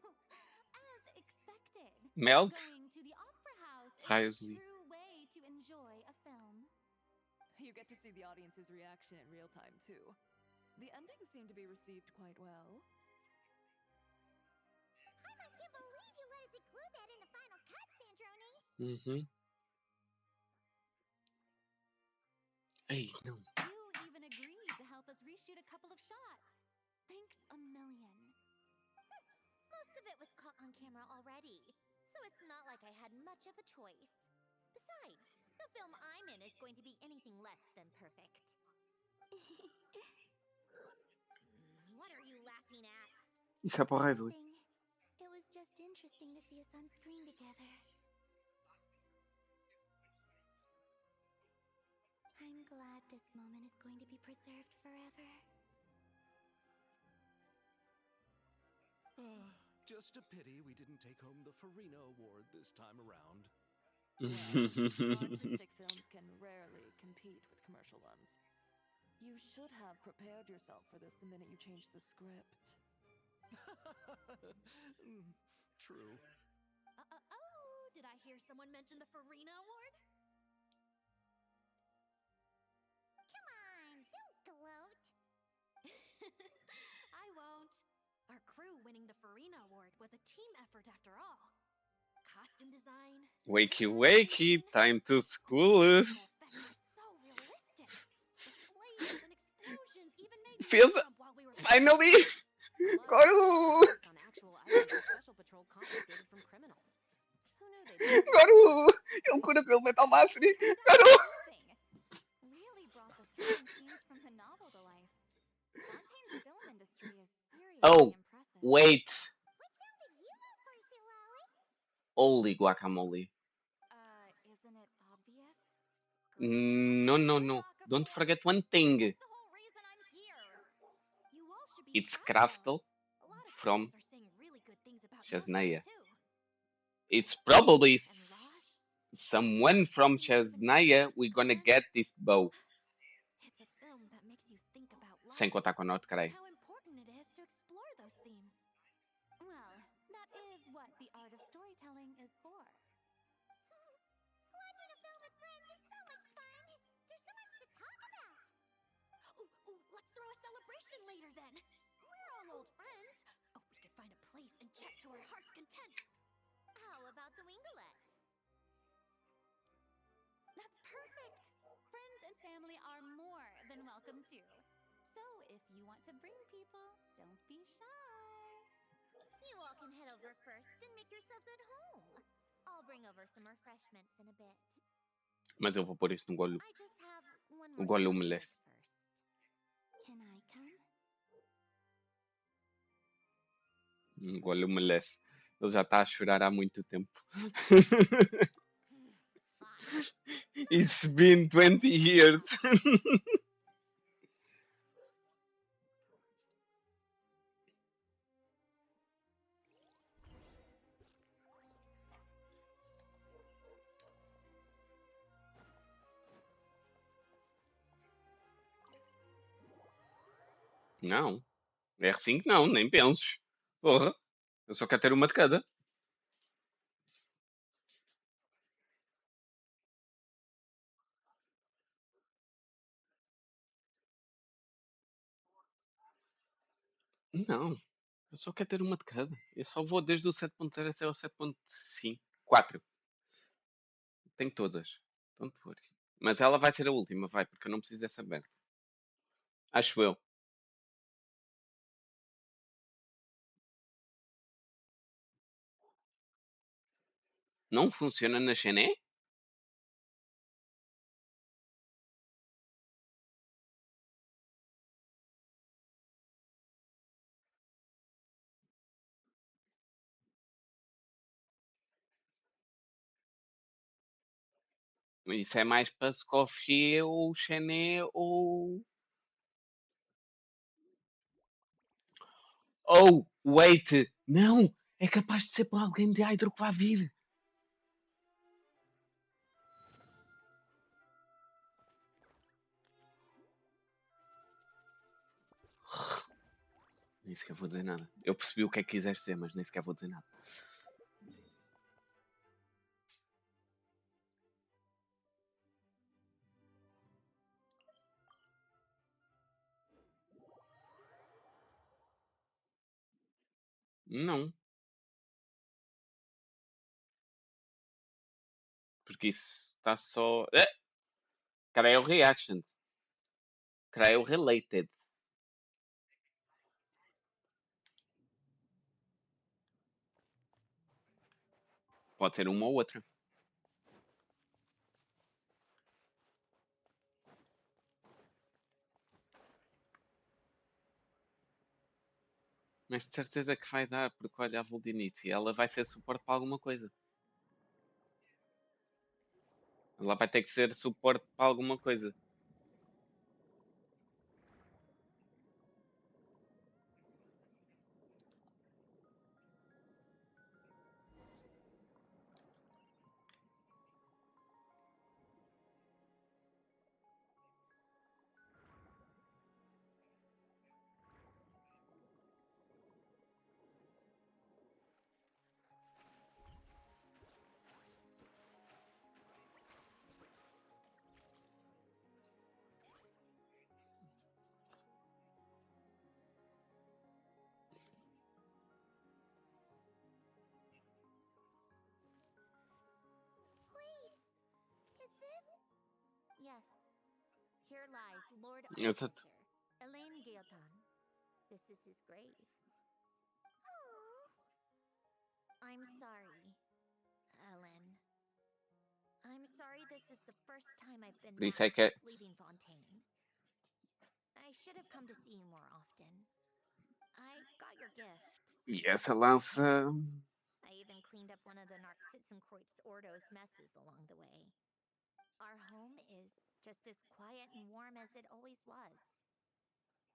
As expected. Melt. Going to the opera house is Raios the ali. true way to enjoy a film. You get to see the audience's reaction in real time, too. The endings seem to be received quite well. I can't believe you let us include that in the final cut, Sandrone. Hey, no. You even agreed to help us reshoot a couple of shots. Thanks a million. Most of it was caught on camera already, so it's not like I had much of a choice. Besides, the film I'm in is going to be anything less than perfect. What are you laughing at? Isso é para o Raios ali. It was just interesting to see us on screen together. I'm glad this moment is going to be preserved forever. Just a pity we didn't take home the Farina Award this time around. Artistic films can rarely compete with commercial ones. You should have prepared yourself for this the minute you changed the script. True. Oh, did I hear someone mention the Farina Award? Come on, don't gloat. I won't. Our crew winning the Farina Award was a team effort after all. Costume design. Wakey, wakey, time to school. So realistic. The flames and explosions even made me Feels jump while we were finally. Garu. on actual items the Special Patrol confiscated from criminals. Who knew they'd Garu. Eu curo pelo Metal Mastery. Garu. really brought the thrilling scenes from the novel to life. Fontaine's film industry is seriously Oh, impressive. wait. Which film did you vote for, Silali? Holy guacamole. Isn't it obvious? No, no, no. Don't forget one thing. The whole reason I'm here. You all should be It's proud. Craftle A lot of from critics are saying really good things about your film Chesnaya. too. It's probably someone from Chesnaya we're gonna get this bow. It's a film that makes you think about life. Sem contar com a nota, carai. How important it is to explore those themes. Well, that is what the art of storytelling is for. Watching a film with friends is so much fun. There's so much to talk about. Ooh, let's throw a celebration later then. We're all old friends. Oh, we could find a place and chat to our heart's content. How about the Winglet? That's perfect. Friends and family are more than welcome too. So if you want to bring people, don't be shy. You all can head over first and make yourselves at home. I'll bring over some refreshments in a bit. Mas eu vou pôr isso no Golu. I just have one O more Golu step to make merece. first. Can I come? O Golu merece. Ele já está a chorar há muito tempo. It's been 20 years. Não. R5 não, nem penses. Porra. Eu só quero ter uma de cada. Não. Eu só quero ter uma de cada. Eu só vou desde o 7.0 até o 7.5. 4. Tenho todas. Don't worry. Mas ela vai ser a última, vai, porque eu não preciso dessa merda. Acho eu. Não funciona na Xené? Isso é mais para Skofje ou Xené ou... Oh, wait! Não! É capaz de ser para alguém de Hydro que vai vir. Nem sequer vou dizer nada. Eu percebi o que é que quiseres dizer, mas nem sequer vou dizer nada. Não. Porque isso está só. Cara, é o reactions. Cara, é o related. Pode ser uma ou outra. Mas de certeza que vai dar, porque olha a Voldinite, ela vai ser suporte para alguma coisa. Ela vai ter que ser suporte para alguma coisa. Is this? Yes. Here lies Lord Exato. Artificer, Elaine Gaeltan. This is his grave. I'm sorry, Ellen. I'm sorry this is the first time I've been Por isso back é que é. since leaving Fontaine. I should have come to see you more often. I got your gift. E essa lança. I even cleaned up one of the Narcitzenkreuz Ordo's messes along the way. Our home is just as quiet and warm as it always was.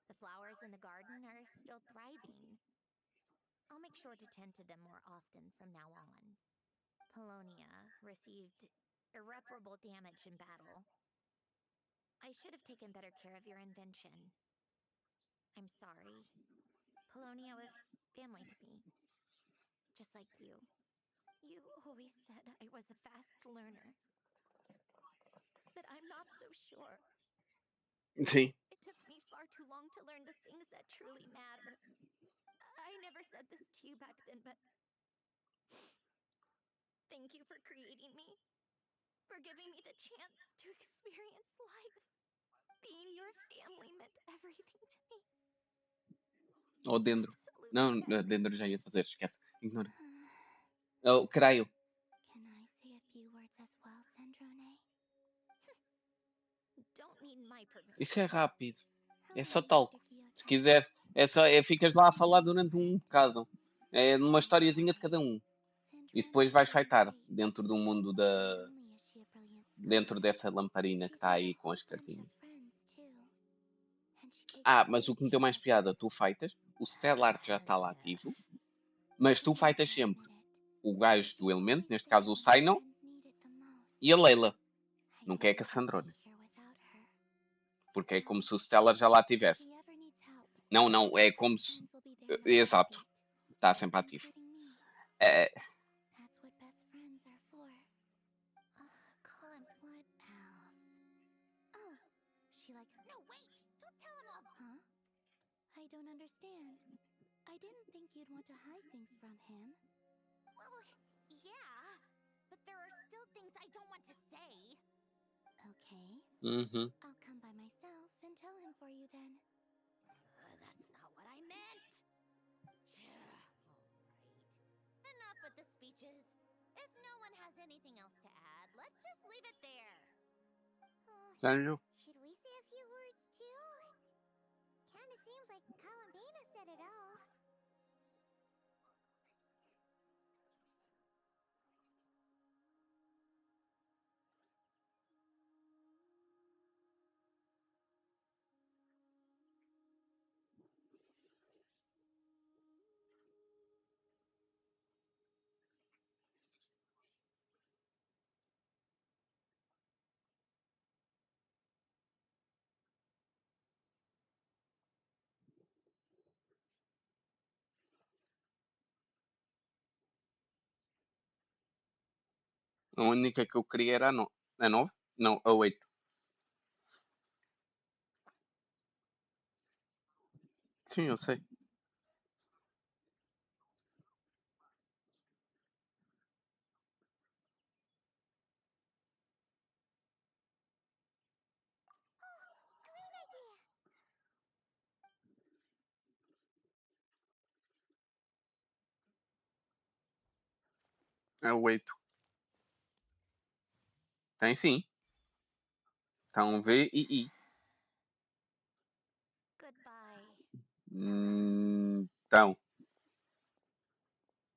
The flowers in the garden are still thriving. I'll make sure to tend to them more often from now on. Polonia received irreparable damage in battle. I should have taken better care of your invention. I'm sorry. Polonia was family to me. Just like you. You always said I was a fast learner. But I'm not so sure. Sim. It took me far too long to learn the things that truly matter. I never said this to you back then, but thank you for creating me. For giving me the chance to experience life. Being your family meant everything to me. Ou dentro. Não, dentro já ia fazer, esquece. Ignora. Oh, creio. Can I say a few words as well, Sandrone? Don't need my permission. Isso é rápido. É só talco. Se quiser, ficas lá a falar durante um bocado. É numa historiazinha de cada um. E depois vais fightar dentro do mundo da. Dentro dessa lamparina que está aí com as cartinhas. Ah, mas o que me deu mais piada, tu fightas, o Stellar já está lá ativo, mas tu fightas sempre o gajo do elemento, neste caso o Sinon, e a Leila. Nunca é a Cassandrona. Porque é como se o Stellar já lá tivesse. Não, não, é como se. Exato. Está sempre ativo. É. She likes. No, wait! Don't tell him all. Huh? I don't understand. I didn't think you'd want to hide things from him. Well, yeah, but there are still things I don't want to say. Okay. Uhum. I'll come by myself and tell him for you then. That's not what I meant. Alright. Enough with the speeches. If no one has anything else to add, let's just leave it there. Sério? Should we say a few words too? Kinda seems like Columbina said it all. A única que eu queria era a 9? Não, a 8. Sim, eu sei. É a 8. Tem sim. Tá um V e I. Goodbye. Então,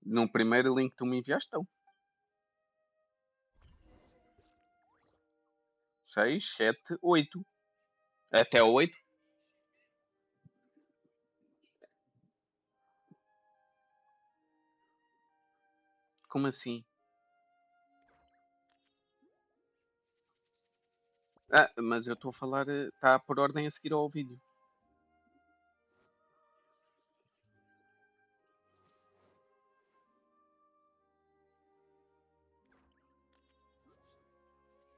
no primeiro link que tu me enviaste, estão. 6, 7, 8. Até o 8? Como assim? Ah, mas eu estou a falar. Está por ordem a seguir ao vídeo.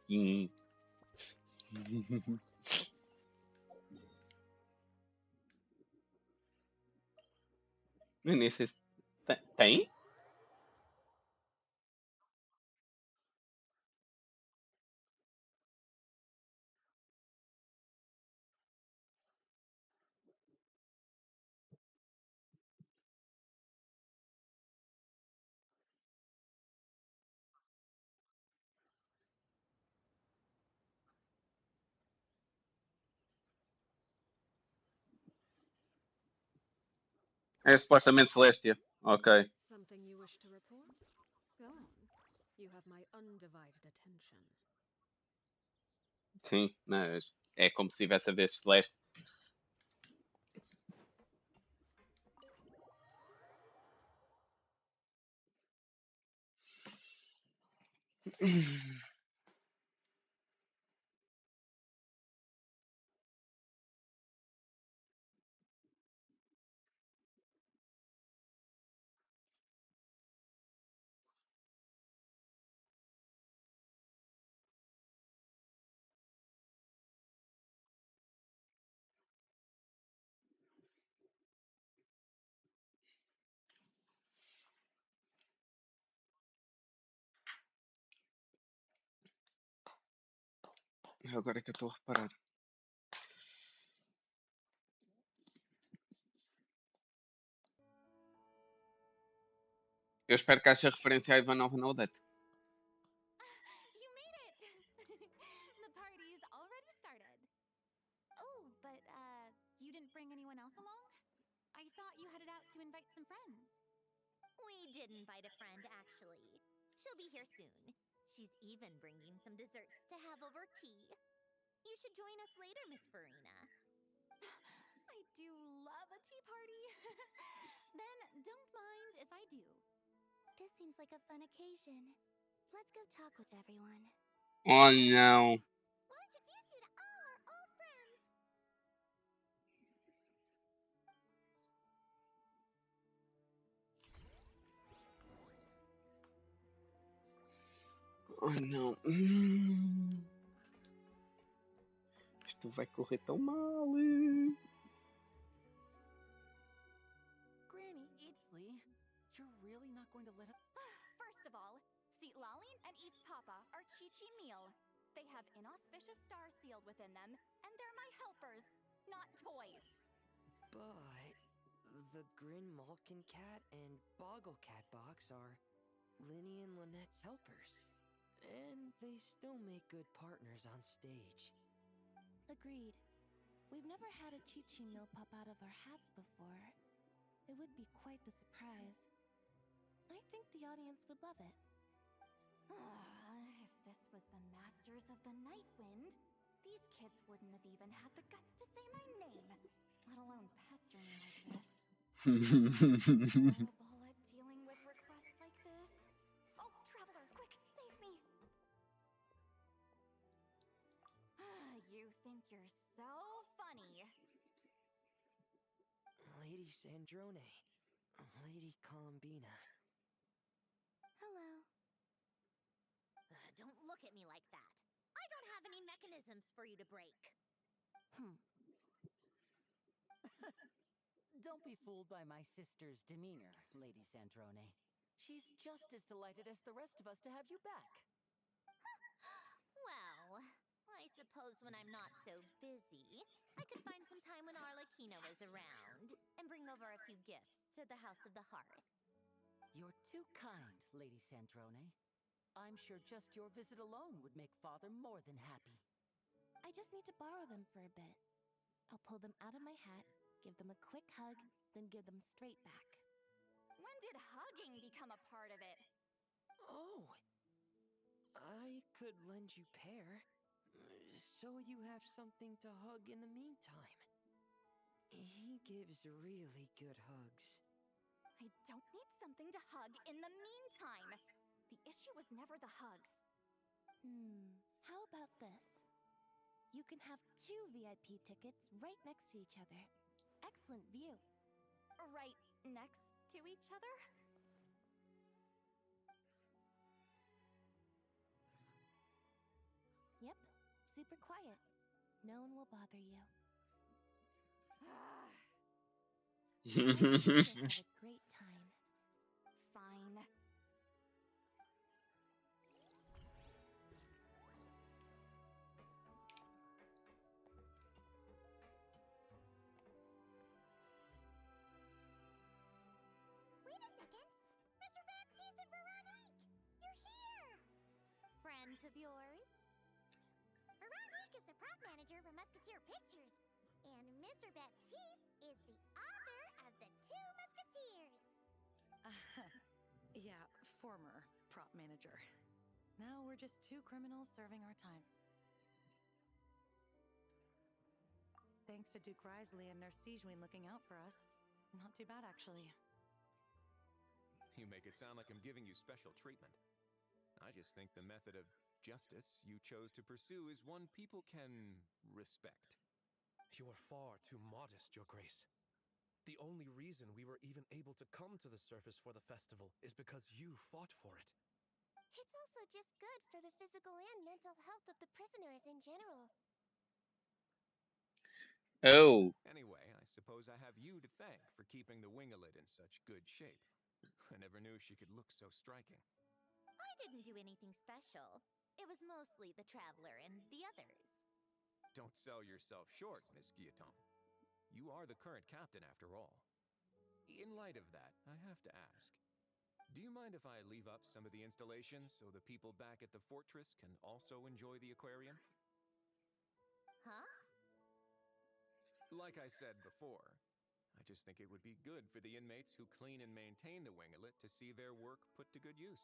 Sim. Eu nem sei se. Tem? É supostamente Celestia. Ok. Something you wish to report? Go on. You have my undivided attention. Sim, mas é como se tivesse a ver Celeste. Agora é que eu estou a reparar. Eu espero que haja referência a Ivanova na Odete. You made it! The party's already started. Oh, but, you didn't bring anyone else along? I thought you headed out to invite some friends. We did invite a friend, actually. She'll be here soon. She's even bringing some desserts to have over tea. You should join us later, Miss Farina. I do love a tea party. Then don't mind if I do. This seems like a fun occasion. Let's go talk with everyone. Oh não. We'll introduce you to all our old friends. Oh não. Isto vai correr tão mal. Granny, Eatsley, you're really not going to let us... First of all, Seat Lalin and Eats Papa are Chi-Chi meal. They have inauspicious stars sealed within them, and they're my helpers, not toys. But the Grin Malkin Cat and Boggle Cat box are Linny and Lynette's helpers. And they still make good partners on stage. Agreed. We've never had a Chi-Chi meal pop out of our hats before. It would be quite the surprise. I think the audience would love it. If this was the Masters of the Night Wind, these kids wouldn't have even had the guts to say my name, let alone pester me like this. Terrible at dealing with requests like this. Oh, Traveler, quick, save me! You think you're so funny. Lady Sandrone, Lady Columbina. Hello. don't look at me like that. I don't have any mechanisms for you to break. Don't be fooled by my sister's demeanor, Lady Sandrone. She's just as delighted as the rest of us to have you back. Well, I suppose when I'm not so busy, I could find some time when Arlecchino is around and bring over a few gifts to the House of the Hearth. You're too kind, Lady Sandrone. I'm sure just your visit alone would make Father more than happy. I just need to borrow them for a bit. I'll pull them out of my hat, give them a quick hug, then give them straight back. When did hugging become a part of it? Oh! I could lend you pair, so you have something to hug in the meantime. He gives really good hugs. I don't need something to hug in the meantime. The issue was never the hugs. How about this? You can have 2 VIP tickets right next to each other. Excellent view. Right next to each other? Yep, super quiet. No one will bother you. I'm sure you'll have a great time. Fine. Wait a second! Mr. Baptiste and Veronique! You're here! Friends of yours? Veronique is the prop manager for Musketeer Pictures, and Mr. Baptiste is the author of The Two Musketeers. Yeah, former prop manager. Now we're just 2 criminals serving our time. Thanks to Duke Risley and Nurse Sigewin looking out for us. Not too bad, actually. You make it sound like I'm giving you special treatment. I just think the method of justice you chose to pursue is one people can respect. You are far too modest, Your Grace. The only reason we were even able to come to the surface for the festival is because you fought for it. It's also just good for the physical and mental health of the prisoners in general. Oh. Anyway, I suppose I have you to thank for keeping the winglet in such good shape. I never knew she could look so striking. I didn't do anything special. It was mostly the Traveler and the others. Don't sell yourself short, Miss Guillotin. You are the current captain, after all. In light of that, I have to ask, do you mind if I leave up some of the installations so the people back at the fortress can also enjoy the aquarium? Huh? Like I said before, I just think it would be good for the inmates who clean and maintain the winglet to see their work put to good use.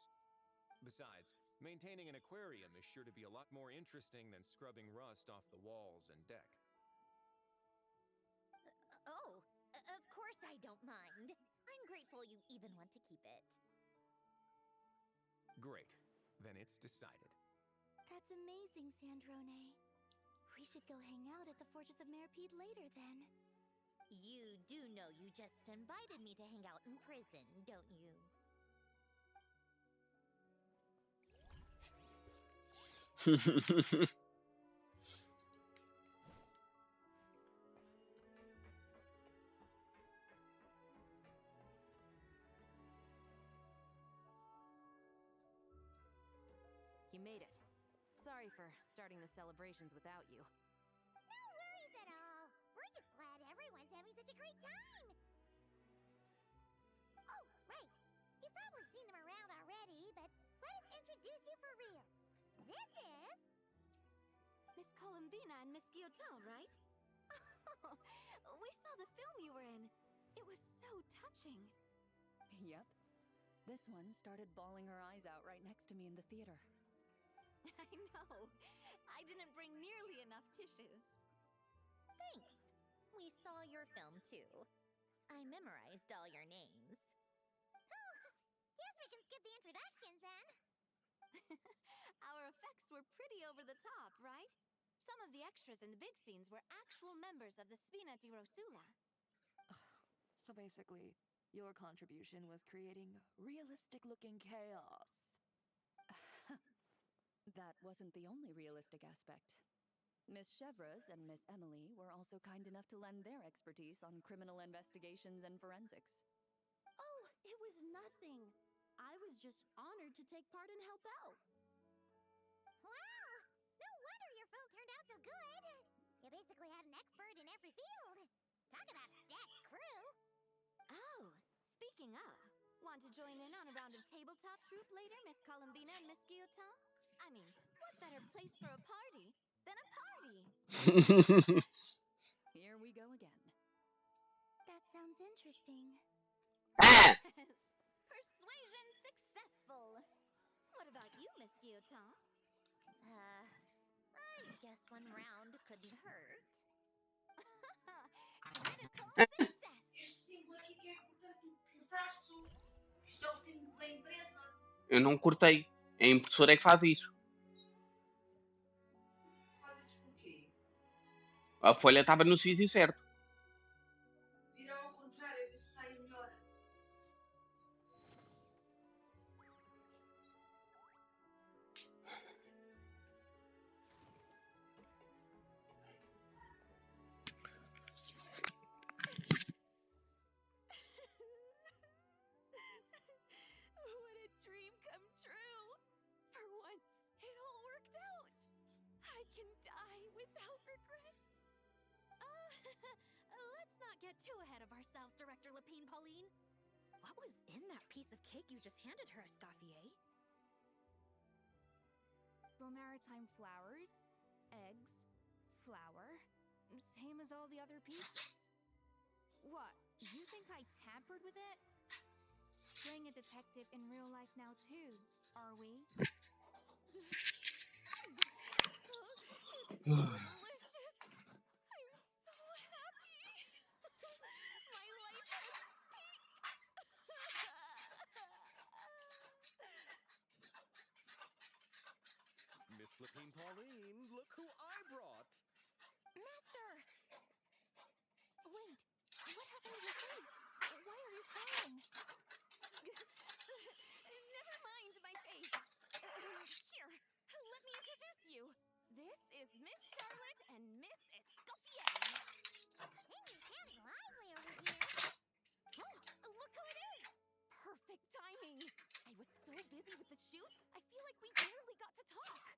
Besides, maintaining an aquarium is sure to be a lot more interesting than scrubbing rust off the walls and deck. Of course I don't mind. I'm grateful you even want to keep it. Great. Then it's decided. That's amazing, Sandrone. We should go hang out at the Fortress of Meripede later, then. You do know you just invited me to hang out in prison, don't you? You made it. Sorry for starting the celebrations without you. No worries at all. We're just glad everyone's having such a great time. Oh, right. You've probably seen them around already, but let us introduce you for real. This is... Miss Colombina and Miss Guillotin, right? Oh, we saw the film you were in. It was so touching. Yep. This one started bawling her eyes out right next to me in the theater. I know. I didn't bring nearly enough tissues. Thanks. We saw your film, too. I memorized all your names. Oh, guess we can skip the introductions, then. Our effects were pretty over the top, right? Some of the extras in the big scenes were actual members of the Spina di Rosula. So basically, your contribution was creating realistic-looking chaos. That wasn't the only realistic aspect. Miss Chevreuse and Miss Emily were also kind enough to lend their expertise on criminal investigations and forensics. Oh, it was nothing. I was just honored to take part and help out. Wow! No wonder your film turned out so good! You basically had an expert in every field. Talk about a stacked crew! Oh, speaking of, want to join in on a round of tabletop troupe later, Miss Columbina and Miss Guillotin? I mean, what better place for a party than a party? Here we go again. That sounds interesting. Yes! Persuasion successful! What about you, Miss Guillotin? I guess one round couldn't hurt. Critical success! Este símbolo aqui que é portanto o traço. Isto é o símbolo da empresa. Eu não cortei. A impressora é que faz isso. Faz isso porquê? A folha estava no sítio certo. Virá ao contrário, a ver se sai melhor. What a dream come true! For once, it all worked out. I can die without regrets. Let's not get too ahead of ourselves, Director Lapine Pauline. What was in that piece of cake you just handed her, Escoffier? Maritime flowers, eggs, flour, same as all the other pieces. What, you think I tampered with it? Playing a detective in real life now too, are we? It's so delicious! I'm so happy! My life has peaked! Miss Lapine Pauline, look who I brought! Master! Wait, what happened to your face? Why are you crying? Never mind my face. Here, let me introduce you. This is Miss Charlotte and Miss Escoffier. Things are sounding lively over here. Oh, look who it is! Perfect timing. I was so busy with the shoot, I feel like we barely got to talk.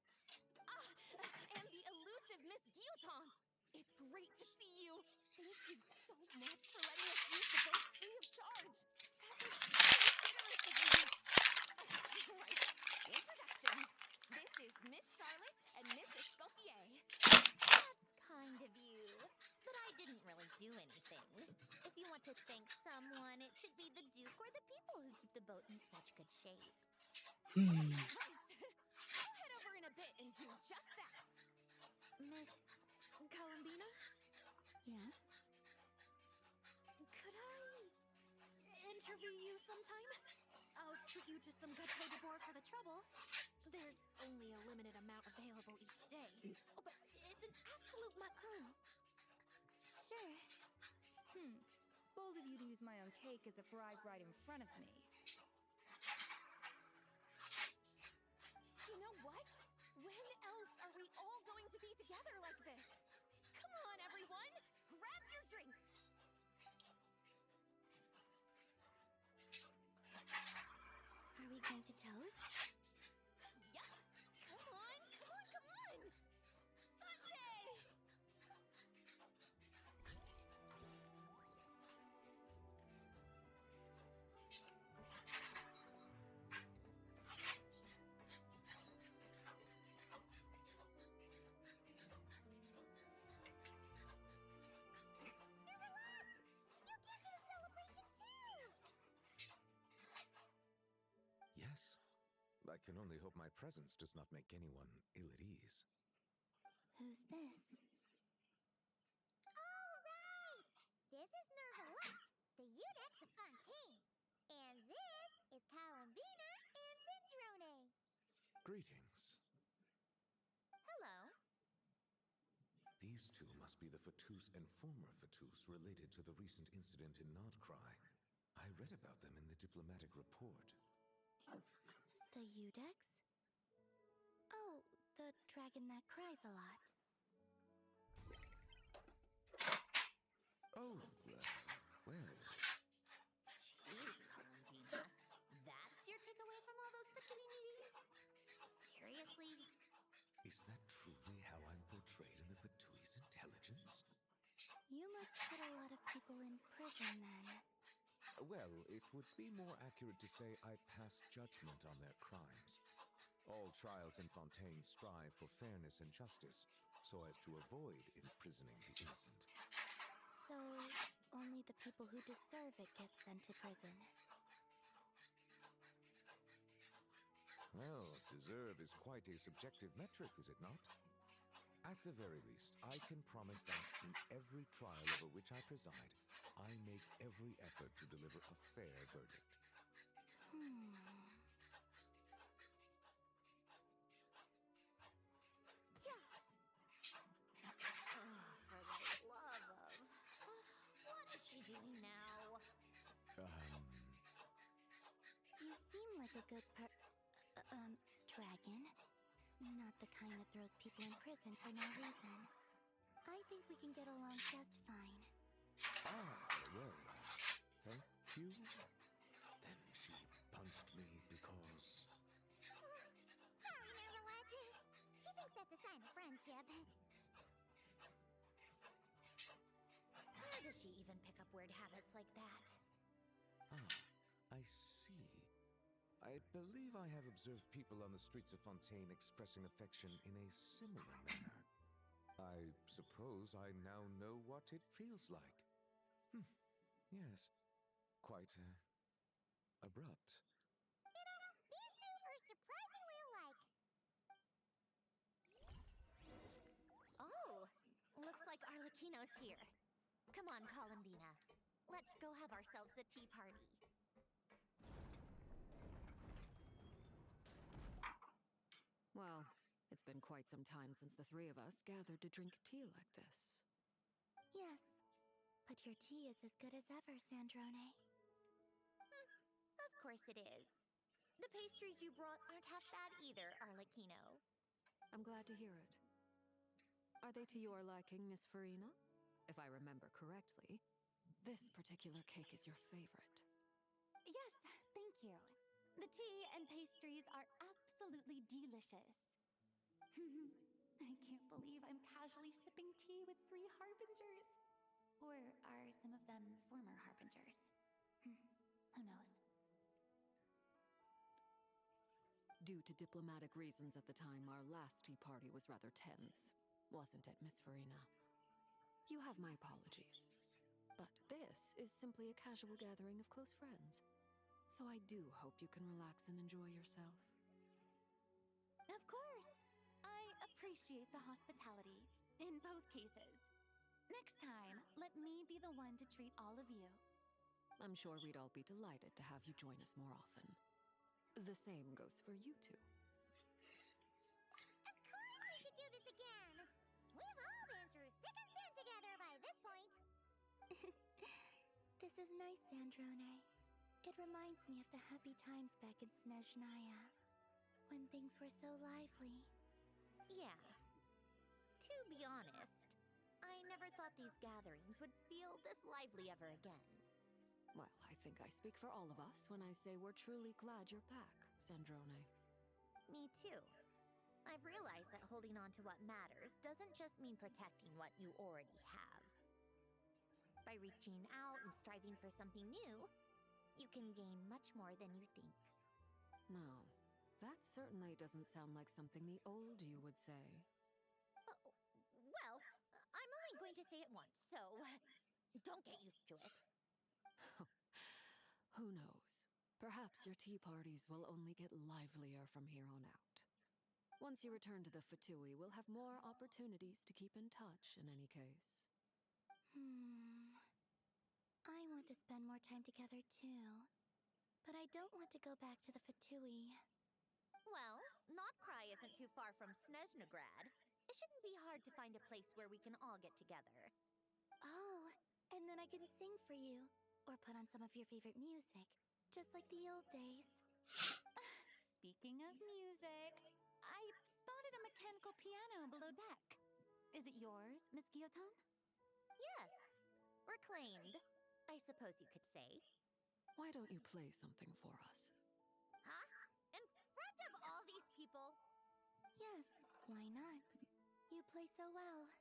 And the elusive Miss Guillotin. It's great to see you. Thank you so much for letting us use the boat free of charge. That was so generous of you. Oh, right. Introductions. This is Miss Charlotte and Miss Escoffier. That's kind of you. But I didn't really do anything. If you want to thank someone, it should be the Duke or the people who keep the boat in such good shape. Right. I'll head over in a bit and do just that. Miss Columbina? Yes? Could I interview you sometime? I'll treat you to some gâteau de bord for the trouble. There's only a limited amount available each day. Oh, but it's an absolute Sure. Bold of you to use my own cake as a bribe right in front of me. You know what? When else are we all going to be together like this? Come on, everyone! Grab your drinks! Are we going to toast? Yup! Come on, come on, come on! Sunday! Yes. I can only hope my presence does not make anyone ill at ease. Who's this? All right! This is Nervalette, the Eudex of Fontaine. And this is Columbina and Cendrone. Greetings. Hello. These two must be the Fatus and former Fatus related to the recent incident in Nodcry. I read about them in the diplomatic report. The Eudex? Oh, The dragon that cries a lot. Oh, well. Jeez, Columbina. That's your takeaway from all those fatui meetings? Seriously? Is that truly how I'm portrayed in the Fatui's intelligence? You must put a lot of people in prison then. Well, it would be more accurate to say I pass judgment on their crimes. All trials in Fontaine strive for fairness and justice, so as to avoid imprisoning the innocent. So, only the people who deserve it get sent to prison. Well, deserve is quite a subjective metric, is it not? At the very least, I can promise that in every trial over which I preside, I make every effort to deliver a fair verdict. For the love of... What is she doing now? You seem like a good dragon. Not the kind that throws people in prison for no reason. I think we can get along just fine. Well, thank you. Then she punched me because... Sorry, Marmalade. She thinks that's a sign of friendship. Where does she even pick up weird habits like that? I see. I believe I have observed people on the streets of Fontaine expressing affection in a similar manner. I suppose I now know what it feels like. Yes, quite abrupt. You know, these two are surprisingly alike. Oh, looks like Arlecchino's here. Come on, Columbina. Let's go have ourselves a tea party. Well, it's been quite some time since the three of us gathered to drink tea like this. Yes, but your tea is as good as ever, Sandrone. Of course it is. The pastries you brought aren't half bad either, Arlecchino. I'm glad to hear it. Are they to your liking, Miss Farina? If I remember correctly, this particular cake is your favorite. Yes, thank you. The tea and pastries are absolutely delicious. I can't believe I'm casually sipping tea with 3 harbingers. Or are some of them former harbingers? Who knows? Due to diplomatic reasons at the time, our last tea party was rather tense, wasn't it, Miss Farina? You have my apologies. But this is simply a casual gathering of close friends. So I do hope you can relax and enjoy yourself. Of course! I appreciate the hospitality, in both cases. Next time, let me be the one to treat all of you. I'm sure we'd all be delighted to have you join us more often. The same goes for you two. Of course we should do this again! We've all been through thick and thin together by this point. This is nice, Sandrone. It reminds me of the happy times back in Snezhnaya, when things were so lively. Yeah. To be honest, I never thought these gatherings would feel this lively ever again. Well, I think I speak for all of us when I say we're truly glad you're back, Sandrone. Me too. I've realized that holding on to what matters doesn't just mean protecting what you already have. By reaching out and striving for something new, you can gain much more than you think. No, that certainly doesn't sound like something the old you would say. Well, I'm only going to say it once, so don't get used to it. Who knows? Perhaps your tea parties will only get livelier from here on out. Once you return to the Fatui, we'll have more opportunities to keep in touch in any case. I want to spend more time together too. But I don't want to go back to the Fatui. Well, Notcry isn't too far from Snezhnograd. It shouldn't be hard to find a place where we can all get together. Oh, and then I can sing for you. Or put on some of your favorite music. Just like the old days. Speaking of music, I spotted a mechanical piano below deck. Is it yours, Miss Guillotin? Yes. Reclaimed, I suppose you could say. Why don't you play something for us? Huh? In front of all these people? Yes, why not? You play so well.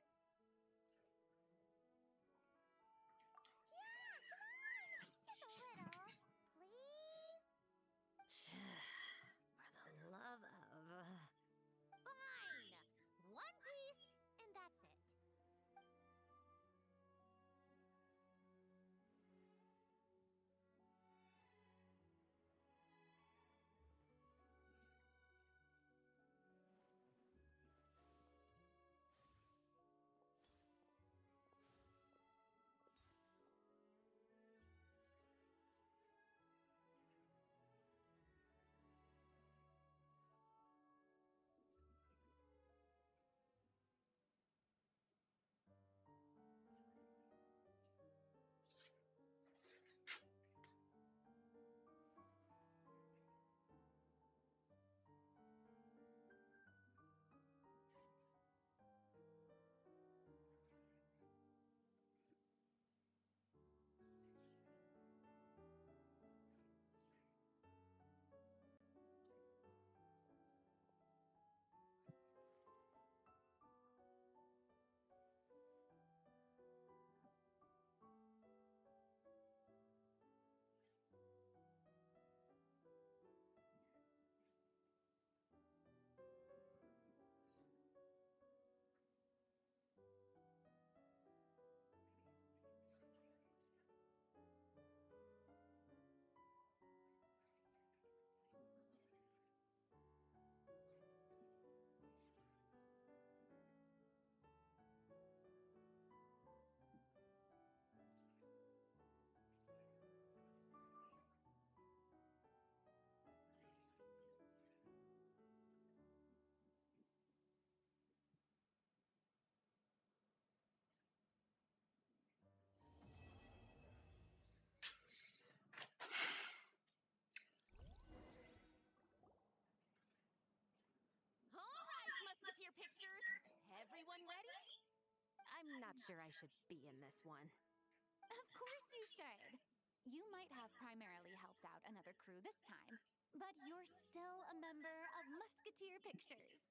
Yeah, come on! Just a little, please? For the love of... Fine! One piece, and that's it. Pictures? Everyone ready? I'm not sure I should be in this one. Of course you should. You might have primarily helped out another crew this time, but you're still a member of Musketeer Pictures.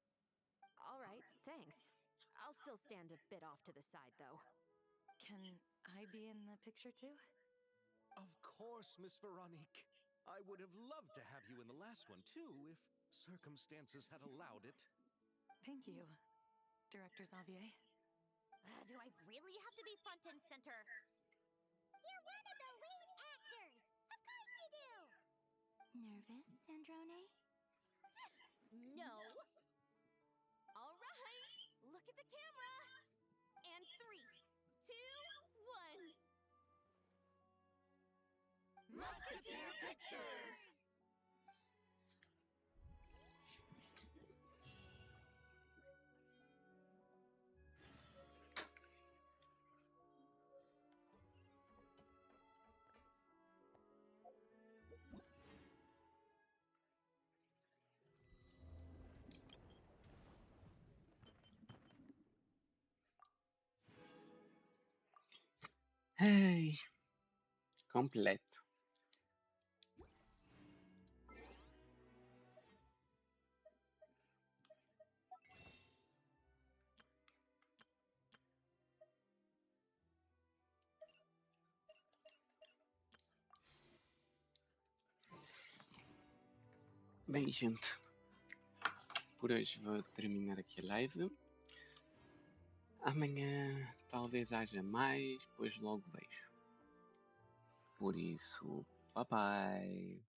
All right, thanks. I'll still stand a bit off to the side, though. Can I be in the picture too? Of course, Miss Veronique. I would have loved to have you in the last one, too, if circumstances had allowed it. Thank you, Director Xavier. Do I really have to be front and center? You're one of the lead actors! Of course you do! Nervous, Sandrone? No! All right, look at the camera! And 3, 2, 1... Musketeer Pictures! Ai, completo. Bem, gente, por hoje vou terminar aqui a live. Amanhã talvez haja mais, depois logo vejo. Por isso, bye bye.